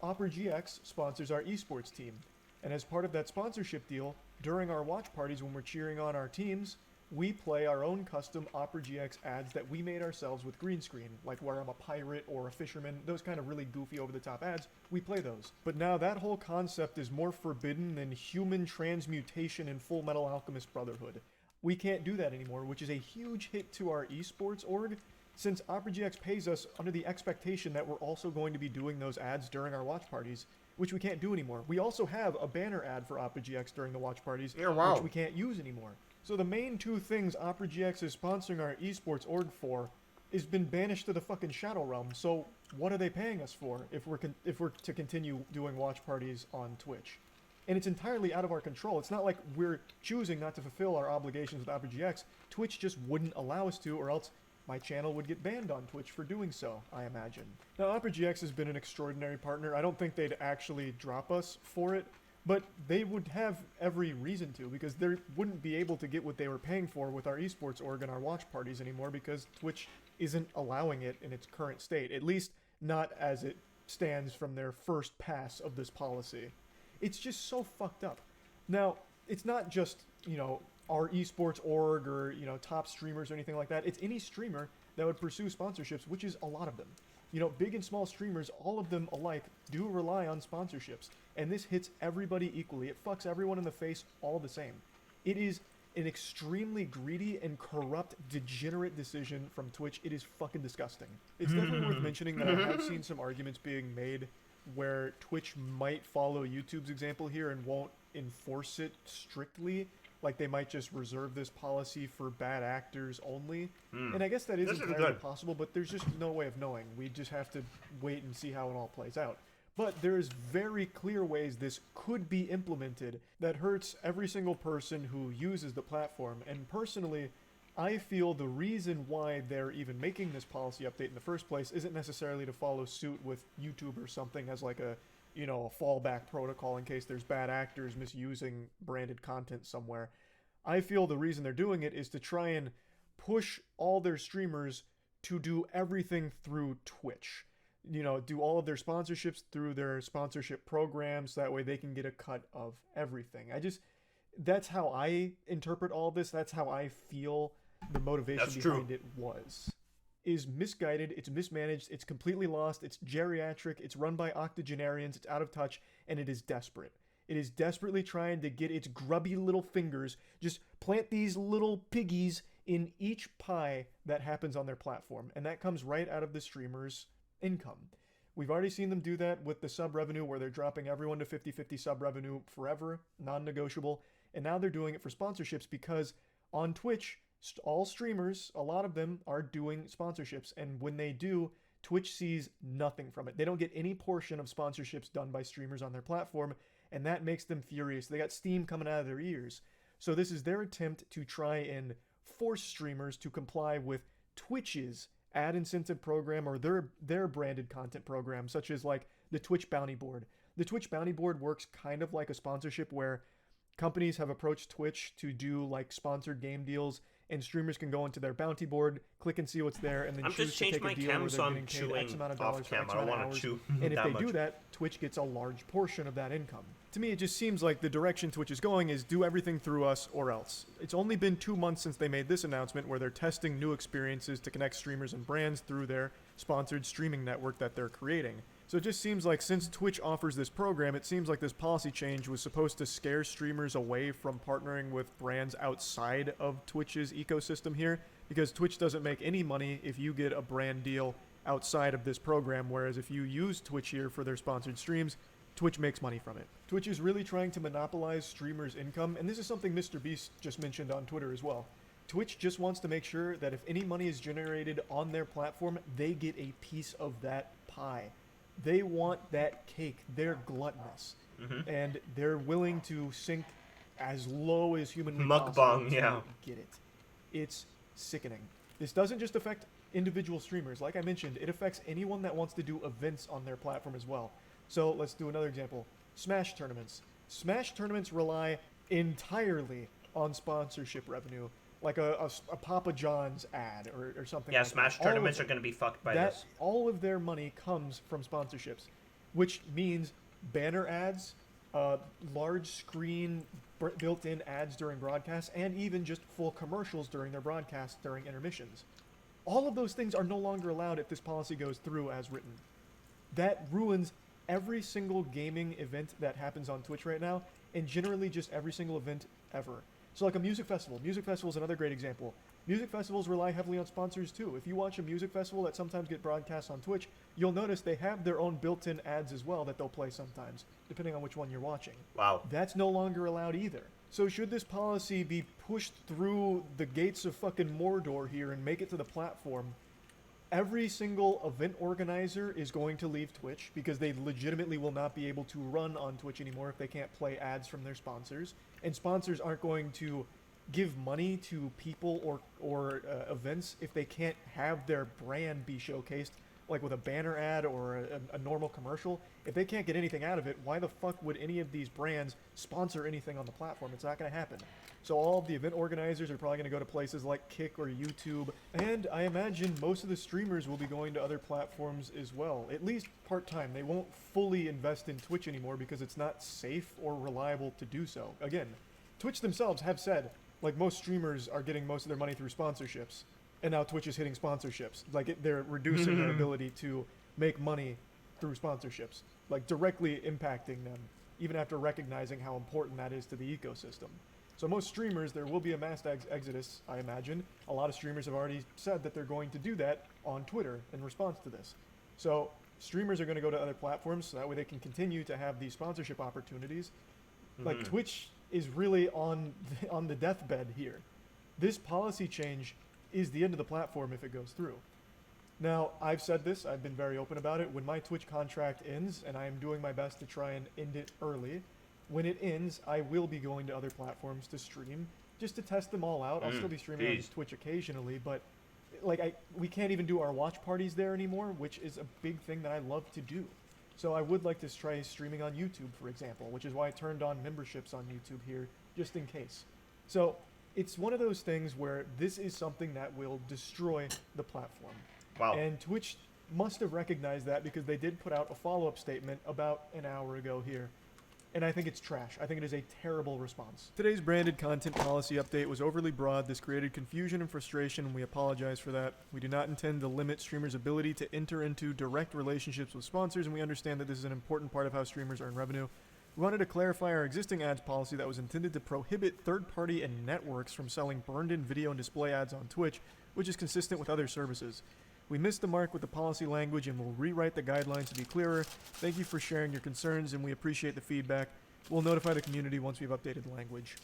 Opera GX sponsors our esports team. And as part of that sponsorship deal, during our watch parties when we're cheering on our teams, we play our own custom Opera GX ads that we made ourselves with green screen, like where I'm a pirate or a fisherman, those kind of really goofy over-the-top ads, we play those. But now that whole concept is more forbidden than human transmutation in Full Metal Alchemist Brotherhood. We can't do that anymore, which is a huge hit to our esports org, since Opera GX pays us under the expectation that we're also going to be doing those ads during our watch parties, which we can't do anymore. We also have a banner ad for Opera GX during the watch parties, which we can't use anymore. So the main two things Opera GX is sponsoring our esports org for has been banished to the fucking Shadow Realm. So what are they paying us for if we're to continue doing watch parties on Twitch? And it's entirely out of our control. It's not like we're choosing not to fulfill our obligations with Opera GX. Twitch just wouldn't allow us to, or else my channel would get banned on Twitch for doing so, I imagine. Now, Opera GX has been an extraordinary partner. I don't think they'd actually drop us for it, but they would have every reason to, because they wouldn't be able to get what they were paying for with our esports org and our watch parties anymore, because Twitch isn't allowing it in its current state, at least not as it stands from their first pass of this policy. It's just so fucked up. Now, it's not just, you know, our esports org or, you know, top streamers or anything like that. It's any streamer that would pursue sponsorships, which is a lot of them. You know, big and small streamers, all of them alike, do rely on sponsorships. And this hits everybody equally. It fucks everyone in the face all the same. It is an extremely greedy and corrupt, degenerate decision from Twitch. It is fucking disgusting. It's definitely worth mentioning that I have seen some arguments being made where Twitch might follow YouTube's example here and won't enforce it strictly. Like, they might just reserve this policy for bad actors only. And I guess that is entirely possible, but there's just no way of knowing. We just have to wait and see how it all plays out. But there's very clear ways this could be implemented that hurts every single person who uses the platform. And personally, I feel the reason why they're even making this policy update in the first place isn't necessarily to follow suit with YouTube or something as like a, you know, a fallback protocol in case there's bad actors misusing branded content somewhere. I feel the reason they're doing it is to try and push all their streamers to do everything through Twitch. You know, do all of their sponsorships through their sponsorship programs, so that way they can get a cut of everything. That's how I interpret all this. That's how I feel the motivation behind it was. Is misguided, it's mismanaged, it's completely lost, it's geriatric, it's run by octogenarians, it's out of touch, and it is desperate. It is desperately trying to get its grubby little fingers, just plant these little piggies in each pie that happens on their platform, and that comes right out of the streamer's income. We've already seen them do that with the sub revenue, where they're dropping everyone to 50-50 sub revenue forever, non-negotiable, and now they're doing it for sponsorships because on Twitch, all streamers, a lot of them are doing sponsorships, and when they do, Twitch sees nothing from it. They don't get any portion of sponsorships done by streamers on their platform, and that makes them furious. They got steam coming out of their ears. So this is their attempt to try and force streamers to comply with Twitch's ad incentive program or their branded content program, such as like the Twitch Bounty Board. The Twitch Bounty Board works kind of like a sponsorship where companies have approached Twitch to do like sponsored game deals, and streamers can go into their bounty board, click and see what's there, and then I'm choose just to changing take my a deal cam where so they're I'm getting paid chewing X amount of off dollars for cam. X I don't amount of want to hours. chew And if that they much. do that, Twitch gets a large portion of that income. To me, it just seems like the direction Twitch is going is do everything through us or else. It's only been 2 months since they made this announcement where they're testing new experiences to connect streamers and brands through their sponsored streaming network that they're creating. So it just seems like since Twitch offers this program, it seems like this policy change was supposed to scare streamers away from partnering with brands outside of Twitch's ecosystem here, because Twitch doesn't make any money if you get a brand deal outside of this program, whereas if you use Twitch here for their sponsored streams, Twitch makes money from it. Twitch is really trying to monopolize streamers' income, and this is something Mr. Beast just mentioned on Twitter as well. Twitch just wants to make sure that if any money is generated on their platform, they get a piece of that pie. They want that cake. They're gluttonous. And they're willing to sink as low as humanly possible Mukbang, to yeah. get it. It's sickening. This doesn't just affect individual streamers. Like I mentioned, it affects anyone that wants to do events on their platform as well. So let's do another example. Smash tournaments. Smash tournaments rely entirely on sponsorship revenue, like a Papa John's ad or something Yeah, like Smash that. All of tournaments are them. going to be fucked by That this. all of their money comes from sponsorships, which means banner ads, large screen built-in ads during broadcasts, and even just full commercials during their broadcasts during intermissions. All of those things are no longer allowed if this policy goes through as written. That ruins every single gaming event that happens on Twitch right now, and generally just every single event ever. So like a music festival. Music festival is another great example. Music festivals rely heavily on sponsors too. If you watch a music festival that sometimes get broadcast on Twitch, you'll notice they have their own built-in ads as well that they'll play sometimes, depending on which one you're watching. Wow. That's no longer allowed either. So should this policy be pushed through the gates of fucking Mordor here and make it to the platform, every single event organizer is going to leave Twitch because they legitimately will not be able to run on Twitch anymore if they can't play ads from their sponsors. And sponsors aren't going to give money to people or events if they can't have their brand be showcased, like with a banner ad or a normal commercial. If they can't get anything out of it, why the fuck would any of these brands sponsor anything on the platform? It's not going to happen. So all of the event organizers are probably going to go to places like Kick or YouTube, and I imagine most of the streamers will be going to other platforms as well, at least part-time. They won't fully invest in Twitch anymore because it's not safe or reliable to do so. Again, Twitch themselves have said, like, most streamers are getting most of their money through sponsorships, and now Twitch is hitting sponsorships. Like, they're reducing their ability to make money through sponsorships, like directly impacting them, even after recognizing how important that is to the ecosystem. So most streamers, there will be a mass exodus, I imagine. A lot of streamers have already said that they're going to do that on Twitter in response to this. So streamers are going to go to other platforms, so that way they can continue to have these sponsorship opportunities. Like, Twitch is really on the deathbed here. This policy change is the end of the platform if it goes through. Now, I've said this, I've been very open about it. When my Twitch contract ends, and I am doing my best to try and end it early, when it ends, I will be going to other platforms to stream, just to test them all out. I'll still be streaming on Twitch occasionally, but like we can't even do our watch parties there anymore, which is a big thing that I love to do. So I would like to try streaming on YouTube, for example, which is why I turned on memberships on YouTube here, just in case. So it's one of those things where this is something that will destroy the platform. Wow. And Twitch must have recognized that because they did put out a follow-up statement about an hour ago here. And I think it's trash. I think it is a terrible response. Today's branded content policy update was overly broad. This created confusion and frustration, and we apologize for that. We do not intend to limit streamers' ability to enter into direct relationships with sponsors, and we understand that this is an important part of how streamers earn revenue. We wanted to clarify our existing ads policy that was intended to prohibit third-party and networks from selling burned-in video and display ads on Twitch, which is consistent with other services. We missed the mark with the policy language and will rewrite the guidelines to be clearer. Thank you for sharing your concerns, and we appreciate the feedback. We'll notify the community once we've updated the language.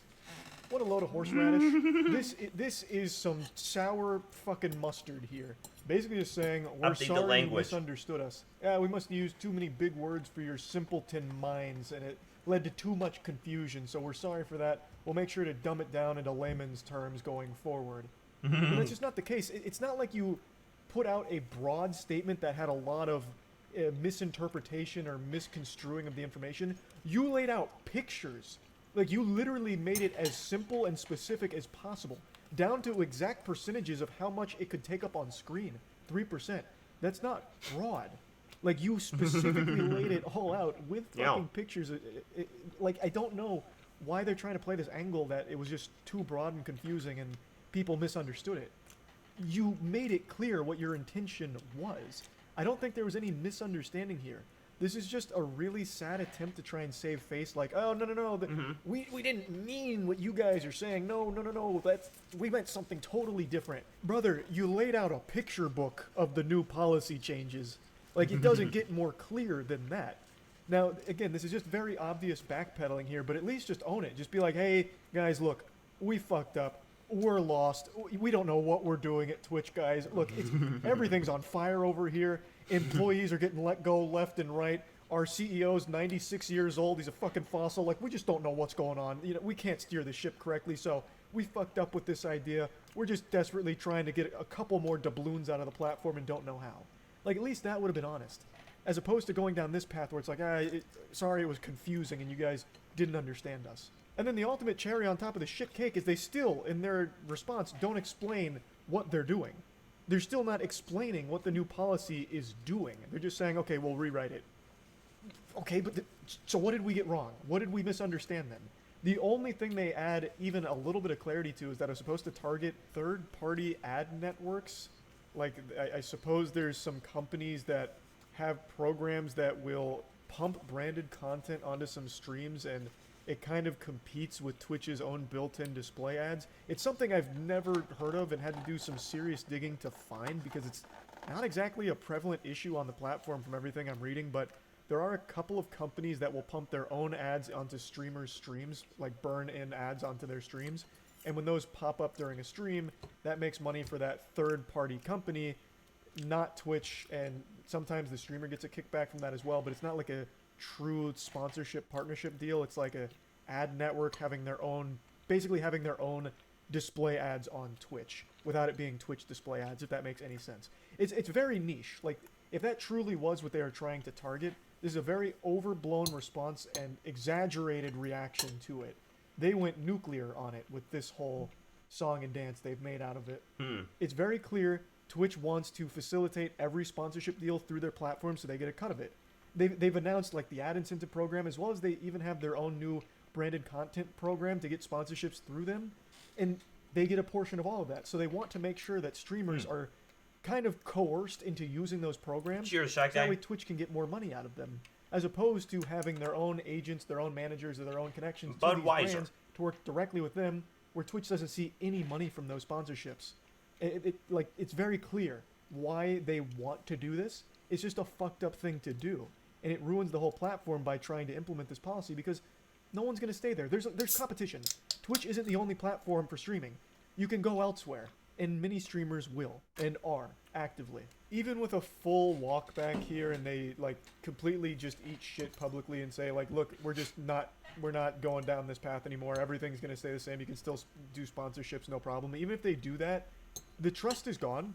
What a load of horseradish. This is some sour fucking mustard here. Basically just saying, we're Update the sorry you language. misunderstood us. Yeah, we must use too many big words for your simpleton minds, and it led to too much confusion, so we're sorry for that. We'll make sure to dumb it down into layman's terms going forward. But that's just not the case. It's not like you put out a broad statement that had a lot of misinterpretation or misconstruing of the information. You laid out pictures Like, you literally made it as simple and specific as possible, down to exact percentages of how much it could take up on screen. 3%. That's not broad. Like, you specifically laid it all out with fucking pictures. Like, I don't know why they're trying to play this angle that it was just too broad and confusing and people misunderstood it. You made it clear what your intention was. I don't think there was any misunderstanding here. This is just a really sad attempt to try and save face, like, oh, no, we didn't mean what you guys are saying. No, we meant something totally different. Brother, you laid out a picture book of the new policy changes. Like, it doesn't get more clear than that. Now, again, this is just very obvious backpedaling here, but at least just own it. Just be like, hey, guys, look, we fucked up. We're lost. We don't know what we're doing at Twitch, guys. Look, everything's on fire over here. Employees are getting let go left and right. Our CEO's 96 years old. He's a fucking fossil. Like, we just don't know what's going on. You know, we can't steer the ship correctly, so we fucked up with this idea. We're just desperately trying to get a couple more doubloons out of the platform and don't know how. Like, at least that would have been honest. As opposed to going down this path where it's like, sorry, it was confusing and you guys didn't understand us. And then the ultimate cherry on top of the shit cake is they still, in their response, don't explain what they're doing. They're still not explaining what the new policy is doing. They're just saying, okay, we'll rewrite it. Okay, but so what did we get wrong? What did we misunderstand then? The only thing they add even a little bit of clarity to is that it's supposed to target third-party ad networks. Like, I suppose there's some companies that have programs that will pump branded content onto some streams, and it kind of competes with Twitch's own built-in display ads. It's something I've never heard of and had to do some serious digging to find, because it's not exactly a prevalent issue on the platform from everything I'm reading, but there are a couple of companies that will pump their own ads onto streamers' streams, like burn in ads onto their streams. And when those pop up during a stream, that makes money for that third-party company, not Twitch, and sometimes the streamer gets a kickback from that as well, but it's not like a true sponsorship partnership deal. It's like a ad network having their own, basically having their own display ads on Twitch without it being Twitch display ads, if that makes any sense. It's very niche. Like, if that truly was what they were trying to target, this is a very overblown response and exaggerated reaction to it. They went nuclear on it with this whole song and dance they've made out of it. It's very clear Twitch wants to facilitate every sponsorship deal through their platform so they get a cut of it. They've announced, like, the ad incentive program, as well as they even have their own new branded content program to get sponsorships through them, and they get a portion of all of that. So they want to make sure that streamers are kind of coerced into using those programs. Cheers, so that way Twitch can get more money out of them, as opposed to having their own agents, their own managers, or their own connections to these brands to work directly with them, where Twitch doesn't see any money from those sponsorships. It's very clear why they want to do this. It's just a fucked up thing to do, and it ruins the whole platform by trying to implement this policy, because no one's going to stay there. There's competition. Twitch isn't the only platform for streaming. You can go elsewhere, and many streamers will and are actively. Even with a full walk back here, and they like completely just eat shit publicly and say, like, look, we're not going down this path anymore. Everything's going to stay the same. You can still do sponsorships, no problem. Even if they do that, the trust is gone.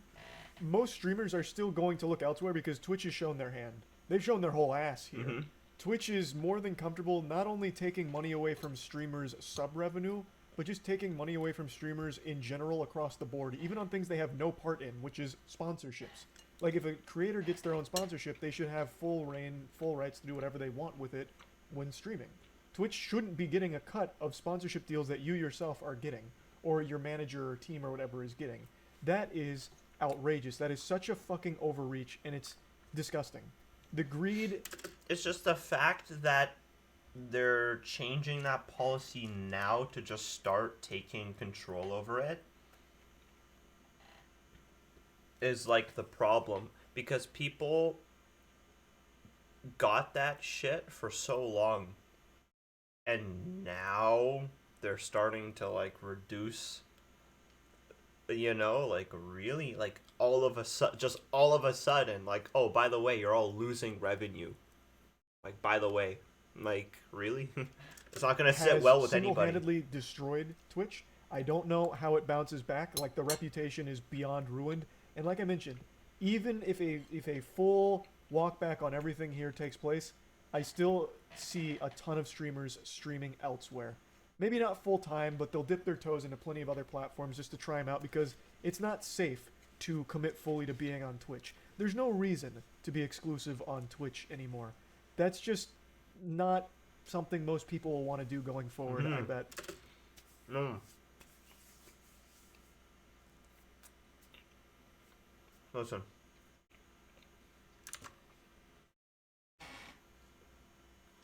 Most streamers are still going to look elsewhere because Twitch has shown their hand. They've shown their whole ass here. Twitch is more than comfortable not only taking money away from streamers' sub-revenue, but just taking money away from streamers in general across the board, even on things they have no part in, which is sponsorships. Like, if a creator gets their own sponsorship, they should have full reign, full rights to do whatever they want with it when streaming. Twitch shouldn't be getting a cut of sponsorship deals that you yourself are getting, or your manager or team or whatever is getting. That is outrageous. That is such a fucking overreach, and it's disgusting. The greed... It's just the fact that they're changing that policy now to just start taking control over it is, like, the problem. Because people got that shit for so long, and now they're starting to, like, reduce... You know, like, really, like, all of a sudden, like, oh, by the way, you're all losing revenue. Like, by the way, like, really? It's not going to sit well with anybody. Single-handedly destroyed Twitch. I don't know how it bounces back. Like, the reputation is beyond ruined. And like I mentioned, even if a full walk back on everything here takes place, I still see a ton of streamers streaming elsewhere. maybe not full time, but they'll dip their toes into plenty of other platforms just to try them out because it's not safe to commit fully to being on Twitch. There's no reason to be exclusive on Twitch anymore. That's just not something most people will want to do going forward, I bet. No. Listen.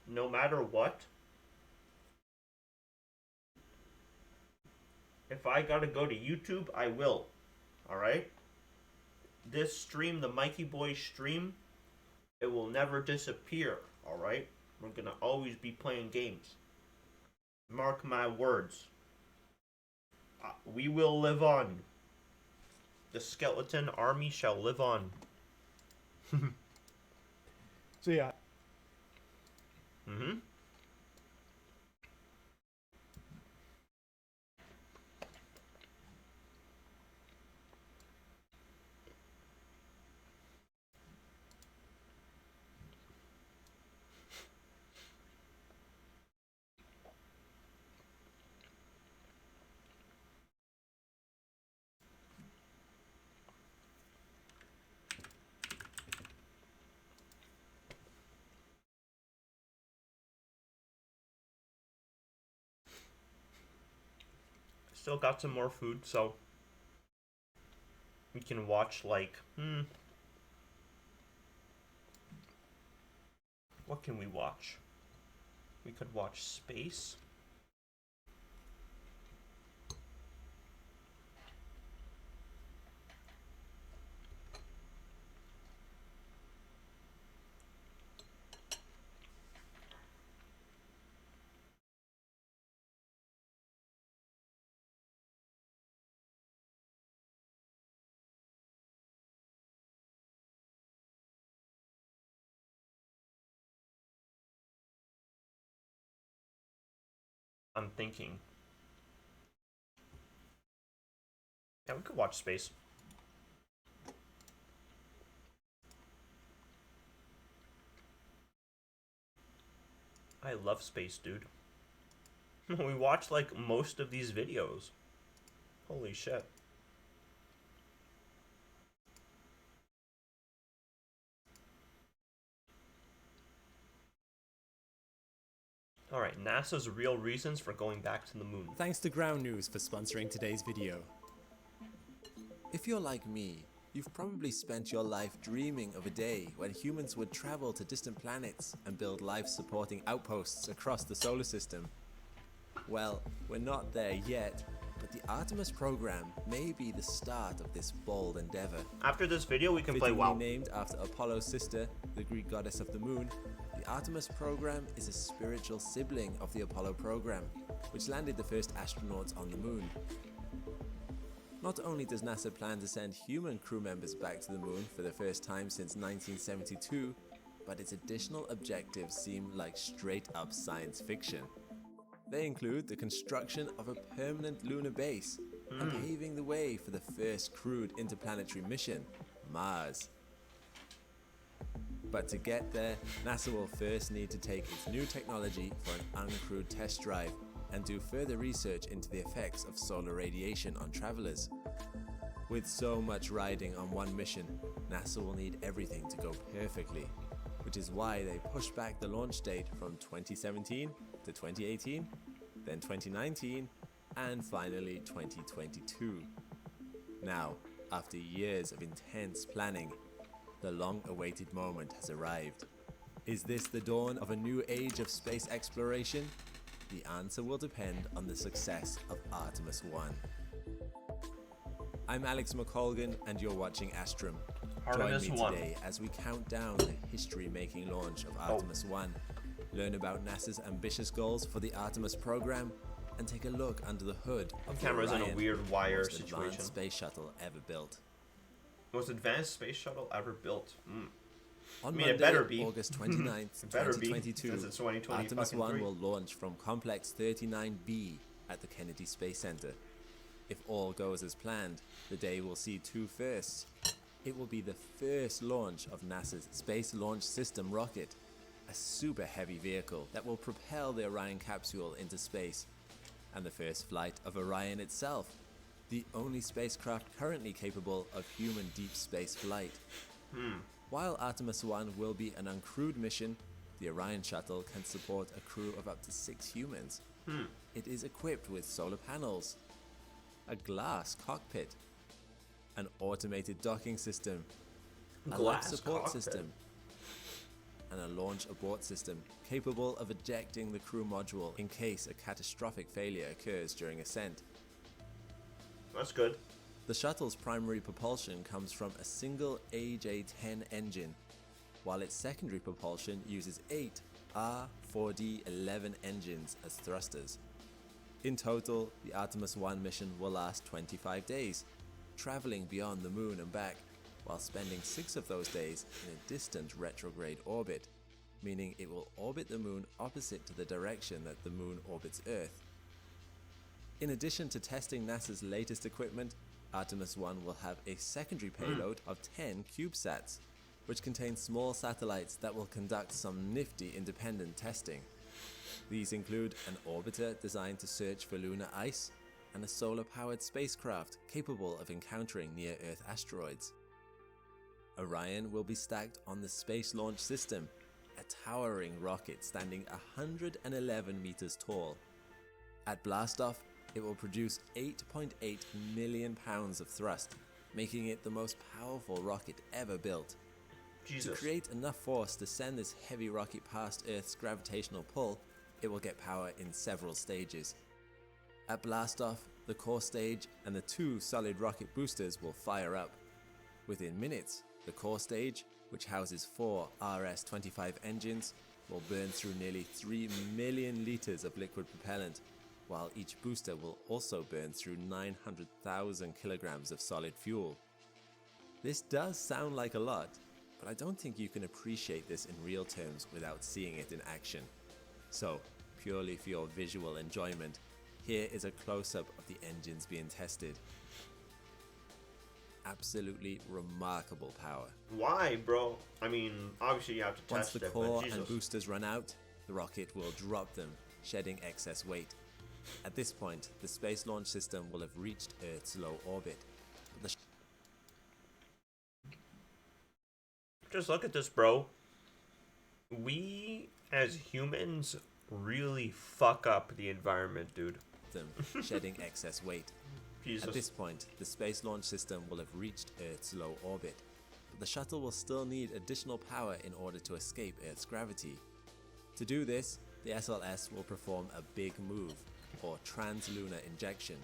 No matter what, if I gotta go to YouTube, I will. Alright? This stream, the Mikey Boy stream, it will never disappear. Alright? We're gonna always be playing games. Mark my words. We will live on. The skeleton army shall live on. So yeah. Mm-hmm. Still got some more food, so we can watch like what can we watch? We could watch Space. I'm thinking. Yeah, we could watch Space. I love Space, dude. We watched like most of these videos. Holy shit. Alright, NASA's real reasons for going back to the moon. Thanks to Ground News for sponsoring today's video. If you're like me, you've probably spent your life dreaming of a day when humans would travel to distant planets and build life-supporting outposts across the solar system. Well, we're not there yet, but the Artemis program may be the start of this bold endeavor. After this video, we can play Fittingly WoW. named after Apollo's sister, the Greek goddess of the moon, the Artemis program is a spiritual sibling of the Apollo program, which landed the first astronauts on the moon. Not only does NASA plan to send human crew members back to the moon for the first time since 1972, but its additional objectives seem like straight up science fiction. They include the construction of a permanent lunar base and paving the way for the first crewed interplanetary mission, Mars. But to get there, NASA will first need to take its new technology for an uncrewed test drive and do further research into the effects of solar radiation on travelers. With so much riding on one mission, NASA will need everything to go perfectly, which is why they pushed back the launch date from 2017 to 2018, then 2019, and finally 2022. Now, after years of intense planning, the long-awaited moment has arrived. Is this the dawn of a new age of space exploration? The answer will depend on the success of Artemis 1. I'm Alex McColgan and you're watching Astrum. Artemis Join me 1. today as we count down the history-making launch of Artemis 1, learn about NASA's ambitious goals for the Artemis program, and take a look under the hood of the Camera's in a Orion, weird wire most situation. advanced space shuttle ever built. Most advanced space shuttle ever built. On I mean, it Monday, better be. August 29th, It better be, 2022, since it's 2020 Artemis fucking 1 three. will launch from Complex 39B at the Kennedy Space Center. If all goes as planned, the day will see two firsts. It will be the first launch of NASA's Space Launch System rocket, a super heavy vehicle that will propel the Orion capsule into space, and the first flight of Orion itself, the only spacecraft currently capable of human deep space flight. While Artemis 1 will be an uncrewed mission, the Orion shuttle can support a crew of up to 6 humans. It is equipped with solar panels, a glass cockpit, an automated docking system, a life Glass support cockpit. system, and a launch abort system capable of ejecting the crew module in case a catastrophic failure occurs during ascent. That's good. The shuttle's primary propulsion comes from a single AJ-10 engine, while its secondary propulsion uses 8 R4D11 engines as thrusters. In total, the Artemis 1 mission will last 25 days, traveling beyond the moon and back, while spending 6 of those days in a distant retrograde orbit, meaning it will orbit the moon opposite to the direction that the moon orbits Earth. In addition to testing NASA's latest equipment, Artemis 1 will have a secondary payload of 10 CubeSats, which contain small satellites that will conduct some nifty independent testing. These include an orbiter designed to search for lunar ice and a solar-powered spacecraft capable of encountering near-Earth asteroids. Orion will be stacked on the Space Launch System, a towering rocket standing 111 meters tall. At blastoff, it will produce 8.8 million pounds of thrust, making it the most powerful rocket ever built. Jesus. To create enough force to send this heavy rocket past Earth's gravitational pull, it will get power in several stages. At blastoff, the core stage and the 2 solid rocket boosters will fire up. Within minutes, the core stage, which houses 4 RS-25 engines, will burn through nearly 3 million liters of liquid propellant, while each booster will also burn through 900,000 kilograms of solid fuel. This does sound like a lot, but I don't think you can appreciate this in real terms without seeing it in action. So, purely for your visual enjoyment, here is a close-up of the engines being tested. Absolutely remarkable power. Why, bro? I mean, obviously you have to Once test the it, core but and Jesus. boosters run out, the rocket will drop them, shedding excess weight. At this point, the Space Launch System will have reached Earth's low orbit. But the Just look at this, bro. We, as humans, really fuck up the environment, dude. them, shedding excess weight. Jesus. At this point, the Space Launch System will have reached Earth's low orbit, but the shuttle will still need additional power in order to escape Earth's gravity. To do this, the SLS will perform a big move, or translunar injection.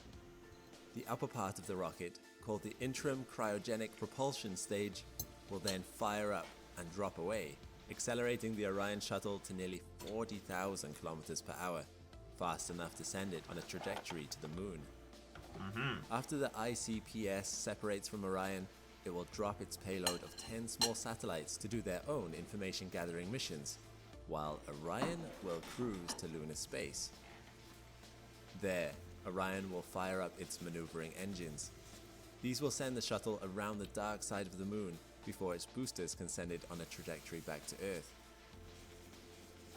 The upper part of the rocket, called the Interim Cryogenic Propulsion Stage, will then fire up and drop away, accelerating the Orion shuttle to nearly 40,000 kilometers per hour, fast enough to send it on a trajectory to the moon. After the ICPS separates from Orion, it will drop its payload of 10 small satellites to do their own information gathering missions, while Orion will cruise to lunar space. There, Orion will fire up its maneuvering engines. These will send the shuttle around the dark side of the moon before its boosters can send it on a trajectory back to Earth.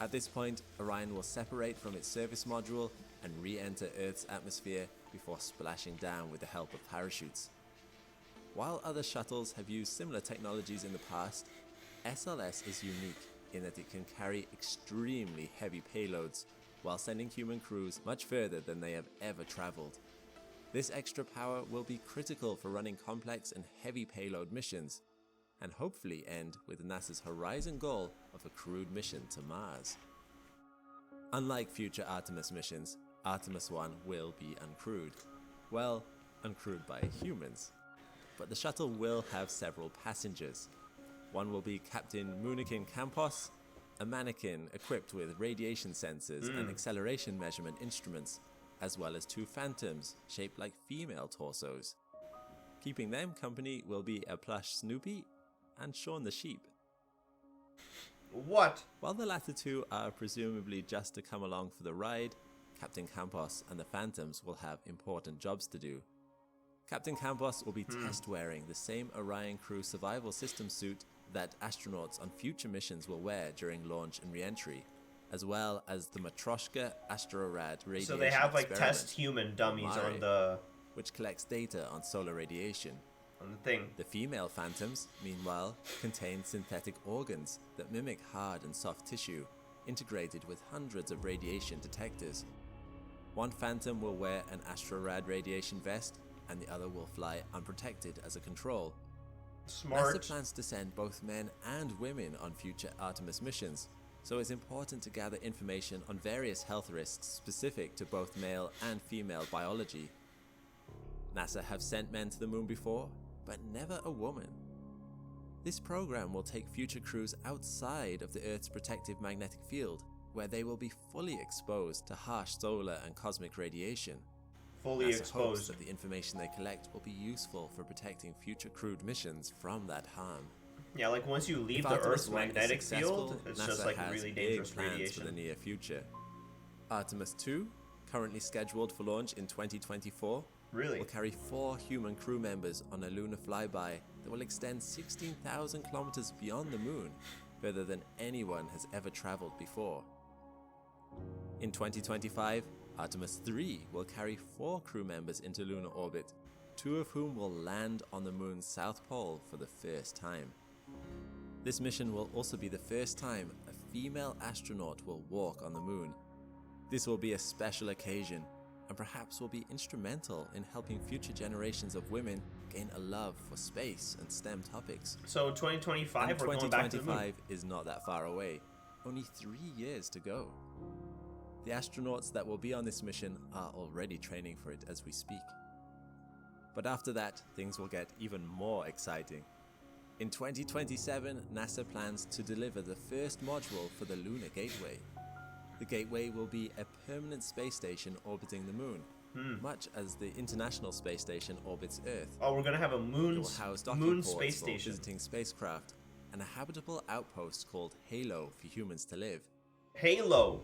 At this point, Orion will separate from its service module and re-enter Earth's atmosphere before splashing down with the help of parachutes. While other shuttles have used similar technologies in the past, SLS is unique in that it can carry extremely heavy payloads while sending human crews much further than they have ever traveled. This extra power will be critical for running complex and heavy payload missions, and hopefully end with NASA's Horizon goal of a crewed mission to Mars. Unlike future Artemis missions, Artemis 1 will be uncrewed. Well, uncrewed by humans. But the shuttle will have several passengers. One will be Captain Munikin Campos, a mannequin equipped with radiation sensors and acceleration measurement instruments, as well as 2 phantoms shaped like female torsos. Keeping them company will be a plush Snoopy and Shaun the Sheep. What? While the latter 2 are presumably just to come along for the ride, Captain Campos and the Phantoms will have important jobs to do. Captain Campos will be test wearing the same Orion crew survival system suit that astronauts on future missions will wear during launch and re-entry, as well as the Matryoshka Astrorad radiation So they have like experiment, test human dummies Mare. on the which collects data on solar radiation. thing. The female phantoms, meanwhile, contain synthetic organs that mimic hard and soft tissue, integrated with hundreds of radiation detectors. One phantom will wear an Astrorad radiation vest, and the other will fly unprotected as a control. Smart. NASA plans to send both men and women on future Artemis missions, so it's important to gather information on various health risks specific to both male and female biology. NASA have sent men to the moon before, but never a woman. This program will take future crews outside of the Earth's protective magnetic field, where they will be fully exposed to harsh solar and cosmic radiation. Fully NASA hopes exposed. that the information they collect will be useful for protecting future crewed missions from that harm. Yeah, like once you leave If the Artemis Earth's 1 is magnetic successful, field, it's NASA just like has really big dangerous plans for the radiation. near future. Artemis 2, currently scheduled for launch in 2024, Really? will carry 4 human crew members on a lunar flyby that will extend 16,000 kilometers beyond the moon, further than anyone has ever traveled before. In 2025, Artemis 3 will carry 4 crew members into lunar orbit, 2 of whom will land on the moon's south pole for the first time. This mission will also be the first time a female astronaut will walk on the moon. This will be a special occasion, and perhaps will be instrumental in helping future generations of women gain a love for space and STEM topics. So 2025, And we're going back to the moon. 2025 is not that far away, only 3 years to go. The astronauts that will be on this mission are already training for it as we speak. But after that, things will get even more exciting. In 2027, NASA plans to deliver the first module for the Lunar Gateway. The Gateway will be a permanent space station orbiting the moon, much as the International Space Station orbits Earth. Oh, we're gonna have a It moon will house docking moon ports space for station. visiting spacecraft and a habitable outpost called Halo for humans to live. Halo.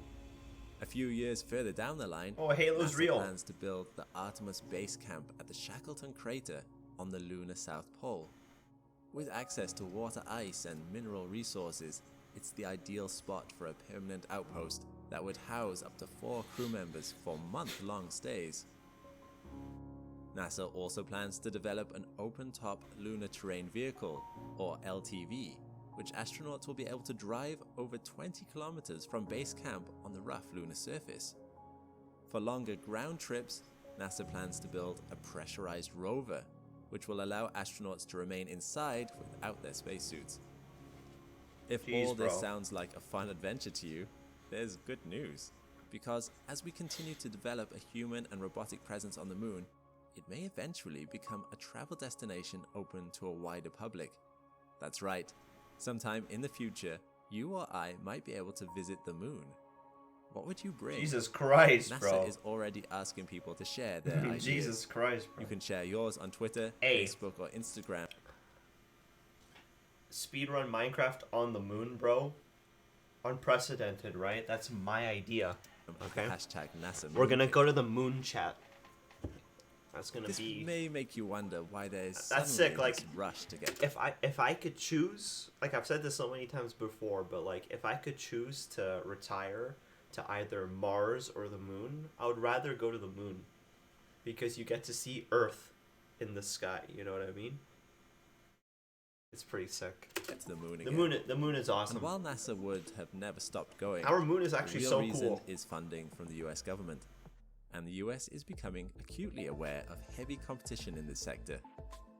A few years further down the line, Oh, Halo's NASA real. plans to build the Artemis base camp at the Shackleton crater on the lunar South Pole. With access to water ice and mineral resources, it's the ideal spot for a permanent outpost that would house up to 4 crew members for month-long stays. NASA also plans to develop an open-top lunar terrain vehicle, or LTV, which astronauts will be able to drive over 20 kilometers from base camp on the rough lunar surface. For longer ground trips, NASA plans to build a pressurized rover, which will allow astronauts to remain inside without their spacesuits. If Jeez, all this bro. sounds like a fun adventure to you, there's good news. Because as we continue to develop a human and robotic presence on the moon, it may eventually become a travel destination open to a wider public. That's right, sometime in the future, you or I might be able to visit the moon. What would you bring? Jesus Christ, NASA bro. is already asking people to share their ideas. Jesus Christ, bro. You can share yours on Twitter, Hey. Facebook, or Instagram. Speedrun Minecraft on the moon, bro. Unprecedented, right? That's my idea. Okay. Hashtag NASA. We're gonna go to the moon chat. That's gonna This be. may make you wonder why there's That's suddenly sick, like, this rush to get. If I could choose, like I've said this so many times before, but like if I could choose to retire to either Mars or the moon, I would rather go to the moon because you get to see Earth in the sky. You know what I mean? It's pretty sick. Get to the moon The again. moon is awesome. And while NASA would have never stopped going, Our moon is the actually real so reason cool. is funding from the US government. And the US is becoming acutely aware of heavy competition in this sector.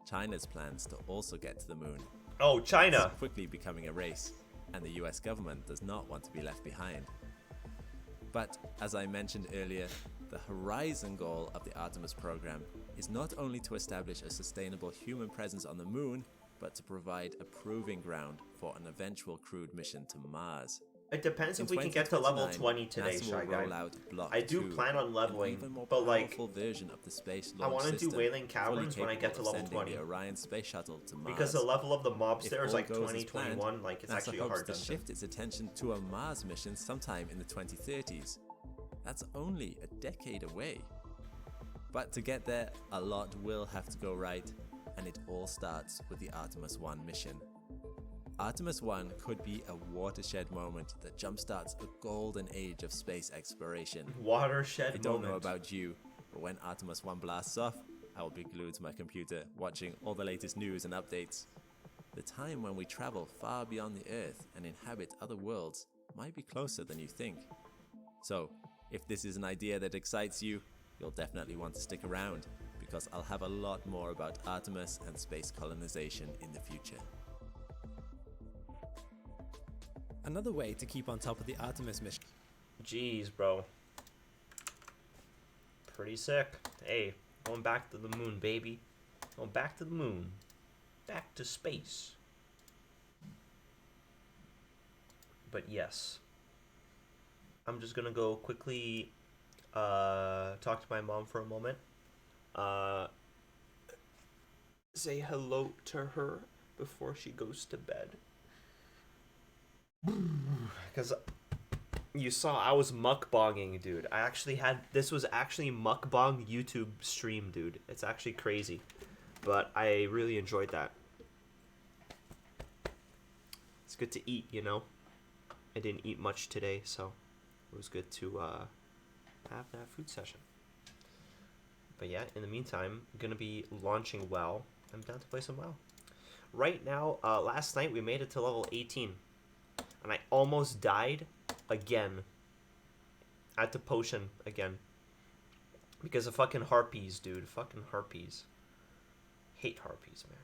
China's plans to also get to the moon. Oh, It's China. quickly becoming a race, and the US government does not want to be left behind. But as I mentioned earlier, the horizon goal of the Artemis program is not only to establish a sustainable human presence on the moon, but to provide a proving ground for an eventual crewed mission to Mars. It depends In if we can get to level 2029, 20 today, NASA Shy will roll Guy. out Block I do 2, plan on an leveling, even more but like powerful version of the space I launch want to do system, Whaling fully Caverns when I get to capable of level sending 20. the Orion space shuttle to Mars. Because the level of the mobs If there is all like goes as 2021, planned, like it's NASA actually a hopes hard to dungeon. shift its attention to a Mars mission sometime in the 2030s. That's only a decade away. But to get there, a lot will have to go right, and it all starts with the Artemis 1 mission. Artemis 1 could be a watershed moment that jumpstarts a golden age of space exploration. Watershed I don't know moment. about you, but when Artemis 1 blasts off, I will be glued to my computer watching all the latest news and updates. The time when we travel far beyond the Earth and inhabit other worlds might be closer than you think. So, if this is an idea that excites you, you'll definitely want to stick around, because I'll have a lot more about Artemis and space colonization in the future. Another way to keep on top of the Artemis mission. Jeez, bro. Pretty sick. Hey, going back to the moon, baby. Going back to the moon. Back to space. But yes. I'm just gonna go quickly talk to my mom for a moment. Say hello to her before she goes to bed. Because you saw I was mukbanging, dude. This was actually mukbang YouTube stream, dude. It's actually crazy. But I really enjoyed that. It's good to eat, you know? I didn't eat much today, so it was good to have that food session. But yeah, in the meantime, I'm going to be launching WoW. I'm down to play some WoW. Right now, last night we made it to level 18. And I almost died again. At the potion again. Because of fucking harpies, dude. Fucking harpies. Hate harpies, man.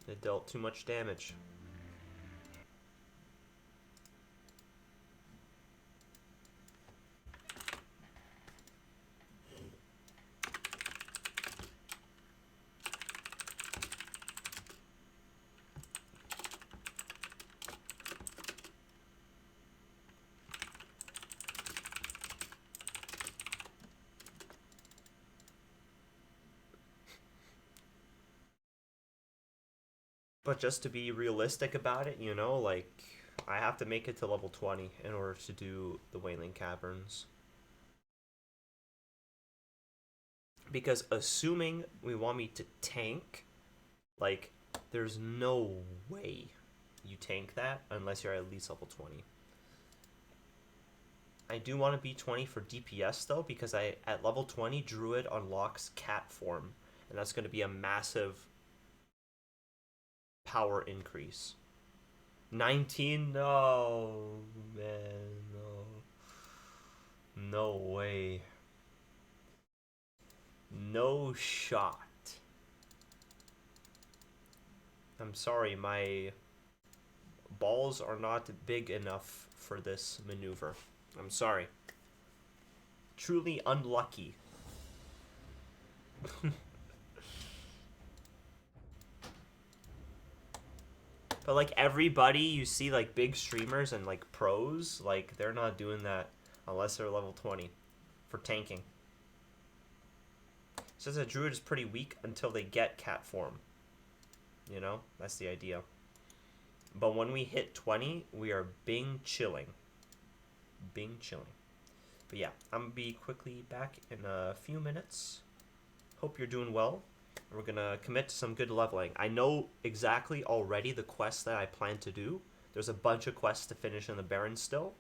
They dealt too much damage. But just to be realistic about it, you know, like, I have to make it to level 20 in order to do the Wailing Caverns. Because assuming we want me to tank, like, there's no way you tank that unless you're at least level 20. I do want to be 20 for DPS though, because at level 20, Druid unlocks cat form, and that's going to be a massive power increase. 19? No, man, no. No way. No shot. I'm sorry, my balls are not big enough for this maneuver. I'm sorry. Truly unlucky. But like everybody you see, like big streamers and like pros, like they're not doing that unless they're level 20 for tanking. It says that Druid is pretty weak until they get cat form. You know, that's the idea. But when we hit 20, we are Bing chilling. Bing chilling. But yeah, I'm gonna be quickly back in a few minutes. Hope you're doing well. We're gonna commit to some good leveling. I know exactly already the quests that I plan to do. There's a bunch of quests to finish in the Barrens still,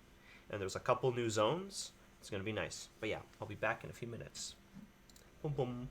and there's a couple new zones. It's gonna be nice. But yeah, I'll be back in a few minutes. Boom boom.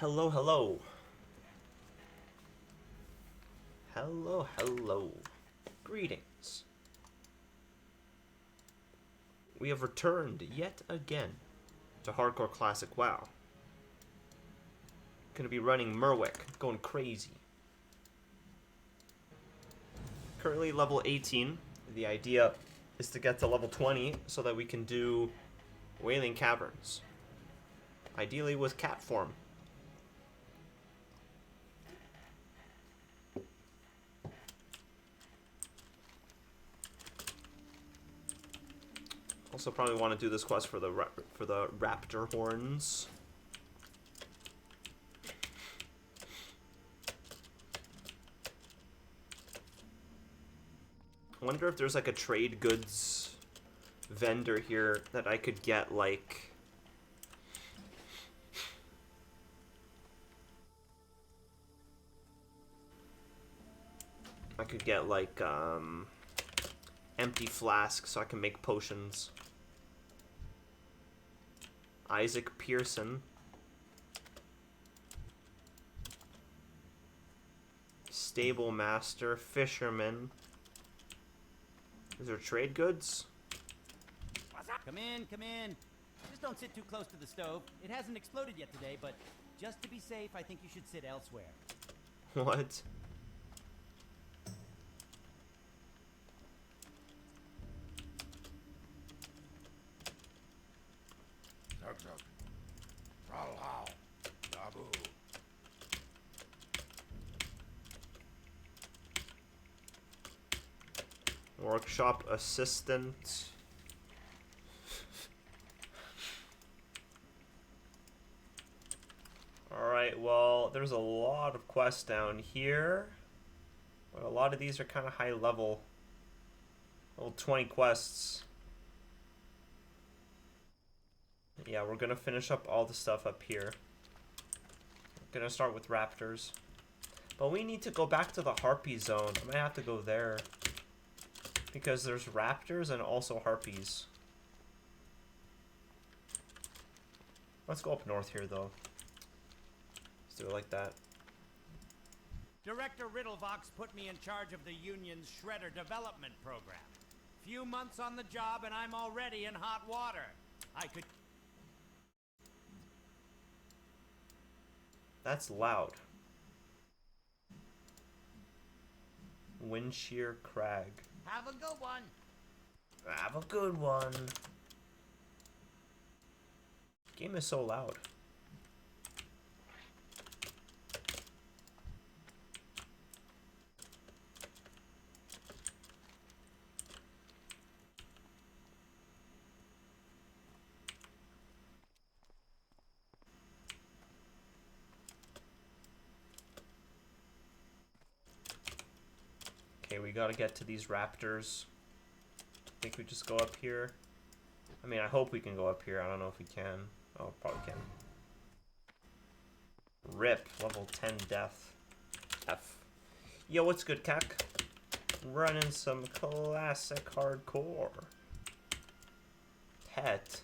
Hello, hello. Hello, hello. Greetings. We have returned yet again to Hardcore Classic WoW. Gonna be running Merwick, going crazy. Currently level 18. The idea is to get to level 20 so that we can do Wailing Caverns. Ideally with cat form. Also probably want to do this quest for the raptor horns. I wonder if there's like a trade goods vendor here that I could get like empty flasks so I can make potions. Isaac Pearson. Stable master, fisherman. Is there trade goods? Come in, come in. Just don't sit too close to the stove. It hasn't exploded yet today, but just to be safe, I think you should sit elsewhere. What? Workshop assistant. Alright, well, there's a lot of quests down here. But a lot of these are kind of high level. Level 20 quests. Yeah, we're gonna finish up all the stuff up here. Gonna start with raptors. But we need to go back to the harpy zone. I might have to go there. Because there's raptors and also harpies. Let's go up north here, though. Let's do it like that. Director Riddlevox put me in charge of the Union's Shredder Development Program. Few months on the job and I'm already in hot water. I could... That's loud. Windshear Crag. Have a good one. Have a good one. Game is so loud. Okay, we gotta get to these raptors. I think we just go up here. I mean, I hope we can go up here. I don't know if we can. Oh, probably can. RIP, level 10 death. F. Yo, what's good, Kak? Running some classic hardcore. Het.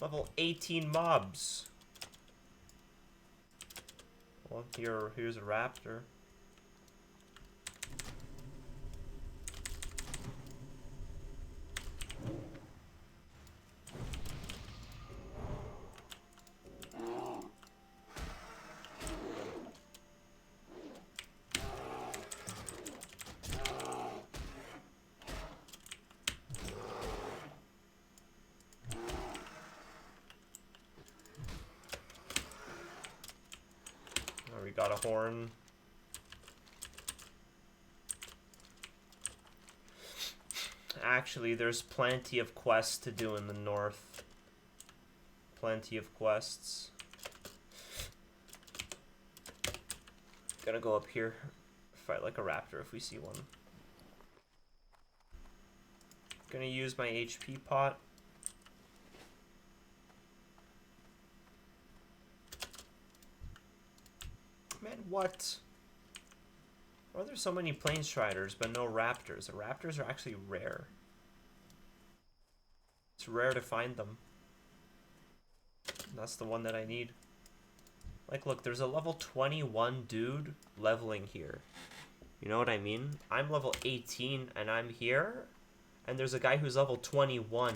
Level 18 mobs. Well, here's a raptor. We got a horn. Actually, there's plenty of quests to do in the north. Plenty of quests. Gonna go up here, fight like a raptor if we see one. Gonna use my HP pot. Man, what? Why are there so many plane striders but no raptors? The raptors are actually rare. It's rare to find them. That's the one that I need. Like, look, there's a level 21 dude leveling here. You know what I mean? I'm level 18 and I'm here. And there's a guy who's level 21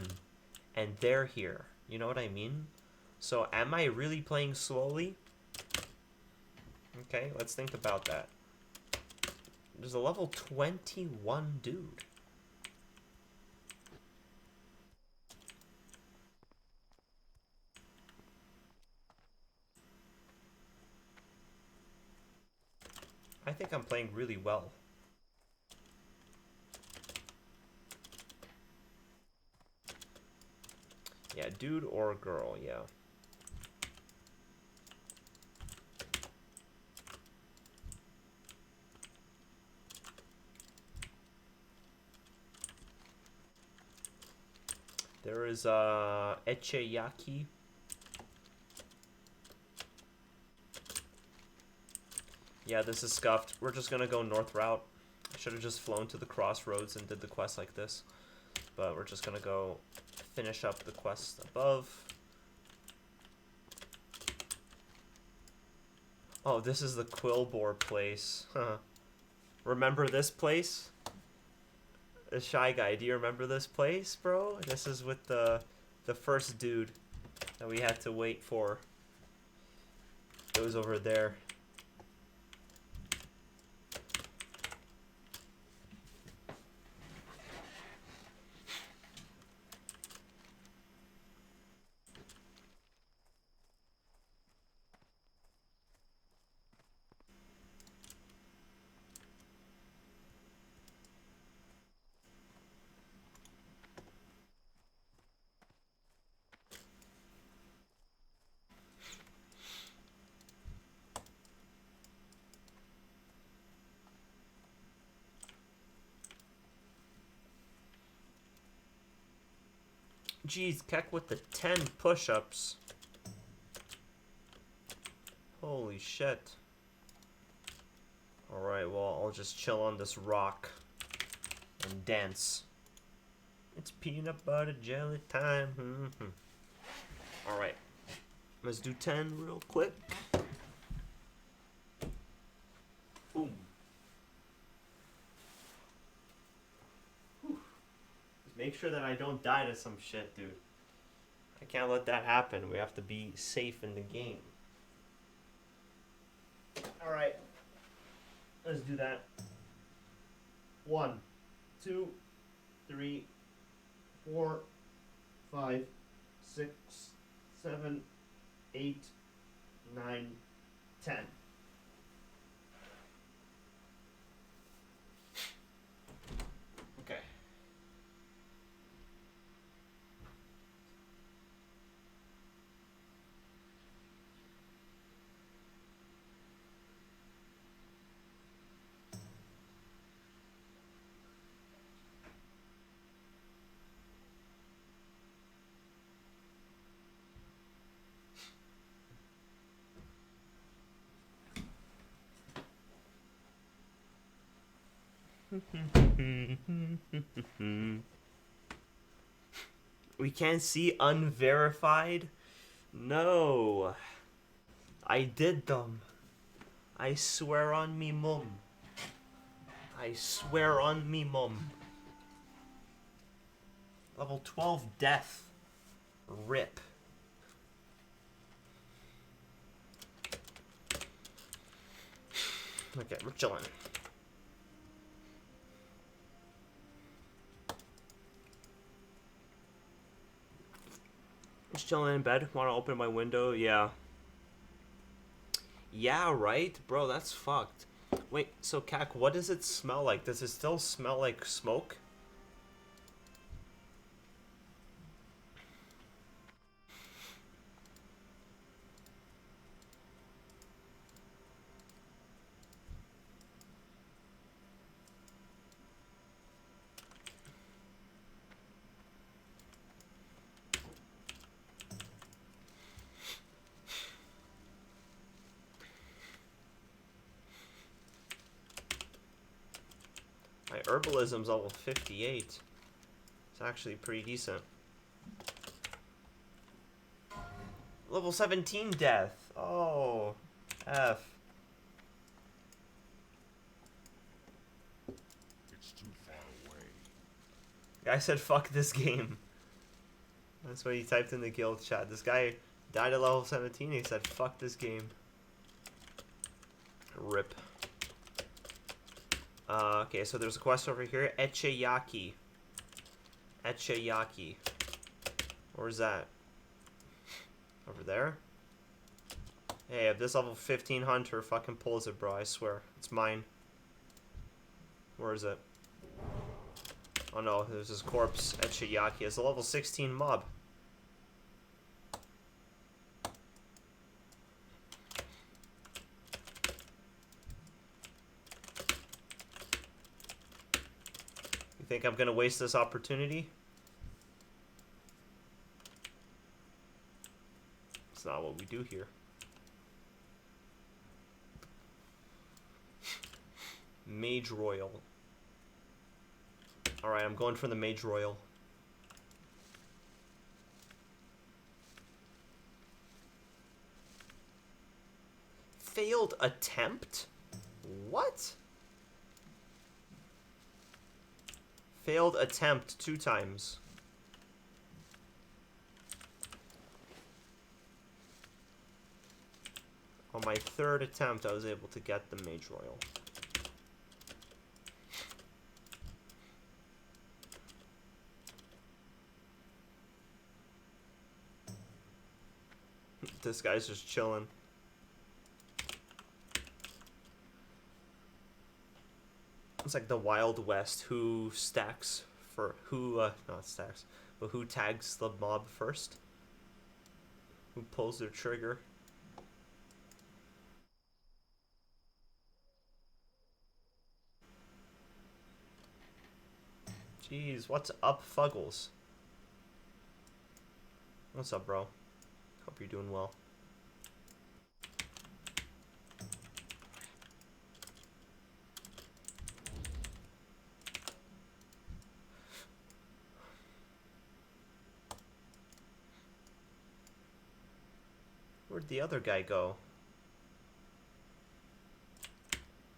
and they're here. You know what I mean? So am I really playing slowly? Okay, let's think about that. There's a level 21 dude. I think I'm playing really well. Yeah, dude or girl, yeah. There is Echeyaki. Yeah, this is scuffed. We're just gonna go north route. I should have just flown to the crossroads and did the quest like this. But we're just gonna go finish up the quest above. Oh, this is the Quillbore place. Huh. Remember this place? The Shy Guy, do you remember this place, bro? This is with the first dude that we had to wait for. It was over there. Jeez, Keck with the 10 push-ups. Holy shit. Alright, well, I'll just chill on this rock and dance. It's peanut butter jelly time. Alright, let's do 10 real quick. Boom. Make sure that I don't die to some shit, dude. I can't let that happen. We have to be safe in the game. Alright. Let's do that. 1, 2, 3, 4, 5, 6, 7, 8, 9, 10. Okay. We can't see unverified? No. I did them. I swear on me mum. I swear on me mum. Level 12 death. Rip. Okay, we're chilling. Just chilling in bed. Want to open my window? Yeah. Yeah, right? Bro, that's fucked. Wait, so Kak, what does it smell like? Does it still smell like smoke? My herbalism's level 58. It's actually pretty decent. Level 17 death. Oh, F. It's too far away. Guy said, fuck this game. That's what he typed in the guild chat. This guy died at level 17. He said, fuck this game. Rip. Okay, so there's a quest over here. Echeyaki. Echeyaki. Where's that? Over there? Hey, if this level 15 hunter fucking pulls it, bro, I swear. It's mine. Where is it? Oh no, there's his corpse. Echeyaki. It's a level 16 mob. You think I'm gonna waste this opportunity? It's not what we do here. Mage Royal. Alright, I'm going for the Mage Royal. Failed attempt? What? Failed attempt 2 times. On my 3rd attempt, I was able to get the Mage Royal. This guy's just chilling. It's like the Wild West. Who stacks for who? Not stacks, but who tags the mob first? Who pulls their trigger? Jeez, what's up, Fuggles? What's up, bro? Hope you're doing well. Where'd the other guy go?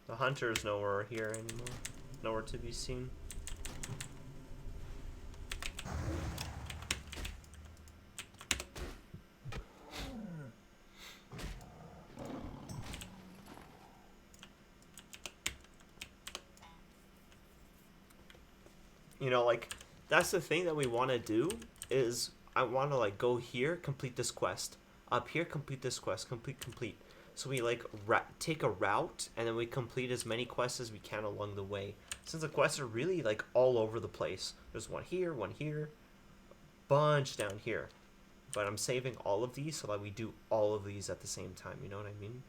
The hunter's nowhere here anymore. Nowhere to be seen. You know, like, that's the thing that we want to do, is I want to, like, go here, complete this quest. Up here, complete this quest. Complete. So we, like, take a route, and then we complete as many quests as we can along the way. Since the quests are really, like, all over the place. There's one here, bunch down here. But I'm saving all of these so that we do all of these at the same time. You know what I mean?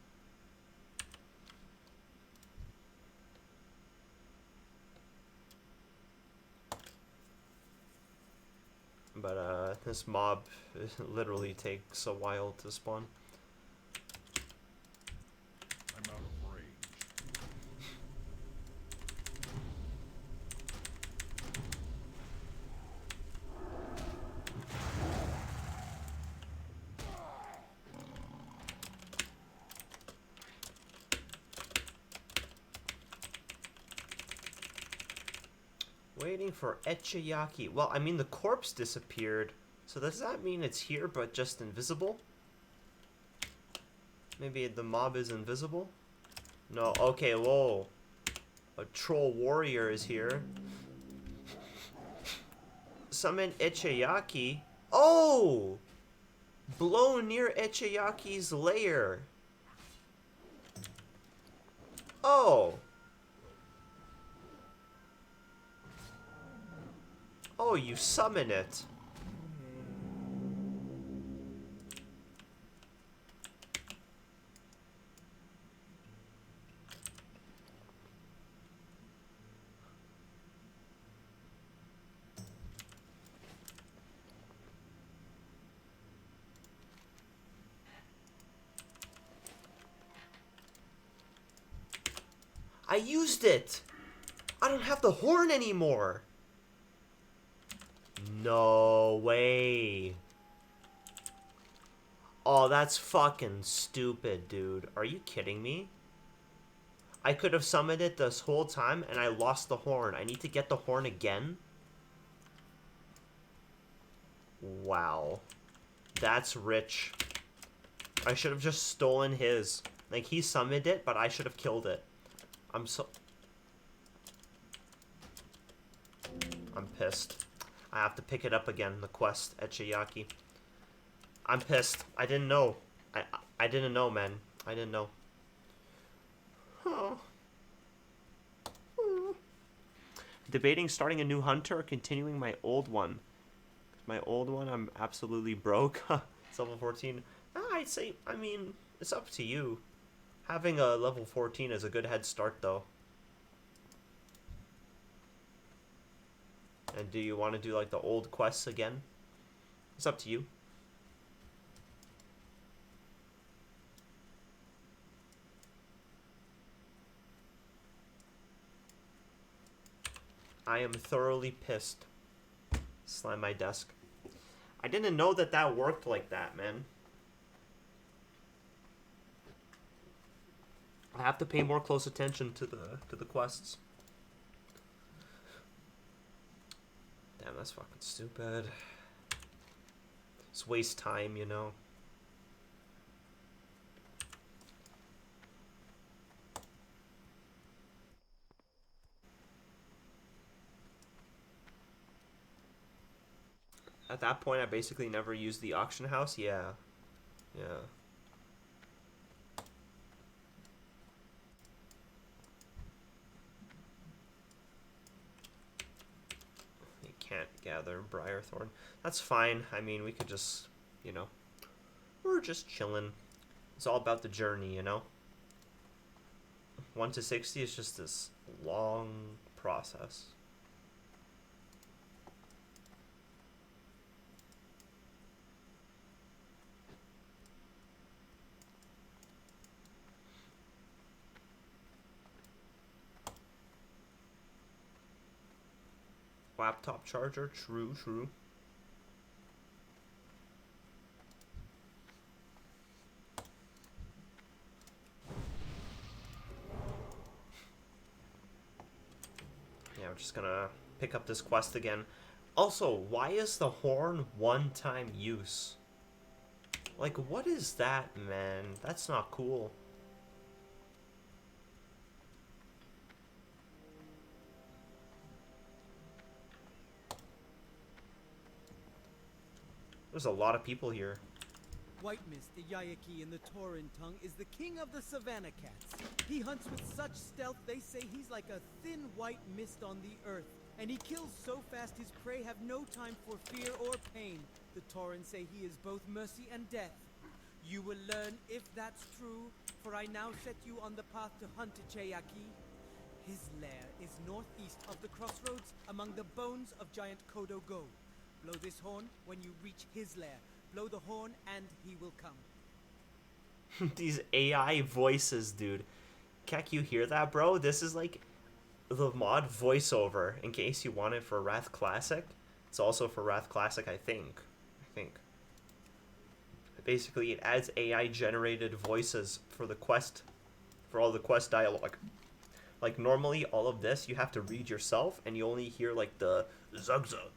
But this mob literally takes a while to spawn. I'm out of range. Waiting for Echeyaki. Well, I mean, the corpse disappeared. So does that mean it's here, but just invisible? Maybe the mob is invisible? No, okay, whoa. A troll warrior is here. Summon Echeyaki. Oh! Blow near Echeyaki's lair. Oh! Oh, you summon it. I used it. I don't have the horn anymore. No way. Oh, that's fucking stupid, dude. Are you kidding me? I could have summoned it this whole time, and I lost the horn. I need to get the horn again? Wow. That's rich. I should have just stolen his. Like, he summoned it, but I should have killed it. I'm pissed. I have to pick it up again, the quest at Chayaki. I'm pissed. I didn't know. I didn't know, man. I didn't know. Oh. Debating starting a new hunter or continuing my old one. My old one, I'm absolutely broke. It's level 14. I'd say, I mean, it's up to you. Having a level 14 is a good head start, though. And do you want to do, like, the old quests again? It's up to you. I am thoroughly pissed. Slam my desk. I didn't know that that worked like that, man. I have to pay more close attention to the quests. Damn, that's fucking stupid. It's waste time, you know. At that point, I basically never used the auction house. Yeah. Yeah. You can't gather Briarthorn. That's fine. I mean, we could just, you know, we're just chilling. It's all about the journey, you know? 1 to 60 is just this long process. Laptop charger, true. Yeah, we're just gonna pick up this quest again. Also, why is the horn one-time use? Like, what is that, man? That's not cool. There's a lot of people here. White Mist, the Yayaki in the Tauren tongue, is the king of the Savannah Cats. He hunts with such stealth they say he's like a thin white mist on the earth. And he kills so fast his prey have no time for fear or pain. The Tauren say he is both mercy and death. You will learn if that's true, for I now set you on the path to hunt Chayaki. His lair is northeast of the crossroads among the bones of giant Kodo Go. Blow this horn when you reach his lair. Blow the horn and he will come. These AI voices, dude. Can't you hear that, bro? This is like the mod voiceover in case you want it for Wrath Classic. It's also for Wrath Classic, I think. Basically, it adds AI generated voices for the quest, for all the quest dialogue. Like, normally, all of this you have to read yourself and you only hear like the zug zug.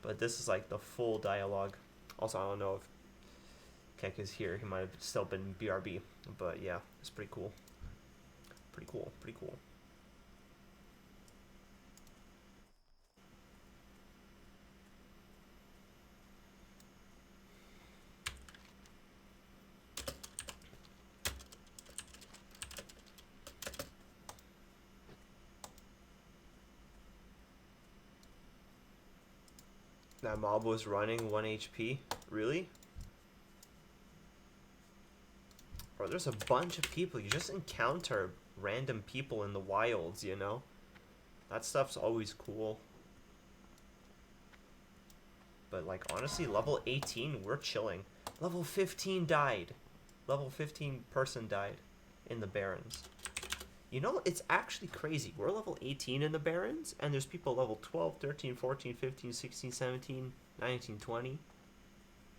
But this is like the full dialogue. Also, I don't know if Keck is here. He might have still been BRB. But yeah, it's pretty cool. Pretty cool. That mob was running 1 HP? Really? Bro, there's a bunch of people. You just encounter random people in the wilds, you know? That stuff's always cool. But, like, honestly, level 18, we're chilling. Level 15 died. Level 15 person died in the Barrens. You know, it's actually crazy. We're level 18 in the Barrens, and there's people level 12, 13, 14, 15, 16, 17, 19, 20.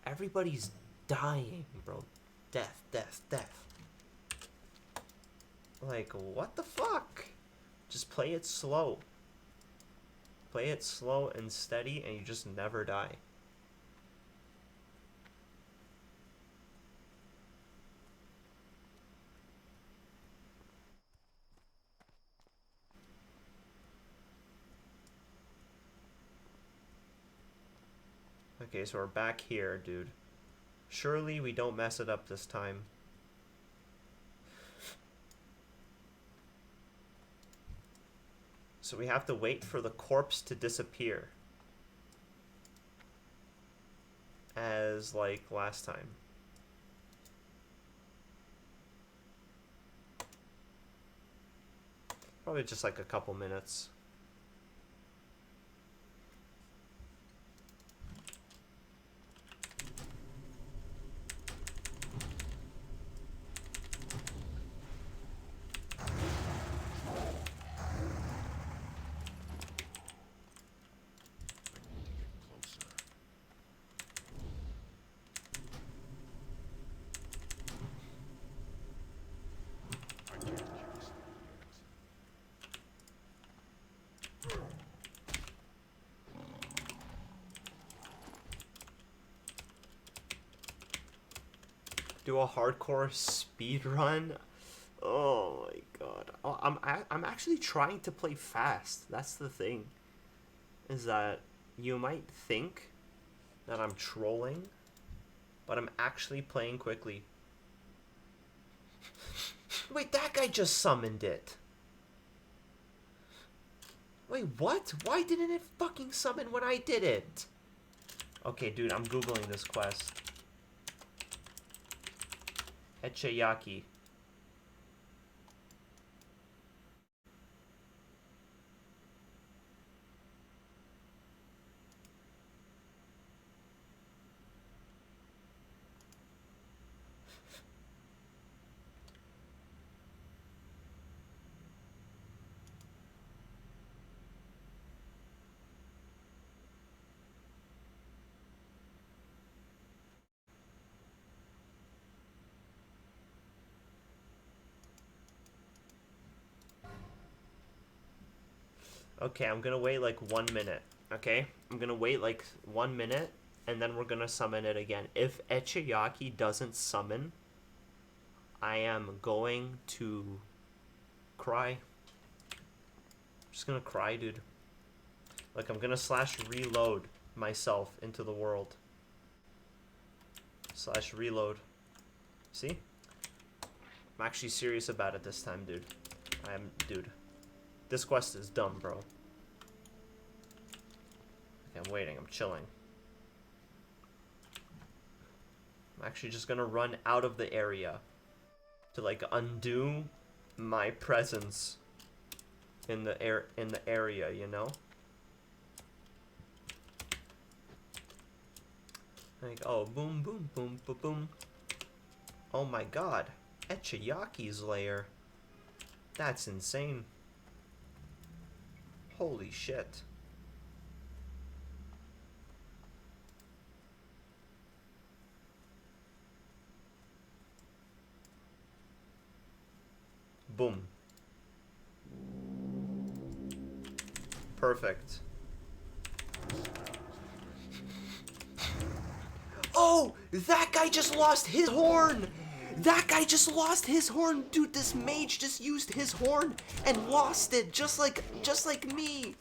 Everybody's dying, bro. Death, death, death. Like, what the fuck? Just play it slow. Play it slow and steady, and you just never die. Okay, so we're back here, dude. Surely we don't mess it up this time. So we have to wait for the corpse to disappear. As, like, last time. Probably just like a couple minutes. Do a hardcore speed run. Oh my god. Oh, I'm actually trying to play fast. That's the thing. Is that you might think that I'm trolling, but I'm actually playing quickly. Wait, that guy just summoned it. Wait, what? Why didn't it fucking summon when I did it? Okay, dude, I'm googling this quest. Echeyaki. Okay, I'm gonna wait like 1 minute. Okay? I'm gonna wait like 1 minute, and then we're gonna summon it again. If Echeyaki doesn't summon, I am going to cry. I'm just gonna cry, dude. Like, I'm gonna /reload myself into the world. /reload. See? I'm actually serious about it this time, dude. Dude. This quest is dumb, bro. Okay, I'm waiting. I'm chilling. I'm actually just gonna run out of the area to, like, undo my presence in the area, you know? Like, oh, boom, boom, boom, boom, boom. Oh my god. Echeyaki's lair. That's insane. Holy shit. Boom. Perfect. Oh! That guy just lost his horn! That guy just lost his horn! Dude, this mage just used his horn and lost it, just like me!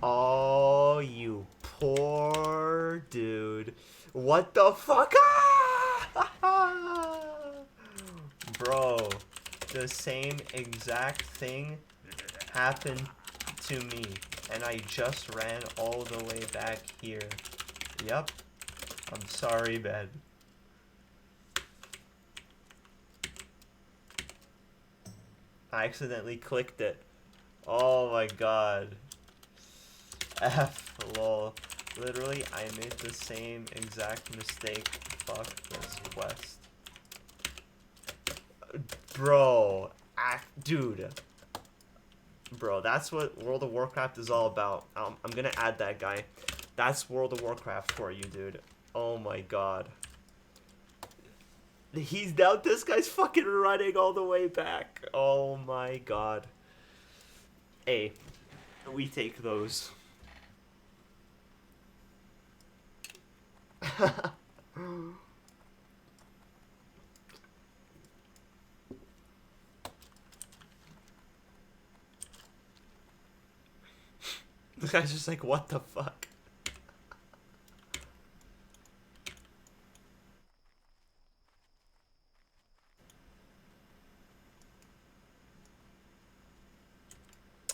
Oh, you poor dude. What the fuck? Ah! Bro, the same exact thing happened to me, and I just ran all the way back here. Yep. I'm sorry, Ben. I accidentally clicked it. Oh my god. F, lol. Literally, I made the same exact mistake. Fuck this quest. Bro. Dude. Bro, that's what World of Warcraft is all about. I'm gonna add that guy. That's World of Warcraft for you, dude. Oh my god. He's down. This guy's fucking running all the way back. Oh my god. Hey, we take those. This guy's just like, what the fuck?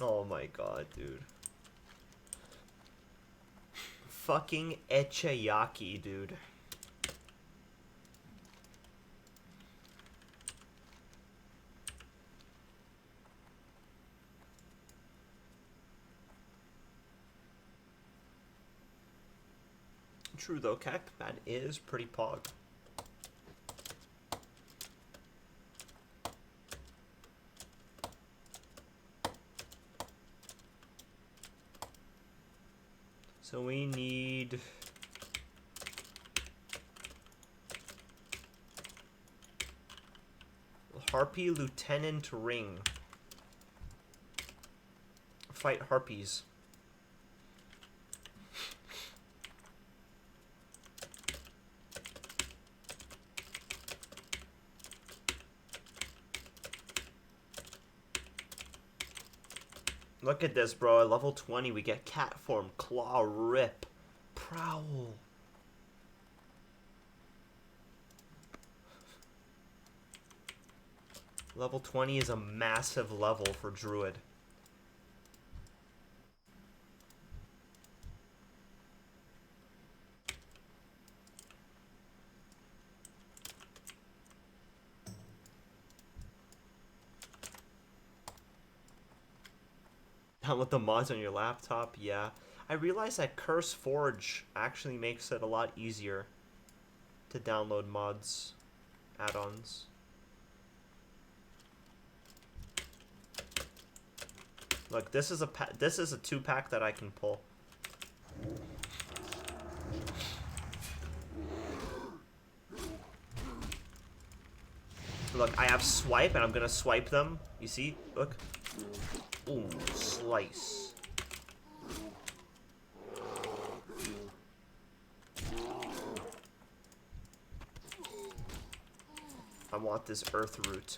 Oh my god, dude. Fucking Echayaki, dude. True though, Cacman is pretty pog. So we need Harpy Lieutenant Ring. Fight harpies. Look at this, bro. At level 20, we get cat form, claw, rip, prowl. Level 20 is a massive level for Druid. Download the mods on your laptop, yeah. I realized that Curse Forge actually makes it a lot easier to download mods, add-ons. Look, this is a 2-pack that I can pull. Look, I have swipe and I'm gonna swipe them. You see? Look. Ooh, slice. I want this earth root.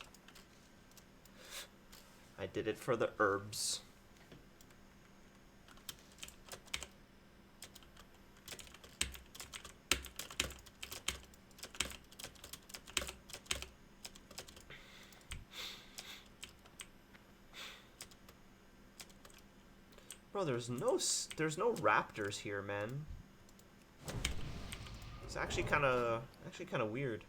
I did it for the herbs. Bro, there's no raptors here, man. It's actually kind of weird.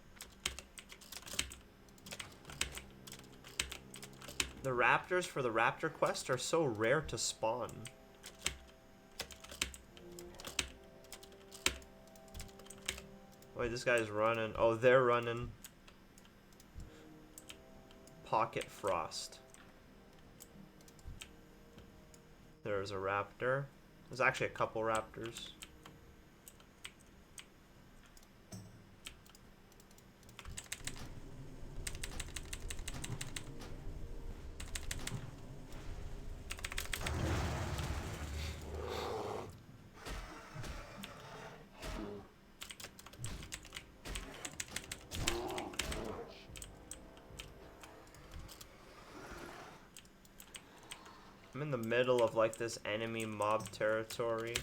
The raptors for the raptor quest are so rare to spawn. Wait, this guy's running. Oh, they're running. Pocket Frost. There's a raptor. There's actually a couple raptors. I'm in the middle of like this enemy mob territory.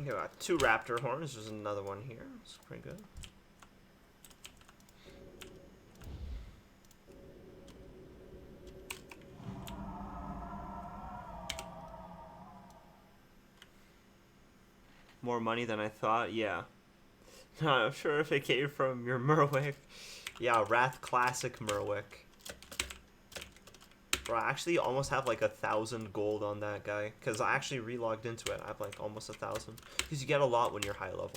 Okay, got 2 raptor horns. There's another one here. It's pretty good. More money than I thought, yeah. Not sure if it came from your Merwick. Yeah, Wrath Classic Merwick. Bro, I actually almost have like 1,000 gold on that guy. Because I actually relogged into it. I have like almost 1,000. Because you get a lot when you're high level.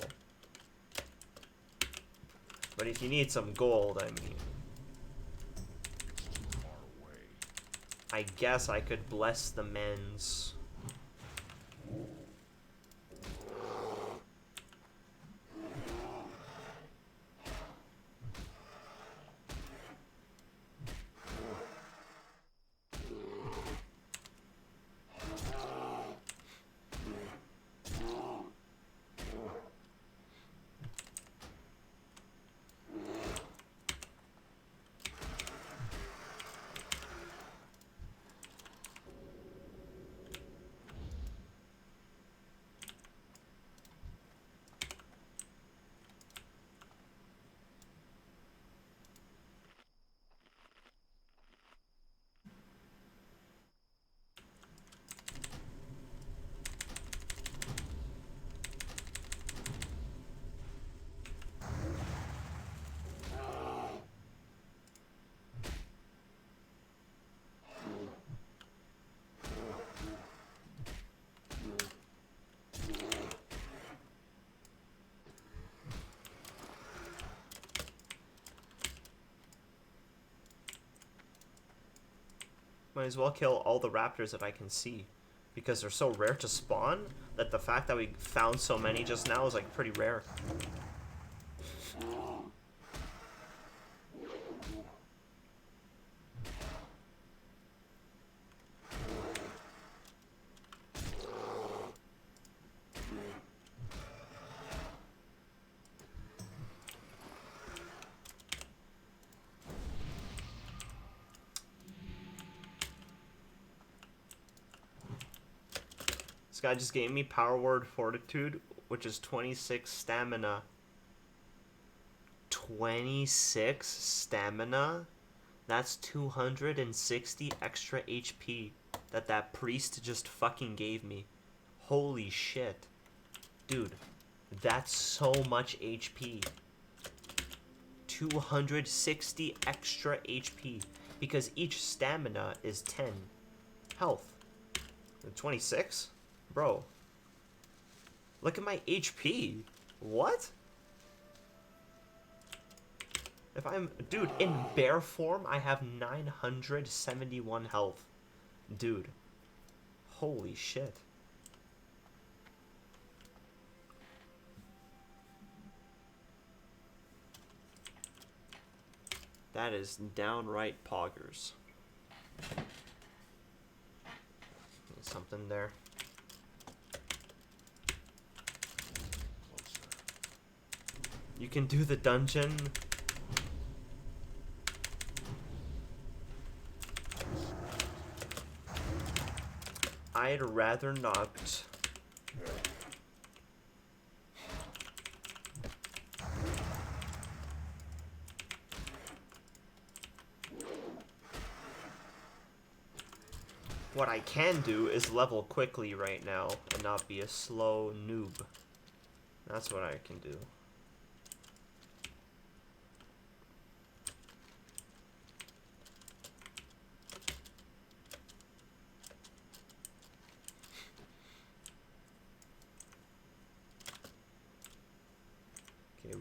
But if you need some gold, I mean... Far away. I guess I could bless the men's. Might as well kill all the raptors that I can see. Because they're so rare to spawn, that the fact that we found so many just now is like pretty rare. This guy just gave me Power Word Fortitude, which is 26 stamina. 26 stamina? That's 260 extra HP that priest just fucking gave me. Holy shit. Dude, that's so much HP. 260 extra HP. Because each stamina is 10 health. 26? Bro, look at my HP. What? If I'm... Dude, in bear form, I have 971 health. Dude. Holy shit. That is downright poggers. There's something there. You can do the dungeon. I'd rather not. What I can do is level quickly right now and not be a slow noob. That's what I can do.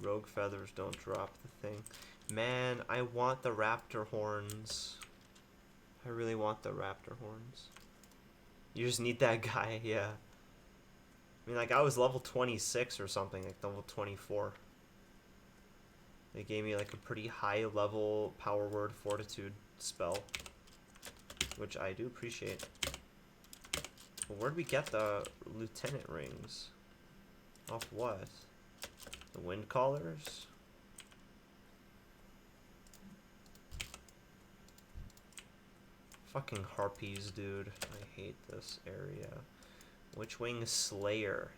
Rogue feathers don't drop the thing. Man, I want the raptor horns. I really want the raptor horns. You just need that guy, yeah. I mean, like, I was level 26 or something, like level 24. They gave me, like, a pretty high level Power Word Fortitude spell. Which I do appreciate. But where'd we get the lieutenant rings? Off what? The wind collars? Fucking harpies, dude. I hate this area. Witchwing Slayer.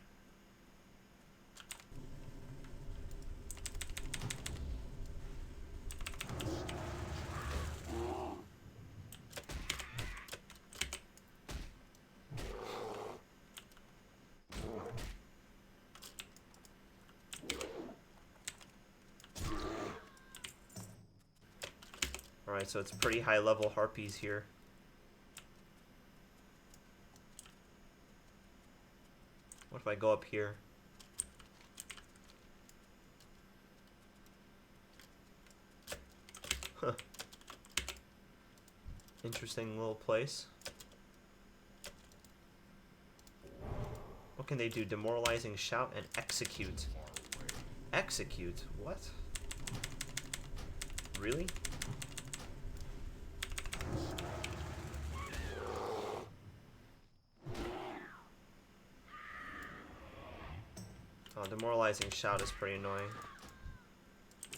Alright, so it's pretty high level harpies here. What if I go up here? Huh. Interesting little place. What can they do? Demoralizing shout and execute. Execute? What? Really? Oh, demoralizing shout is pretty annoying.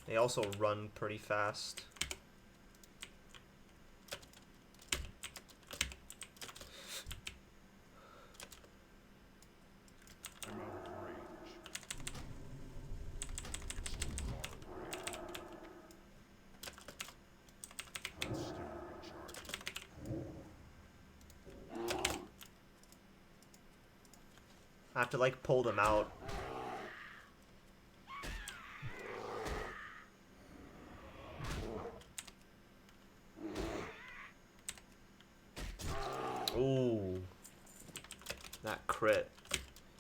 They also run pretty fast. I'm out of range. It's too far away. I'm still recharging. I have to like pull them out. Ooh. That crit.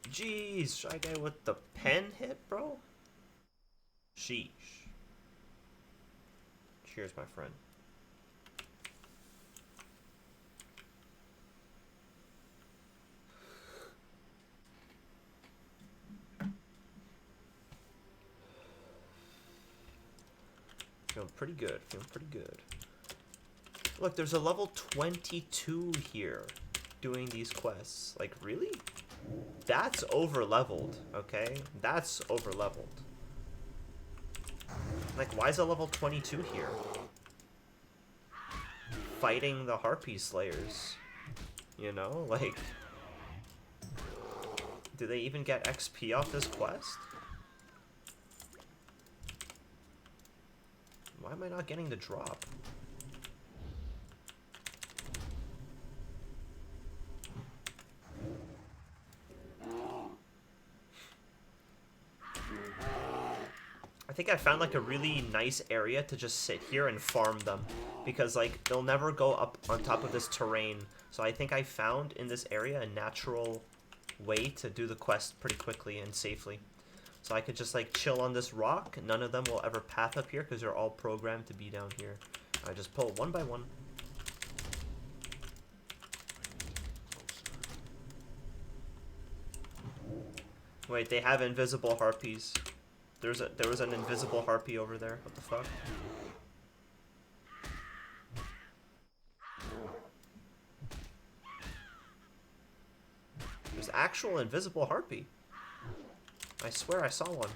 Jeez, Shy Guy with the pen hit, bro? Sheesh. Cheers, my friend. Feeling pretty good, feeling pretty good. Look, there's a level 22 here doing these quests. Like, really? That's over-leveled, okay? That's over-leveled. Like, why is a level 22 here? Fighting the Harpy Slayers. You know? Like, do they even get XP off this quest? Why am I not getting the drop? I think I found like a really nice area to just sit here and farm them, because like they'll never go up on top of this terrain. So I think I found in this area a natural way to do the quest pretty quickly and safely. So I could just like chill on this rock. None of them will ever path up here because they're all programmed to be down here. I just pull one by one. Wait, they have invisible harpies. There was an invisible harpy over there. What the fuck? There's actual invisible harpy. I swear I saw one.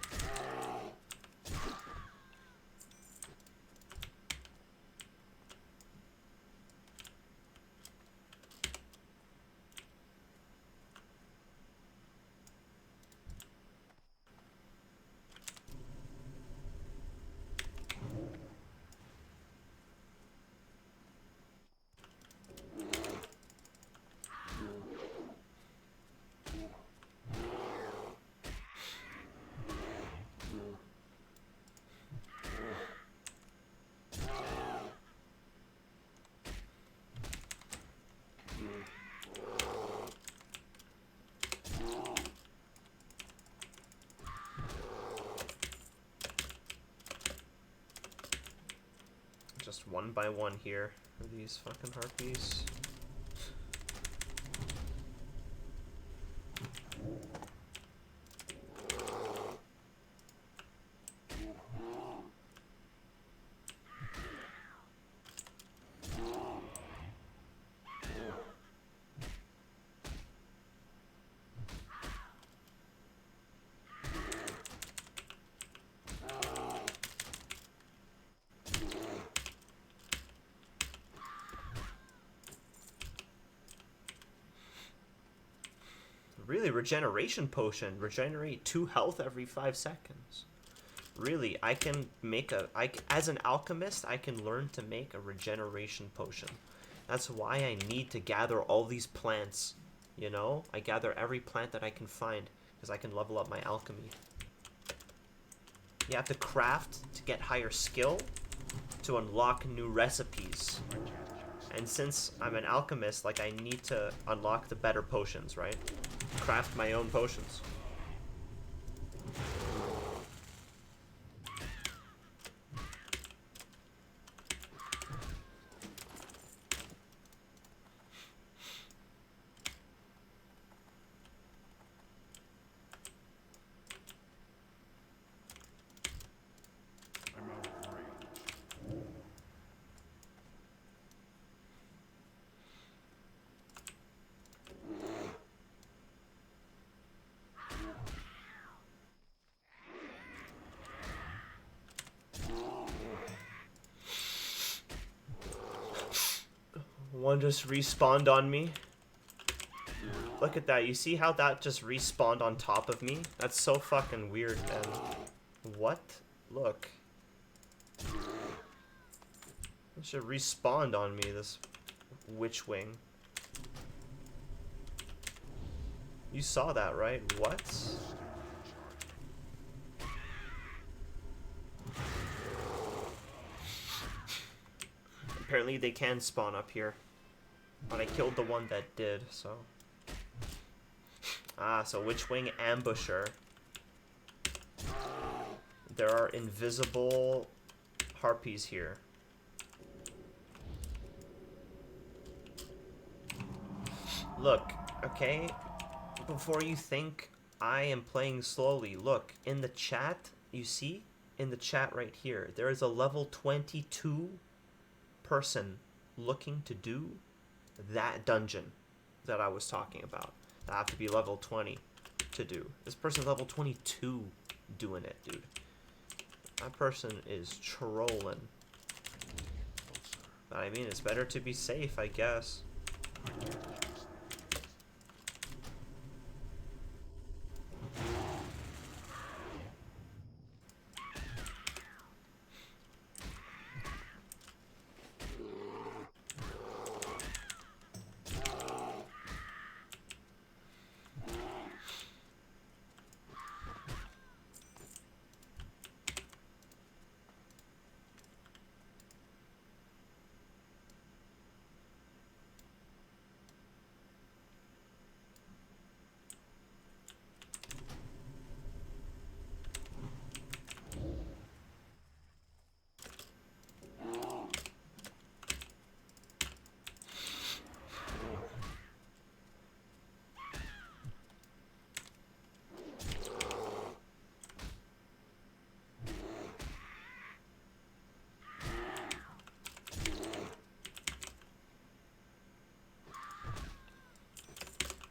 Just one by one here for these fucking harpies. Really, regeneration potion. Regenerate 2 health every 5 seconds. Really, I can make as an alchemist, I can learn to make a regeneration potion. That's why I need to gather all these plants. You know? I gather every plant that I can find, because I can level up my alchemy. You have to craft to get higher skill, to unlock new recipes. And since I'm an alchemist, like, I need to unlock the better potions, right? Craft my own potions. I'm out of range. One just respawned on me. Look at that. You see how that just respawned on top of me? That's so fucking weird, man. What? Look. It should respawn on me, this witch wing. You saw that, right? What? Apparently they can spawn up here. But I killed the one that did, so... Ah, so Witchwing Ambusher. There are invisible harpies here. Look, okay? Before you think I am playing slowly, look, in the chat, you see? In the chat right here, there is a level 22 person looking to do that dungeon that I was talking about. I have to be level 20 to do. This person's level 22 doing it, dude. That person is trolling. But I mean, it's better to be safe, I guess.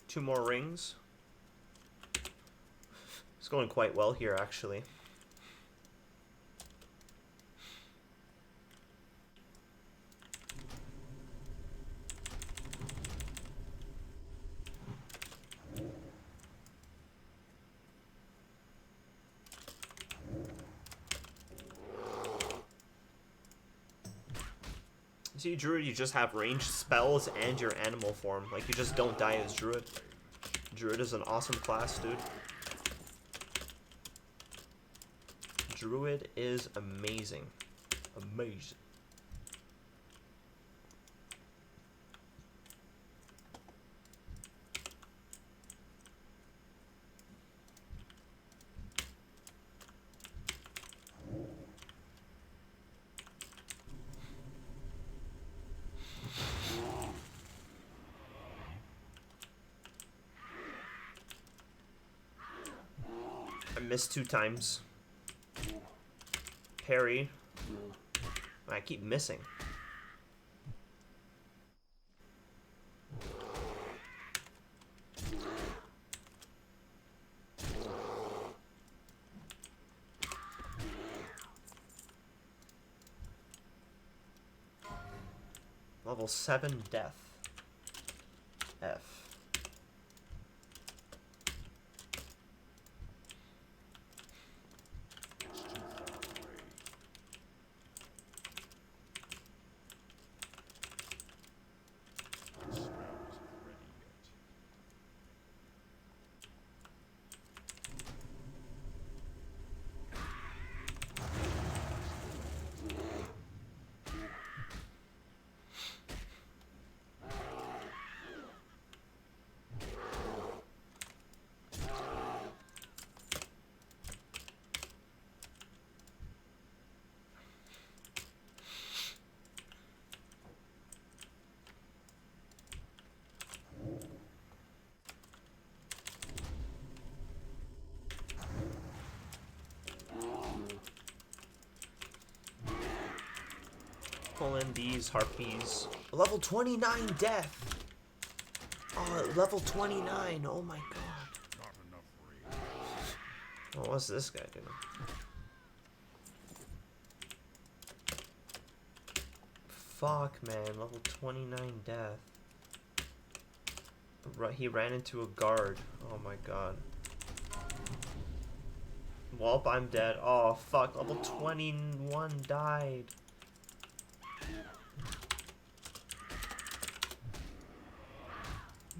Two more rings. It's going quite well here, actually. See, Druid, you just have ranged spells and your animal form. Like, you just don't die as Druid. Druid is an awesome class, dude. Druid is amazing. Amazing. Missed 2 times. Parry. I keep missing. Level 7 death. F. pulling these harpies. Level 29 death. Oh, level 29. Oh my god. Not enough rage. Oh, what's this guy doing? Fuck, man. Level 29 death. He ran into a guard. Oh my god. Welp, I'm dead. Oh, fuck. Level 21 died.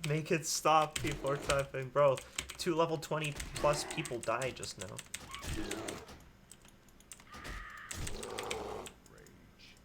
Make it stop. People are typing. Bro, 2 level 20 plus people died just now. Rage.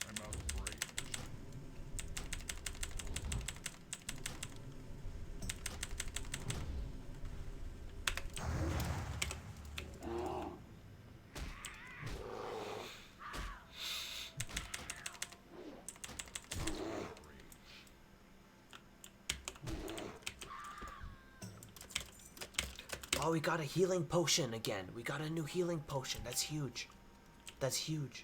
I'm out of rage. Oh, we got a healing potion again. We got a new healing potion. That's huge. That's huge.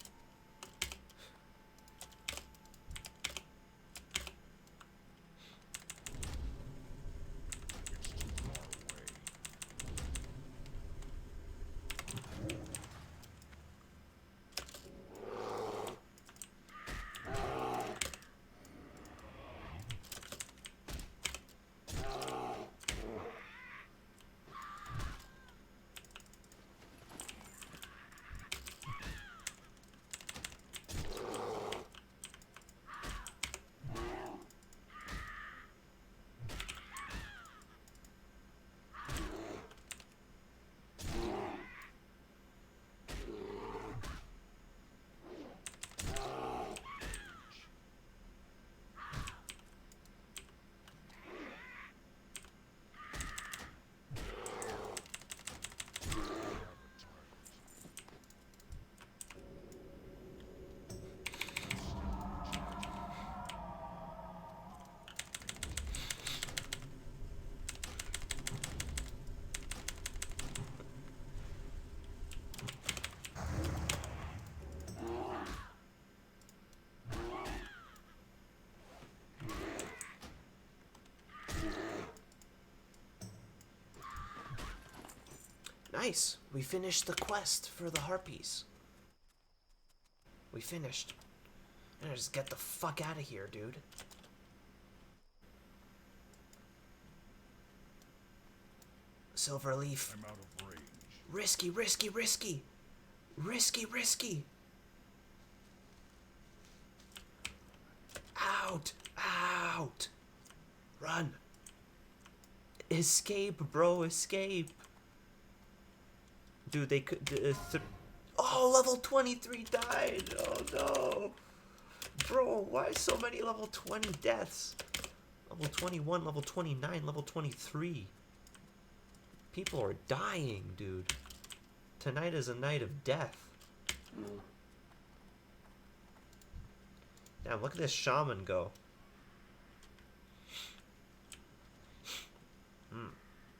It's too far away. Nice. We finished the quest for the harpies. We finished. I'm gonna just get the fuck out of here, dude. Silverleaf. I'm out of rage. Risky, risky, risky. Risky, risky. Out. Out. Run. Escape, bro. Escape. Dude, they could... oh, level 23 died. Oh, no. Bro, why so many level 20 deaths? Level 21, level 29, level 23. People are dying, dude. Tonight is a night of death. Damn, look at this shaman go.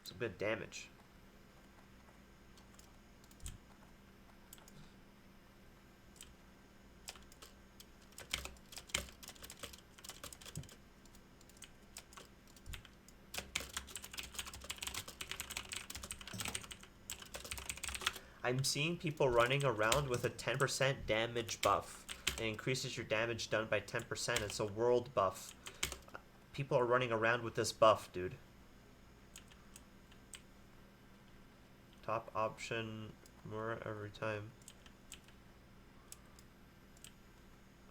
Some good damage. I'm seeing people running around with a 10% damage buff. It increases your damage done by 10%. It's a world buff. People are running around with this buff, dude. Top option, more every time.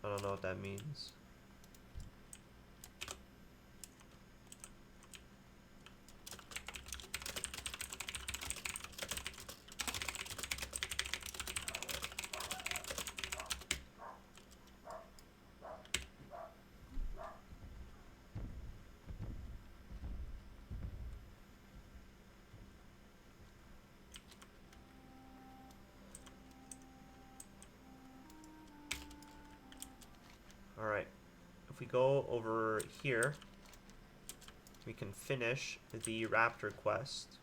I don't know what that means. Alright. If we go over here, we can finish the raptor quest.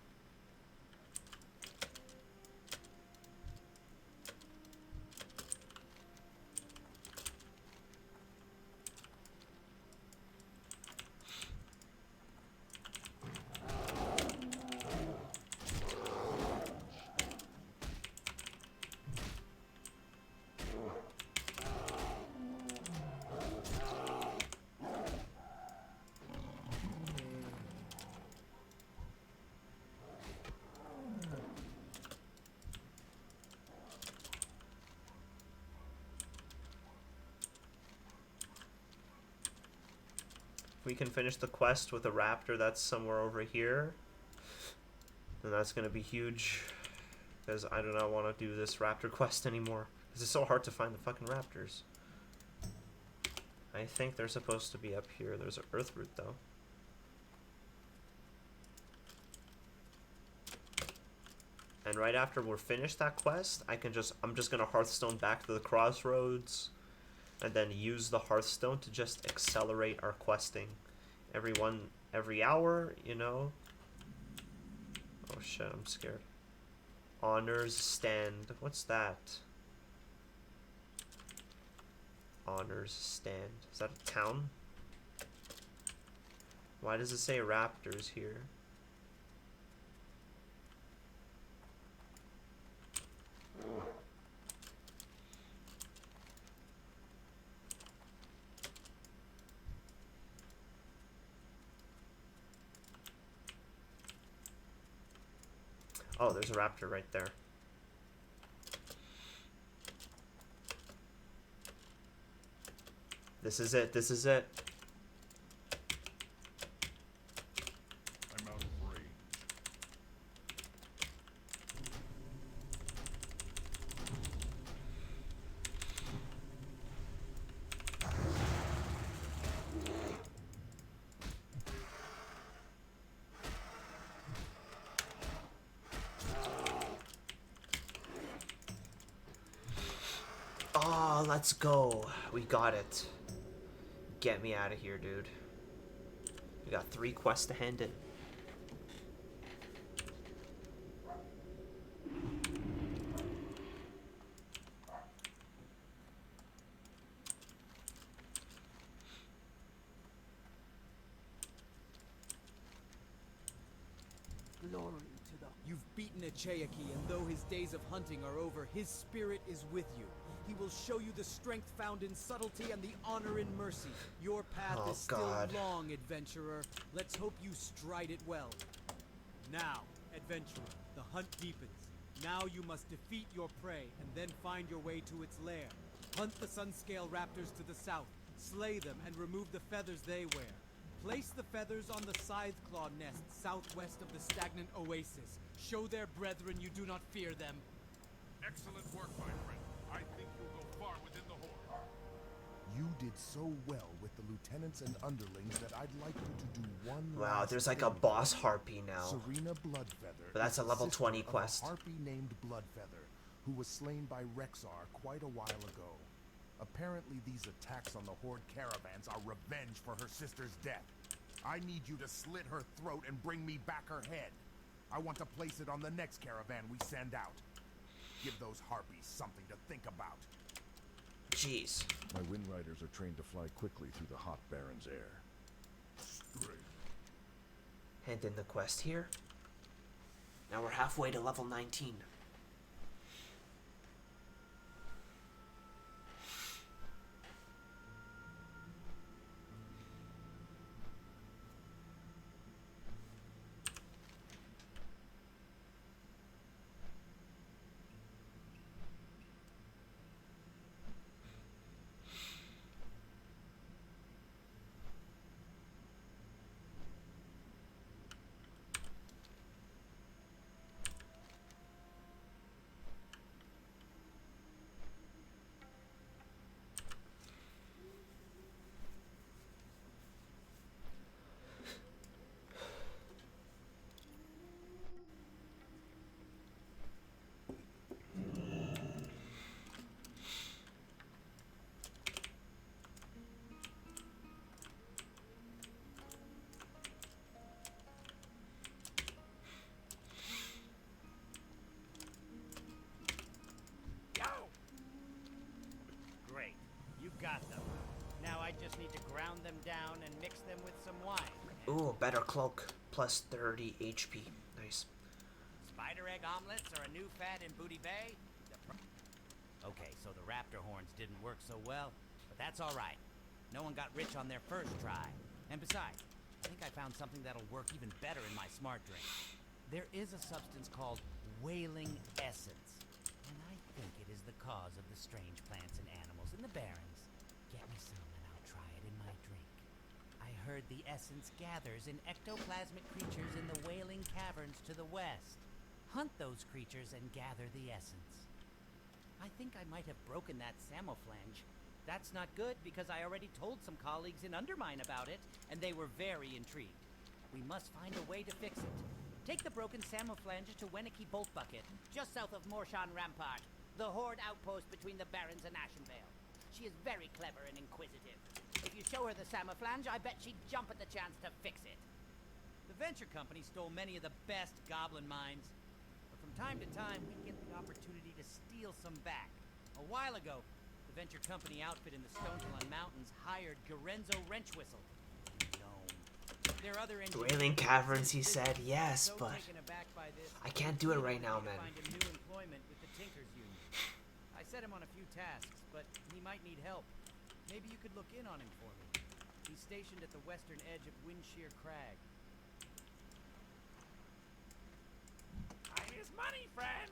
We can finish the quest with a raptor that's somewhere over here, then that's gonna be huge, because I do not want to do this raptor quest anymore, because it's so hard to find the fucking raptors. I think they're supposed to be up here. There's an earth root though. And right after we're finished that quest, I'm just gonna Hearthstone back to the crossroads, and then use the Hearthstone to just accelerate our questing. Every hour, you know? Oh shit, I'm scared. Honors stand. What's that? Honors stand. Is that a town? Why does it say raptors here? Oh, there's a raptor right there. This is it. This is it. I'm out of range. Oh, let's go. We got it. Get me out of here, dude. We got 3 quests to hand in. Glory to the... You've beaten Echayaki, and though his days of hunting are over, his spirit is with you. He will show you the strength found in subtlety and the honor in mercy. Your path is still long, adventurer. Let's hope you stride it well. Now, adventurer, the hunt deepens. Now you must defeat your prey and then find your way to its lair. Hunt the Sunscale raptors to the south, slay them and remove the feathers they wear. Place the feathers on the Scytheclaw nest southwest of the stagnant oasis. Show their brethren you do not fear them. Excellent work, my friend. I think you'll go far within the Horde. You did so well with the lieutenants and underlings that I'd like you to do one Wow, last there's like a favor. boss harpy now. Serena Bloodfeather. But that's is a level sister 20 of a quest. harpy named Bloodfeather, who was slain by Rexar quite a while ago. Apparently these attacks on the Horde caravans are revenge for her sister's death. I need you to slit her throat and bring me back her head. I want to place it on the next caravan we send out. Give those harpies something to think about. Jeez. My Wind Riders are trained to fly quickly through the hot Baron's air. Great. Hand in the quest here. Now we're halfway to level 19. Got them. Now I just need to ground them down and mix them with some wine. Ooh, better cloak. Plus 30 HP. Nice. Spider egg omelets are a new fad in Booty Bay? Okay, so the raptor horns didn't work so well, but that's alright. No one got rich on their first try. And besides, I think I found something that'll work even better in my smart drink. There is a substance called whaling essence, and I think it is the cause of the strange plants and animals in the Barrens. Get me some and I'll try it in my drink. I heard the essence gathers in ectoplasmic creatures in the Wailing Caverns to the west. Hunt those creatures and gather the essence. I think I might have broken that Samoflange. That's not good because I already told some colleagues in Undermine about it, and they were very intrigued. We must find a way to fix it. Take the broken Samoflange to Weniki Bolt Bucket, just south of Morshan Rampart, the Horde outpost between the Barrens and Ashenvale. She is very clever and inquisitive. If you show her the Samoflange, I bet she'd jump at the chance to fix it. The Venture Company stole many of the best goblin mines. But from time to time, we get the opportunity to steal some back. A while ago, the Venture Company outfit in the Stonetalon Mountains hired Garenzo Wrenchwhistle. No. There are other engineers. Wailing Caverns, he said, yes, So but taken aback by this, I can't do it right now, he man. Find him new employment with the Tinkers Union. I set him on a few tasks, but he might need help. Maybe you could look in on him for me. He's stationed at the western edge of Windshear Crag. Time is money, friend.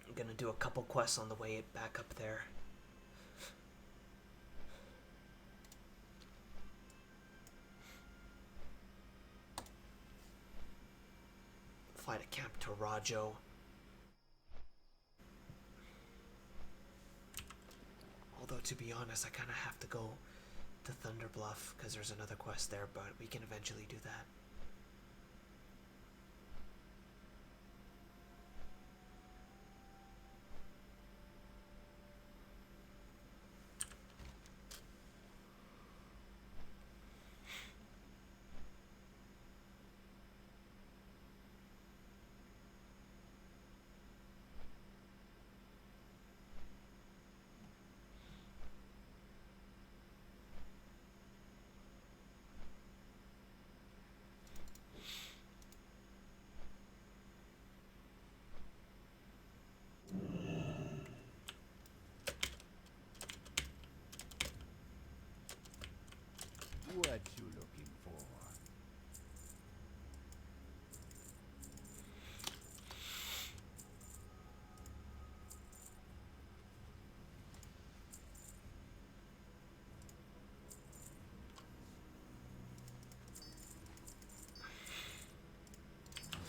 I'm gonna do a couple quests on the way back up there. Fly to Camp Tarajo. Although, to be honest, I kind of have to go to Thunderbluff because there's another quest there, but we can eventually do that. What you looking for?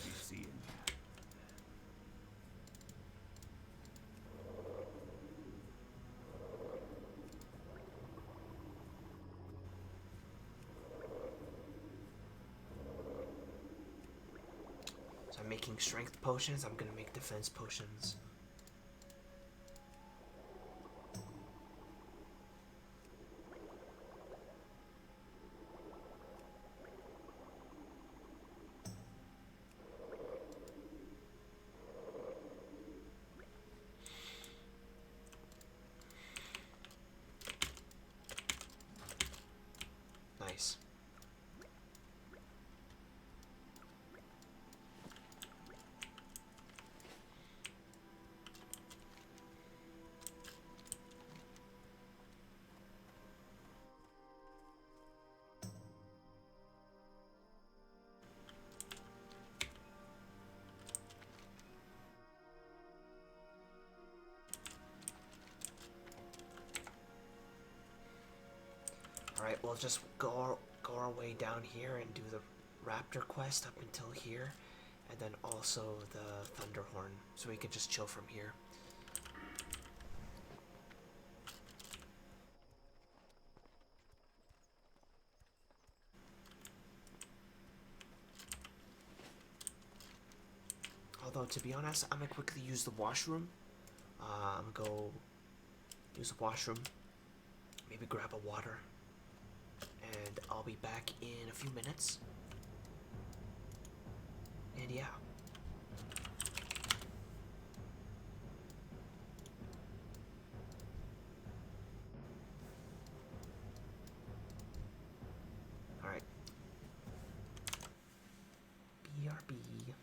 Be seeing ya. So I'm making strength potions, I'm gonna make defense potions. Nice. Alright, we'll just go our way down here and do the Raptor quest up until here, and then also the Thunderhorn, so we can just chill from here. Although, to be honest, I'm gonna quickly use the washroom. I'm gonna go use the washroom, maybe grab a water, and I'll be back in a few minutes. And yeah. Alright. BRB.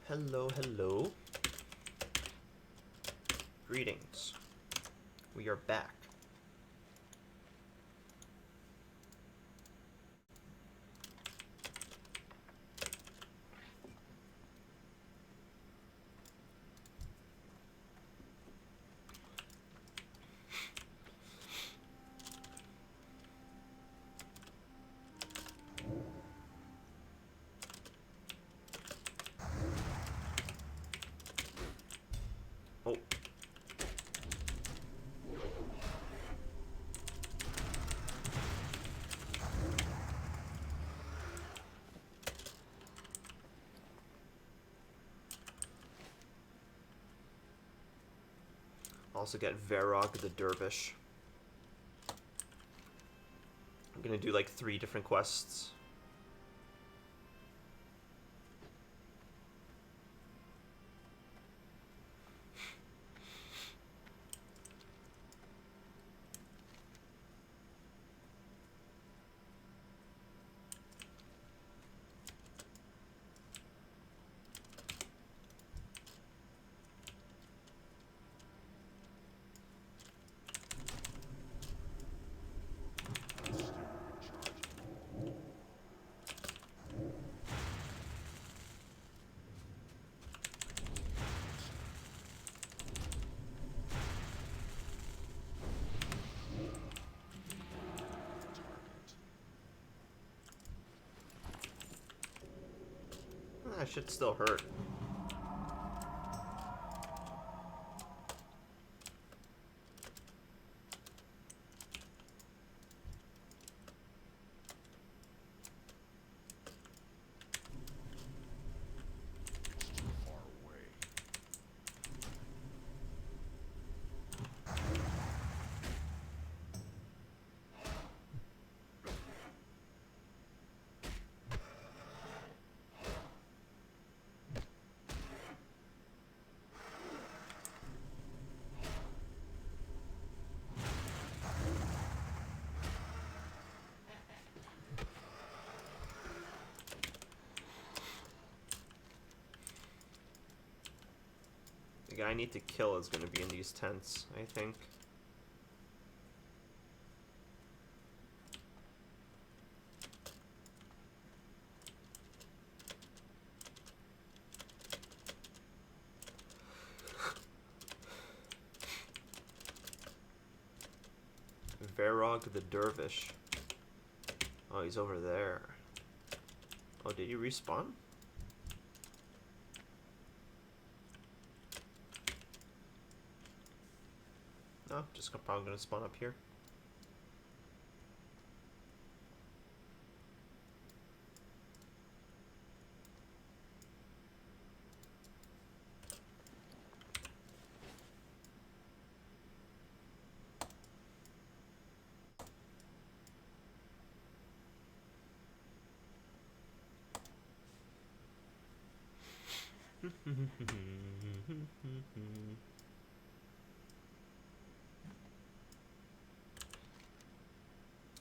Hello, hello. Greetings. We are back. Oh. Also get Varog the Dervish. I'm gonna do like 3 different quests. That should still hurt. The guy I need to kill is going to be in these tents, I think. Varog the Dervish. Oh, he's over there. Oh, did he respawn? No, just probably gonna spawn up here.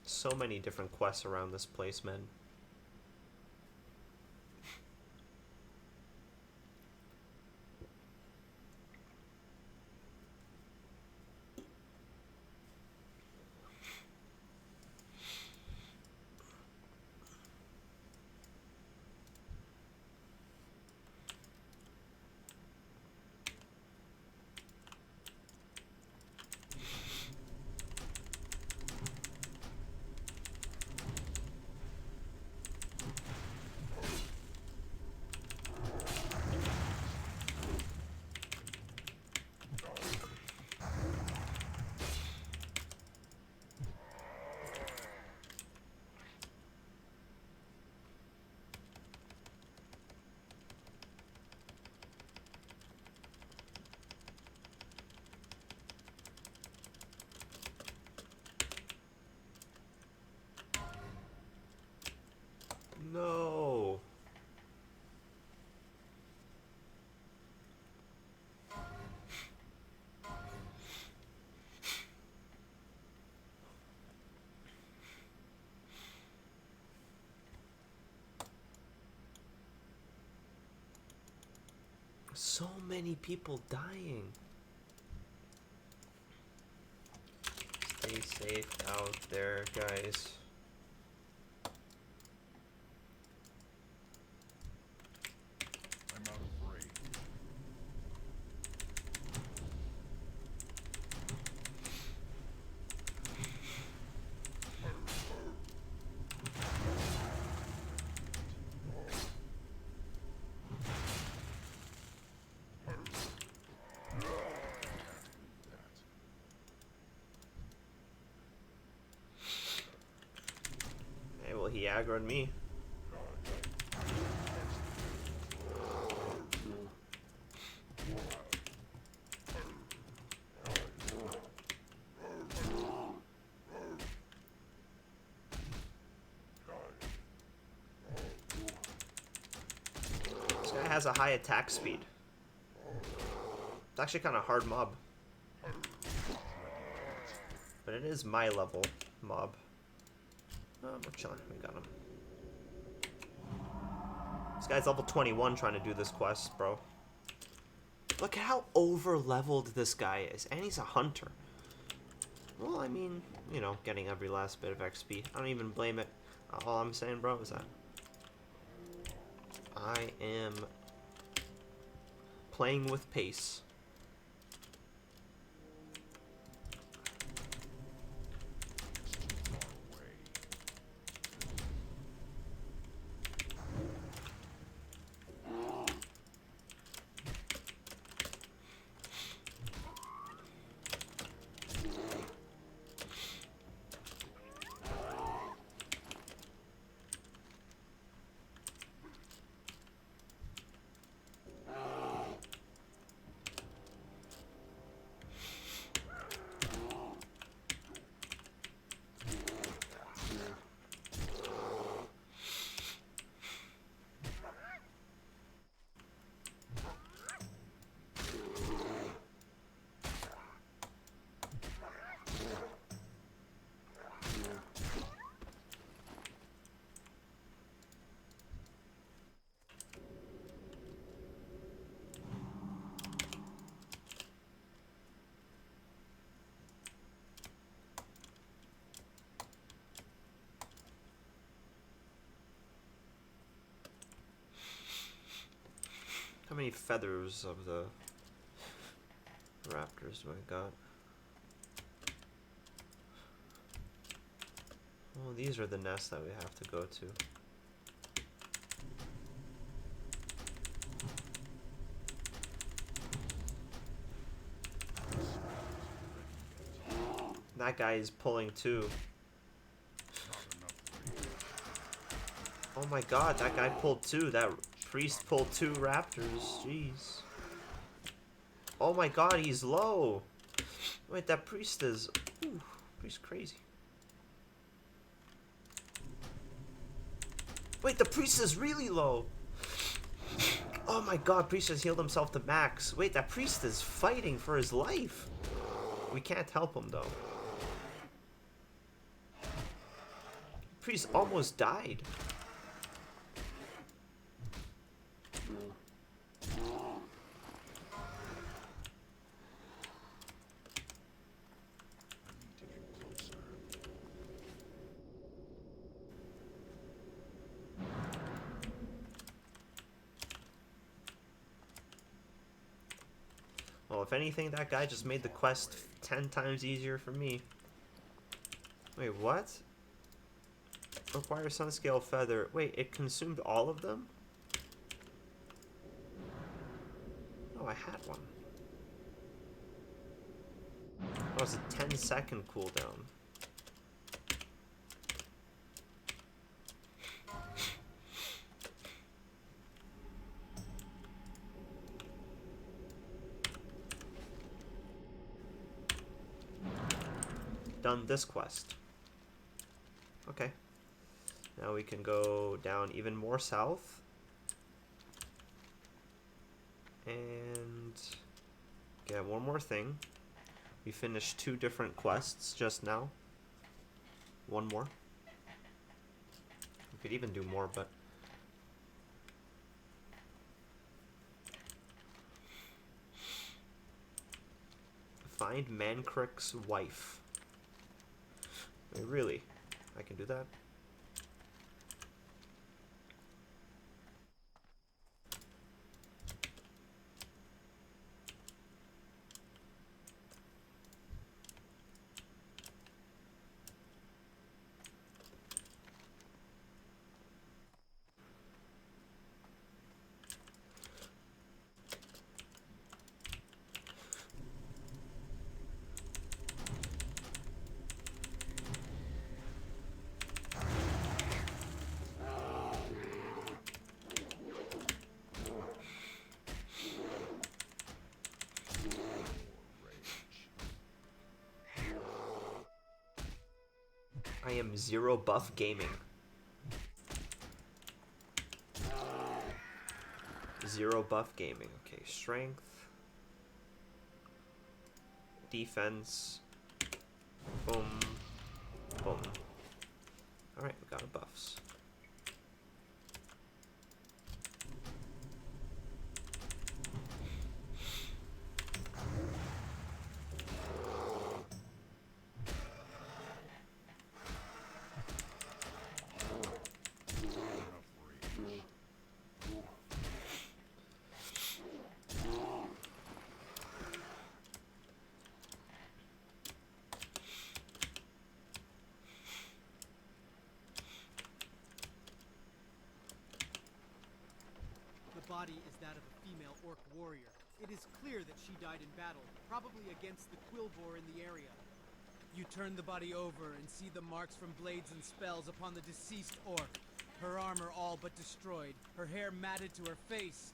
So many different quests around this place, man. So many people dying. Stay safe out there, guys. I'm out of range. Hey, well, he aggroed me. This guy has a high attack speed. It's actually kind of hard mob. But it is my level mob. Oh, we're chilling. We got him. This guy's level 21 trying to do this quest, bro. Look at how over-leveled this guy is. And he's a hunter. Well, I mean, you know, getting every last bit of XP. I don't even blame it. All I'm saying, bro, is that I am playing with pace. How many feathers of the raptors do I got? Oh, these are the nests that we have to go to. That guy is pulling too. Oh my god, that guy pulled two. That priest pulled two raptors. Jeez. Oh my god, he's low. Wait, that priest is... Ooh, priest crazy. Wait, the priest is really low. Oh my god, priest has healed himself to max. Wait, that priest is fighting for his life. We can't help him though. Priest almost died. Well, if anything, that guy just made the quest 10 times easier for me. Wait, what? Require Sunscale Feather. Wait, it consumed all of them? Oh, I had one. That was a 10-second cooldown. Done this quest. Okay. Now we can go down even more south. And get one more thing. We finished 2 different quests just now. One more. We could even do more, but... Find Mankrick's wife. Wait, really? I can do that? I am Zero Buff Gaming. Zero Buff Gaming. Okay, strength. Defense. Boom. Boom. Alright, we got our buffs. The body is that of a female orc warrior. It is clear that she died in battle, probably against the Quillbore in the area. You turn the body over and see the marks from blades and spells upon the deceased orc. Her armor all but destroyed, her hair matted to her face.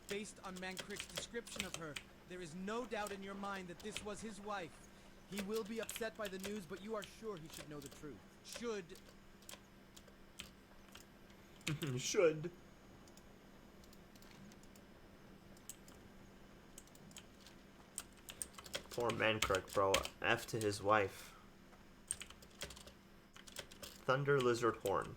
Based on Mankrick's description of her, there is no doubt in your mind that this was his wife. He will be upset by the news, but you are sure he should know the truth. Should. Poor Mankrick, bro. F to his wife. Thunder Lizard Horn.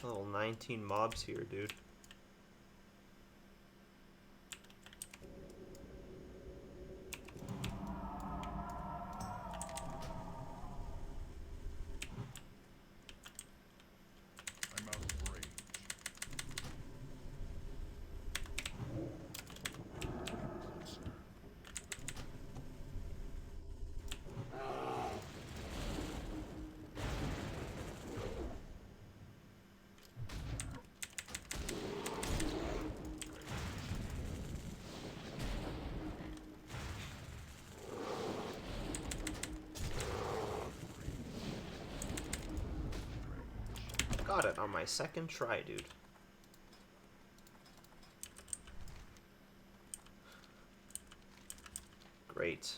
Level 19 mobs here, dude. I'm out of range. Closer. Got it on my second try, dude. Great.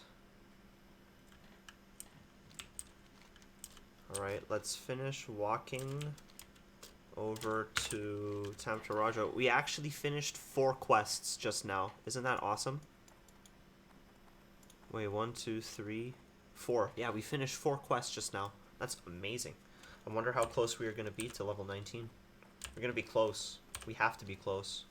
Alright, let's finish walking over to Tamtaraja. We actually finished 4 quests just now. Isn't that awesome? Wait, 1, 2, 3, 4. Yeah, we finished 4 quests just now. That's amazing. I wonder how close we are going to be to level 19. We're going to be close. We have to be close.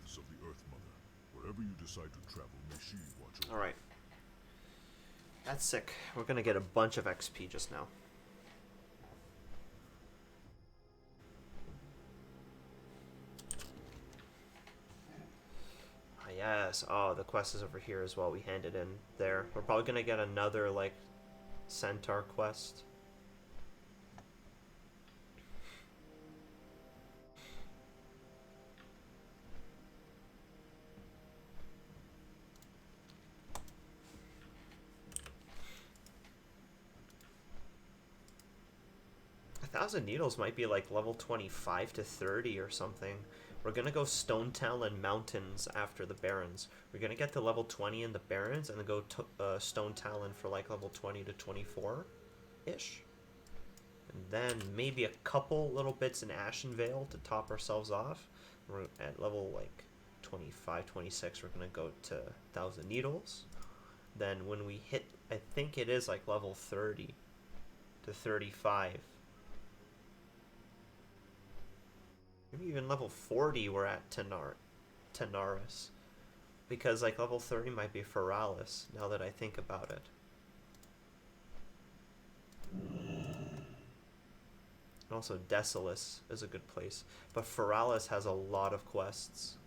goddess of the Earth Mother. Wherever you decide to travel, may she watch over. Alright. That's sick. We're gonna get a bunch of XP just now. Ah, yes. Oh, the quest is over here as well. We handed in there. We're probably gonna get another, like, Centaur quest. Thousand Needles might be like level 25 to 30 or something. We're gonna go Stone Talon Mountains after the Barrens. We're gonna get to level 20 in the Barrens and then go to Stone Talon for like level 20 to 24-ish. And then maybe a couple little bits in Ashen Vale to top ourselves off. We're at level like 25, 26, we're gonna go to Thousand Needles. Then when we hit, I think it is like level 30 to 35. Maybe even level 40 we're at Tanaris. Because like level 30 might be Feralis, now that I think about it. And also Desolus is a good place. But Feralis has a lot of quests.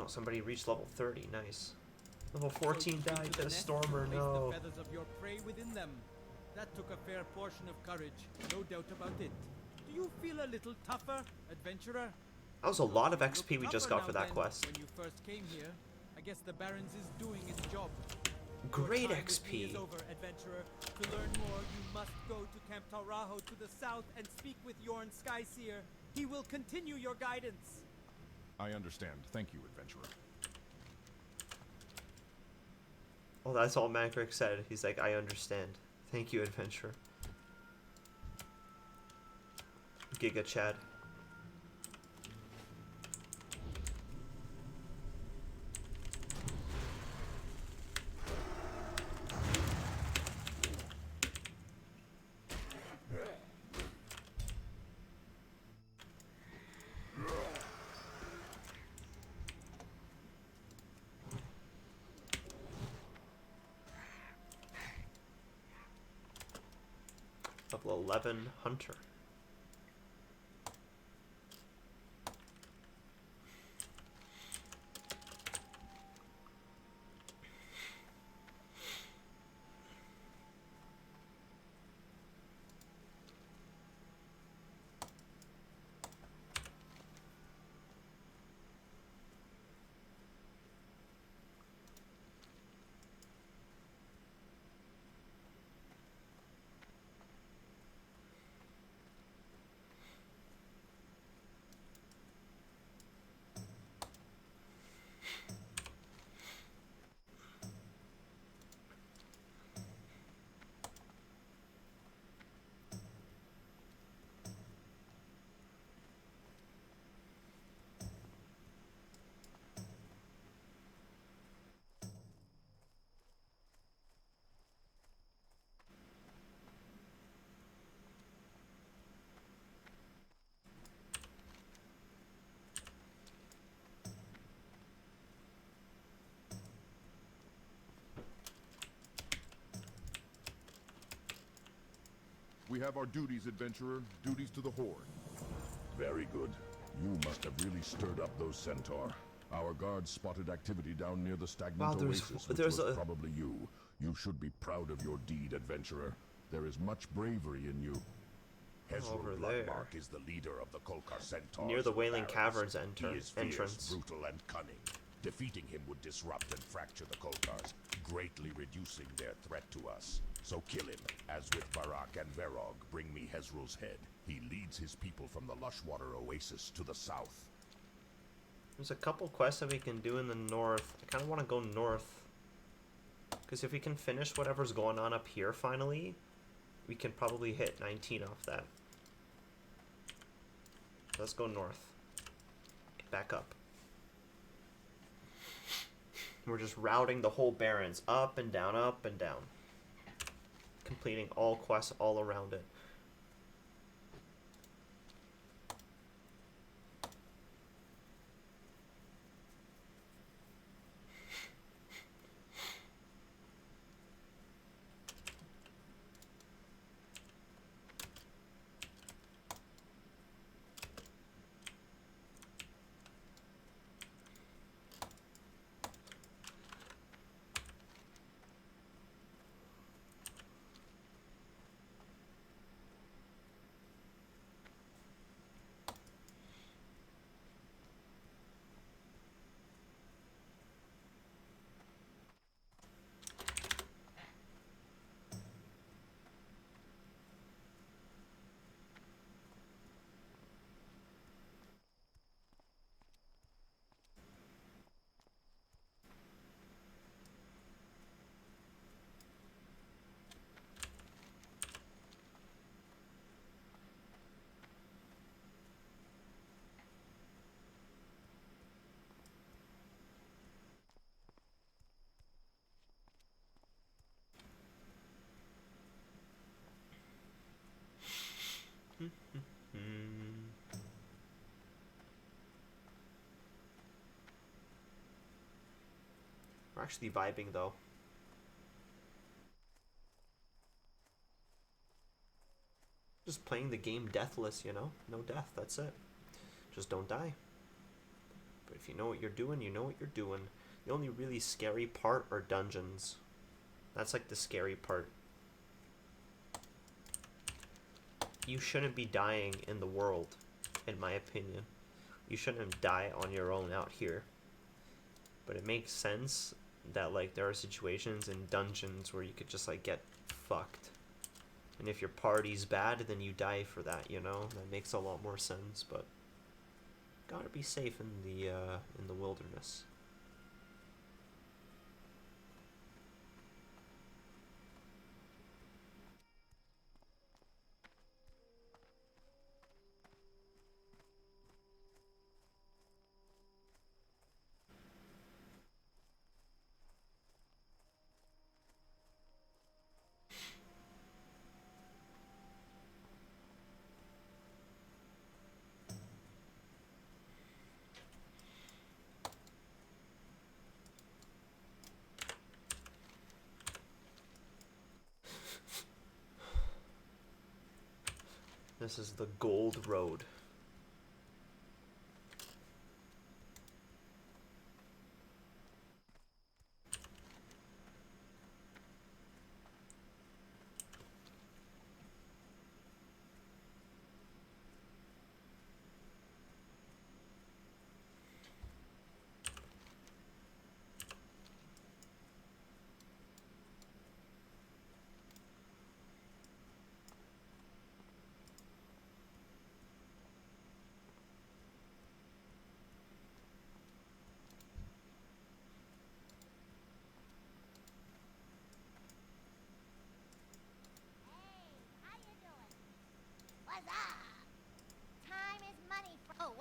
Oh, somebody reached level 30. Nice. Level 14 died to a Stormer. No. The feathers of your prey within them. That took a fair portion of courage, no doubt about it. Do you feel a little tougher, adventurer? That was a lot of XP we just got for that quest. When you first came here, I guess the Barrens is doing its job. Great Your time with me XP. is over, adventurer. To learn more, you must go to Camp Taurajo to the south and speak with Yorn Skyseer. He will continue your guidance. I understand. Thank you, adventurer. Oh, that's all Magric said. He's like, I understand. Thank you, adventurer. Giga Chad. Level 11 Hunter. We have our duties, adventurer. Duties to the Horde. Very good. You must have really stirred up those Centaur. Our guards spotted activity down near the stagnant Wow, oasis, which there's was a- probably you. You should be proud of your deed, adventurer. There is much bravery in you. Hezro Over there. Bloodmark is the leader of the Kolkar Centaurs. Near the and Wailing Barons. Caverns He is fierce, entrance. brutal, and cunning. Defeating him would disrupt and fracture the Kolkars, greatly reducing their threat to us. So kill him, as with Barak and Verog, bring me Hezrul's head. He leads his people from the Lushwater Oasis to the south. There's a couple quests that we can do in the north. I kind of want to go north. Because if we can finish whatever's going on up here finally, we can probably hit 19 off that. Let's go north. Back up. We're just routing the whole Barrens up and down, up and down. Completing all quests all around it. We're actually vibing though. Just playing the game deathless, you know? No death, that's it. Just don't die. But if you know what you're doing, you know what you're doing. The only really scary part are dungeons. That's like the scary part. You shouldn't be dying in the world, in my opinion. You shouldn't die on your own out here. But it makes sense that like there are situations in dungeons where you could just like get fucked. And if your party's bad, then you die for that, you know? That makes a lot more sense, but gotta be safe in the wilderness. This is the Gold Road.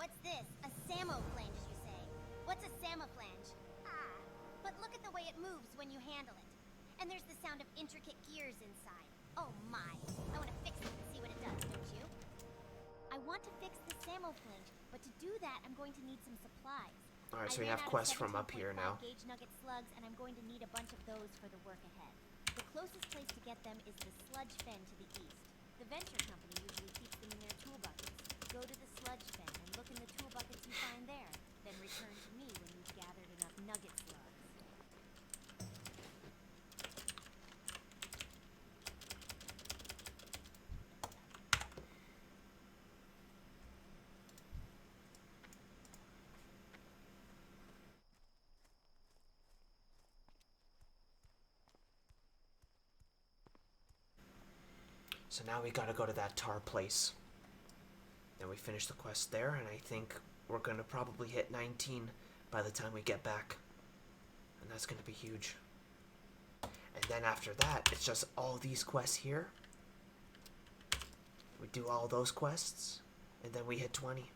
What's this? A samoflange, you say? What's a samoflange? Ah, but look at the way it moves when you handle it. And there's the sound of intricate gears inside. Oh my, I want to fix it and see what it does, don't you? I want to fix the samoflange, but to do that, I'm going to need some supplies. Alright, so we have quests from up here now. Gauge nugget slugs, and I'm going to need a bunch of those for the work ahead. The closest place to get them is the sludge fen to the east. The venture company usually keeps them in their tool buckets. Go to the sludge fen and look in the tool buckets you find there. Then return to me when you've gathered enough nugget slugs. So now we gotta go to that tar place. Then we finish the quest there, and I think we're gonna probably hit 19 by the time we get back. And that's gonna be huge. And then after that, it's just all these quests here. We do all those quests, and then we hit 20.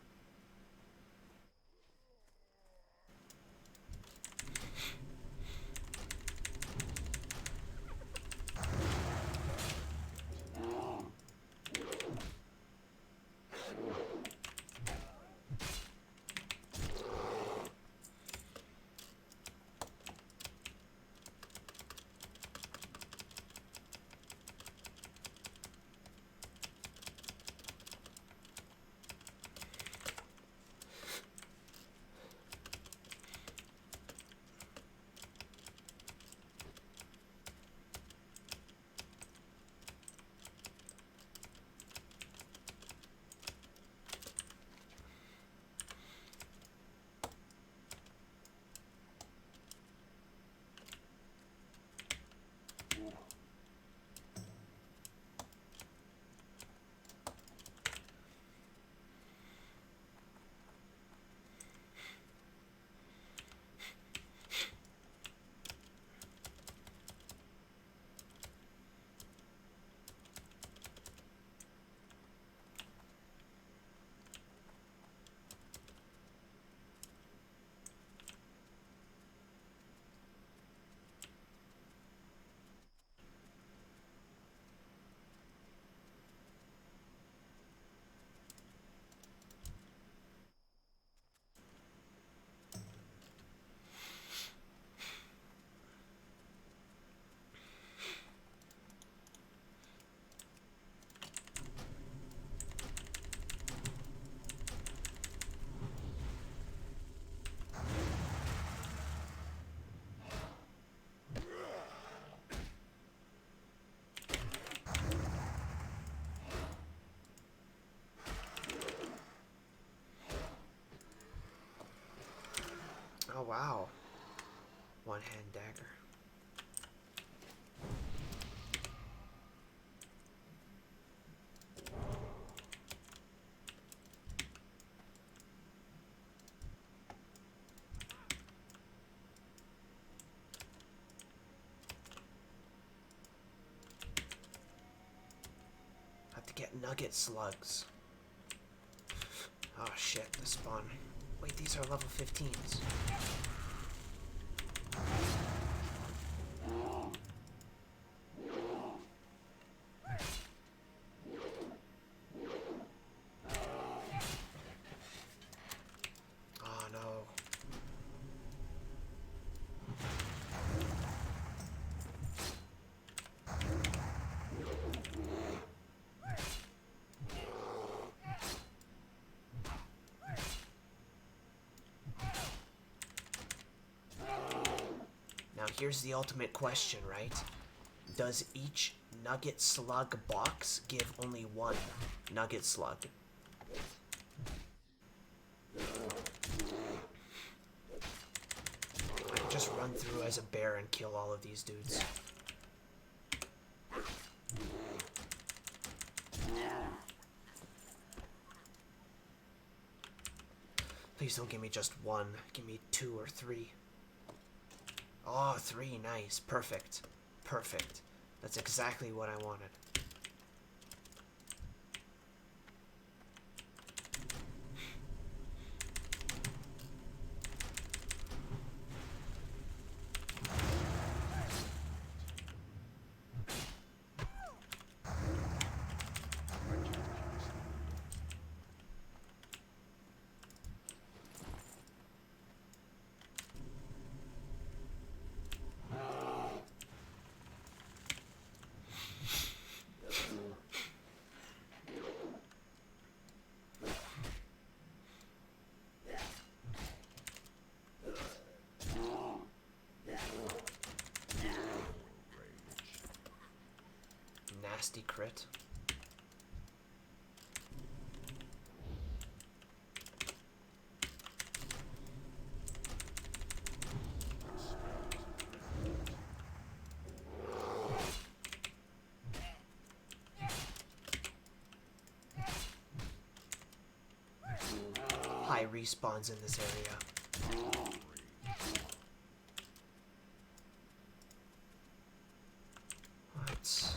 Oh, wow. One-hand dagger. Have to get nugget slugs. Oh shit, the spawn. Wait, these are level 15s. Oh no. Now here's the ultimate question, right? Does each nugget slug box give only one nugget slug? I can just run through as a bear and kill all of these dudes. Please don't give me just one. Give me 2 or 3. Oh, 3, nice. Perfect. Perfect. That's exactly what I wanted. Nasty crit. High respawns in this area. What?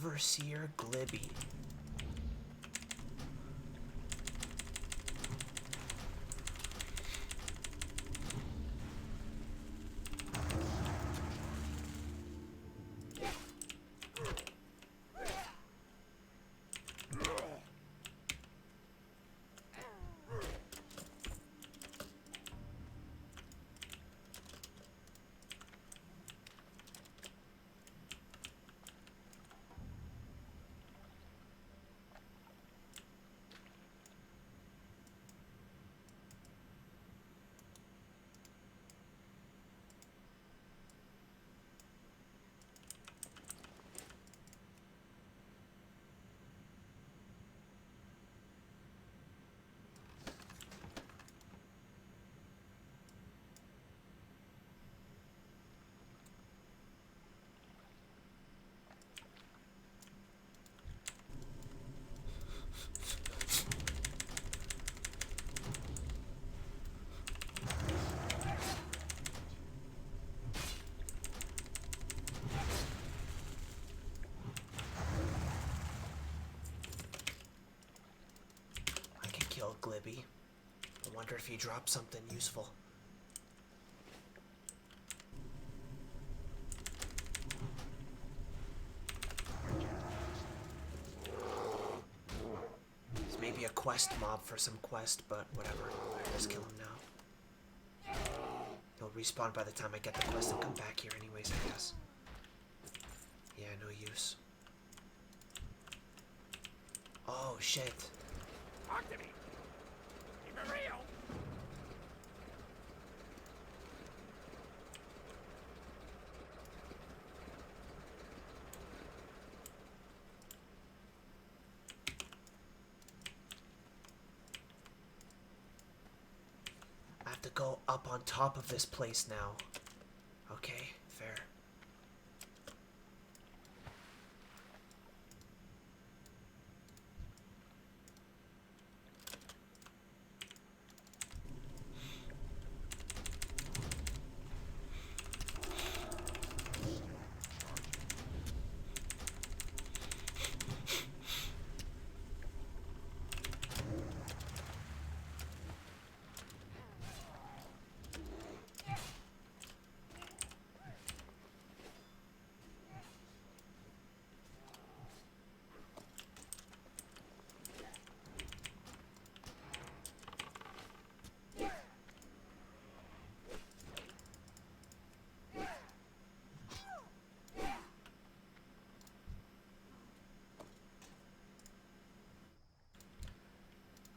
Overseer Glibby. Kill Glibby. I wonder if he dropped something useful. He's maybe a quest mob for some quest, but whatever. I'll just kill him now. He'll respawn by the time I get the quest and come back here anyways, I guess. Yeah, no use. Oh, shit. Talk to me. Keep it real. I have to go up on top of this place now. Okay, fair.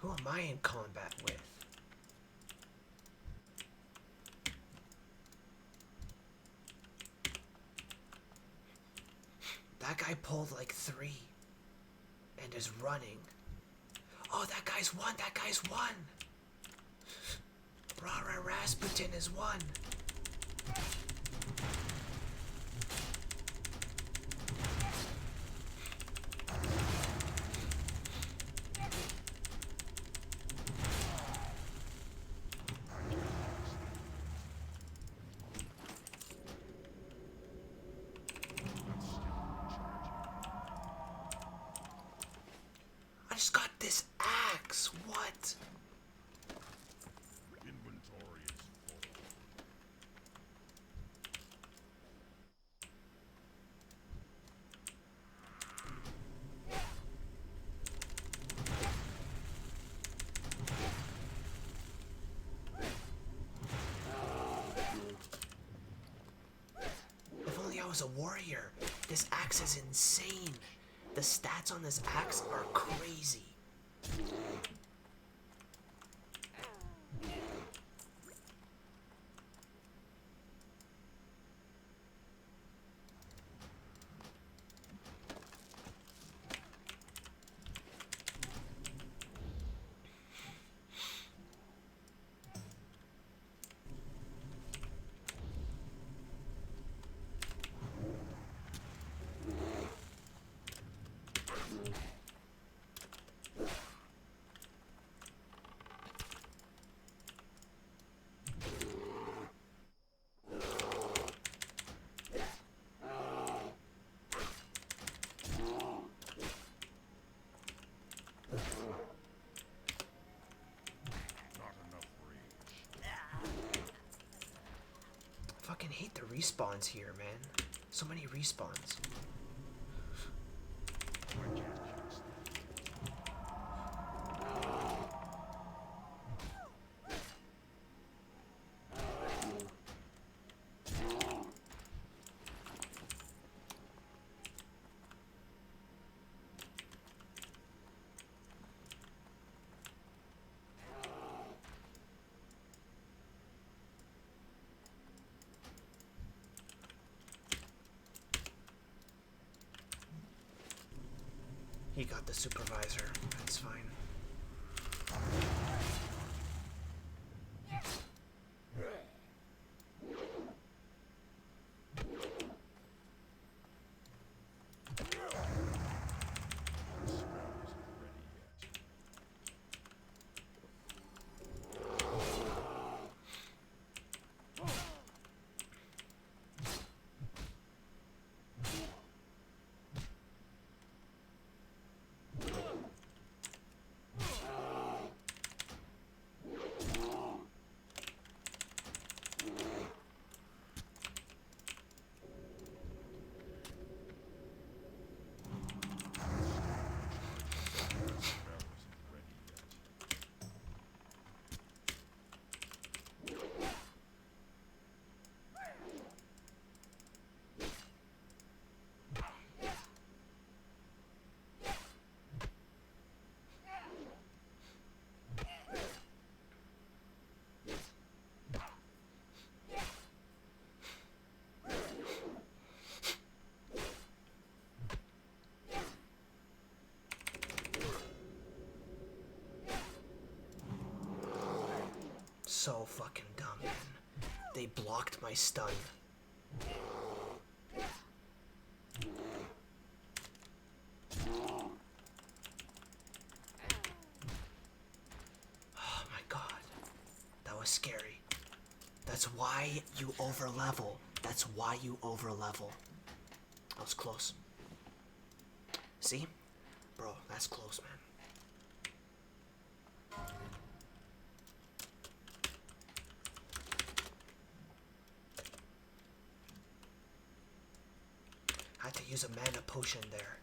Who am I in combat with? That guy pulled like 3 and is running. Oh, that guy's won! That guy's won! Rara Rasputin is won! I just got this axe! What? Inventory is full. If only I was a warrior. This axe is insane. The stats on this axe are crazy. Fucking hate the respawns here, man. So many respawns. He got the supervisor. That's fine. So fucking dumb, man. They blocked my stun. Oh my god. That was scary. That's why you overlevel. That's why you overlevel. That was close. See? Bro, that's close, man. I had to use a mana potion there.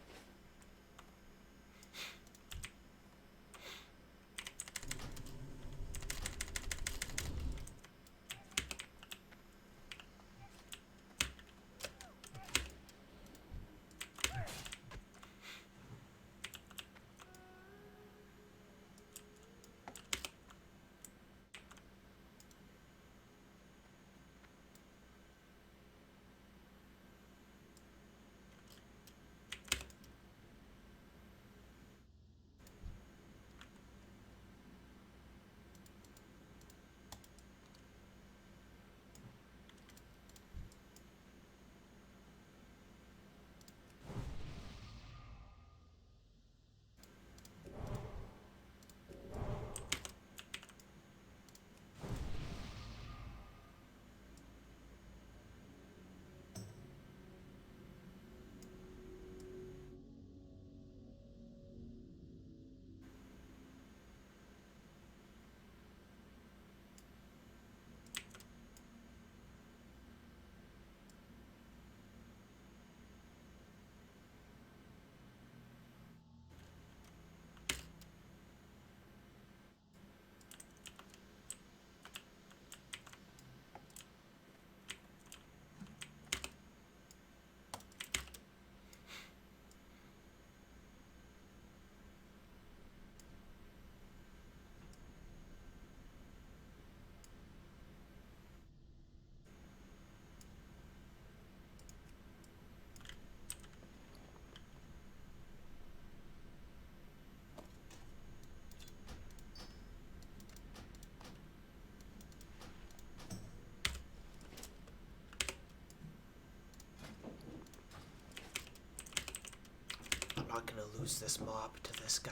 I'm not gonna lose this mob to this guy.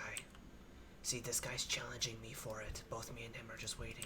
See, this guy's challenging me for it. Both me and him are just waiting.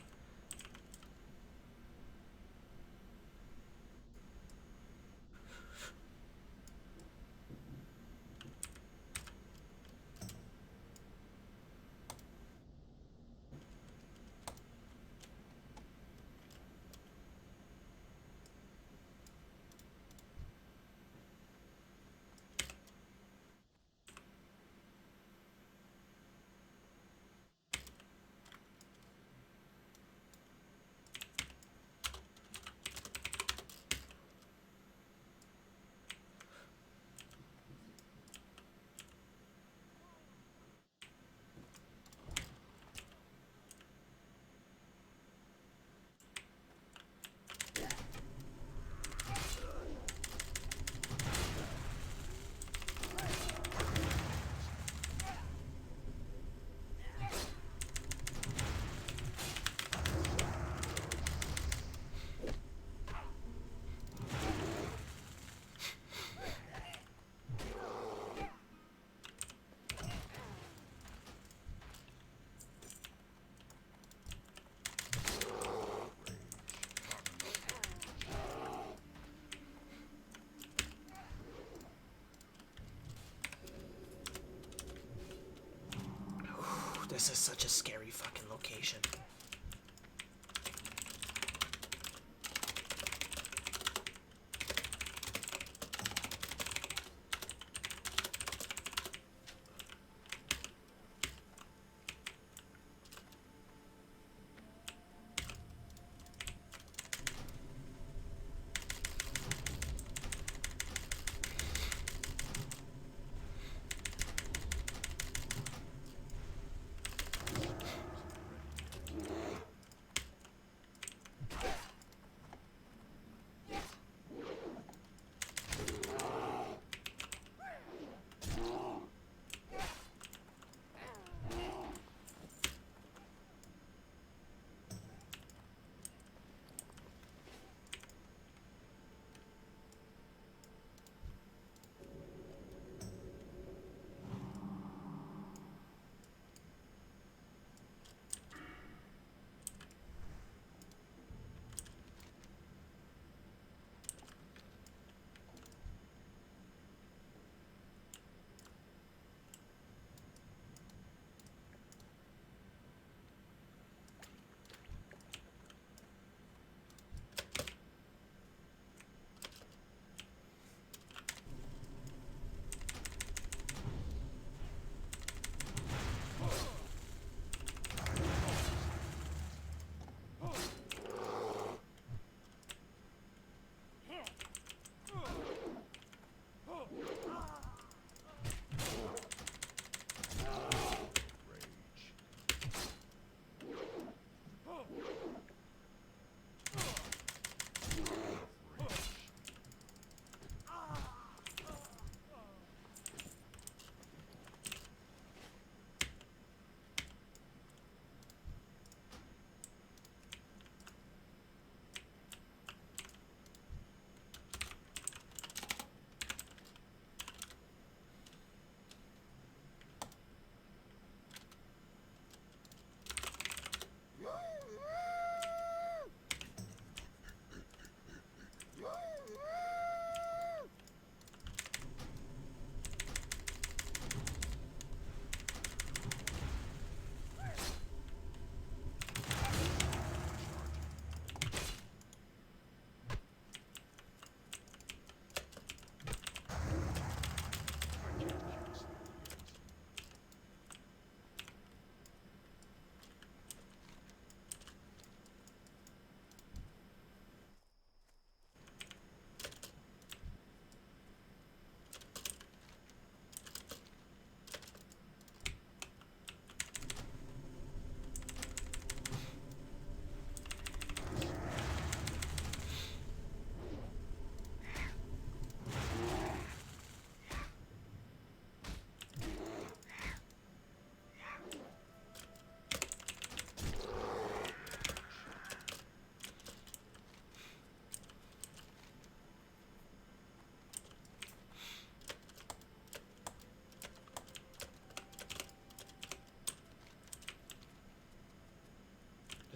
This is such a scary fucking location.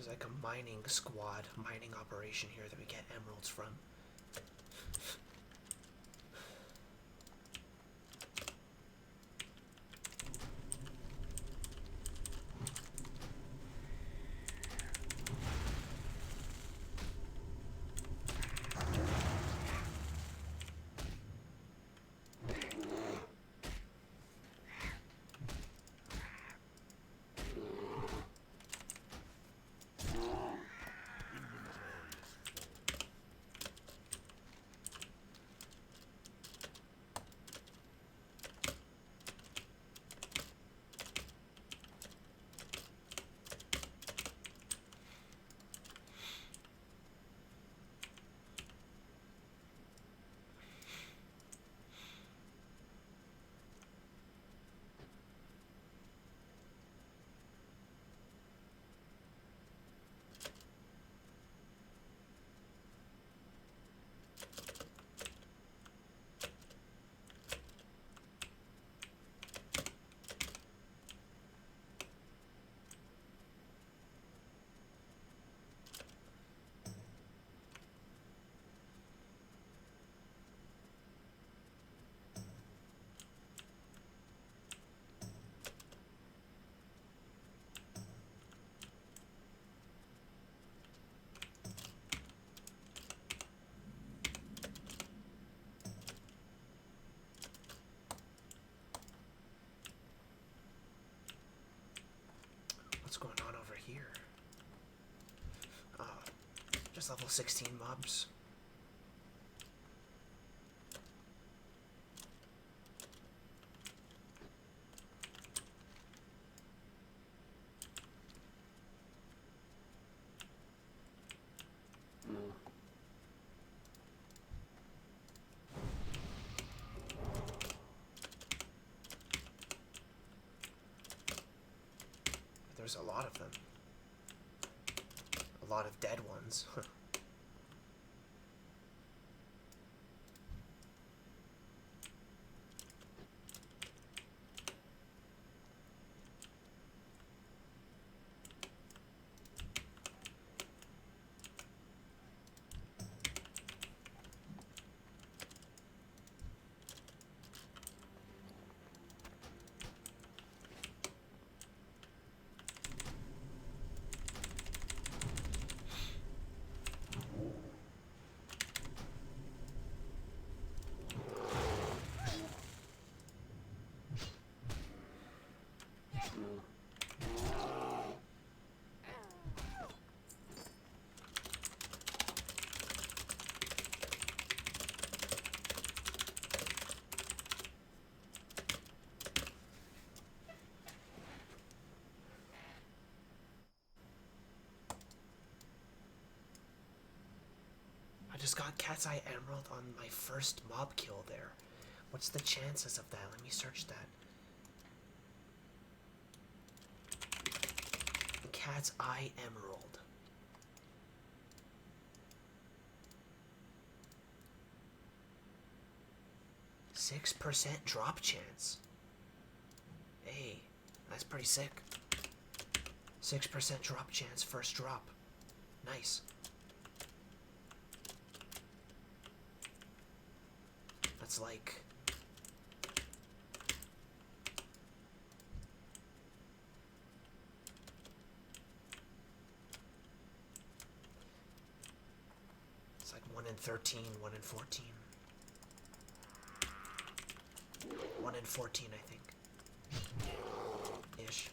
There's like a mining squad, mining operation here that we get emeralds from. There's level 16 mobs. There's a lot of them. A lot of dead ones. I just got Cat's Eye Emerald on my first mob kill there. What's the chances of that? Let me search that. Cat's Eye Emerald. %6 drop chance. Hey, that's pretty sick. 6% drop chance, first drop. Nice. That's like... It's like 1 in 13, 1 in 14. 1 in 14, I think. Ish.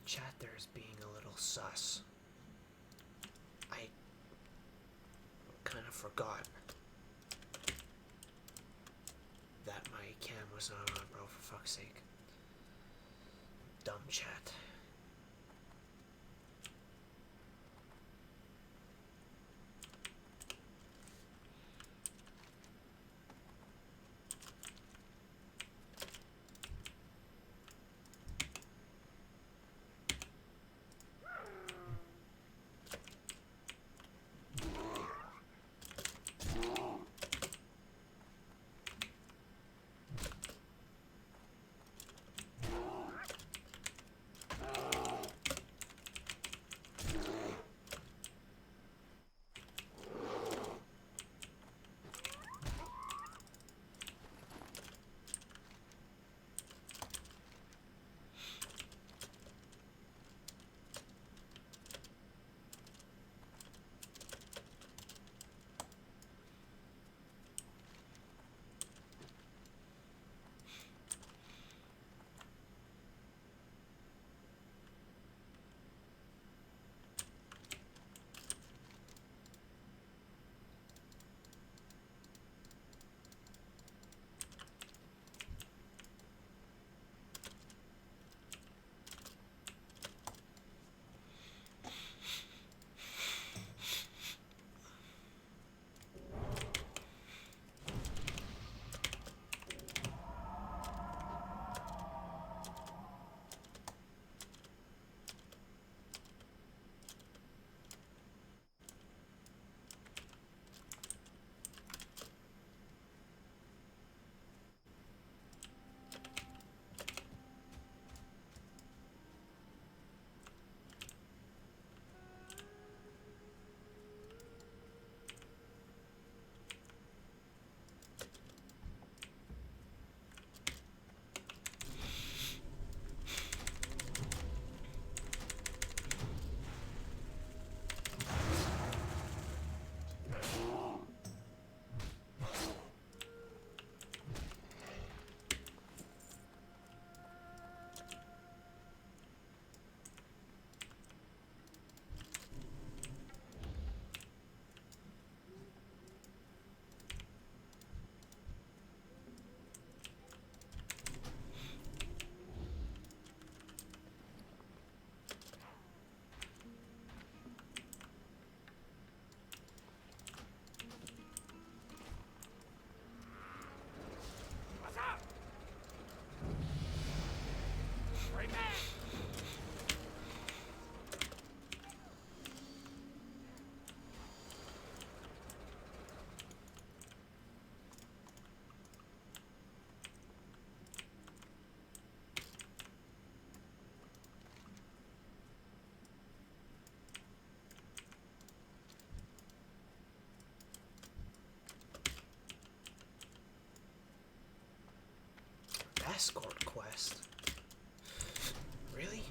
Chat there is being a little sus. I kind of forgot that my cam was not on, bro, for fuck's sake. Dumb chat. escort quest. Really?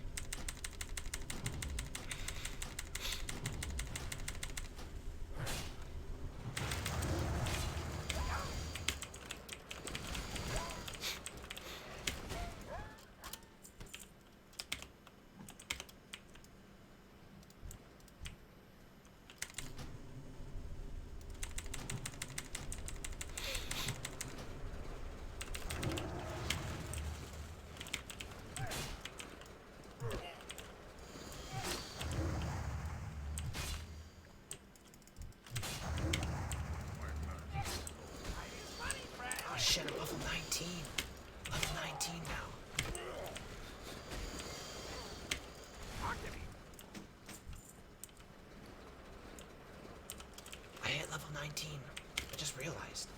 Oh shit, I'm level 19. Level 19 now. I hit level 19. I just realized.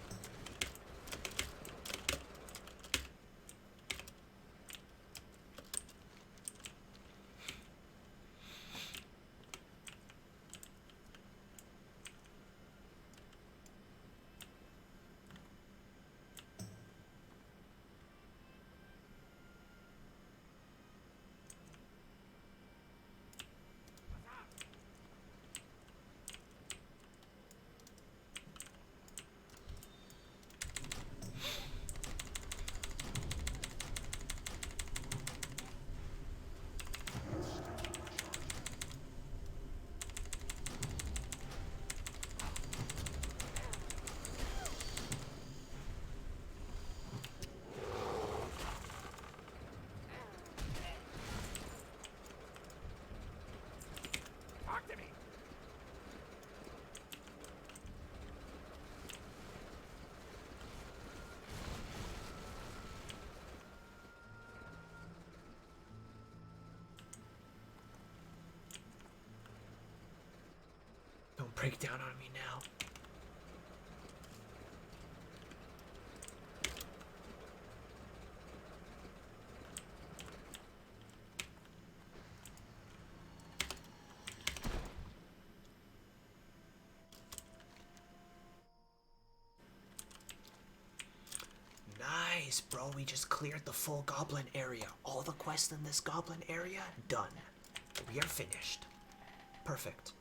Don't break down on me now. Nice, bro. We just cleared the full goblin area. All the quests in this goblin area, done. We are finished. Perfect.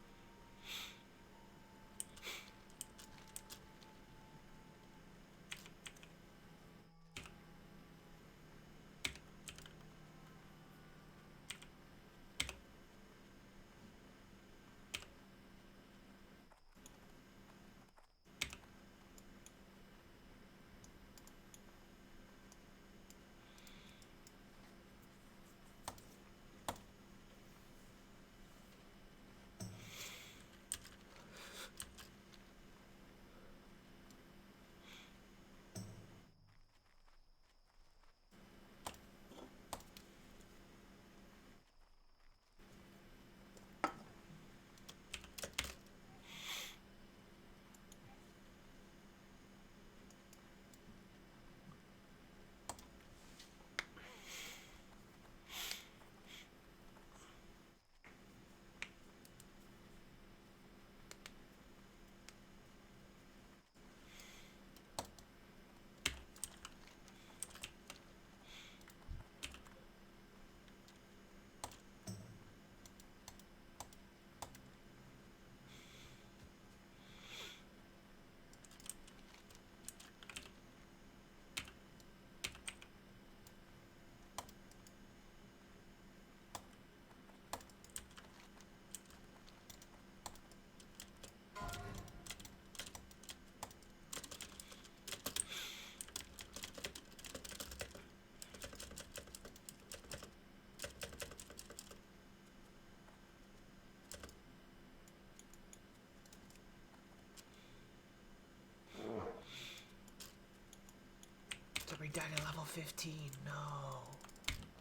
We're down at level 15. No.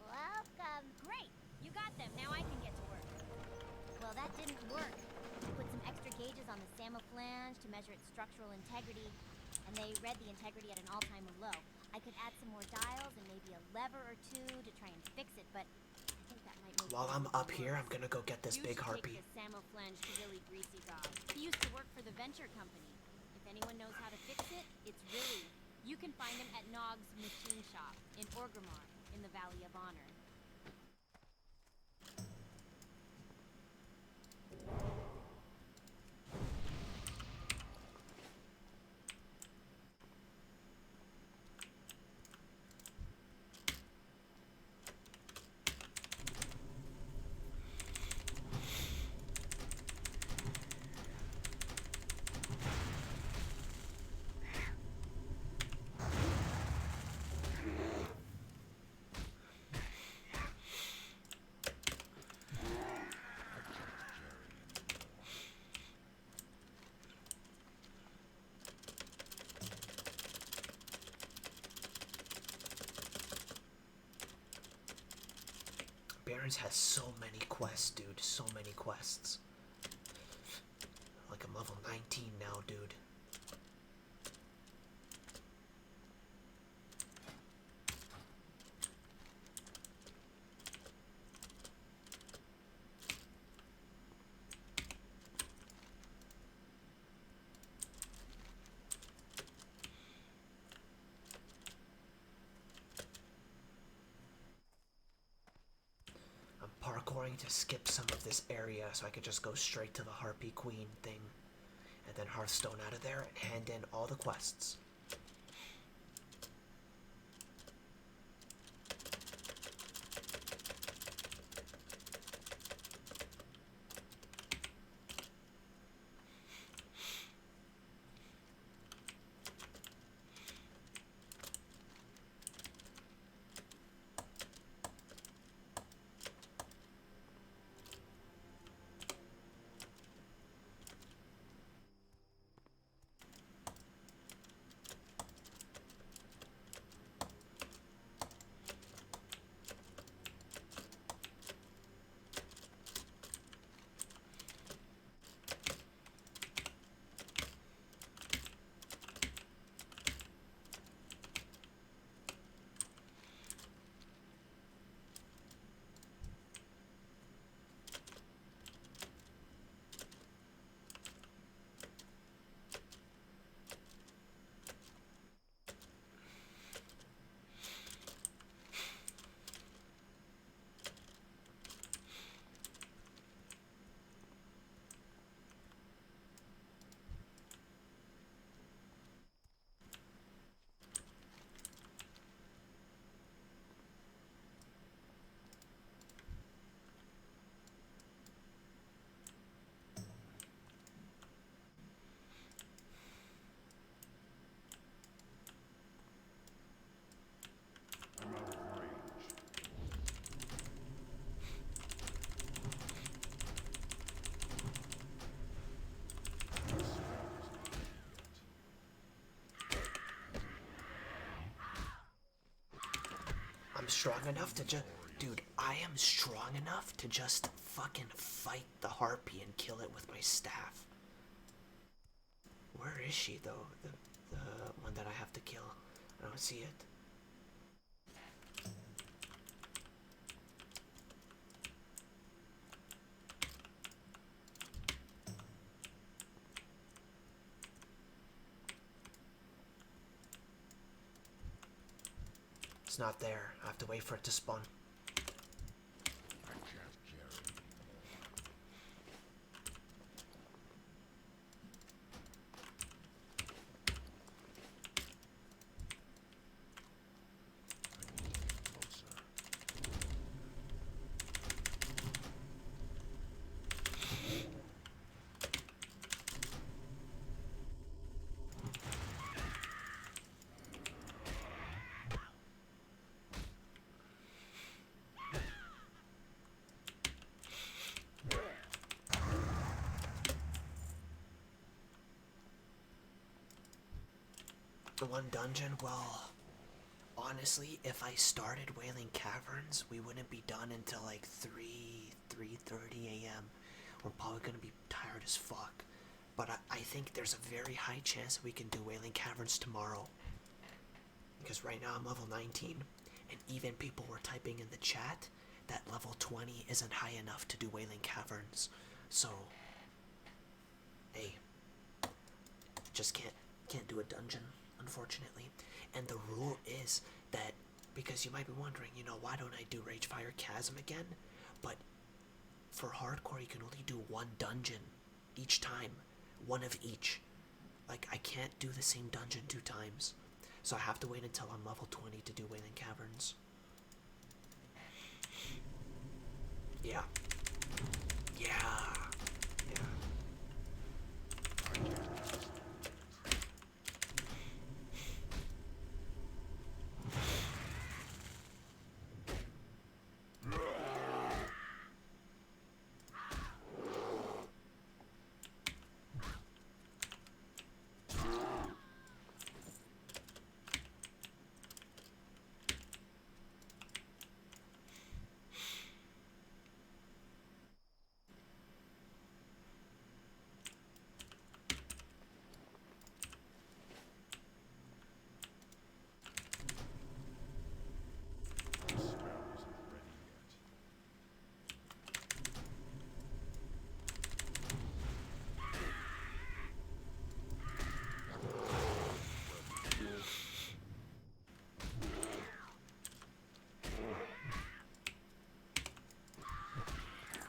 Welcome. Great. You got them. Now I can get to work. Well, that didn't work. I put some extra gauges on the Samo flange to measure its structural integrity, and they read the integrity at an all-time low. I could add some more dials and maybe a lever or two to try and fix it, but I think that might make While I'm up here, I'm gonna go get this big You harpy. should take the Samo flange to really greasy dog. He used to work for the venture company. If anyone knows how to fix it, it's really. You can find him at Nog's Machine Shop in Orgrimmar in the Valley of Honor. Barrens has so many quests, dude. So many quests. Like I'm level 19 now, dude. Parkouring to skip some of this area so I could just go straight to the Harpy Queen thing, and then Hearthstone out of there and hand in all the quests. I'm strong enough to just... Dude, I am strong enough to just fucking fight the Harpy and kill it with my staff. Where is she, though? The one that I have to kill. I don't see it. It's not there. I have to wait for it to spawn. The one dungeon, well, honestly, if I started Wailing Caverns, we wouldn't be done until like 3:30 a.m. We're probably gonna be tired as fuck. But I think there's a very high chance that we can do Wailing Caverns tomorrow. Because right now I'm level 19, and even people were typing in the chat that level 20 isn't high enough to do Wailing Caverns. So, hey, just can't do a dungeon, unfortunately. And the rule is that because you might be wondering, you know, why don't I do Ragefire Chasm again? But for hardcore, you can only do one dungeon each time, one of each. Like, I can't do the same dungeon 2 times, so I have to wait until I'm level 20 to do Wailing Caverns. Yeah. Yeah. Yeah.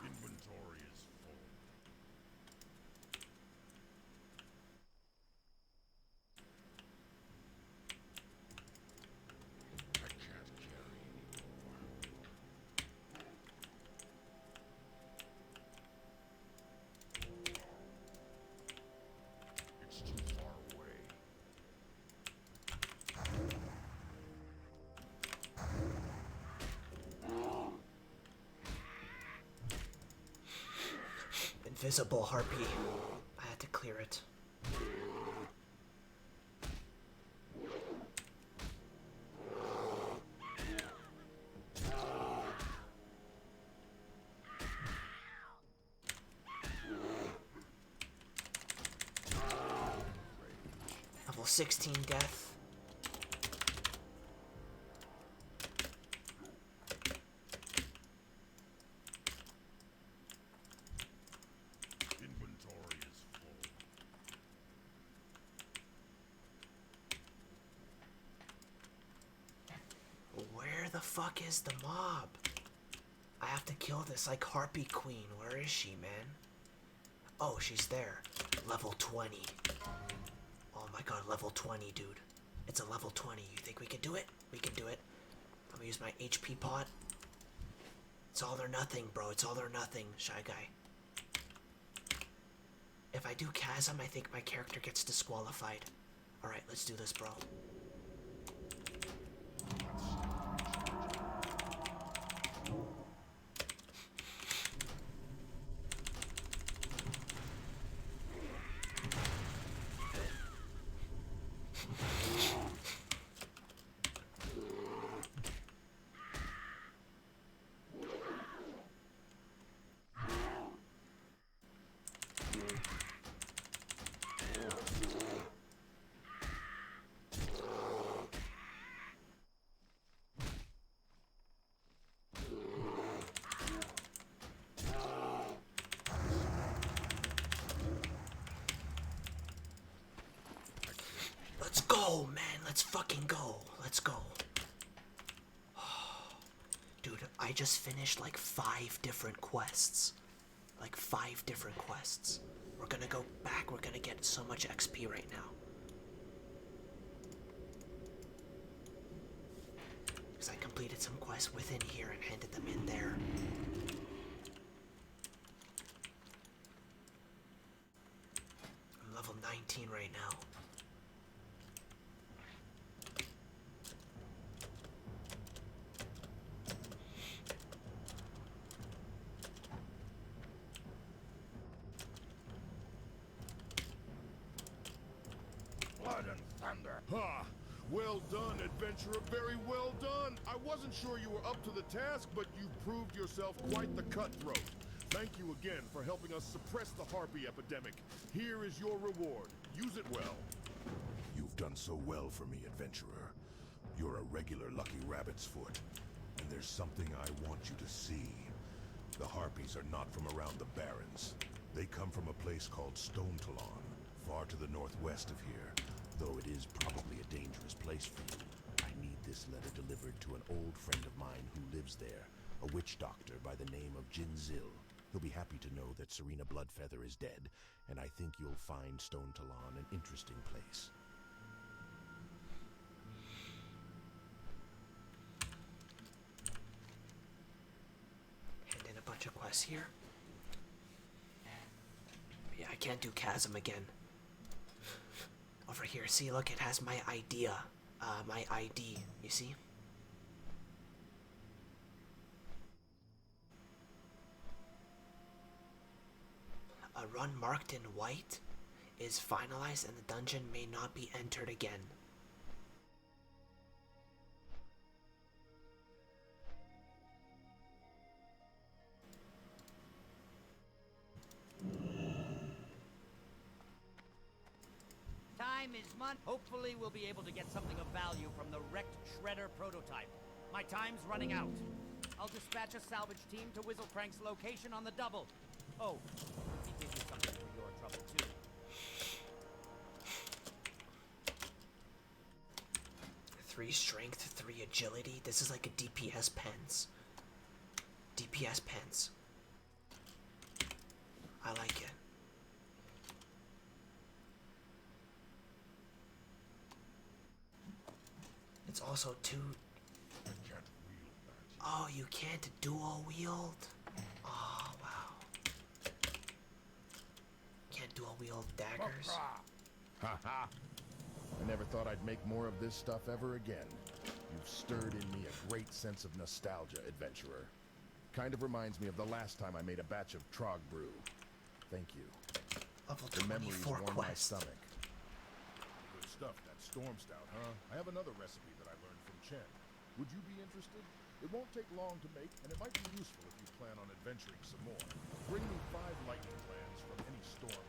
Inventory is full. I can't carry anymore. It's too far away. Invisible harpy. I had to clear it. Level 16 death. Inventory is full. Where the fuck is the mob? I have to kill this, like, Harpy Queen. Where is she, man? Oh, she's there. Level 20. Oh my god, level 20, dude. It's a level 20. You think we can do it? We can do it. I'm gonna use my HP pot. It's all or nothing, bro. It's all or nothing, Shy Guy. If I do Chasm, I think my character gets disqualified. Alright, let's do this, bro. Let's go, man. Let's fucking go. Let's go. Dude, I just finished like 5 different quests. Like 5 different quests. We're gonna go back. We're gonna get so much XP right now. Because I completed some quests within here and handed them in there. I'm level 19 right now. Blood and thunder. Ha! Well done, adventurer. Very well done. I wasn't sure you were up to the task, but you proved yourself quite the cutthroat. Thank you again for helping us suppress the harpy epidemic. Here is your reward. Use it well. You've done so well for me, adventurer. You're a regular Lucky Rabbit's foot. And there's something I want you to see. The harpies are not from around the Barrens. They come from a place called Stone Talon, far to the northwest of here. Though it is probably a dangerous place for you. I need this letter delivered to an old friend of mine who lives there, a witch doctor by the name of Jinzil. He'll be happy to know that Serena Bloodfeather is dead, and I think you'll find Stone Talon an interesting place. Hand in a bunch of quests here. Yeah, I can't do Chasm again. Over here, see, look, it has my idea. My ID, you see? A run marked in white is finalized and the dungeon may not be entered again. Time is money. Hopefully we'll be able to get something of value from the wrecked Shredder prototype. My time's running out. I'll dispatch a salvage team to Whizzlecrank's location on the double. Oh, he gives you something for your trouble, too. 3 strength, 3 agility. This is like a DPS pens. DPS pens. I like it. It's also 2. Oh, you can't dual wield? Oh, wow. Can't dual wield daggers? Haha! I never thought I'd make more of this stuff ever again. You've stirred in me a great sense of nostalgia, adventurer. Kind of reminds me of the last time I made a batch of Trog brew. Thank you. Level The memories 24 warm my quest. stomach. Good stuff, that storm stout, huh? I have another recipe that I learned from Chen. Would you be interested? It won't take long to make, and it might be useful if you plan on adventuring some more. Bring me 5 lightning glands from any storm.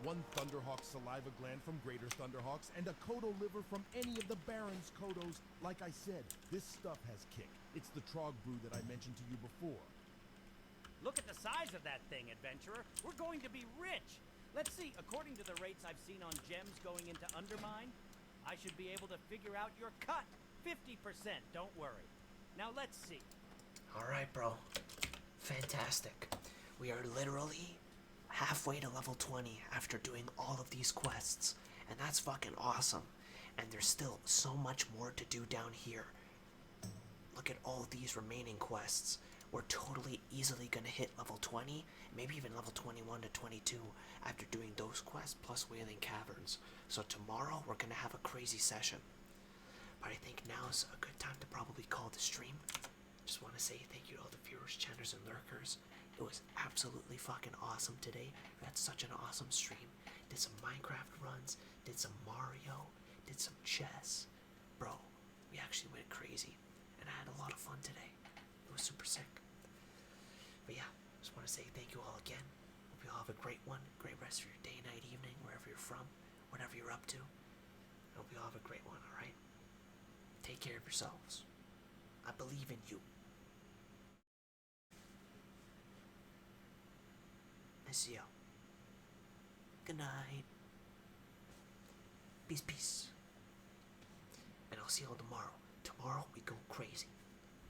1 Thunderhawk saliva gland from Greater Thunderhawks, and a Kodo liver from any of the Baron's Kodos. Like I said, this stuff has kick. It's the Trog brew that I mentioned to you before. Look at the size of that thing, adventurer. We're going to be rich. Let's see, according to the rates I've seen on gems going into Undermine, I should be able to figure out your cut. 50%, don't worry. Now let's see. Alright, bro. Fantastic. We are literally halfway to level 20 after doing all of these quests. And that's fucking awesome. And there's still so much more to do down here. Look at all these remaining quests. We're totally easily gonna hit level 20, maybe even level 21 to 22 after doing those quests plus Wailing Caverns. So tomorrow we're gonna have a crazy session. But I think now is a good time to probably call the stream. Just want to say thank you to all the viewers, channers, and lurkers. It was absolutely fucking awesome today. We had such an awesome stream. Did some Minecraft runs, did some Mario, did some chess. Bro, we actually went crazy. And I had a lot of fun today. It was super sick. But yeah, just want to say thank you all again. Hope you all have a great one. Great rest of your day, night, evening, wherever you're from, whatever you're up to. I hope you all have a great one, alright? Take care of yourselves. I believe in you. I see you. Good night. Peace, peace. And I'll see you all tomorrow. Tomorrow we go crazy.